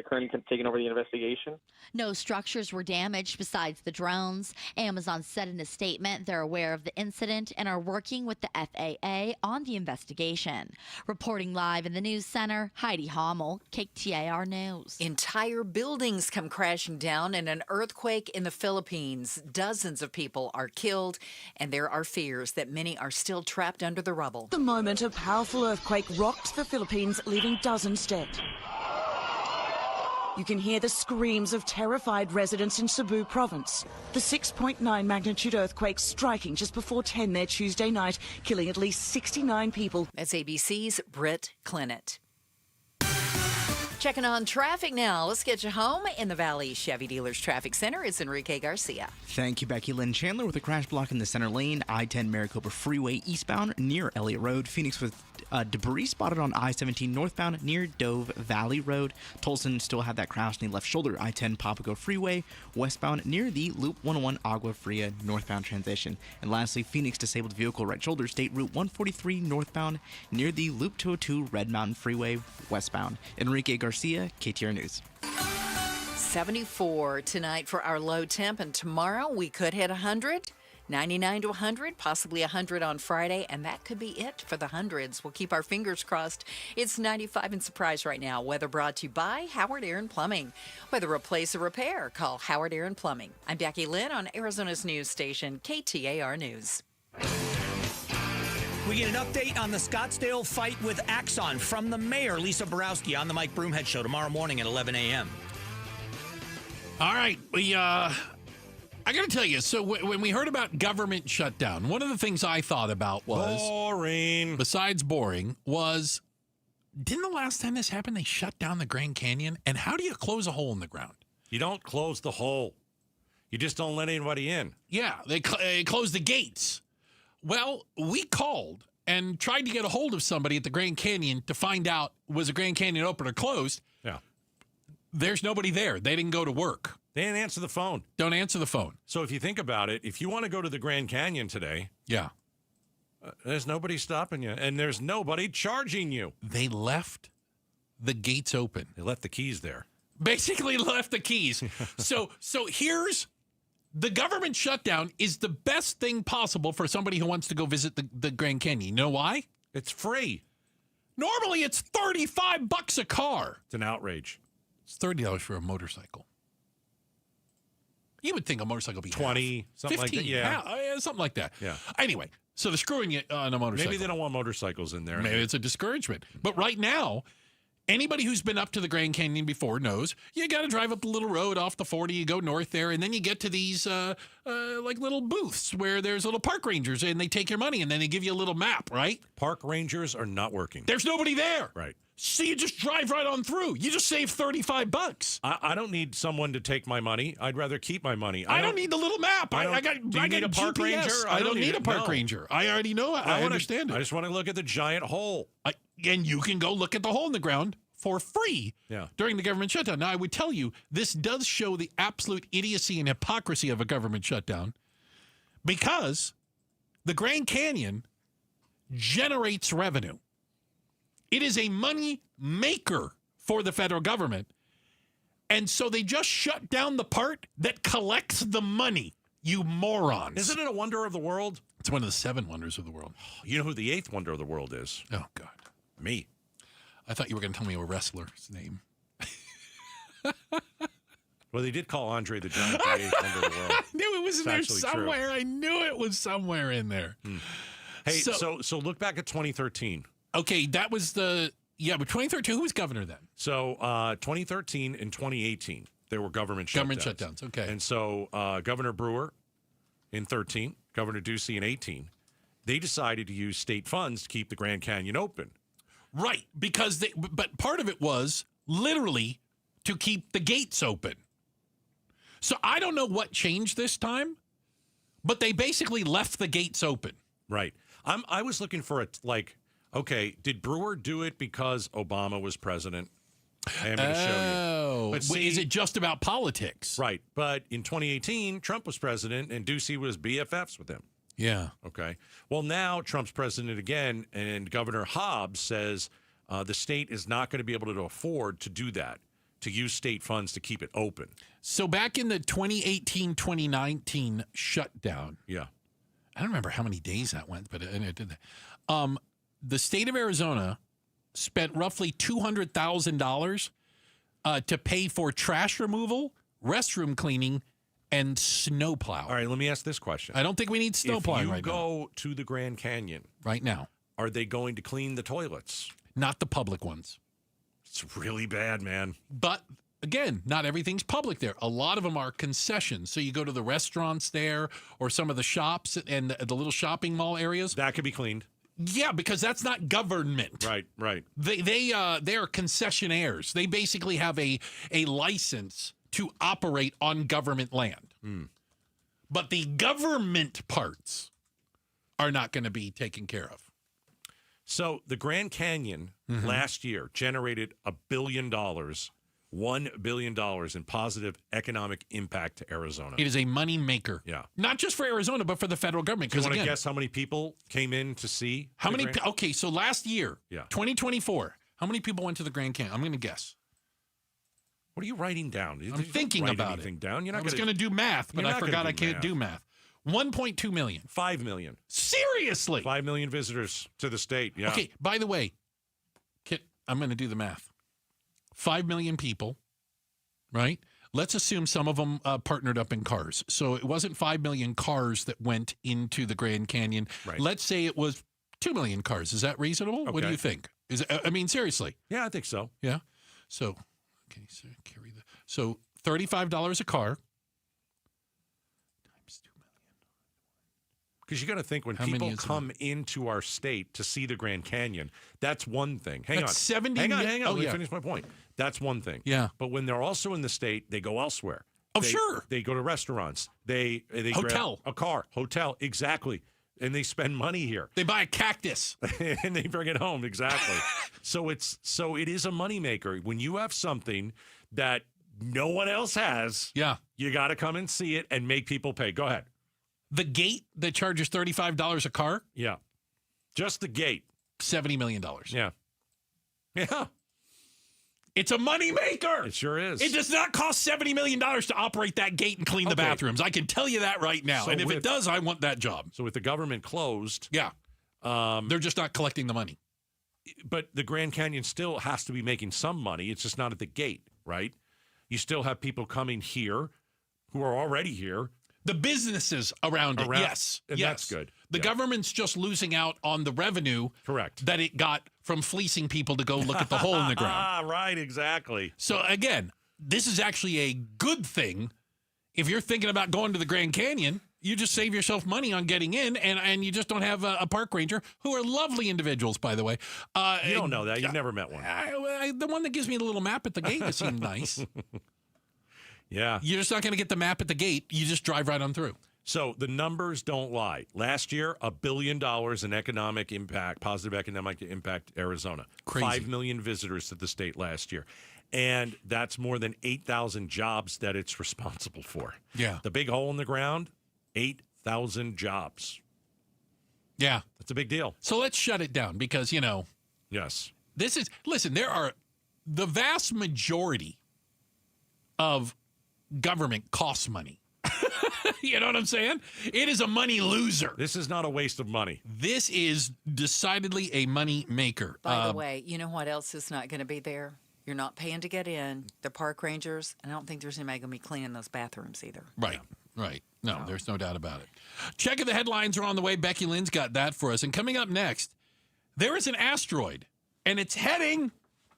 currently taking over the investigation. No structures were damaged besides the drones. Amazon said in a statement they're aware of the incident and are working with the FAA on the investigation. Reporting live in the news center, Heidi Hummel, KTAR News. Entire buildings come crashing down in an earthquake in the Philippines. Dozens of people are killed, and there are fears that many are still trapped under the rubble. The moment a powerful earthquake rocked the Philippines, leaving dozens dead. You can hear the screams of terrified residents in Cebu province. The 6.9 magnitude earthquake striking just before 10 there Tuesday night, killing at least 69 people. That's ABC's Britt Clinett. Checking on traffic now. Let's get you home in the Valley Chevy Dealers Traffic Center. It's Enrique Garcia. Thank you, Becky Lynn. Chandler with a crash block in the center lane. I-10 Maricopa Freeway eastbound near Elliott Road. Phoenix with debris spotted on I-17 northbound near Dove Valley Road. Tolson still had that crash in the left shoulder. I-10 Papago Freeway westbound near the Loop 101 Agua Fria northbound transition. And lastly, Phoenix disabled vehicle right shoulder, State Route 143 northbound near the Loop 202 Red Mountain Freeway westbound. Enrique Garcia, KTAR News. 74 tonight for our low temp, and tomorrow we could hit 100. 99 to 100, possibly 100 on Friday, and that could be it for the hundreds. We'll keep our fingers crossed. It's 95 in Surprise right now. Weather brought to you by Howard Aaron Plumbing. Whether replace or repair, call Howard Aaron Plumbing. I'm Becky Lynn on Arizona's news station, KTAR News. We get an update on the Scottsdale fight with Axon from the mayor, Lisa Borowski, on the Mike Broomhead Show tomorrow morning at 11 a.m. All right, I got to tell you, so when we heard about government shutdown, one of the things I thought about was... Boring. Besides boring, was, didn't the last time this happened, they shut down the Grand Canyon? And how do you close a hole in the ground? You don't close the hole. You just don't let anybody in. Yeah, they close the gates. Well, we called and tried to get a hold of somebody at the Grand Canyon to find out, was the Grand Canyon open or closed? Yeah. There's nobody there. They didn't go to work. They didn't answer the phone. Don't answer the phone. So if you think about it, if you want to go to the Grand Canyon today, yeah, there's nobody stopping you, and there's nobody charging you. They left the gates open. They left the keys there. Basically left the keys. So here's the government shutdown is the best thing possible for somebody who wants to go visit the Grand Canyon. You know why? It's free. Normally it's $35 a car. It's an outrage. It's $30 for a motorcycle. You would think a motorcycle would be 20, something 15, like that. Yeah, something like that. Yeah. Anyway, so they're screwing you on a motorcycle. Maybe they don't want motorcycles in there. Maybe it's a discouragement. But right now, anybody who's been up to the Grand Canyon before knows you got to drive up the little road off the 40. You go north there, and then you get to these like little booths where there's little park rangers, and they take your money, and then they give you a little map, right? Park rangers are not working. There's nobody there. Right. So you just drive right on through. You just save $35. I don't need someone to take my money. I'd rather keep my money. I don't need the little map. I got a park GPS. ranger? I don't need a park ranger. I already know it. I understand it. I just want to look at the giant hole. And you can go look at the hole in the ground for free Yeah. during the government shutdown. Now, I would tell you, this does show the absolute idiocy and hypocrisy of a government shutdown because the Grand Canyon generates revenue. It is a money maker for the federal government. And so they just shut down the part that collects the money, you morons. Isn't it a wonder of the world? It's one of the 7 wonders of the world. You know who the 8th wonder of the world is? Oh, God. Me. I thought you were going to tell me a wrestler's name. Well, they did call Andre the Giant the 8th wonder of the world. I knew it was in there somewhere. True. I knew it was somewhere in there. Hey, so look back at 2013. Okay, that was but 2013, who was governor then? So 2013 and 2018, there were government shutdowns. Okay. And so Governor Brewer in 13, Governor Ducey in 18, they decided to use state funds to keep the Grand Canyon open. Right, but part of it was literally to keep the gates open. So I don't know what changed this time, but they basically left the gates open. Right. I was looking for it okay, did Brewer do it because Obama was president? I'm going to show you. But see, is it just about politics? Right. But in 2018, Trump was president and Ducey was BFFs with him. Yeah. Okay. Well, now Trump's president again, and Governor Hobbs says the state is not going to be able to afford to do that, to use state funds to keep it open. So back in the 2018-2019 shutdown. Yeah. I don't remember how many days that went, but it did that. The state of Arizona spent roughly $200,000 to pay for trash removal, restroom cleaning, and snow plow. All right, let me ask this question. I don't think we need snow plowing right now. If you go to the Grand Canyon right now, are they going to clean the toilets? Not the public ones. It's really bad, man. But again, not everything's public there. A lot of them are concessions. So you go to the restaurants there or some of the shops and the little shopping mall areas. That could be cleaned. Yeah, because that's not government. Right. They are concessionaires. They basically have a license to operate on government land. But the government parts are not going to be taken care of. So the Grand Canyon last year generated $1 billion, $1 billion in positive economic impact to Arizona. It is a money maker. Yeah. Not just for Arizona, but for the federal government. Do you want to guess how many people came in to see? How many? Okay, so last year, 2024, how many people went to the Grand Canyon? I'm going to guess. What are you writing down? I'm thinking about it. Down. I was going to do math, but I forgot I can't do math. 1.2 million. 5 million. Seriously? 5 million visitors to the state. Yeah. Okay, by the way, I'm going to do the math. 5 million people, right? Let's assume some of them partnered up in cars. So it wasn't 5 million cars that went into the Grand Canyon. Right. Let's say it was 2 million cars. Is that reasonable? Okay. What do you think? Seriously. Yeah, I think so. Yeah. So, okay, so carry the. So $35 a car. Because you got to think when people come into our state to see the Grand Canyon, that's one thing. Hang on. Hang on. Let me finish my point. That's one thing. Yeah. But when they're also in the state, they go elsewhere. Sure. They go to restaurants. They hotel. Grab a car. Hotel. Exactly. And they spend money here. They buy a cactus. And they bring it home. Exactly. So it is a moneymaker. When you have something that no one else has, you got to come and see it and make people pay. Go ahead. The gate that charges $35 a car? Yeah. Just the gate. $70 million. Yeah. Yeah. It's a moneymaker. It sure is. It does not cost $70 million to operate that gate and clean the bathrooms. I can tell you that right now. So and if it does, I want that job. So with the government closed. Yeah. They're just not collecting the money. But the Grand Canyon still has to be making some money. It's just not at the gate, right? You still have people coming here who are already here. The businesses around it, yes. And that's good. The government's just losing out on the revenue that it got from fleecing people to go look at the hole in the ground. Right, exactly. So, again, this is actually a good thing. If you're thinking about going to the Grand Canyon, you just save yourself money on getting in, and you just don't have a park ranger, who are lovely individuals, by the way. You don't know that. You've never met one. The one that gives me the little map at the gate, it seemed nice. Yeah. You're just not going to get the map at the gate. You just drive right on through. So the numbers don't lie. Last year, $1 billion in economic impact, positive economic impact, Arizona. Crazy. 5 million visitors to the state last year. And that's more than 8,000 jobs that it's responsible for. Yeah. The big hole in the ground, 8,000 jobs. Yeah. That's a big deal. So let's shut it down because, Yes. Listen, there are the vast majority of government costs money. You know what I'm saying? It is a money loser. This is not a waste of money. This is decidedly a money maker. By the way, you know what else is not going to be there? You're not paying to get in. The park rangers, and I don't think there's anybody going to be cleaning those bathrooms either. Right, right. No, there's no doubt about it. Checking the headlines are on the way. Becky Lynn's got that for us. And coming up next, there is an asteroid, and it's heading,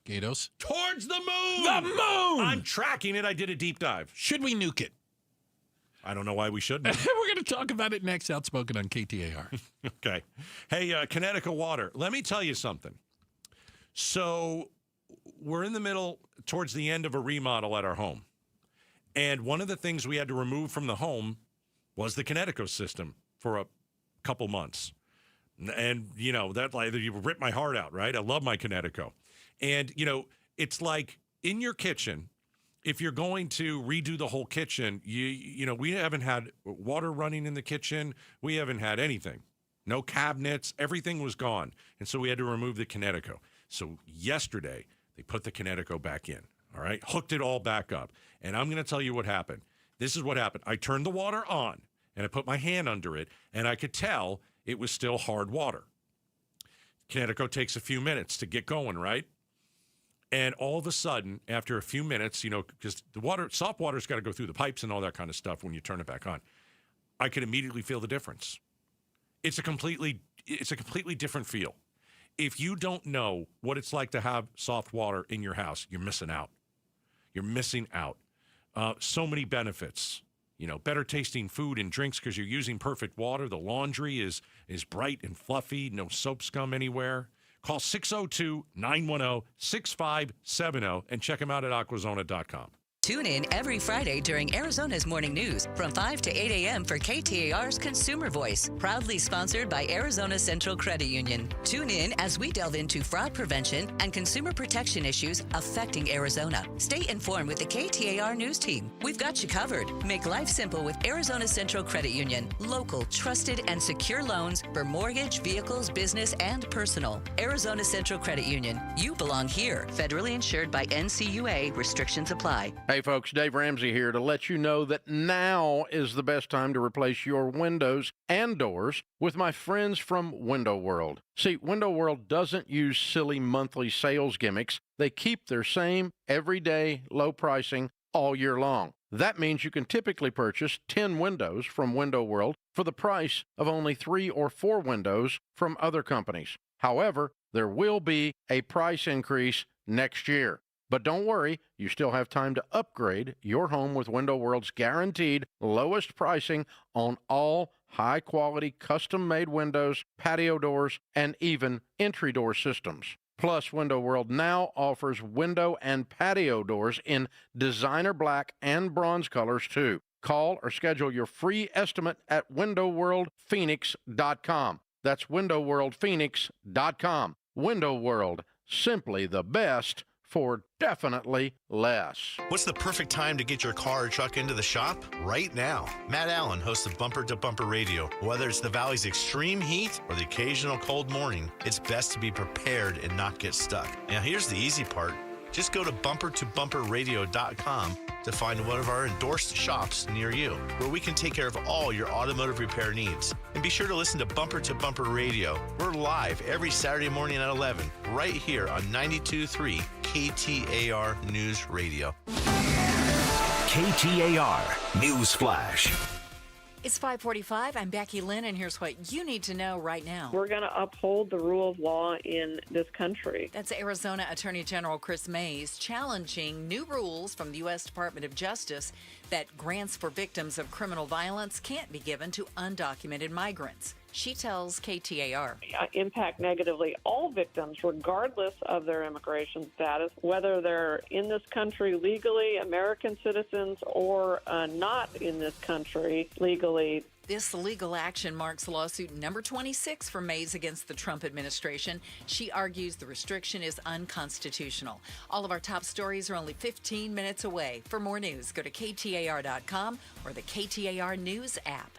Gatos, towards the moon. The moon! I'm tracking it. I did a deep dive. Should we nuke it? I don't know why we shouldn't. We're going to talk about it next. Outspoken on KTAR. Okay. Hey, Connecticut Water, let me tell you something. So we're in the middle, towards the end of a remodel at our home. And one of the things we had to remove from the home was the Connecticut system for a couple months. And, you know, that like you ripped my heart out, right? I love my Connecticut. And, you know, it's like in your kitchen, if you're going to redo the whole kitchen, you know, we haven't had water running in the kitchen. We haven't had anything. No cabinets. Everything was gone. And so we had to remove the Connecticut. So yesterday, they put the Connecticut back in, all right? Hooked it all back up. And I'm going to tell you what happened. This is what happened. I turned the water on, and I put my hand under it, and I could tell it was still hard water. Connecticut takes a few minutes to get going, right? And all of a sudden, after a few minutes, you know, because the water, soft water's got to go through the pipes and all that kind of stuff when you turn it back on, I could immediately feel the difference. It's a completely different feel. If you don't know what it's like to have soft water in your house, you're missing out. You're missing out. So many benefits. You know, better tasting food and drinks because you're using perfect water. The laundry is bright and fluffy. No soap scum anywhere. Call 602-910-6570 and check them out at aquazona.com. Tune in every Friday during Arizona's Morning News from 5 to 8 a.m. for KTAR's Consumer Voice, proudly sponsored by Arizona Central Credit Union. Tune in as we delve into fraud prevention and consumer protection issues affecting Arizona. Stay informed with the KTAR News team. We've got you covered. Make life simple with Arizona Central Credit Union. Local, trusted, and secure loans for mortgage, vehicles, business, and personal. Arizona Central Credit Union. You belong here. Federally insured by NCUA. Restrictions apply. Hey folks, Dave Ramsay here to let you know that now is the best time to replace your windows and doors with my friends from Window World. See, Window World doesn't use silly monthly sales gimmicks. They keep their same everyday low pricing all year long. That means you can typically purchase 10 windows from Window World for the price of only 3 or 4 windows from other companies. However, there will be a price increase next year. But don't worry, you still have time to upgrade your home with Window World's guaranteed lowest pricing on all high-quality custom-made windows, patio doors, and even entry door systems. Plus, Window World now offers window and patio doors in designer black and bronze colors, too. Call or schedule your free estimate at windowworldphoenix.com. That's windowworldphoenix.com. Window World, simply the best for definitely less. What's the perfect time to get your car or truck into the shop? Right now. Matt Allen hosts of Bumper to Bumper Radio. Whether it's the Valley's extreme heat or the occasional cold morning, it's best to be prepared and not get stuck. Now here's the easy part. Just go to bumpertobumperradio.com to find one of our endorsed shops near you, where we can take care of all your automotive repair needs. And be sure to listen to Bumper Radio. We're live every Saturday morning at 11, right here on 92.3 KTAR News Radio. KTAR News Flash. It's 5:45. I'm Becky Lynn, and here's what you need to know right now. We're going to uphold the rule of law in this country. That's Arizona Attorney General Chris Mays challenging new rules from the U.S. Department of Justice that grants for victims of criminal violence can't be given to undocumented migrants. She tells KTAR. Impact negatively all victims, regardless of their immigration status, whether they're in this country legally, American citizens, or not in this country legally. This legal action marks lawsuit number 26 for Mays against the Trump administration. She argues the restriction is unconstitutional. All of our top stories are only 15 minutes away. For more news, go to KTAR.com or the KTAR News app.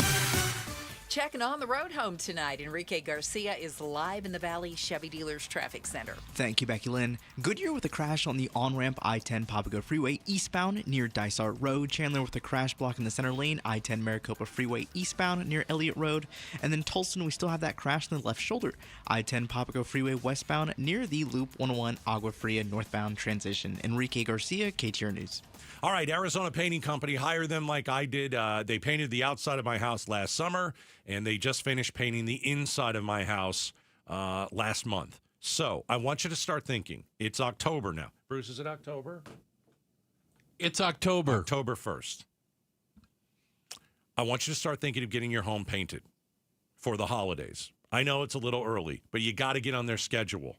Checking on the road home tonight, Enrique Garcia is live in the Valley Chevy Dealers Traffic Center. Thank you, Becky Lynn. Goodyear with a crash on the on-ramp I-10 Papago Freeway eastbound near Dysart Road. Chandler with a crash block in the center lane, I-10 Maricopa Freeway eastbound near Elliott Road. And then Tolson, we still have that crash in the left shoulder, I-10 Papago Freeway westbound near the Loop 101 Agua Fria northbound transition. Enrique Garcia, KTAR News. All right, Arizona Painting Company, hire them like I did. They painted the outside of my house last summer, and they just finished painting the inside of my house last month. So I want you to start thinking. It's October now. Bruce, is it October? It's October. October 1st. I want you to start thinking of getting your home painted for the holidays. I know it's a little early, but you got to get on their schedule.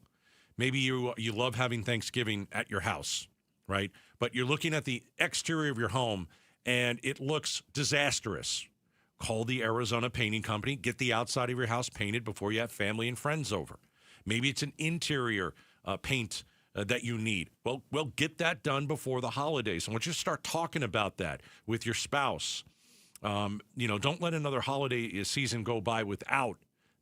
Maybe you love having Thanksgiving at your house, right? But you're looking at the exterior of your home, and it looks disastrous. Call the Arizona Painting Company. Get the outside of your house painted before you have family and friends over. Maybe it's an interior paint that you need. Well, get that done before the holidays. I want you to start talking about that with your spouse. Don't let another holiday season go by without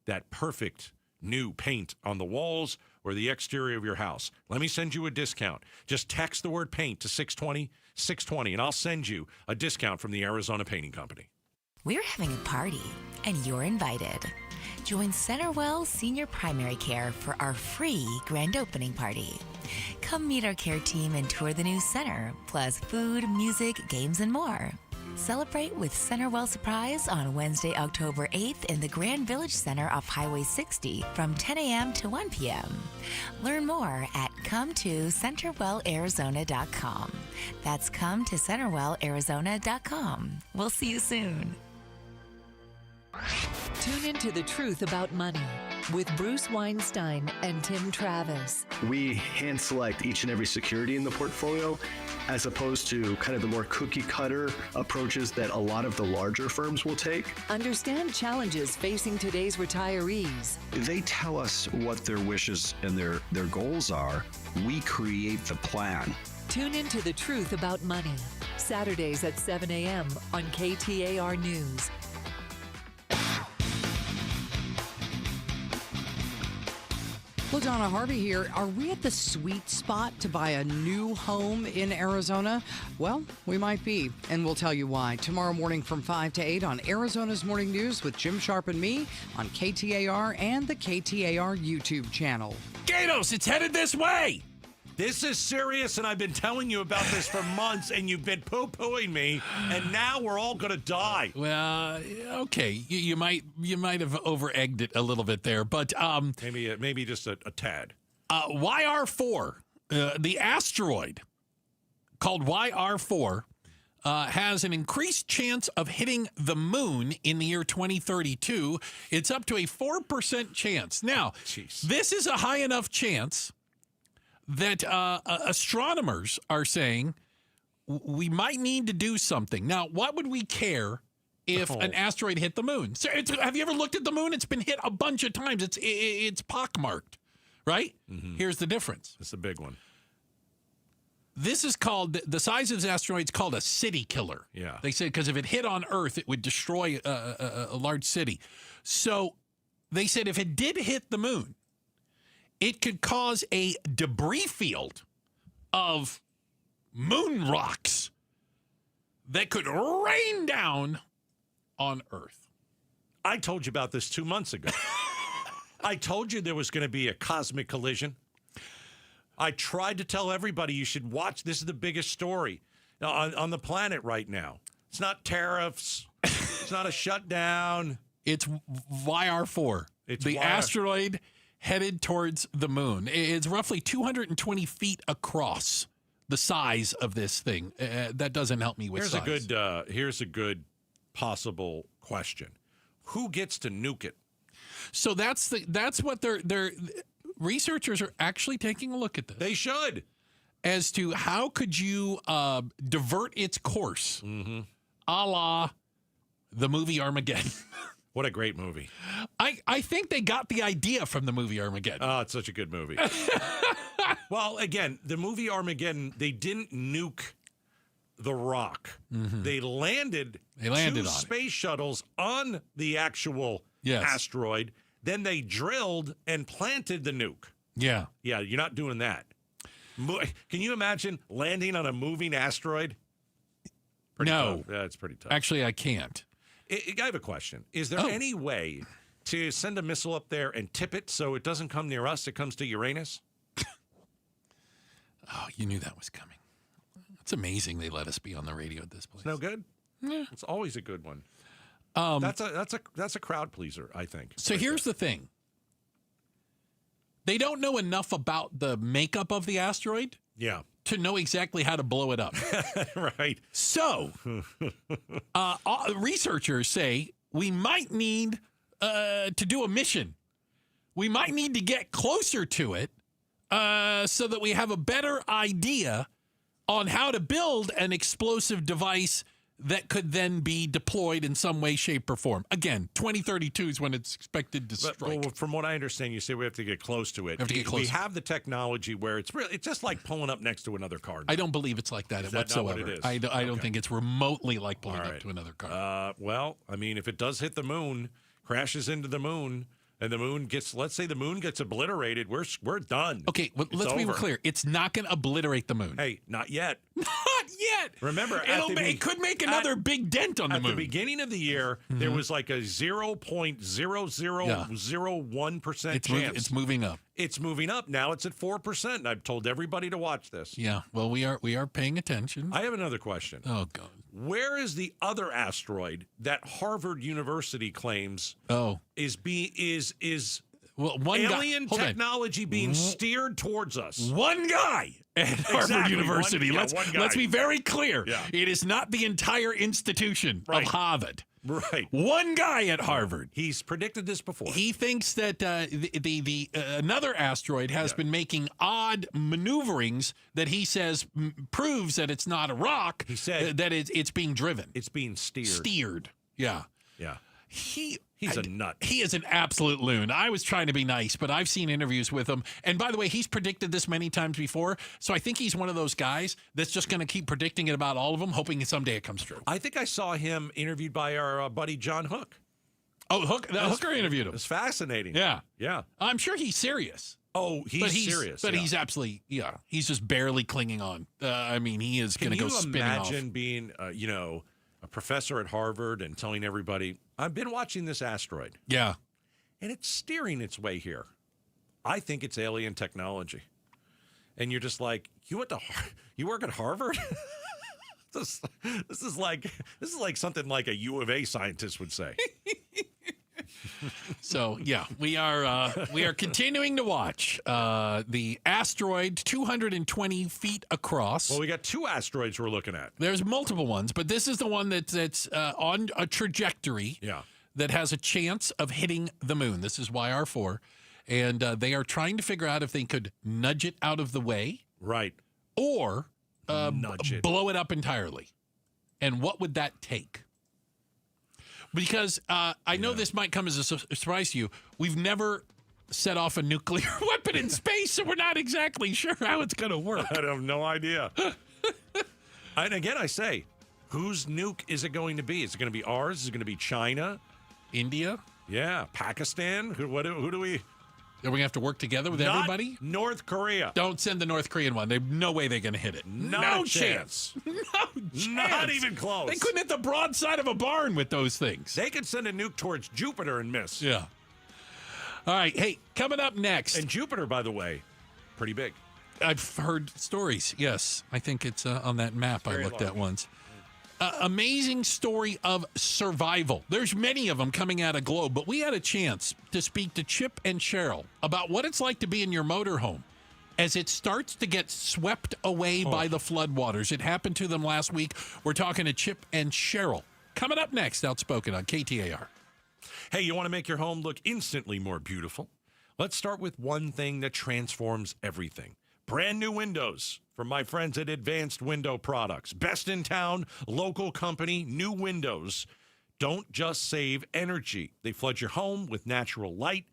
that perfect new paint on the walls or the exterior of your house. Let me send you a discount. Just text the word paint to 620, and I'll send you a discount from the Arizona Painting Company. We're having a party, and you're invited. Join Centerwell Senior Primary Care for our free grand opening party. Come meet our care team and tour the new center, plus food, music, games, and more. Celebrate with Centerwell Surprise on Wednesday, October 8th in the Grand Village Center off Highway 60 from 10 a.m. to 1 p.m. Learn more at ComeToCenterwellArizona.com. That's ComeToCenterwellArizona.com. We'll see you soon. Tune into The Truth About Money with Bruce Weinstein and Tim Travis. We hand select each and every security in the portfolio as opposed to kind of the more cookie cutter approaches that a lot of the larger firms will take. Understand challenges facing today's retirees. They tell us what their wishes and their goals are. We create the plan. Tune into The Truth About Money, Saturdays at 7 a.m. on KTAR News. Well, Donna Harvey here. Are we at the sweet spot to buy a new home in Arizona? Well, we might be, and we'll tell you why. Tomorrow morning from 5 to 8 on Arizona's Morning News with Jim Sharp and me on KTAR and the KTAR YouTube channel. Gatos, it's headed this way. This is serious, and I've been telling you about this for months, and you've been poo-pooing me, and now we're all going to die. Well, okay, you might have over-egged it a little bit there, but maybe just a tad. YR4, the asteroid called YR4, has an increased chance of hitting the moon in the year 2032. It's up to a 4% chance. Now, this is a high enough chance that astronomers are saying we might need to do something. Now, what would we care if an asteroid hit the moon? So have you ever looked at the moon? It's been hit a bunch of times. It's pockmarked, right? Mm-hmm. Here's the difference. It's a big one. This is called, the size of this asteroid is called a city killer. Yeah. They said because if it hit on Earth, it would destroy a large city. So they said if it did hit the moon, it could cause a debris field of moon rocks that could rain down on Earth. I told you about this 2 months ago. I told you there was going to be a cosmic collision. I tried to tell everybody you should watch. This is the biggest story on the planet right now. It's not tariffs. It's not a shutdown. It's YR4. It's the asteroid headed towards the moon. It's roughly 220 feet across, the size of this thing. That doesn't help me with size. Here's a good possible question. Who gets to nuke it? So that's what they're researchers are actually taking a look at this. They should. As to how could you divert its course, a la the movie Armageddon. What a great movie. I think they got the idea from the movie Armageddon. Oh, it's such a good movie. Well, again, the movie Armageddon, they didn't nuke the rock. Mhm. They landed two on space shuttles on the actual asteroid. Then they drilled and planted the nuke. Yeah. Yeah, you're not doing that. Can you imagine landing on a moving asteroid? Pretty No. tough. Yeah, it's pretty tough. Actually, I can't. I have a question. Is there any way to send a missile up there and tip it so it doesn't come near us, it comes to Uranus? Oh, you knew that was coming. It's amazing they let us be on the radio at this place. It's no good? Yeah. It's always a good one. That's a crowd pleaser, I think. So here's the thing. They don't know enough about the makeup of the asteroid to know exactly how to blow it up. Right. So researchers say we might need to do a mission. We might need to get closer to it so that we have a better idea on how to build an explosive device that could then be deployed in some way, shape, or form. Again, 2032 is when it's expected to strike. Well, from what I understand, you say we have to get close to it. Have to get closer. We have the technology where it's just like pulling up next to another car. I don't believe it's like that Is that whatsoever. not what it is? I don't think it's remotely like pulling All up right. to another car. Well, I mean, if it does hit the moon, crashes into the moon, and the moon gets, let's say the moon gets obliterated, we're done. Okay, well, let's be clear. It's not going to obliterate the moon. Hey, not yet. Not yet. Remember, it could make another big dent on the moon. At the beginning of the year, there was like a 0.0001% chance. It's moving up. It's moving up. Now it's at 4%. And I've told everybody to watch this. Yeah, well, we are paying attention. I have another question. Oh, God. Where is the other asteroid that Harvard University claims is alien technology being steered towards us? One guy at Harvard University. One guy. Let's be very clear. Yeah. It is not the entire institution of Harvard. Right. One guy at Harvard. He's predicted this before. He thinks that the another asteroid has been making odd maneuverings that he says proves that it's not a rock. He said that it's being driven. It's being steered. Steered. Yeah. Yeah. He's a nut. He is an absolute loon. I was trying to be nice, but I've seen interviews with him. And by the way, he's predicted this many times before. So I think he's one of those guys that's just going to keep predicting it about all of them, hoping someday it comes true. I think I saw him interviewed by our buddy John Hook. Oh, Hooker interviewed him. It's fascinating. Yeah. Yeah. I'm sure he's serious. Oh, he's serious. But he's absolutely, he's just barely clinging on. I mean, he is going to go spinning off. Can you imagine being, a professor at Harvard and telling everybody, I've been watching this asteroid. Yeah. And it's steering its way here. I think it's alien technology. And you're just like, you work at Harvard? This is like something like a U of A scientist would say. So yeah, we are continuing to watch the asteroid 220 feet across. Well, we got two asteroids we're looking at. There's multiple ones, but this is the one that's on a trajectory that has a chance of hitting the moon. This is YR4, and they are trying to figure out if they could nudge it out of the way, right, or nudge it, blow it up entirely. And what would that take? Because I know this might come as a surprise to you. We've never set off a nuclear weapon in space, so we're not exactly sure how it's going to work. I have no idea. And again, I say, whose nuke is it going to be? Is it going to be ours? Is it going to be China? India? Yeah. Pakistan? Who do we... Are we going to have to work together with everybody? North Korea. Don't send the North Korean one. There's no way they're going to hit it. No chance. No chance. Not even close. They couldn't hit the broadside of a barn with those things. They could send a nuke towards Jupiter and miss. Yeah. All right. Hey, coming up next. And Jupiter, by the way, pretty big. I've heard stories. Yes. I think it's on that map I looked at once. Amazing story of survival. There's many of them coming out of Globe, but we had a chance to speak to Chip and Cheryl about what it's like to be in your motorhome as it starts to get swept away by the floodwaters. It happened to them last week. We're talking to Chip and Cheryl. Coming up next, Outspoken on KTAR. Hey, you want to make your home look instantly more beautiful? Let's start with one thing that transforms everything. Brand new windows from my friends at Advanced Window Products. Best in town, local company, new windows. Don't just save energy. They flood your home with natural light,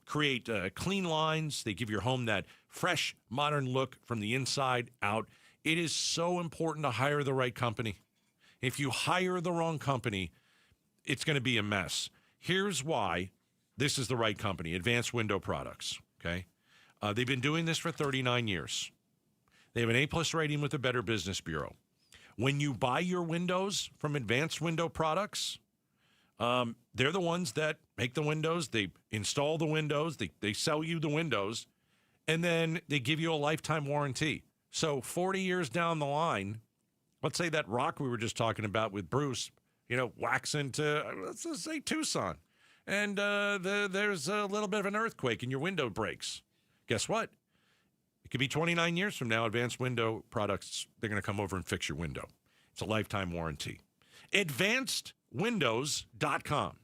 create clean lines. They give your home that fresh, modern look from the inside out. It is so important to hire the right company. If you hire the wrong company, it's going to be a mess. Here's why this is the right company, Advanced Window Products, okay? They've been doing this for 39 years. They have an A+ rating with the Better Business Bureau. When you buy your windows from Advanced Window Products, they're the ones that make the windows. They install the windows. They sell you the windows. And then they give you a lifetime warranty. So 40 years down the line, let's say that rock we were just talking about with Bruce, whacks into, let's just say Tucson. And there's a little bit of an earthquake and your window breaks. Guess what? It could be 29 years from now, Advanced Window Products, they're going to come over and fix your window. It's a lifetime warranty. AdvancedWindows.com.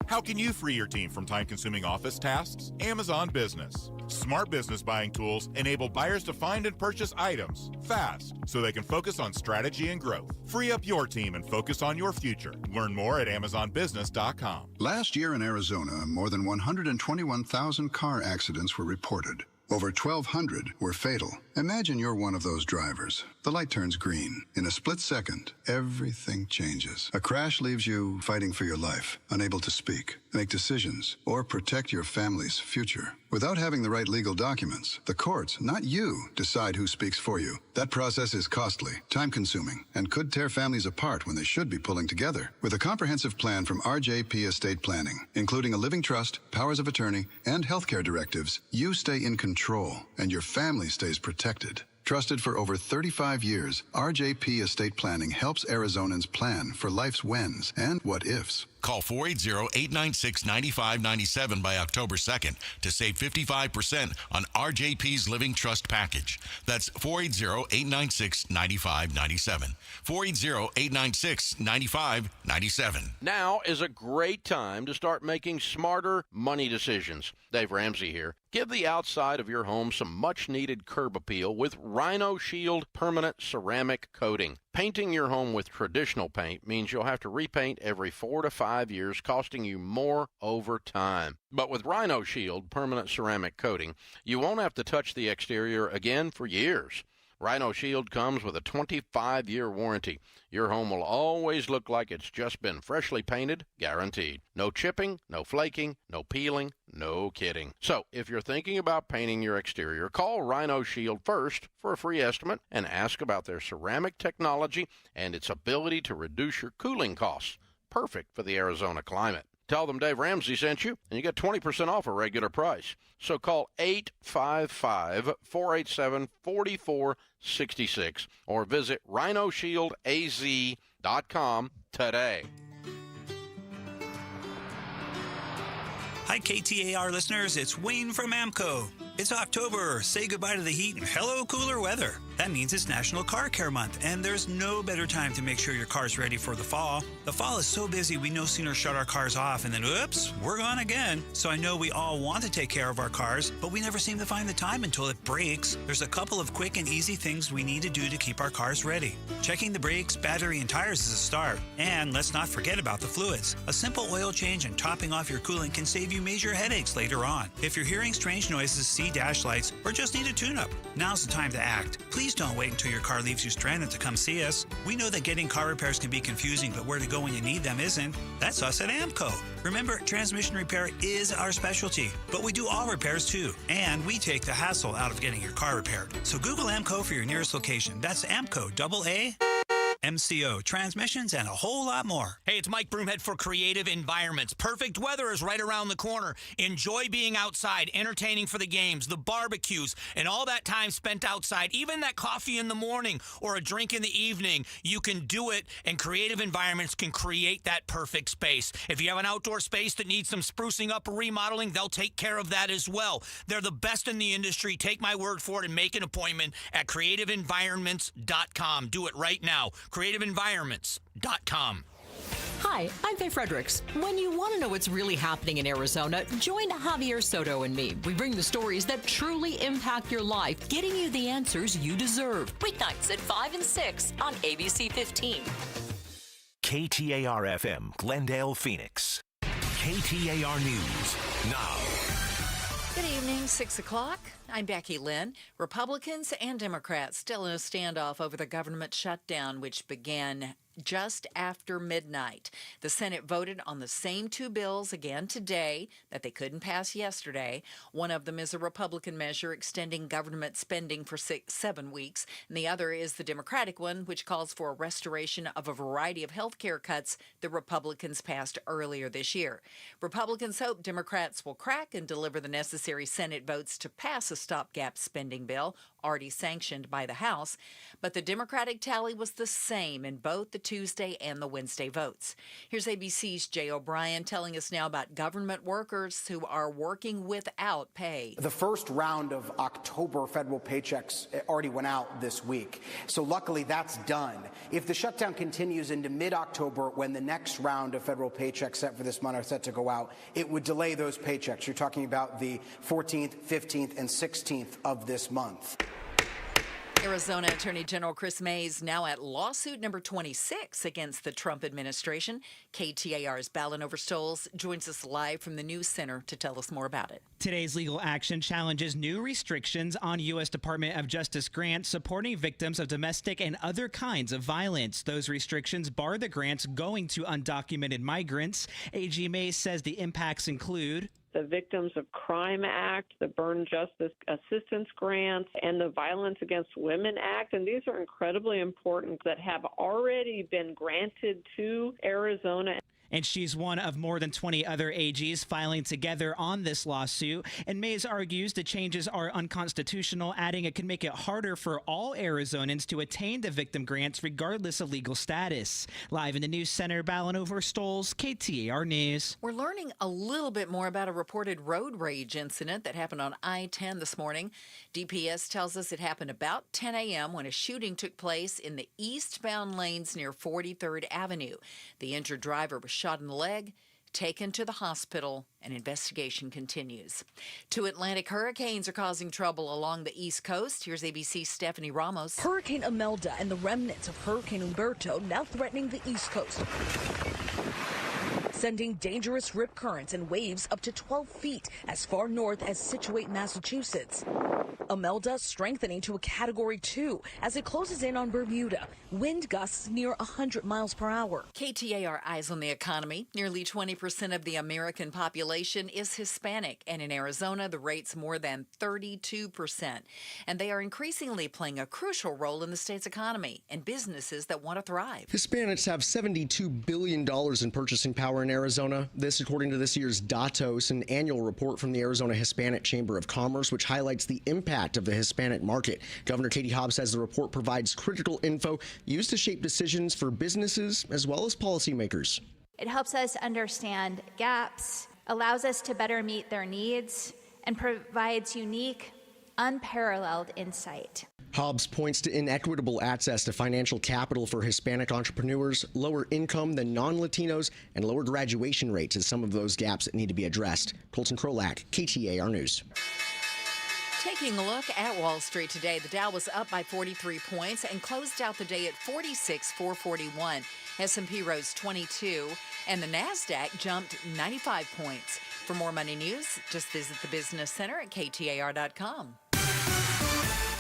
How can you free your team from time-consuming office tasks? Amazon Business. Smart business buying tools enable buyers to find and purchase items fast so they can focus on strategy and growth. Free up your team and focus on your future. Learn more at AmazonBusiness.com. Last year in Arizona, more than 121,000 car accidents were reported. Over 1,200 were fatal. Imagine you're one of those drivers. The light turns green. In a split second, everything changes. A crash leaves you fighting for your life, unable to speak, make decisions, or protect your family's future. Without having the right legal documents, the courts, not you, decide who speaks for you. That process is costly, time-consuming, and could tear families apart when they should be pulling together. With a comprehensive plan from RJP Estate Planning, including a living trust, powers of attorney, and healthcare directives, you stay in control, and your family stays protected. Trusted for over 35 years, RJP Estate Planning helps Arizonans plan for life's whens and what-ifs. Call 480-896-9597 by October 2nd to save 55% on RJP's Living Trust Package. That's 480-896-9597. 480-896-9597. Now is a great time to start making smarter money decisions. Dave Ramsay here. Give the outside of your home some much-needed curb appeal with Rhino Shield Permanent Ceramic Coating. Painting your home with traditional paint means you'll have to repaint every 4 to 5 years, costing you more over time. But with Rhino Shield Permanent Ceramic Coating, you won't have to touch the exterior again for years. Rhino Shield comes with a 25-year warranty. Your home will always look like it's just been freshly painted, guaranteed. No chipping, no flaking, no peeling, no kidding. So, if you're thinking about painting your exterior, call Rhino Shield first for a free estimate and ask about their ceramic technology and its ability to reduce your cooling costs. Perfect for the Arizona climate. Tell them Dave Ramsay sent you, and you get 20% off a regular price. So call 855-487-4466 or visit rhinoshieldaz.com today. Hi, KTAR listeners. It's Wayne from AMCO. It's October. Say goodbye to the heat and hello cooler weather. That means it's National Car Care Month, and there's no better time to make sure your car's ready for the fall. The fall is so busy, we no sooner shut our cars off and then, oops, we're gone again. So I know we all want to take care of our cars, but we never seem to find the time until it breaks. There's a couple of quick and easy things we need to do to keep our cars ready. Checking the brakes, battery, and tires is a start. And let's not forget about the fluids. A simple oil change and topping off your coolant can save you major headaches later on. If you're hearing strange noises, see dash lights, or just need a tune-up, now's the time to act. Please don't wait until your car leaves you stranded to come see us. We know that getting car repairs can be confusing, but where to go when you need them isn't. That's us at AMCO. Remember, transmission repair is our specialty, but we do all repairs too, and we take the hassle out of getting your car repaired. So Google AMCO for your nearest location. That's AMCO, double A. MCO, transmissions, and a whole lot more. Hey, it's Mike Broomhead for Creative Environments. Perfect weather is right around the corner. Enjoy being outside, entertaining for the games, the barbecues, and all that time spent outside, even that coffee in the morning or a drink in the evening. You can do it, and Creative Environments can create that perfect space. If you have an outdoor space that needs some sprucing up or remodeling, they'll take care of that as well. They're the best in the industry. Take my word for it and make an appointment at creativeenvironments.com. Do it right now. creativeenvironments.com. Hi, I'm Faye Fredericks. When you want to know what's really happening in Arizona, join Javier Soto and me. We bring the stories that truly impact your life, getting you the answers you deserve. Weeknights at 5 and 6 on ABC 15. KTAR-FM, Glendale, Phoenix. KTAR News now. Good evening, 6 o'clock. I'm Becky Lynn. Republicans and Democrats still in a standoff over the government shutdown, which began just after midnight. The Senate voted on the same two bills again today that they couldn't pass yesterday. One of them is a Republican measure extending government spending for 7 weeks, and the other is the Democratic one, which calls for a restoration of a variety of health care cuts the Republicans passed earlier this year. Republicans hope Democrats will crack and deliver the necessary Senate votes to pass a stopgap spending bill already sanctioned by the House, but the Democratic tally was the same in both the Tuesday and the Wednesday votes. Here's ABC's Jay O'Brien telling us now about government workers who are working without pay. The first round of October federal paychecks already went out this week, so luckily that's done. If the shutdown continues into mid-October, when the next round of federal paychecks set for this month are set to go out, it would delay those paychecks. You're talking about the 14th, 15th, and 16th of this month. Arizona Attorney General Chris Mays now at lawsuit number 26 against the Trump administration. KTAR's Ballin Overstoles joins us live from the News Center to tell us more about it. Today's legal action challenges new restrictions on U.S. Department of Justice grants supporting victims of domestic and other kinds of violence. Those restrictions bar the grants going to undocumented migrants. AG Mays says the impacts include the Victims of Crime Act, the Burn Justice Assistance Grants, and the Violence Against Women Act. And these are incredibly important that have already been granted to Arizona. And she's one of more than 20 other AGs filing together on this lawsuit. And Mays argues the changes are unconstitutional, adding it could make it harder for all Arizonans to attain the victim grants regardless of legal status. Live in the News Center, Ballin Overstoles, KTAR News. We're learning a little bit more about a reported road rage incident that happened on I-10 this morning. DPS tells us it happened about 10 a.m. when a shooting took place in the eastbound lanes near 43rd Avenue. The injured driver was shot in the leg, taken to the hospital, and investigation continues. Two Atlantic hurricanes are causing trouble along the East Coast. Here's ABC's Stephanie Ramos. Hurricane Imelda and the remnants of Hurricane Umberto now threatening the East Coast, sending dangerous rip currents and waves up to 12 feet as far north as Scituate, Massachusetts. Imelda strengthening to a Category 2 as it closes in on Bermuda. Wind gusts near 100 miles per hour. KTAR Eyes on the Economy. Nearly 20% of the American population is Hispanic, and in Arizona, the rate's more than 32%. And they are increasingly playing a crucial role in the state's economy and businesses that want to thrive. Hispanics have $72 billion in purchasing power in Arizona. This, according to this year's Datos, an annual report from the Arizona Hispanic Chamber of Commerce, which highlights the impact of the Hispanic market. Governor Katie Hobbs says the report provides critical info used to shape decisions for businesses as well as policymakers. It helps us understand gaps, allows us to better meet their needs, and provides unique, unparalleled insight. Hobbs points to inequitable access to financial capital for Hispanic entrepreneurs, lower income than non-Latinos, and lower graduation rates as some of those gaps that need to be addressed. Colton Krolak, KTAR News. Taking a look at Wall Street today, the Dow was up by 43 points and closed out the day at 46,441. S&P rose 22, and the NASDAQ jumped 95 points. For more money news, just visit the Business Center at KTAR.com.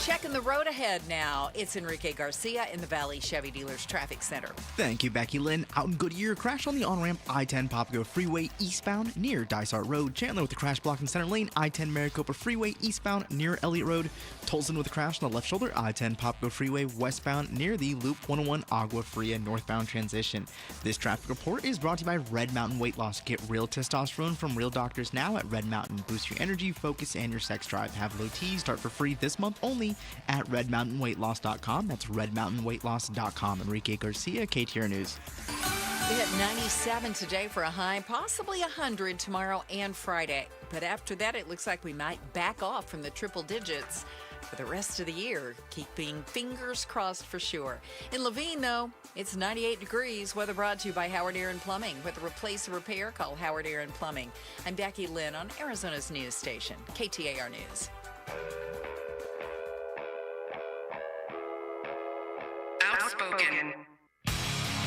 Checking the road ahead now. It's Enrique Garcia in the Valley Chevy Dealers Traffic Center. Thank you, Becky Lynn. Out in Goodyear, crash on the on-ramp I-10 Papago Freeway eastbound near Dysart Road. Chandler with the crash block in center lane. I-10 Maricopa Freeway eastbound near Elliott Road. Tolson with a crash on the left shoulder. I-10 Papago Freeway westbound near the Loop 101 Agua Fria northbound transition. This traffic report is brought to you by Red Mountain Weight Loss. Get real testosterone from real doctors now at Red Mountain. Boost your energy, focus, and your sex drive. Have low T. Start for free this month only at redmountainweightloss.com. That's redmountainweightloss.com. Enrique Garcia, KTAR News. We hit 97 today for a high, possibly 100 tomorrow and Friday. But after that, it looks like we might back off from the triple digits for the rest of the year. Keeping fingers crossed for sure. In Levine, though, it's 98 degrees. Weather brought to you by Howard Aaron Plumbing. With a replace or repair, call Howard Aaron Plumbing. I'm Becky Lynn on Arizona's news station, KTAR News. Outspoken.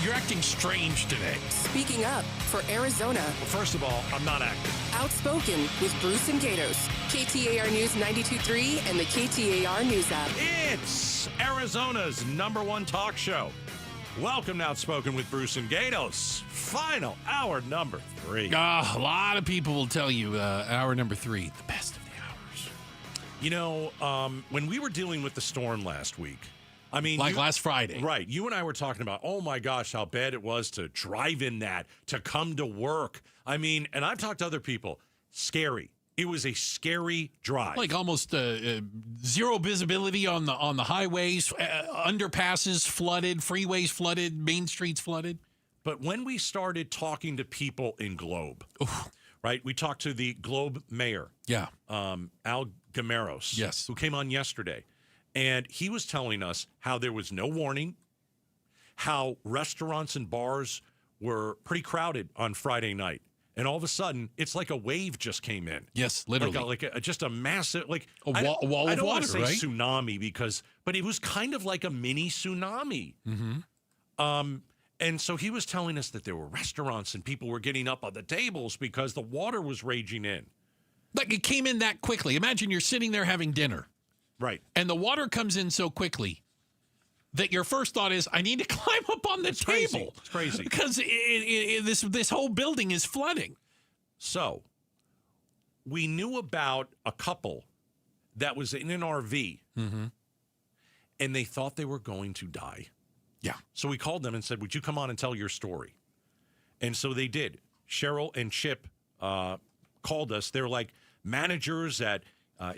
You're acting strange today. Speaking up for Arizona. Well, first of all, I'm not acting. Outspoken with Bruce and Gatos. KTAR News 92.3 and the KTAR News app. It's Arizona's #1 talk show. Welcome to Outspoken with Bruce and Gatos. Final hour number 3. A lot of people will tell you hour number 3, the best of the hours. You know, when we were dealing with the storm last week, I mean, last Friday. Right. You and I were talking about, oh my gosh, how bad it was to drive in that, to come to work. I mean, and I've talked to other people, scary. It was a scary drive. Like almost zero visibility on the highways, underpasses flooded, freeways flooded, main streets flooded. But when we started talking to people in Globe, right, we talked to the Globe mayor, Al Gameros, yes, who came on yesterday. And he was telling us how there was no warning, how restaurants and bars were pretty crowded on Friday night. And all of a sudden, it's like a wave just came in. Yes, literally. Like just a massive, like a wall of water, I don't want to say right? tsunami but it was kind of like a mini tsunami. Mm-hmm. And so he was telling us that there were restaurants and people were getting up on the tables because the water was raging in. Like it came in that quickly. Imagine you're sitting there having dinner. Right. And the water comes in so quickly that your first thought is, I need to climb up on the table. It's crazy. Because this whole building is flooding. So we knew about a couple that was in an RV, and they thought they were going to die. Yeah. So we called them and said, would you come on and tell your story? And so they did. Cheryl and Chip called us. They're like managers at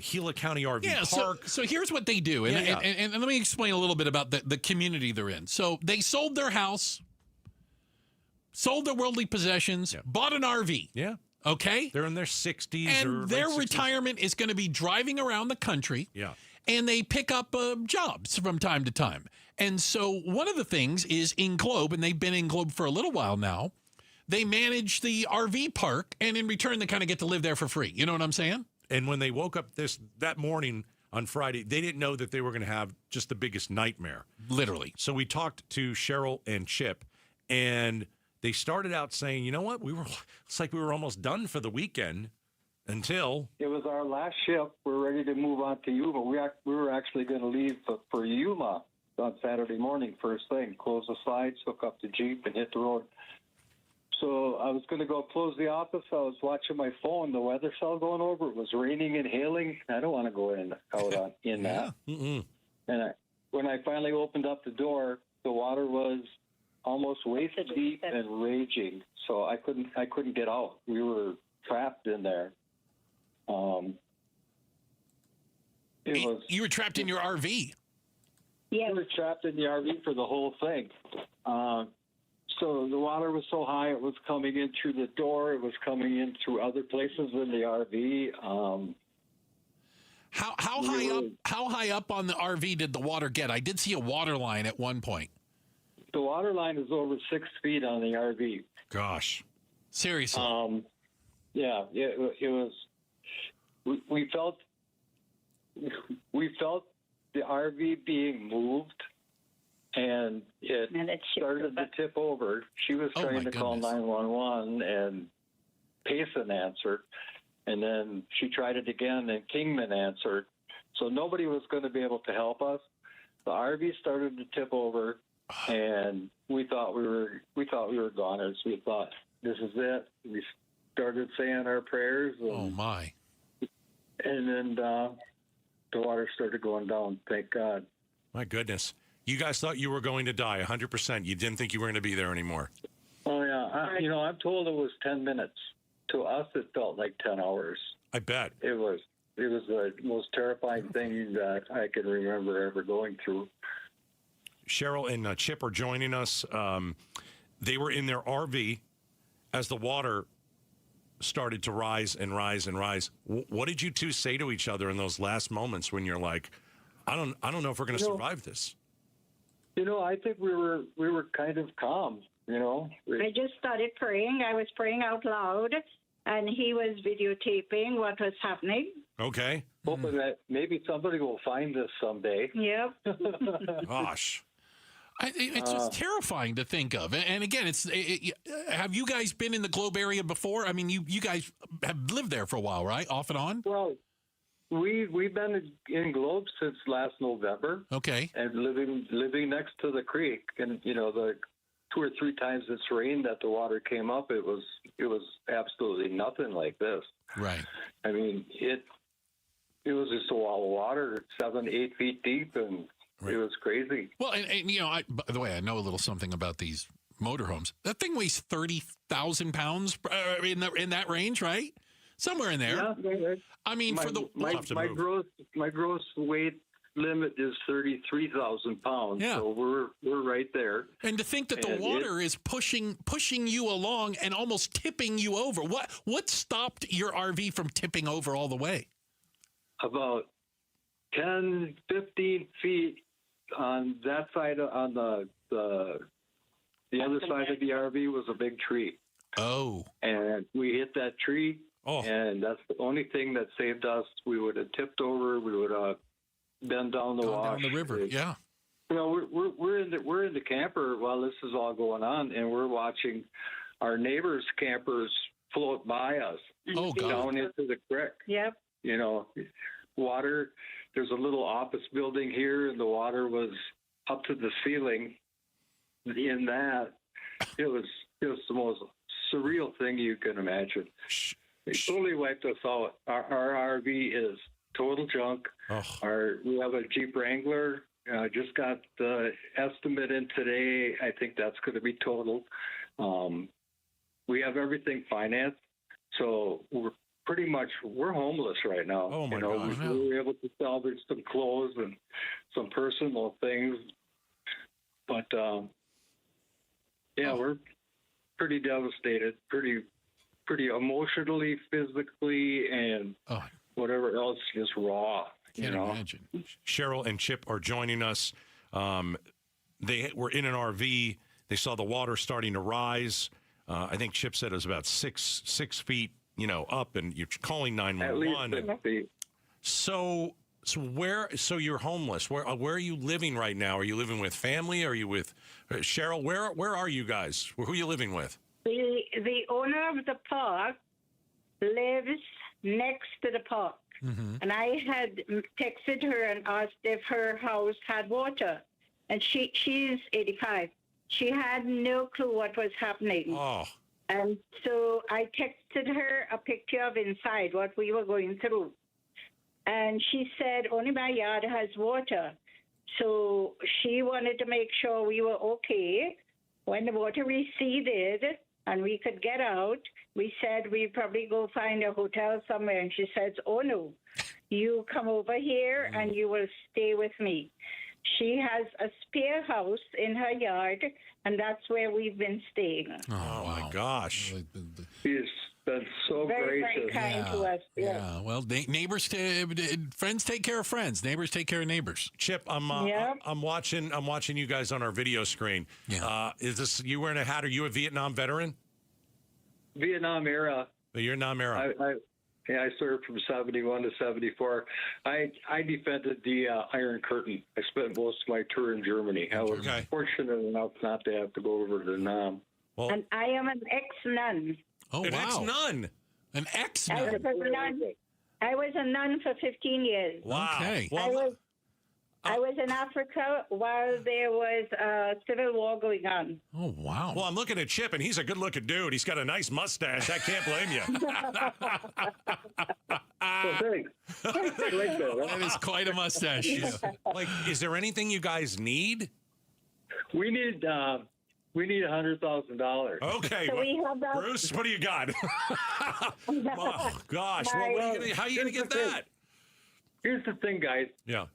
Gila County RV Park. So here's what they do. And let me explain a little bit about the community they're in. So they sold their house, sold their worldly possessions, bought an RV. Yeah. Okay? They're in their 60s and their retirement is going to be driving around the country. Yeah. And they pick up jobs from time to time. And so one of the things is in Globe, and they've been in Globe for a little while now, they manage the RV park, and in return, they kind of get to live there for free. You know what I'm saying? And when they woke up that morning on Friday, they didn't know that they were going to have just the biggest nightmare. Literally. So we talked to Cheryl and Chip, and they started out saying, you know what? It's like we were almost done for the weekend until... It was our last ship. We're ready to move on to Yuma. We were actually going to leave for Yuma on Saturday morning, first thing. Close the slides, hook up the Jeep, and hit the road. So I was going to go close the office. I was watching my phone. The weather cell going over. It was raining and hailing. I don't want to go in that. Mm-mm. And when I finally opened up the door, the water was almost waist deep and raging. So I couldn't get out. We were trapped in there. You were trapped in your RV. Yeah, we were trapped in the RV for the whole thing. So the water was so high, it was coming in through the door. It was coming in through other places in the RV. How high up on the RV did the water get? I did see a water line at one point. The water line is over 6 feet on the RV. Gosh, seriously. Yeah, it was. We felt the RV being moved. And it started to tip over. She was trying to call 911, and Payson answered. And then she tried it again, and Kingman answered. So nobody was going to be able to help us. The RV started to tip over, and we thought we were goners. We thought, this is it. We started saying our prayers. And, oh, my. And then the water started going down, thank God. My goodness. You guys thought you were going to die 100%. You didn't think you were going to be there anymore. Oh, yeah. I'm told it was 10 minutes. To us, it felt like 10 hours. I bet. It was the most terrifying thing that I can remember ever going through. Cheryl and Chip are joining us. They were in their RV as the water started to rise and rise and rise. What did you two say to each other in those last moments when you're like, I don't know if we're going to survive this? I think we were kind of calm, I just started praying. I was praying out loud, and he was videotaping what was happening. Okay. Hoping that maybe somebody will find this someday. Yep. Gosh. It's just terrifying to think of. And again, have you guys been in the Globe area before? I mean, you guys have lived there for a while, right? Off and on? Well, we've been in Globe since last November. Okay. And living next to the creek, and the 2 or 3 times it's rained that the water came up, it was absolutely nothing like this. Right. I mean, it was just a wall of water, 7-8 feet deep, and it was crazy. Well, and by the way, I know a little something about these motorhomes. That thing weighs 30,000 pounds in that range, right? Somewhere in there. Yeah. I mean, my gross weight limit is 33,000 pounds. Yeah. So we're right there. And to think that the water is pushing you along and almost tipping you over. What stopped your RV from tipping over all the way? About 10, 15 feet on that side, on the other side of the RV was a big tree. Oh. And we hit that tree. Oh. And that's the only thing that saved us. We would have tipped over. We would have been down the wash. Down the river, yeah. We're in the camper while this is all going on, and we're watching our neighbors' campers float by us down into the creek. Yep. Water. There's a little office building here, and the water was up to the ceiling. In that, it was the most surreal thing you can imagine. It totally wiped us out. Our RV is total junk. We have a Jeep Wrangler. Just got the estimate in today. I think that's going to be totaled. We have everything financed, so we're homeless right now. Oh my gosh! We were able to salvage some clothes and some personal things, but we're pretty devastated, pretty emotionally, physically, and whatever else, just raw. Can't imagine. Cheryl and Chip are joining us. They were in an RV. They saw the water starting to rise. I think Chip said it was about six feet, up, and you're calling 911. At least 6 feet. So you're homeless. Where are you living right now? Are you living with family? Are you with Cheryl? Where are you guys? Who are you living with? The owner of the park lives next to the park. Mm-hmm. And I had texted her and asked if her house had water. And she's 85. She had no clue what was happening. Oh. And so I texted her a picture of inside, what we were going through. And she said, only my yard has water. So she wanted to make sure we were okay. When the water receded and we could get out, we said we'd probably go find a hotel somewhere. And she says, oh, no, you come over here and you will stay with me. She has a spare house in her yard, and that's where we've been staying. Oh my gosh. She's been so very, gracious. very kind to us. Yeah. Well, friends take care of friends. Neighbors take care of neighbors. Chip, I'm watching you guys on our video screen. Yeah. Is this you wearing a hat? Are you a Vietnam veteran? Vietnam era. Vietnam era. I served from 71 to 74. I defended the Iron Curtain. I spent most of my tour in Germany. I was fortunate enough not to have to go over to Vietnam. Well, and I am an ex-nun. Oh, an wow. ex-nun. An ex-nun. I was a nun for 15 years. Wow. Okay. Well, I was in Africa while there was a civil war going on. Oh, wow. Well, I'm looking at Chip, and he's a good-looking dude. He's got a nice mustache. I can't blame you. That is quite a mustache. Like, is there anything you guys need? We need $100,000. Okay, So we have that. Bruce, what do you got? Oh gosh, how are you gonna get that? Here's the thing, guys. Yeah.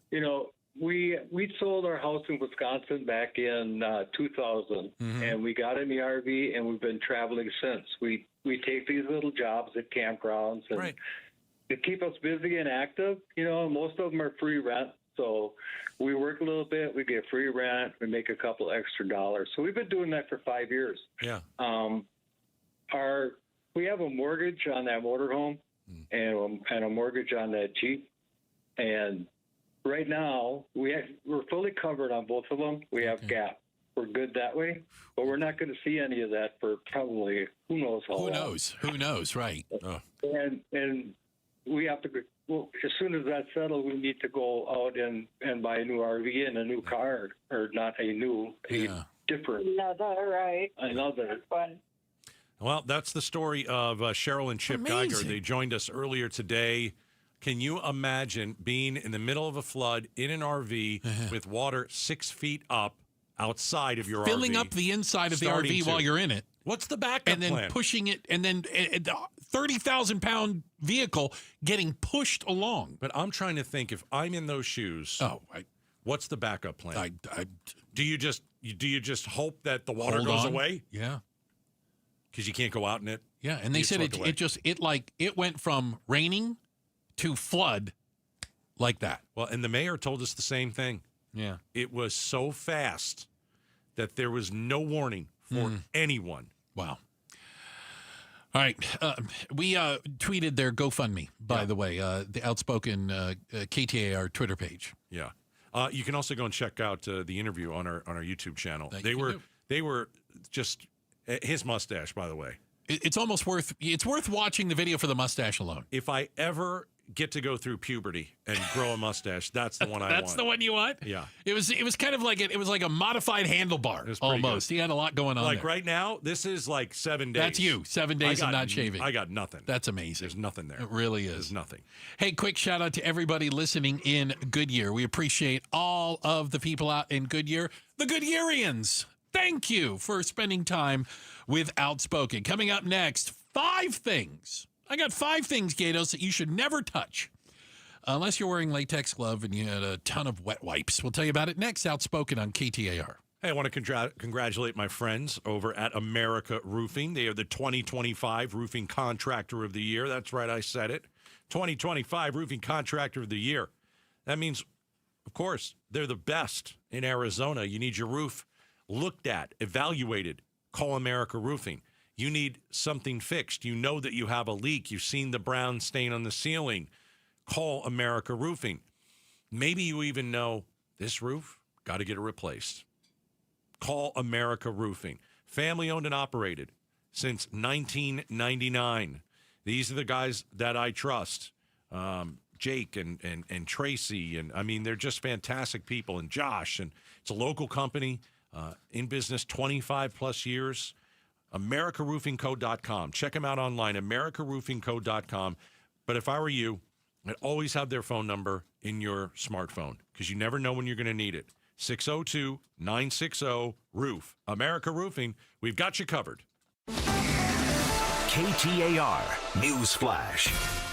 We sold our house in Wisconsin back in 2000, and we got in the RV, and we've been traveling since. We take these little jobs at campgrounds, and to keep us busy and active. Most of them are free rent, so we work a little bit, we get free rent, we make a couple extra dollars. So we've been doing that for 5 years. Yeah. We have a mortgage on that motorhome and a mortgage on that Jeep, and right now we're fully covered on both of them. We have GAP. we're good that way. But we're not going to see any of that for probably who knows how long. Who knows, right. And we have to, well, as soon as that's settled, we need to go out and buy a new RV and a new car, or not a new, a different. Another. Fun. Well, that's the story of Cheryl and Chip Geiger. They joined us earlier today. Can you imagine being in the middle of a flood in an RV with water 6 feet up outside of your Filling RV? up the inside of the RV while you're in it. What's the backup and then plan? Pushing it, and then 30,000-pound vehicle getting pushed along. But I'm trying to think, if I'm in those shoes, what's the backup plan? Do you just hope that the water goes away? Yeah. Because you can't go out in it? Yeah, and they said it went from raining to flood like that. Well, and the mayor told us the same thing. Yeah. It was so fast that there was no warning for anyone. Wow. All right. We tweeted their GoFundMe, by the way, the Outspoken KTAR Twitter page. Yeah. You can also go and check out the interview on our YouTube channel. They were just his mustache, by the way. It's almost worth watching the video for the mustache alone. If I ever get to go through puberty and grow a mustache, that's the one I want. That's the one you want? Yeah. It was kind of like it was like a modified handlebar almost. Good. He had a lot going on like there. right now, this is like 7 days. That's you. 7 days of not shaving. I got nothing. That's amazing. There's nothing there. It really is. There's nothing. Hey, quick shout out to everybody listening in Goodyear. We appreciate all of the people out in Goodyear. The Goodyearians. Thank you for spending time with Outspoken. Coming up next, 5 things. I got 5 things, Gatos, that you should never touch unless you're wearing latex glove and you had a ton of wet wipes. We'll tell you about it next. Outspoken on KTAR. Hey, I want to congratulate my friends over at America Roofing. They are the 2025 Roofing Contractor of the Year. That's right, I said it. 2025 Roofing Contractor of the Year. That means, of course, they're the best in Arizona. You need your roof looked at, evaluated. Call America Roofing. You need something fixed. You know that you have a leak. You've seen the brown stain on the ceiling. Call America Roofing. Maybe you even know this roof, got to get it replaced. Call America Roofing. Family owned and operated since 1999. These are the guys that I trust. Jake and Tracy. And I mean, they're just fantastic people. And Josh. And it's a local company in business 25 plus years. AmericaRoofingCo.com. Check them out online, AmericaRoofingCo.com. But if I were you, I'd always have their phone number in your smartphone because you never know when you're going to need it. 602-960-ROOF. America Roofing, we've got you covered. KTAR News Flash.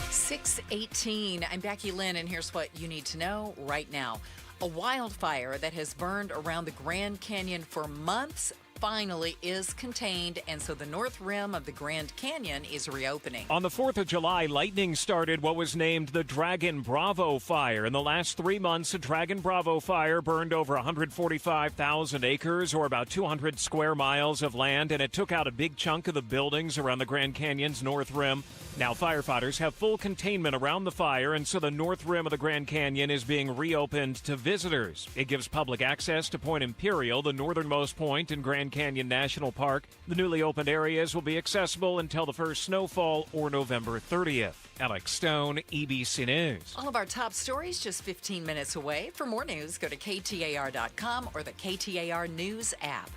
6:18. I'm Becky Lynn, and here's what you need to know right now. A wildfire that has burned around the Grand Canyon for months finally is contained, and so the north rim of the Grand Canyon is reopening. On the 4th of July, lightning started what was named the Dragon Bravo Fire. In the last 3 months, the Dragon Bravo Fire burned over 145,000 acres, or about 200 square miles of land, and it took out a big chunk of the buildings around the Grand Canyon's north rim. Now firefighters have full containment around the fire, and so the north rim of the Grand Canyon is being reopened to visitors. It gives public access to Point Imperial, the northernmost point in Grand Canyon National Park. The newly opened areas will be accessible until the first snowfall or November 30th. Alex Stone, EBC News. All of our top stories just 15 minutes away. For more news, go to KTAR.com or the KTAR News app.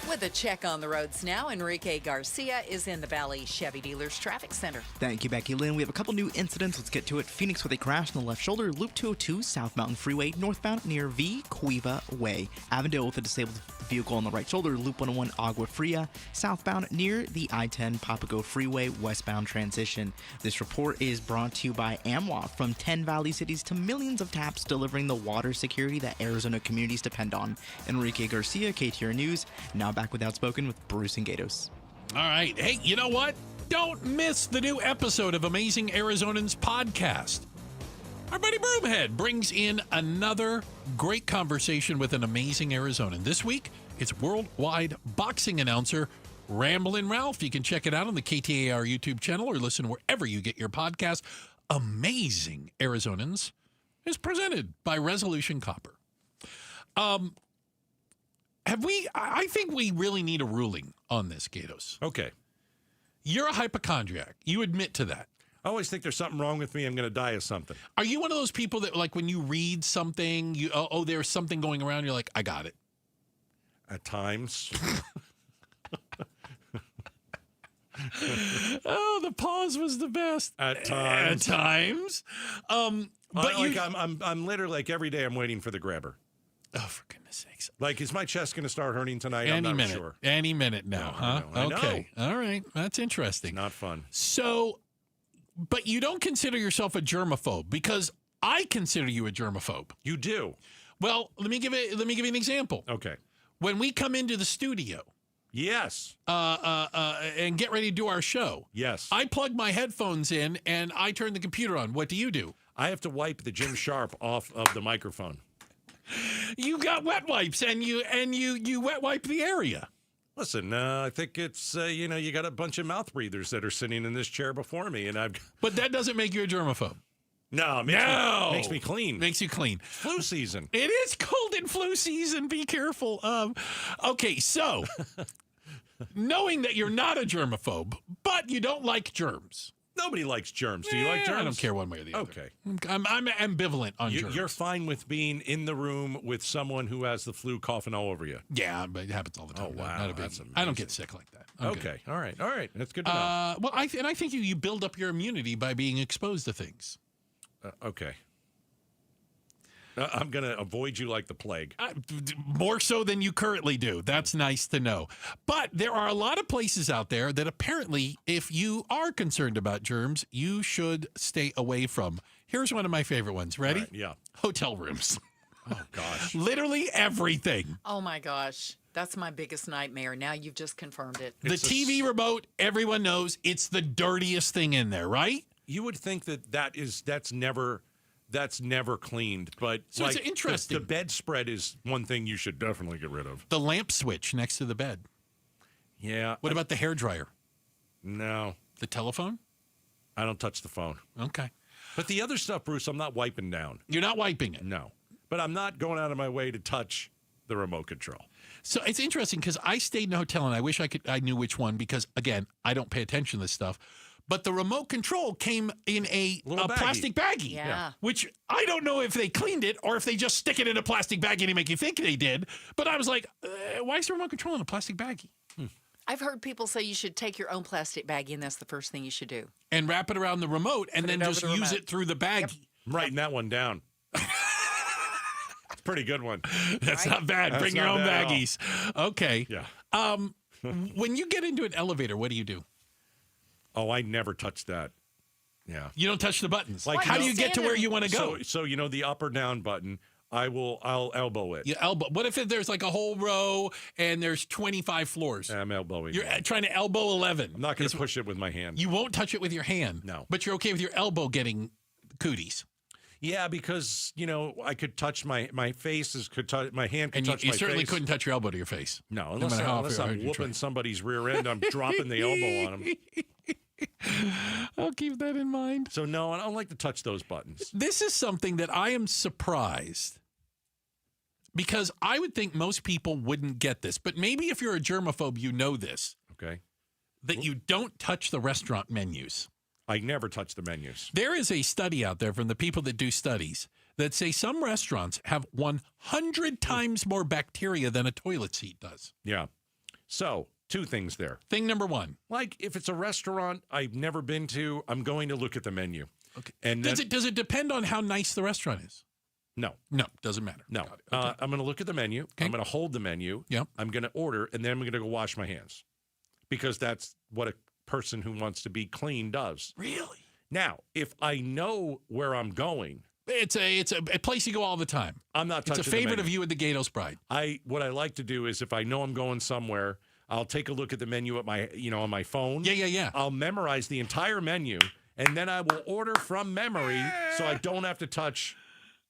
With a check on the roads now, Enrique Garcia is in the Valley Chevy Dealers Traffic Center. Thank you, Becky Lynn. We have a couple new incidents. Let's get to it. Phoenix with a crash on the left shoulder. Loop 202, South Mountain Freeway, northbound near V. Cueva Way. Avondale with a disabled vehicle on the right shoulder. Loop 101, Agua Fria, southbound near the I-10 Papago Freeway, westbound transition. This report is brought to you by AMWA. From 10 Valley cities to millions of taps, delivering the water security that Arizona communities depend on. Enrique Garcia, KTAR News. Now back with Outspoken with Bruce and Gatos. All right. Hey, you know what? Don't miss the new episode of Amazing Arizonans podcast. Our buddy Broomhead brings in another great conversation with an amazing Arizonan. This week, it's worldwide boxing announcer Ramblin' Ralph. You can check it out on the KTAR YouTube channel or listen wherever you get your podcast. Amazing Arizonans is presented by Resolution Copper. I think we really need a ruling on this, Gatos. Okay. You're a hypochondriac. You admit to that. I always think there's something wrong with me. I'm going to die of something. Are you one of those people that, like, when you read something, there's something going around, you're like, I got it? At times. Oh, the pause was the best. At times. At times. But I'm literally, like, every day I'm waiting for the grabber. Oh, for goodness sakes. Like, is my chest going to start hurting tonight? I'm not minute. Sure. Any minute now, huh? I know. Okay. All right. That's interesting. Not fun. So, but you don't consider yourself a germaphobe, because I consider you a germaphobe. You do? Well, let me give you an example. Okay. When we come into the studio. Yes. And get ready to do our show. Yes. I plug my headphones in and I turn the computer on. What do? I have to wipe the Jim Sharp off of the microphone. You got wet wipes and you wet wipe the area. Listen, I think it's you got a bunch of mouth breathers that are sitting in this chair before me, and But that doesn't make you a germaphobe. No, it makes me clean. Makes you clean. Flu season. It is cold in flu season. Be careful. Okay, so knowing that you're not a germaphobe, but you don't like germs. Nobody likes germs. Do you like germs? I don't care one way or the other. Okay. I'm ambivalent on germs. You're fine with being in the room with someone who has the flu coughing all over you? Yeah, but it happens all the time. Oh, wow. Not a big, That's amazing. I don't get sick like that. Okay. All right. That's good to know. Well, I think you build up your immunity by being exposed to things. Okay. I'm going to avoid you like the plague. More so than you currently do. That's nice to know. But there are a lot of places out there that apparently, if you are concerned about germs, you should stay away from. Here's one of my favorite ones. Ready? Right, yeah. Hotel rooms. Oh, gosh. Literally everything. Oh, my gosh. That's my biggest nightmare. Now you've just confirmed it. The TV remote, everyone knows it's the dirtiest thing in there, right? You would think that's never cleaned, but so it's interesting. The bedspread is one thing you should definitely get rid of. The lamp switch next to the bed. Yeah. What about the hairdryer? No. The telephone? I don't touch the phone. Okay. But the other stuff, Bruce, I'm not wiping down. You're not wiping it? No. But I'm not going out of my way to touch the remote control. So it's interesting because I stayed in a hotel and I wish I knew which one because, again, I don't pay attention to this stuff. But the remote control came in a plastic baggie, yeah. Which I don't know if they cleaned it or if they just stick it in a plastic baggie to make you think they did. But I was like, why is the remote control in a plastic baggie? I've heard people say you should take your own plastic baggie, and that's the first thing you should do. And wrap it around the remote and then just use it through the baggie. Yep. I'm writing that one down. It's a pretty good one. That's not bad. Bring your own baggies. Okay. Yeah. When you get into an elevator, what do you do? Oh, I never touch that. Yeah. You don't touch the buttons. Like, how do you get to where you want to go? So the up or down button, I'll elbow it. You elbow. What if there's like a whole row and there's 25 floors? I'm elbowing. You're trying to elbow 11. I'm not going to push it with my hand. You won't touch it with your hand. No. But you're okay with your elbow getting cooties. Yeah, because I could touch my face my hand could touch my face. You certainly couldn't touch your elbow to your face. No, unless I'm whooping somebody's rear end, I'm dropping the elbow on them. I'll keep that in mind. So no, I don't like to touch those buttons. This is something that I am surprised because I would think most people wouldn't get this, but maybe if you're a germaphobe, you know this. Okay. That you don't touch the restaurant menus. I never touch the menus. There is a study out there from the people that do studies that say some restaurants have 100 times more bacteria than a toilet seat does. Yeah. So, two things there. Thing number one. Like, if it's a restaurant I've never been to, I'm going to look at the menu. Okay. And does it depend on how nice the restaurant is? No. No, doesn't matter. No. Okay. I'm going to look at the menu. Okay. I'm going to hold the menu. Yep. I'm going to order, and then I'm going to go wash my hands. Because that's what a person who wants to be clean does. Really? Now, if I know where I'm going, it's a place you go all the time. I'm not touching. It's a favorite of you and the Gatos Bride. What I like to do is if I know I'm going somewhere, I'll take a look at the menu at my on my phone. Yeah. I'll memorize the entire menu, and then I will order from memory, so I don't have to touch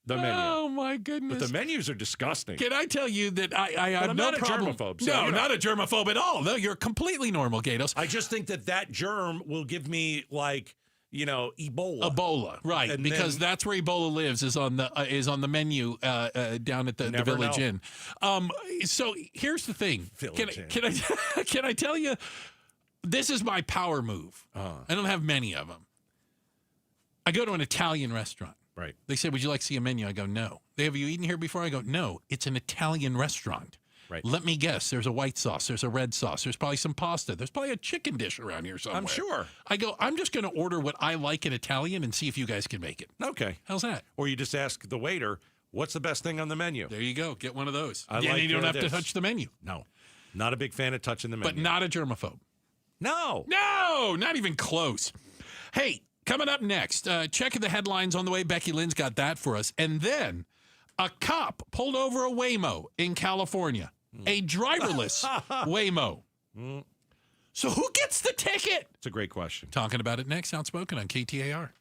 the menu. Oh my goodness! But the menus are disgusting. Can I tell you that I have no problem? I'm not a germaphobe. So, no, not a germaphobe at all. No, you're completely normal, Gatos. I just think that germ will give me Ebola. Ebola, right? And because that's where Ebola lives, is on the menu down at the Village Inn. So here's the thing. Can I tell you? This is my power move. I don't have many of them. I go to an Italian restaurant. Right. They say, "Would you like to see a menu?" I go, "No." Have you eaten here before? I go, "No." It's an Italian restaurant. Right. Let me guess. There's a white sauce. There's a red sauce. There's probably some pasta. There's probably a chicken dish around here somewhere. I'm sure. I go, I'm just going to order what I like in Italian and see if you guys can make it. Okay. How's that? Or you just ask the waiter, what's the best thing on the menu? There you go. Get one of those. You don't have to touch the menu. No. Not a big fan of touching the menu. But not a germaphobe. No. No, not even close. Hey, coming up next, checking the headlines on the way. Becky Lynn's got that for us. And then a cop pulled over a Waymo in California. A driverless Waymo. So who gets the ticket? It's a great question. Talking about it next. Outspoken on KTAR.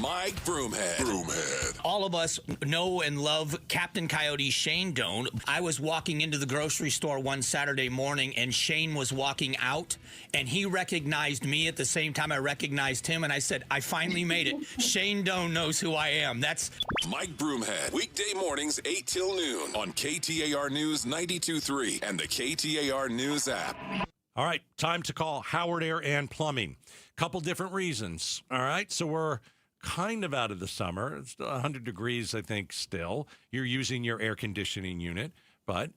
Mike Broomhead. All of us know and love Captain Coyote Shane Doan. I was walking into the grocery store one Saturday morning, and Shane was walking out, and he recognized me at the same time I recognized him, and I said, I finally made it. Shane Doan knows who I am. That's Mike Broomhead. Weekday mornings, 8 till noon on KTAR News 92.3 and the KTAR News app. All right, time to call Howard Air and Plumbing. Couple different reasons. All right, so we're kind of out of the summer. It's 100 degrees, I think, still. You're using your air conditioning unit, but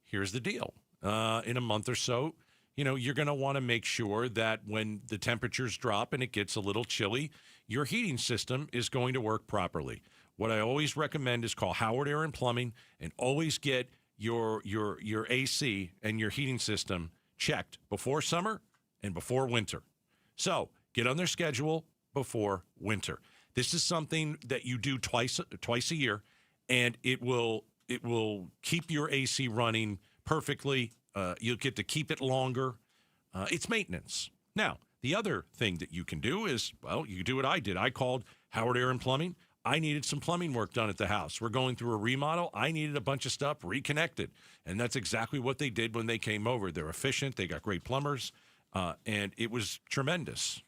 here's the deal. In a month or so, you're going to want to make sure that when the temperatures drop and it gets a little chilly, your heating system is going to work properly. What I always recommend is call Howard Air and Plumbing and always get your AC and your heating system checked before summer and before winter. So get on their schedule before winter. This is something that you do twice a year, and it will keep your AC running perfectly. You'll get to keep it longer. It's maintenance. Now, the other thing that you can do is, you do what I did. I called Howard Air and Plumbing. I needed some plumbing work done at the house. We're going through a remodel. I needed a bunch of stuff reconnected, and that's exactly what they did when they came over. They're efficient. They got great plumbers, and it was tremendous.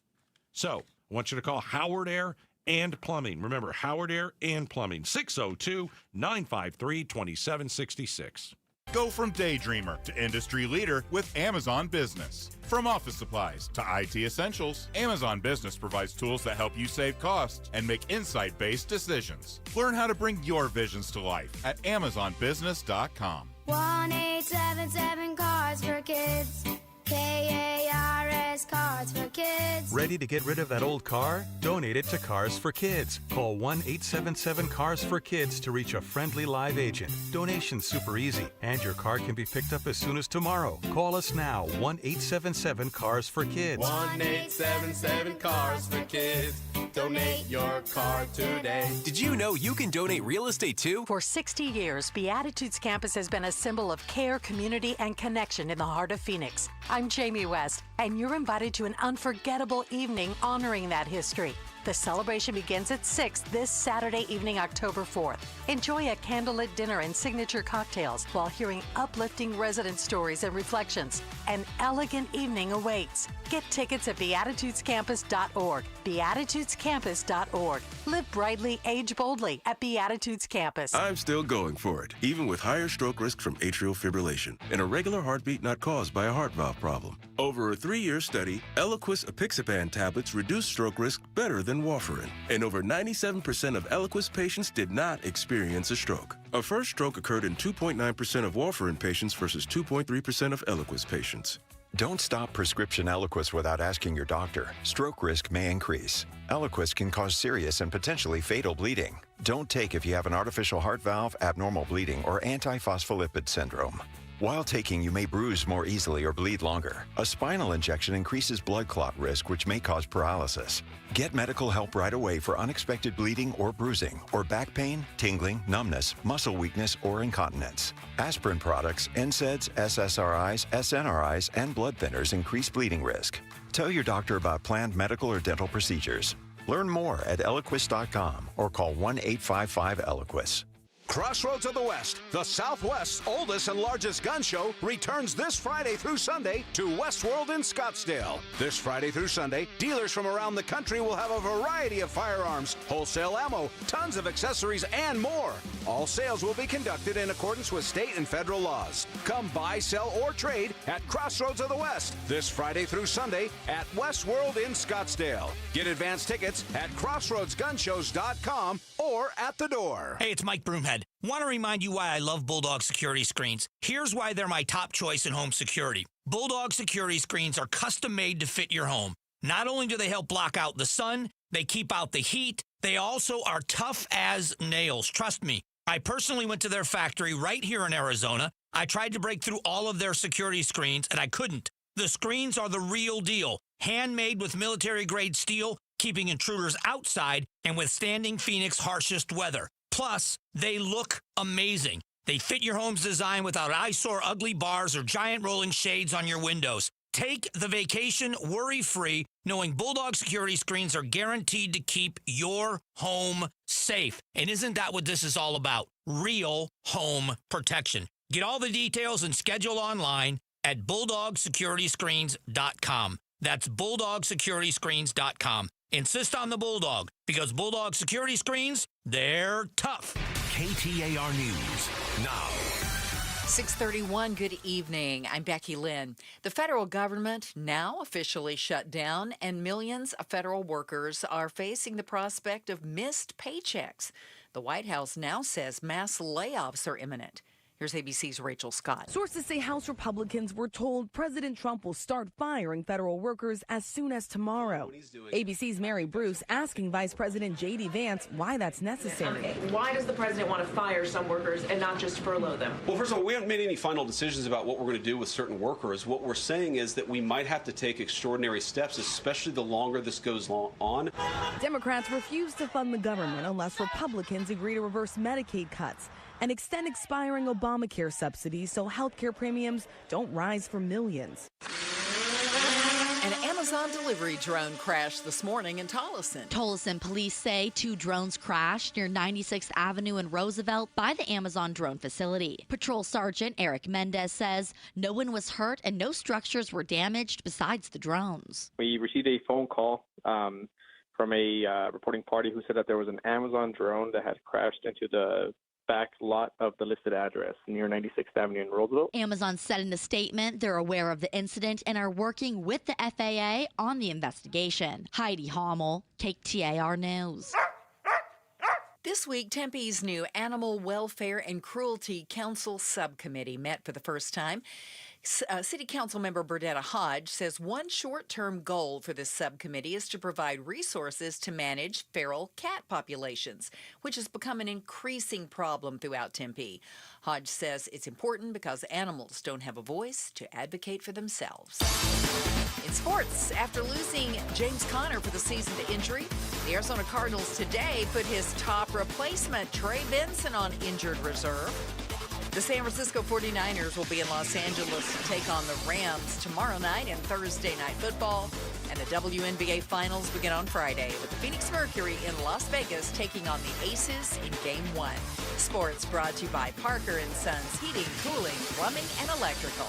So I want you to call Howard Air and Plumbing. Remember, Howard Air and Plumbing, 602-953-2766. Go from daydreamer to industry leader with Amazon Business. From office supplies to IT essentials, Amazon Business provides tools that help you save costs and make insight-based decisions. Learn how to bring your visions to life at AmazonBusiness.com. 1-877 Cars for Kids. KARS Cars for Kids. Ready to get rid of that old car? Donate it to Cars for Kids. Call 1-877-CARS-FOR-KIDS to reach a friendly live agent. Donation's super easy, and your car can be picked up as soon as tomorrow. Call us now, 1-877-CARS-FOR-KIDS. 1-877-CARS-FOR-KIDS. Donate your car today. Did you know you can donate real estate too? For 60 years, Beatitudes Campus has been a symbol of care, community, and connection in the heart of Phoenix. I'm Jamie West, and you're invited to an unforgettable evening honoring that history. The celebration begins at 6 this Saturday evening, October 4th. Enjoy a candlelit dinner and signature cocktails while hearing uplifting resident stories and reflections. An elegant evening awaits. Get tickets at beatitudescampus.org. Beatitudescampus.org. Live brightly, age boldly at Beatitudes Campus. I'm still going for it, even with higher stroke risk from atrial fibrillation and a regular heartbeat not caused by a heart valve problem. Over a 3-year study, Eliquis apixaban tablets reduced stroke risk better than warfarin, and over 97% of Eliquis patients did not experience a stroke. A first stroke occurred in 2.9% of warfarin patients versus 2.3% of Eliquis patients. Don't stop prescription Eliquis without asking your doctor. Stroke risk may increase. Eliquis can cause serious and potentially fatal bleeding. Don't take if you have an artificial heart valve, abnormal bleeding, or antiphospholipid syndrome. While taking, you may bruise more easily or bleed longer. A spinal injection increases blood clot risk, which may cause paralysis. Get medical help right away for unexpected bleeding or bruising, or back pain, tingling, numbness, muscle weakness, or incontinence. Aspirin products, NSAIDs, SSRIs, SNRIs, and blood thinners increase bleeding risk. Tell your doctor about planned medical or dental procedures. Learn more at Eliquis.com or call 1-855-ELIQUIS. Crossroads of the West, the Southwest's oldest and largest gun show, returns this Friday through Sunday to Westworld in Scottsdale. This Friday through Sunday, dealers from around the country will have a variety of firearms, wholesale ammo, tons of accessories, and more. All sales will be conducted in accordance with state and federal laws. Come buy, sell, or trade at Crossroads of the West this Friday through Sunday at Westworld in Scottsdale. Get advance tickets at crossroadsgunshows.com or at the door. Hey, it's Mike Broomhead. Want to remind you why I love Bulldog security screens. Here's why they're my top choice in home security. Bulldog security screens are custom made to fit your home. Not only do they help block out the sun, they keep out the heat, they also are tough as nails. Trust me, I personally went to their factory right here in Arizona. I tried to break through all of their security screens, and I couldn't. The screens are the real deal. Handmade with military-grade steel, keeping intruders outside and withstanding Phoenix's harshest weather. Plus, they look amazing. They fit your home's design without eyesore ugly bars or giant rolling shades on your windows. Take the vacation worry-free, knowing Bulldog security screens are guaranteed to keep your home safe. And isn't that what this is all about? Real home protection. Get all the details and schedule online at BulldogSecurityScreens.com. That's BulldogSecurityScreens.com. Insist on the Bulldog, because Bulldog security screens, they're tough. KTAR News now. 6:31, good evening. I'm Becky Lynn. The federal government now officially shut down, and millions of federal workers are facing the prospect of missed paychecks. The White House now says mass layoffs are imminent. Here's ABC's Rachel Scott. Sources say House Republicans were told President Trump will start firing federal workers as soon as tomorrow. ABC's Mary Bruce asking Vice President J.D. Vance why that's necessary. Okay. Why does the president want to fire some workers and not just furlough them? Well, first of all, we haven't made any final decisions about what we're going to do with certain workers. What we're saying is that we might have to take extraordinary steps, especially the longer this goes on. Democrats refuse to fund the government unless Republicans agree to reverse Medicaid cuts and extend expiring Obamacare subsidies so health care premiums don't rise for millions. An Amazon delivery drone crashed this morning in Tolleson. Tolleson police say 2 drones crashed near 96th Avenue and Roosevelt by the Amazon drone facility. Patrol Sergeant Eric Mendez says no one was hurt and no structures were damaged besides the drones. We received a phone call from a reporting party who said that there was an Amazon drone that had crashed into the back lot of the listed address near 96th Avenue in Roosevelt. Amazon said in a statement they're aware of the incident and are working with the FAA on the investigation. Heidi Hommel, KTAR News. This week, Tempe's new Animal Welfare and Cruelty Council Subcommittee met for the first time. City Council member Burdetta Hodge says one short-term goal for this subcommittee is to provide resources to manage feral cat populations, which has become an increasing problem throughout Tempe. Hodge says it's important because animals don't have a voice to advocate for themselves. In sports, after losing James Conner for the season to injury, the Arizona Cardinals today put his top replacement, Trey Benson, on injured reserve. The San Francisco 49ers will be in Los Angeles to take on the Rams tomorrow night in Thursday Night Football. And the WNBA Finals begin on Friday with the Phoenix Mercury in Las Vegas taking on the Aces in Game 1. Sports brought to you by Parker & Sons Heating, Cooling, Plumbing, and Electrical.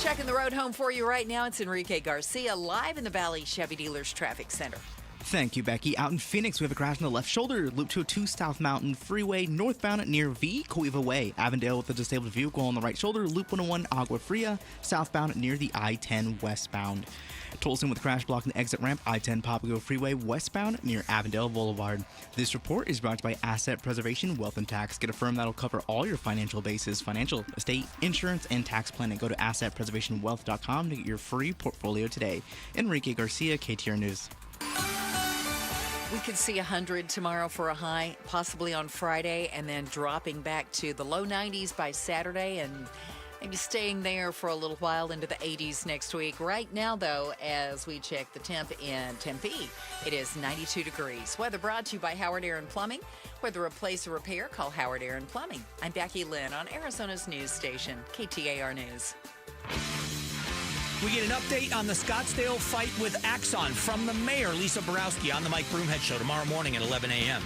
Checking the road home for you right now, it's Enrique Garcia live in the Valley Chevy Dealers Traffic Center. Thank you, Becky. Out in Phoenix, we have a crash on the left shoulder, Loop 202 South Mountain Freeway, northbound near V. Coiva Way. Avondale with a disabled vehicle on the right shoulder, Loop 101 Agua Fria, southbound near the I-10 westbound. Tolleson with crash blocking the exit ramp, I-10 Papago Freeway, westbound near Avondale Boulevard. This report is brought to you by Asset Preservation Wealth and Tax. Get a firm that'll cover all your financial bases, financial, estate, insurance, and tax planning. Go to AssetPreservationWealth.com to get your free portfolio today. Enrique Garcia, KTAR News. We could see 100 tomorrow for a high, possibly on Friday, and then dropping back to the low 90s by Saturday and maybe staying there for a little while into the 80s next week. Right now, though, as we check the temp in Tempe, it is 92 degrees. Weather brought to you by Howard Aaron Plumbing. Whether replace or repair, call Howard Aaron Plumbing. I'm Becky Lynn on Arizona's news station, KTAR News. We get an update on the Scottsdale fight with Axon from the mayor, Lisa Borowski, on the Mike Broomhead Show tomorrow morning at 11 a.m.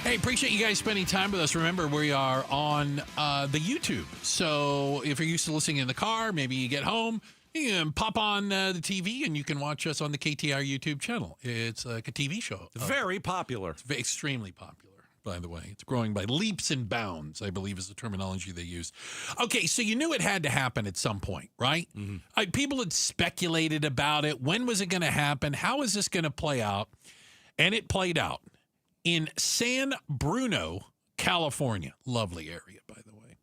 Hey, appreciate you guys spending time with us. Remember, we are on the YouTube. So if you're used to listening in the car, maybe you get home, you can pop on the TV and you can watch us on the KTR YouTube channel. It's like a TV show. Very popular. It's extremely popular, by the way. It's growing by leaps and bounds, I believe is the terminology they use. Okay, so you knew it had to happen at some point, right? Mm-hmm. People had speculated about it. When was it going to happen? How is this going to play out? And it played out in San Bruno, California. Lovely area, by the way.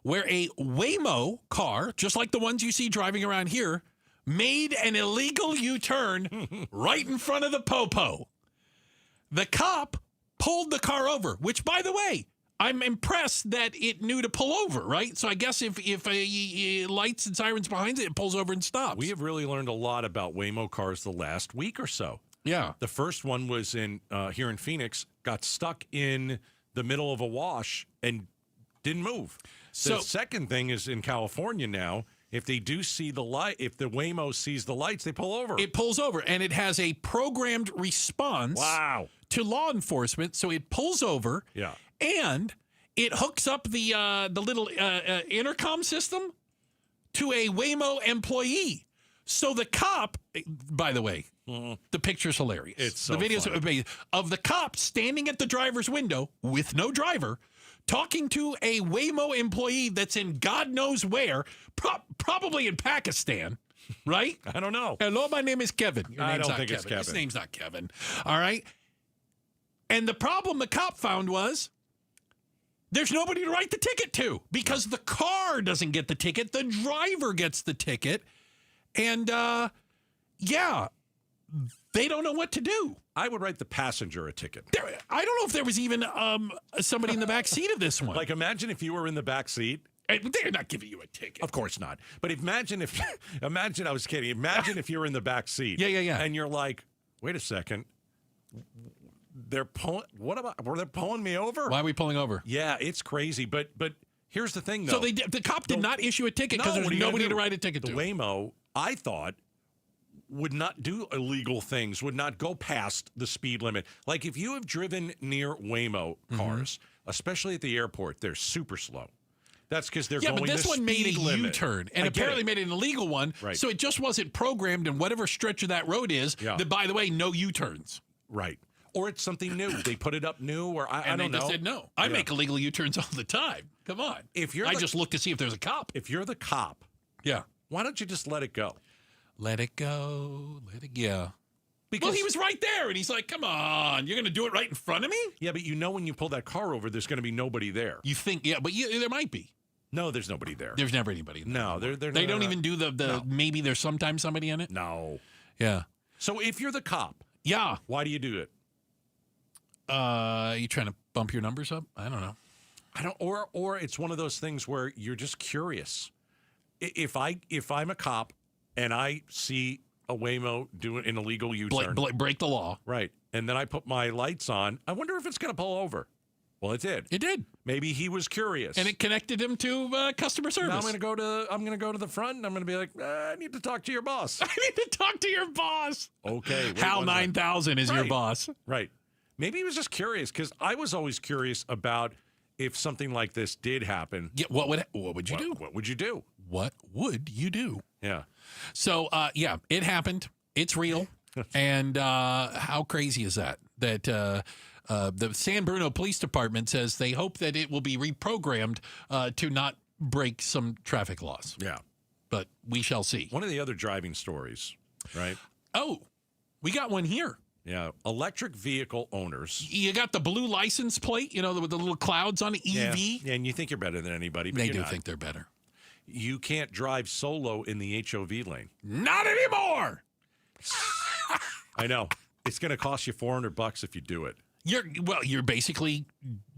Where a Waymo car, just like the ones you see driving around here, made an illegal U-turn right in front of the popo. The cop pulled the car over, which, by the way, I'm impressed that it knew to pull over, right? So I guess if lights and sirens behind it, it pulls over and stops. We have really learned a lot about Waymo cars the last week or so. Yeah. The first one was in here in Phoenix, got stuck in the middle of a wash and didn't move. So the second thing is in California now, if they do see the light, if the Waymo sees the lights, they pull over. It pulls over, and it has a programmed response to law enforcement. So it pulls over, and it hooks up the little intercom system to a Waymo employee. So the cop, by the way, the picture's hilarious. It's so the video's funny. amazing. Of the cop standing at the driver's window with no driver, talking to a Waymo employee that's in God knows where, probably in Pakistan, right? I don't know. Hello, my name is Kevin. Your I name's don't not think it's Kevin. His name's not Kevin. All right. And the problem the cop found was there's nobody to write the ticket to because the car doesn't get the ticket. The driver gets the ticket. And, they don't know what to do. I would write the passenger a ticket. I don't know if there was even somebody in the back seat of this one. Like, imagine if you were in the back seat. They're not giving you a ticket. Of course not. But imagine if, I was kidding. Imagine if you're in the back seat. Yeah. And you're like, wait a second. They're pulling, were they pulling me over? Why are we pulling over? Yeah, it's crazy. But here's the thing, though. So the cop did not issue a ticket because there's nobody to write a ticket to. The Waymo, I thought, would not do illegal things, would not go past the speed limit. Like if you have driven near Waymo cars, especially at the airport, they're super slow. That's because they're going the speed limit. Yeah, but this one made a U-turn and apparently made an illegal one. Right. So it just wasn't programmed in whatever stretch of that road is that, by the way, no U-turns. Right. Or it's something new. They put it up new, or I don't know. And they just said no. I make illegal U-turns all the time. Come on. I just look to see if there's a cop. If you're the cop, why don't you just let it go? Let it go. Let it go. Well, he was right there, and he's like, come on, you're going to do it right in front of me? Yeah, but you know when you pull that car over, there's going to be nobody there. You think, but there might be. No, there's nobody there. There's never anybody there. No, they don't even do the maybe there's sometimes somebody in it? No. Yeah. So if you're the cop, why do you do it? You trying to bump your numbers up? I don't know. Or it's one of those things where you're just curious. If I'm a cop and I see a Waymo doing an illegal U-turn, break the law, right? And then I put my lights on. I wonder if it's going to pull over. Well, it did. It did. Maybe he was curious, and it connected him to customer service. Now I'm going to go to the front, and I'm going to be like, I need to talk to your boss. I need to talk to your boss. Okay, Hal 9000 is your boss, right? Maybe he was just curious because I was always curious about if something like this did happen. Yeah, what would you do? What would you do? What would you do? Yeah. So, it happened. It's real. And how crazy is that? That the San Bruno Police Department says they hope that it will be reprogrammed to not break some traffic laws. Yeah. But we shall see. One of the other driving stories, right? Oh, we got one here. Yeah, electric vehicle owners. You got the blue license plate, with the little clouds on it, EV. Yeah, and you think you're better than anybody, but they you're do not. think they're better. You can't drive solo in the HOV lane. Not anymore. I know. It's going to cost you $400 if you do it. You're basically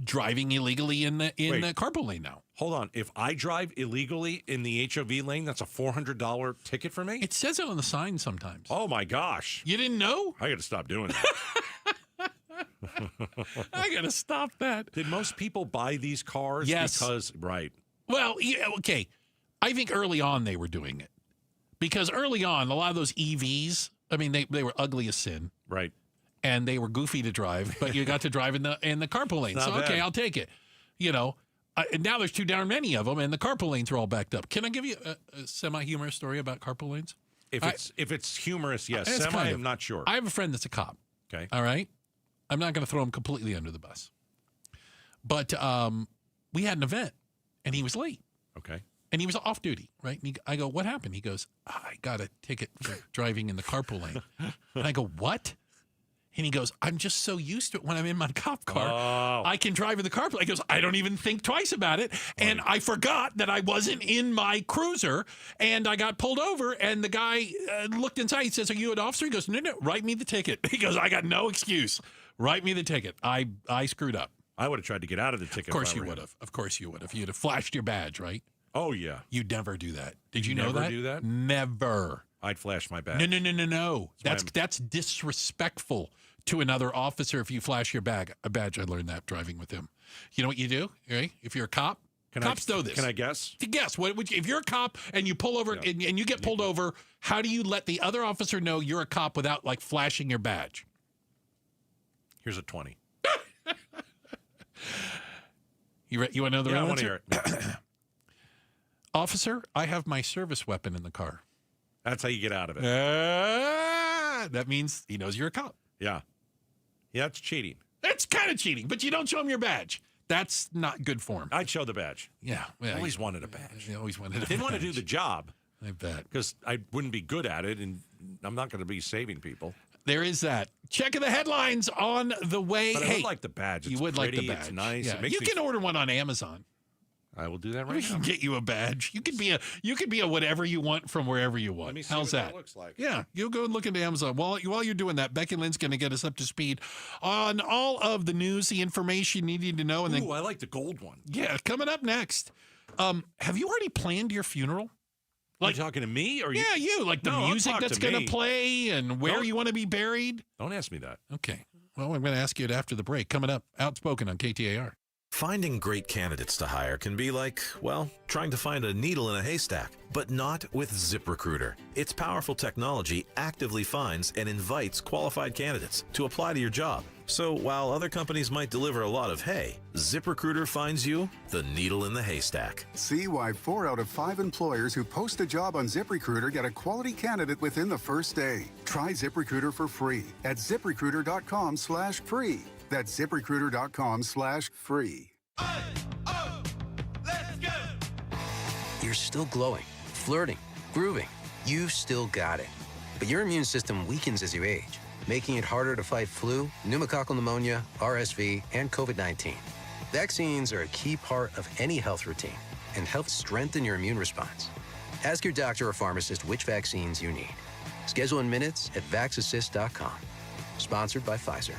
driving illegally in the carpool lane now. Hold on. If I drive illegally in the HOV lane, that's a $400 ticket for me? It says it on the sign sometimes. Oh, my gosh. You didn't know? I got to stop doing that. I got to stop that. Did most people buy these cars? Yes. Because, right. Well, okay. I think early on they were doing it. Because early on, a lot of those EVs, I mean, they were ugly as sin. Right. and they were goofy to drive, but you got to drive in the carpool lane. Not So, okay, bad. I'll take it. And now there's too darn many of them, and the carpool lanes are all backed up. Can I give you a semi-humorous story about carpool lanes? If it's humorous, yes. It's Semi, kind of. I'm not sure. I have a friend that's a cop. Okay. All right? I'm not going to throw him completely under the bus. But we had an event, and he was late. Okay. And he was off duty, right? And I go, what happened? He goes, I got a ticket for driving in the carpool lane. And I go, what? And he goes, I'm just so used to it when I'm in my cop car. I can drive in the carpool. He goes, I don't even think twice about it. And I forgot that I wasn't in my cruiser. And I got pulled over. And the guy looked inside. He says, are you an officer? He goes, no, write me the ticket. He goes, I got no excuse. Write me the ticket. I screwed up. I would have tried to get out of the ticket. Of course you would have. Of course you would have. You'd have flashed your badge, right? Oh, yeah. You'd never do that. Did you know Never that? do that? Never. I'd flash my badge. No. That's disrespectful to another officer if you flash your badge. I learned that driving with him. You know what you do, right? If you're a cop, cops know this. Can I guess? Guess. If you're a cop and you pull over and you get pulled over, how do you let the other officer know you're a cop without like flashing your badge? Here's a 20. You want to know the real I want to answer? hear it. Officer, I have my service weapon in the car. That's how you get out of it. That means he knows you're a cop. Yeah. Yeah, it's cheating. That's kind of cheating, but you don't show him your badge. That's not good form. I'd show the badge. Yeah. I always wanted a badge. I always wanted a badge. Didn't want to do the job. I bet. Because I wouldn't be good at it, and I'm not going to be saving people. There is that. Checking the headlines on the way. But I would like the badge. You It's would pretty, like the badge. It's nice. Yeah. It makes You me can order one on Amazon. I will do that We right can now. get you a badge. You could be a whatever you want from wherever you want. Let me see How's what that? that looks like. Yeah, you'll go and look into Amazon. While you're doing that, Becky Lynn's going to get us up to speed on all of the news, the information you need to know. And Ooh, I like the gold one. yeah, coming up next. Have you already planned your funeral? Like, you talking to me? Or you? Yeah, you. Like the No, don't music talk that's to going to me. play and where you want to be buried? Don't ask me that. Okay. Well, I'm going to ask you it after the break. Coming up, Outspoken on KTAR. Finding great candidates to hire can be like, well, trying to find a needle in a haystack, but not with ZipRecruiter. Its powerful technology actively finds and invites qualified candidates to apply to your job. So while other companies might deliver a lot of hay, ZipRecruiter finds you the needle in the haystack. See why 4 out of 5 employers who post a job on ZipRecruiter get a quality candidate within the first day. Try ZipRecruiter for free at ZipRecruiter.com/free. That's ZipRecruiter.com/free. You're still glowing, flirting, grooving. You've still got it. But your immune system weakens as you age, making it harder to fight flu, pneumococcal pneumonia, RSV, and COVID-19. Vaccines are a key part of any health routine and help strengthen your immune response. Ask your doctor or pharmacist which vaccines you need. Schedule in minutes at vaxassist.com. Sponsored by Pfizer.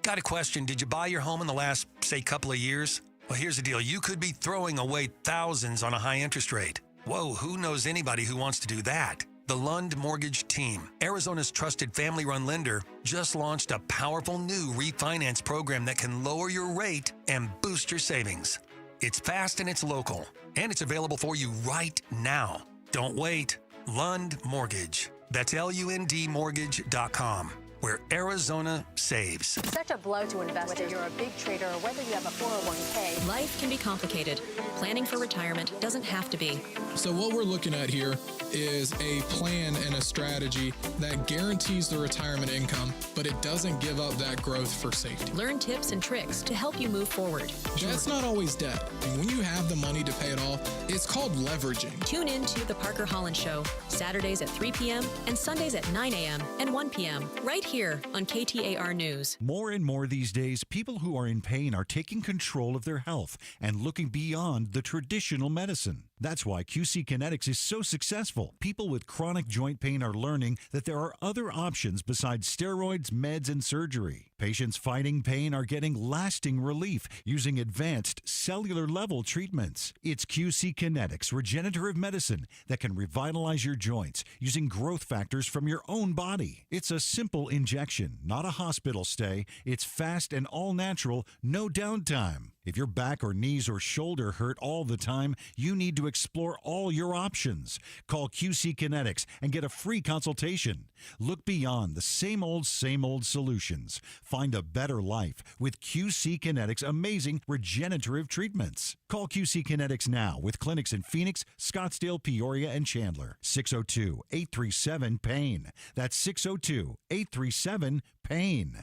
Got a question. Did you buy your home in the last, say, couple of years? Well, here's the deal. You could be throwing away thousands on a high interest rate. Whoa, who knows anybody who wants to do that? The Lund Mortgage Team, Arizona's trusted family-run lender, just launched a powerful new refinance program that can lower your rate and boost your savings. It's fast and it's local, and it's available for you right now. Don't wait. Lund Mortgage. That's LUNDmortgage.com, where Arizona saves. Such a blow to investors. Whether you're a big trader or whether you have a 401k. Life can be complicated. Planning for retirement doesn't have to be. So what we're looking at here is a plan and a strategy that guarantees the retirement income, but it doesn't give up that growth for safety. Learn tips and tricks to help you move forward. That's not always debt. And when you have the money to pay it off, it's called leveraging. Tune in to The Parker Holland Show, Saturdays at 3 p.m. and Sundays at 9 a.m. and 1 p.m. right here on KTAR News. More and more these days, people who are in pain are taking control of their health and looking beyond the traditional medicine. That's why QC Kinetics is so successful. People with chronic joint pain are learning that there are other options besides steroids, meds, and surgery. Patients fighting pain are getting lasting relief using advanced cellular-level treatments. It's QC Kinetics regenerative medicine that can revitalize your joints using growth factors from your own body. It's a simple injection, not a hospital stay. It's fast and all-natural, no downtime. If your back or knees or shoulder hurt all the time, you need to explore all your options. Call QC Kinetics and get a free consultation. Look beyond the same old solutions. Find a better life with QC Kinetics' amazing regenerative treatments. Call QC Kinetics now with clinics in Phoenix, Scottsdale, Peoria, and Chandler. 602-837-PAIN. That's 602-837-PAIN.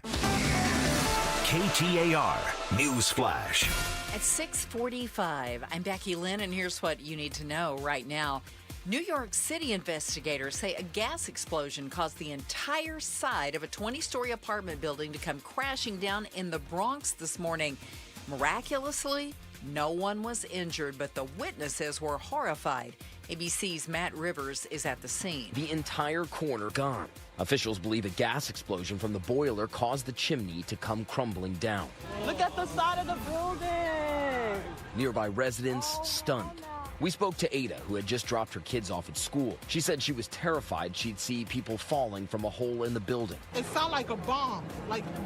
KTAR News Flash. At 6:45, I'm Becky Lynn, and here's what you need to know right now. New York City investigators say a gas explosion caused the entire side of a 20-story apartment building to come crashing down in the Bronx this morning. Miraculously, no one was injured, but the witnesses were horrified. ABC's Matt Rivers is at the scene. The entire corner gone. Officials believe a gas explosion from the boiler caused the chimney to come crumbling down. Look at the side of the building. Nearby residents stunned. We spoke to Ada, who had just dropped her kids off at school. She said she was terrified she'd see people falling from a hole in the building. It sounded like a bomb,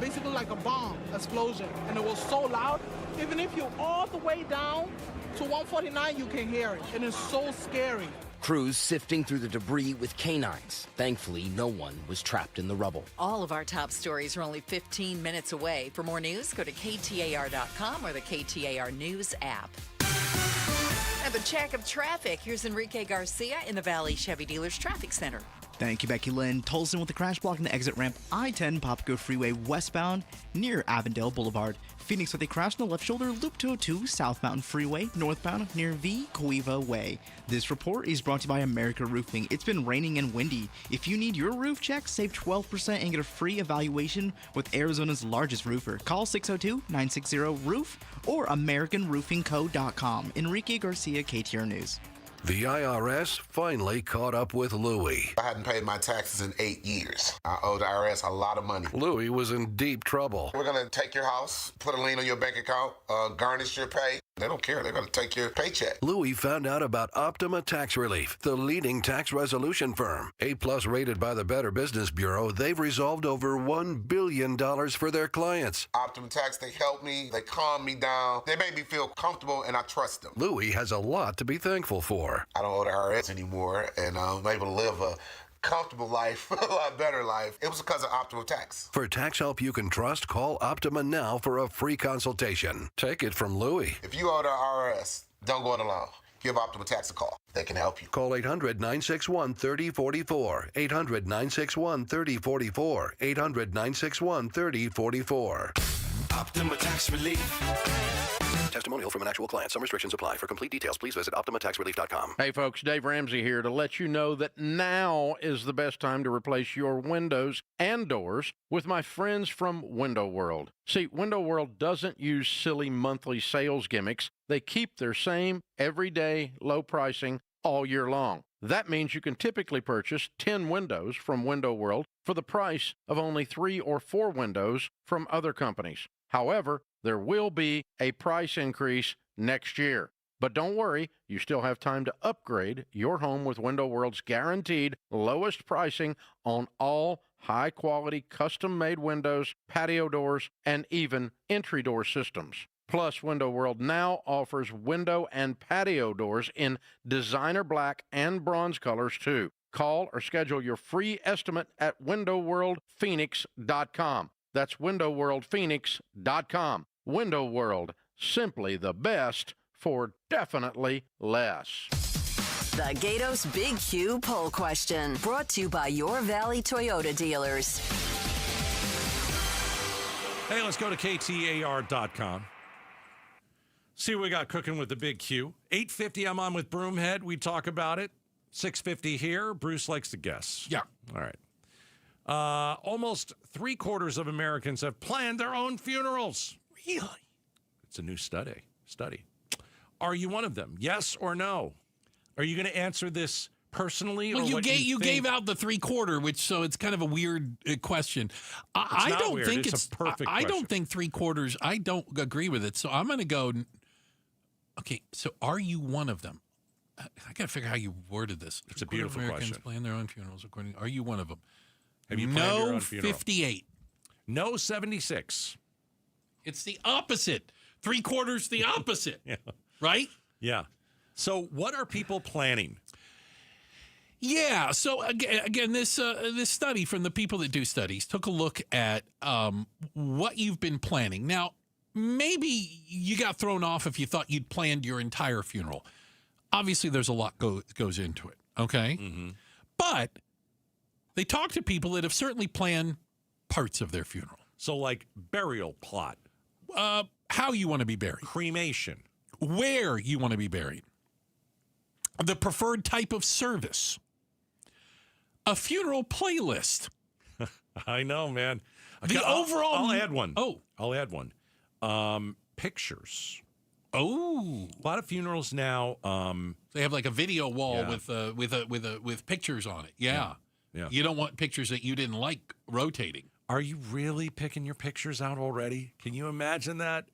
basically like a bomb explosion. And it was so loud, even if you're all the way down to 149, you can hear it. And it's so scary. Crews sifting through the debris with canines. Thankfully, no one was trapped in the rubble. All of our top stories are only 15 minutes away. For more news, go to KTAR.com or the KTAR News app. Now the check of traffic. Here's Enrique Garcia in the Valley Chevy Dealers Traffic Center. Thank you, Becky Lynn. Tolson with the crash blocking the exit ramp I-10 Papago Freeway westbound near Avondale Boulevard. Phoenix with a crash on the left shoulder, Loop 202 South Mountain Freeway northbound near V. Cueva Way. This report is brought to you by America Roofing. It's been raining and windy. If you need your roof checked, save 12% and get a free evaluation with Arizona's largest roofer. Call 602-960-ROOF or AmericanRoofingCo.com. Enrique Garcia, KTAR News. The IRS finally caught up with Louie. I hadn't paid my taxes in 8 years. I owed the IRS a lot of money. Louie was in deep trouble. We're going to take your house, put a lien on your bank account, garnish your pay. They don't care. They're going to take your paycheck. Louie found out about Optima Tax Relief, the leading tax resolution firm. A-plus rated by the Better Business Bureau, they've resolved over $1 billion for their clients. Optima Tax, they help me. They calm me down. They make me feel comfortable, and I trust them. Louie has a lot to be thankful for. I don't owe the IRS anymore, and I'm able to live a comfortable life, a lot better life. It was because of Optima Tax. For tax help you can trust, call Optima now for a free consultation. Take it from Louie. If you owe the IRS, don't go it alone. Give Optima Tax a call. They can help you. Call 800-961-3044. 800-961-3044. 800-961-3044. Optima Tax Relief. Testimonial from an actual client. Some restrictions apply. For complete details, please visit OptimaTaxRelief.com. Hey, folks, Dave Ramsay here to let you know that now is the best time to replace your windows and doors with my friends from Window World. See, Window World doesn't use silly monthly sales gimmicks. They keep their same everyday low pricing all year long. That means you can typically purchase 10 windows from Window World for the price of only 3 or 4 windows from other companies. However, there will be a price increase next year. But don't worry, you still have time to upgrade your home with Window World's guaranteed lowest pricing on all high-quality custom-made windows, patio doors, and even entry door systems. Plus, Window World now offers window and patio doors in designer black and bronze colors, too. Call or schedule your free estimate at WindowWorldPhoenix.com. That's WindowWorldPhoenix.com. Window World, simply the best for definitely less. The Gatos Big Q poll question, brought to you by your Valley Toyota dealers. Hey, let's go to KTAR.com. See what we got cooking with the Big Q. 8:50, I'm on with Broomhead. We talk about it. 6:50 here. Bruce likes to guess. Yeah. All right. Almost 3/4 of Americans have planned their own funerals. Really? It's a new study. Are you one of them? Yes or no? Are you going to answer this personally? Well, or you gave out the 3/4, which so it's kind of a weird question. I don't weird. think it's a perfect I question. don't think 3/4. I don't agree with it. So I'm going to go. Okay, so are you one of them? I got to figure out how you worded this. It's a beautiful Americans question. Plan their own funerals according. Are you one of them? Have you planned your No, own funeral? 58. No, 76. It's the opposite. 3/4 the opposite. Yeah. Right? Yeah. So what are people planning? Yeah. So again, this study from the people that do studies took a look at what you've been planning. Now, maybe you got thrown off if you thought you'd planned your entire funeral. Obviously, there's a lot goes into it. Okay. Mm-hmm. But they talk to people that have certainly planned parts of their funeral. So like burial plot. How you want to be buried. Cremation. Where you want to be buried. The preferred type of service. A funeral playlist. I know, man. I'll add one. Oh. I'll add one. Pictures. Oh. A lot of funerals now. They have like a video wall with pictures on it. Yeah. You don't want pictures that you didn't like rotating. Are you really picking your pictures out already? Can you imagine that?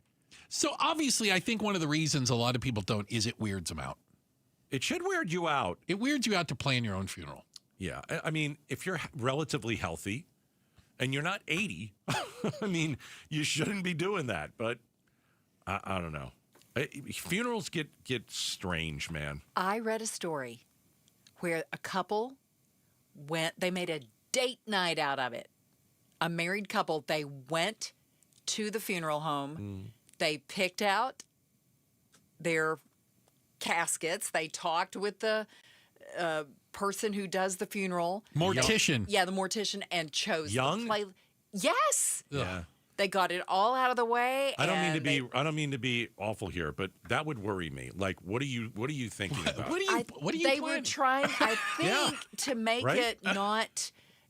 So obviously, I think one of the reasons a lot of people don't is it weirds them out. It should weird you out. It weirds you out to plan your own funeral. Yeah. I mean, if you're relatively healthy and you're not 80, I mean, you shouldn't be doing that. But I don't know. Funerals get strange, man. I read a story where a couple they made a date night out of it. A married couple, they went to the funeral home. They picked out their caskets. They talked with the person who does the funeral. Mortician. Yeah, the mortician, and chose Young? the play. Yes. Yeah. They got it all out of the way. I don't mean to be awful here, but that would worry me. Like, what are you thinking about? They were trying, I think, to make it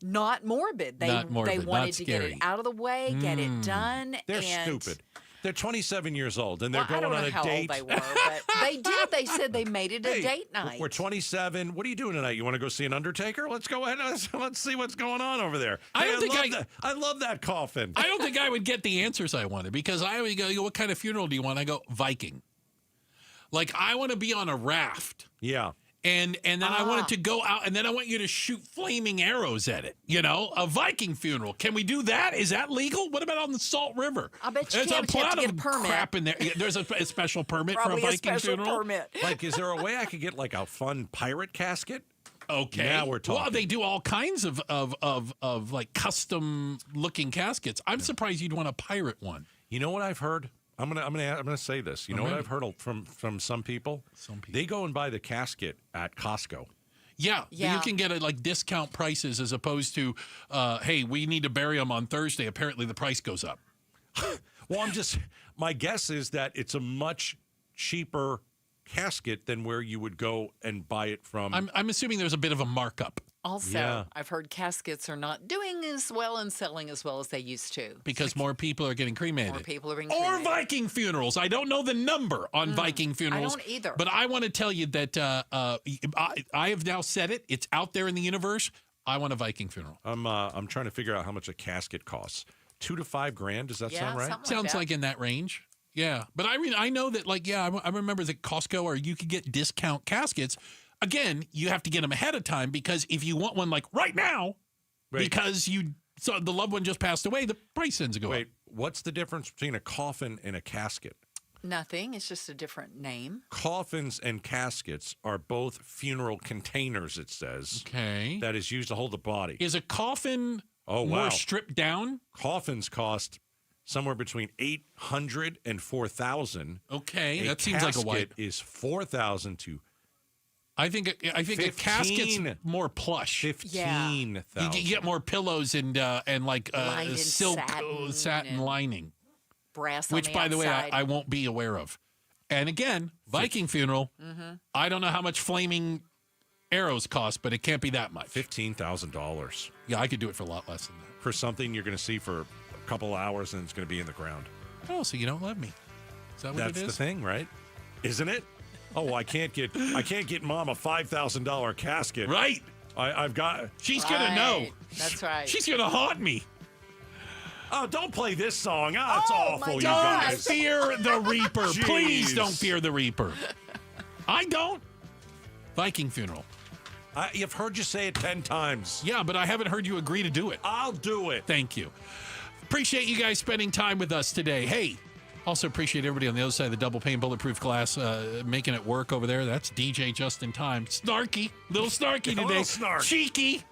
not morbid. They wanted to get it out of the way, get it done. They're stupid. They're 27 years old, and they're going on a date. I don't know how old they were, but they did. They said they made it a date night. We're 27. What are you doing tonight? You want to go see an Undertaker? Let's go ahead. Let's see what's going on over there. I love that coffin. I don't think I would get the answers I wanted, because I would go, what kind of funeral do you want? I go, Viking. Like, I want to be on a raft. Yeah. And then I want it to go out, and then I want you to shoot flaming arrows at it. You know, a Viking funeral. Can we do that? Is that legal? What about on the Salt River? I bet you There's can't. a You have lot to get of a permit. crap in there. There's a special permit Probably for a Viking a special funeral. permit. Like, is there a way I could get like a fun pirate casket? Okay. Now we're talking. Well, they do all kinds of like custom looking caskets. I'm surprised you'd want a pirate one. You know what I've heard? I'm gonna say this. You know what I've heard from some people? They go and buy the casket at Costco. Yeah. You can get like discount prices as opposed to, hey, we need to bury them on Thursday. Apparently the price goes up. Well, my guess is that it's a much cheaper casket than where you would go and buy it from. I'm assuming there's a bit of a markup. Also, I've heard caskets are not doing as well and selling as well as they used to. Because more people are getting cremated. More people are being Or cremated. Viking funerals. I don't know the number on Viking funerals. I don't either. But I want to tell you that I have now said it. It's out there in the universe. I want a Viking funeral. I'm trying to figure out how much a casket costs. $2,000 to $5,000. Does that sound right? Sounds like in that range. Yeah. But I know that, like, I remember that Costco, or you could get discount caskets. Again, you have to get them ahead of time, because if you want one like right now, because so the loved one just passed away, the price tends to go up. Wait, what's the difference between a coffin and a casket? Nothing. It's just a different name. Coffins and caskets are both funeral containers, it says. Okay. That is used to hold the body. Is a coffin more stripped down? Coffins cost somewhere between $800 and $4,000. Okay, that seems like a white. Is $4,000 to I think a casket's more plush. 15,000. You get more pillows and like silk satin lining, brass. Which, on the by the way, outside. I won't be aware of. And again, Viking funeral. I don't know how much flaming arrows cost, but it can't be that much. $15,000. Yeah, I could do it for a lot less than that. For something you're going to see for a couple hours and it's going to be in the ground. Oh, so you don't love me? Is that what That's it is? the thing, right? Isn't it? Oh, I can't get Mom a $5,000 casket. Right. I've got. She's gonna know. That's right. She's gonna haunt me. Oh, don't play this song. It's awful, you Don't guys. fear the Reaper. Please Jeez. don't fear the Reaper. I don't. Viking funeral. I've heard you say it 10 times. Yeah, but I haven't heard you agree to do it. I'll do it. Thank you. Appreciate you guys spending time with us today. Hey, Also appreciate everybody on the other side of the double pane bulletproof glass making it work over there. That's DJ just in time. Snarky. Little snarky today. A little snark. Cheeky.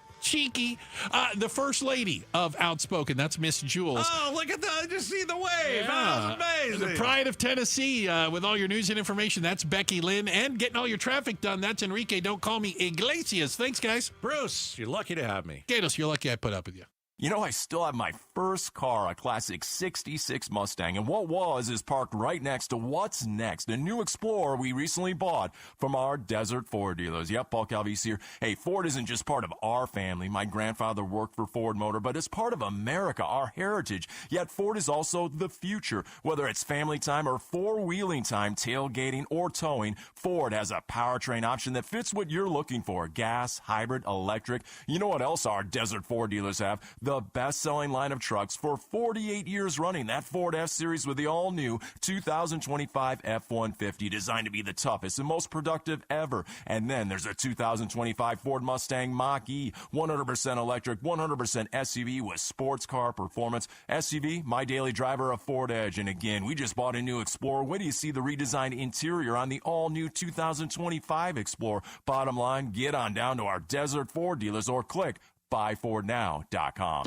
The first lady of Outspoken, that's Miss Jules. Oh, look at that. Just see the wave. Yeah. That was amazing. The pride of Tennessee with all your news and information, that's Becky Lynn. And getting all your traffic done, that's Enrique. Don't call me Iglesias. Thanks, guys. Bruce, you're lucky to have me. Gatos, you're lucky I put up with you. You know, I still have my first car, a classic 66 Mustang, and what was is parked right next to what's next, a new Explorer we recently bought from our Desert Ford dealers. Yep, Paul Calvise here. Hey, Ford isn't just part of our family. My grandfather worked for Ford Motor, but it's part of America, our heritage. Yet Ford is also the future. Whether it's family time or four-wheeling time, tailgating or towing, Ford has a powertrain option that fits what you're looking for. Gas, hybrid, electric. You know what else our Desert Ford dealers have? The best-selling line of trucks for 48 years running. That Ford F-Series with the all-new 2025 F-150, designed to be the toughest and most productive ever. And then there's a 2025 Ford Mustang Mach-E, 100% electric, 100% SUV with sports car performance. SUV, my daily driver, a Ford Edge. And again, we just bought a new Explorer. When do you see the redesigned interior on the all-new 2025 Explorer? Bottom line, get on down to our Desert Ford dealers or click buyfordnow.com.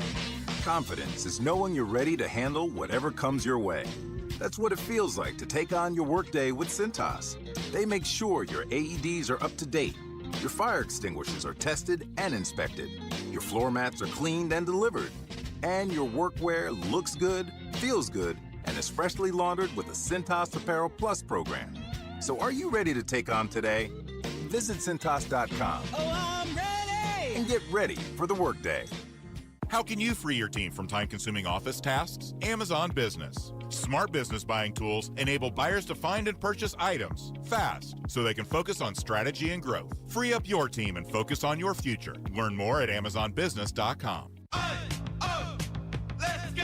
Confidence is knowing you're ready to handle whatever comes your way. That's what it feels like to take on your workday with Cintas. They make sure your AEDs are up to date, your fire extinguishers are tested and inspected, your floor mats are cleaned and delivered, and your workwear looks good, feels good, and is freshly laundered with the Cintas Apparel Plus program. So are you ready to take on today? Visit Cintas.com. Oh, I'm ready! And get ready for the workday. How can you free your team from time-consuming office tasks? Amazon Business. Smart business buying tools enable buyers to find and purchase items fast so they can focus on strategy and growth. Free up your team and focus on your future. Learn more at AmazonBusiness.com. Let's go!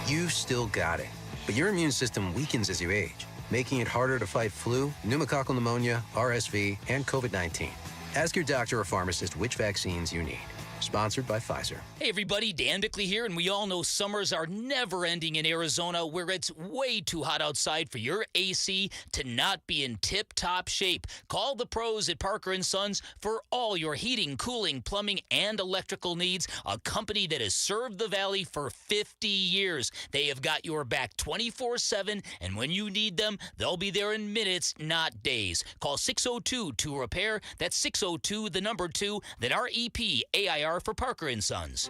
You've still got it, but your immune system weakens as you age, making it harder to fight flu, pneumococcal pneumonia, RSV, and COVID-19. Ask your doctor or pharmacist which vaccines you need. Sponsored by Pfizer. Hey everybody, Dan Bickley here, and we all know summers are never ending in Arizona, where it's way too hot outside for your AC to not be in tip-top shape. Call the pros at Parker & Sons for all your heating, cooling, plumbing, and electrical needs, a company that has served the Valley for 50 years. They have got your back 24/7, and when you need them, they'll be there in minutes, not days. Call 602-2-REPAIR. That's 602-2, then REPAIR for Parker & Sons.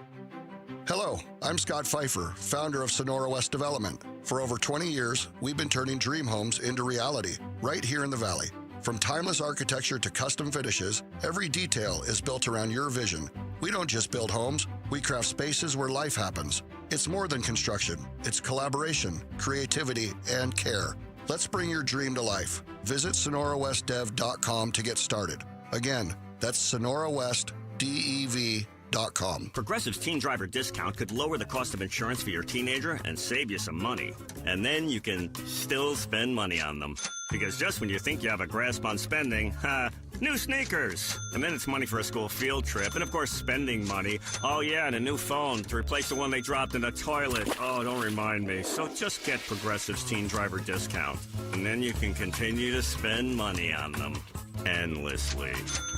Hello, I'm Scott Pfeiffer, founder of Sonora West Development. For over 20 years, we've been turning dream homes into reality right here in the Valley. From timeless architecture to custom finishes, every detail is built around your vision. We don't just build homes, we craft spaces where life happens. It's more than construction. It's collaboration, creativity, and care. Let's bring your dream to life. Visit SonoraWestDev.com to get started. Again, that's SonoraWestDev.com. Progressive's Teen Driver Discount could lower the cost of insurance for your teenager and save you some money. And then you can still spend money on them. Because just when you think you have a grasp on spending, new sneakers. And then it's money for a school field trip. And of course, spending money. Oh yeah, and a new phone to replace the one they dropped in the toilet. Oh, don't remind me. So just get Progressive's Teen Driver Discount. And then you can continue to spend money on them. Endlessly.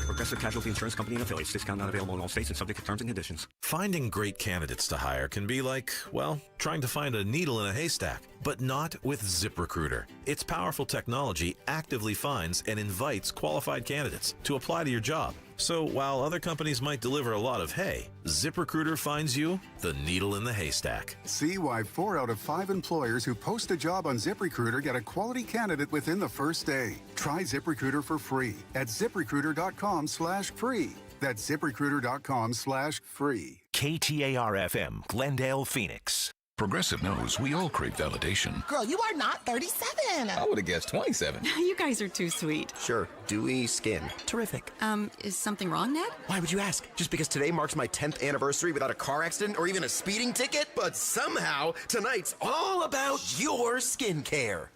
Progressive Casualty Insurance Company and affiliates. Discount not available in all states and subject to terms and conditions. Finding great candidates to hire can be like, well, trying to find a needle in a haystack, but not with ZipRecruiter. Its powerful technology actively finds and invites qualified candidates to apply to your job. So while other companies might deliver a lot of hay, ZipRecruiter finds you the needle in the haystack. See why 4 out of 5 employers who post a job on ZipRecruiter get a quality candidate within the first day. Try ZipRecruiter for free at ZipRecruiter.com/free. That's ZipRecruiter.com/free. KTAR-FM, Glendale, Phoenix. Progressive knows we all crave validation. Girl, you are not 37. I would have guessed 27. You guys are too sweet. Sure. Dewy skin. Terrific. Is something wrong, Ned? Why would you ask? Just because today marks my 10th anniversary without a car accident or even a speeding ticket? But somehow, tonight's all about your skincare.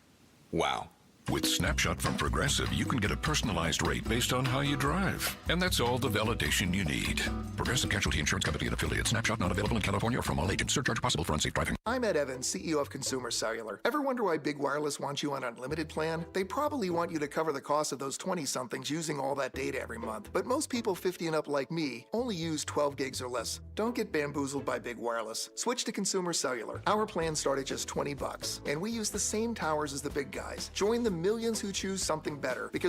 Wow. With Snapshot from Progressive, you can get a personalized rate based on how you drive. And that's all the validation you need. Progressive Casualty Insurance Company and affiliates. Snapshot not available in California or from all agents. Surcharge possible for unsafe driving. I'm Ed Evans, CEO of Consumer Cellular. Ever wonder why Big Wireless wants you on an unlimited plan? They probably want you to cover the cost of those 20-somethings using all that data every month. But most people 50 and up like me only use 12 gigs or less. Don't get bamboozled by Big Wireless. Switch to Consumer Cellular. Our plans start at just $20, and we use the same towers as the big guys. Join the millions who choose something better, because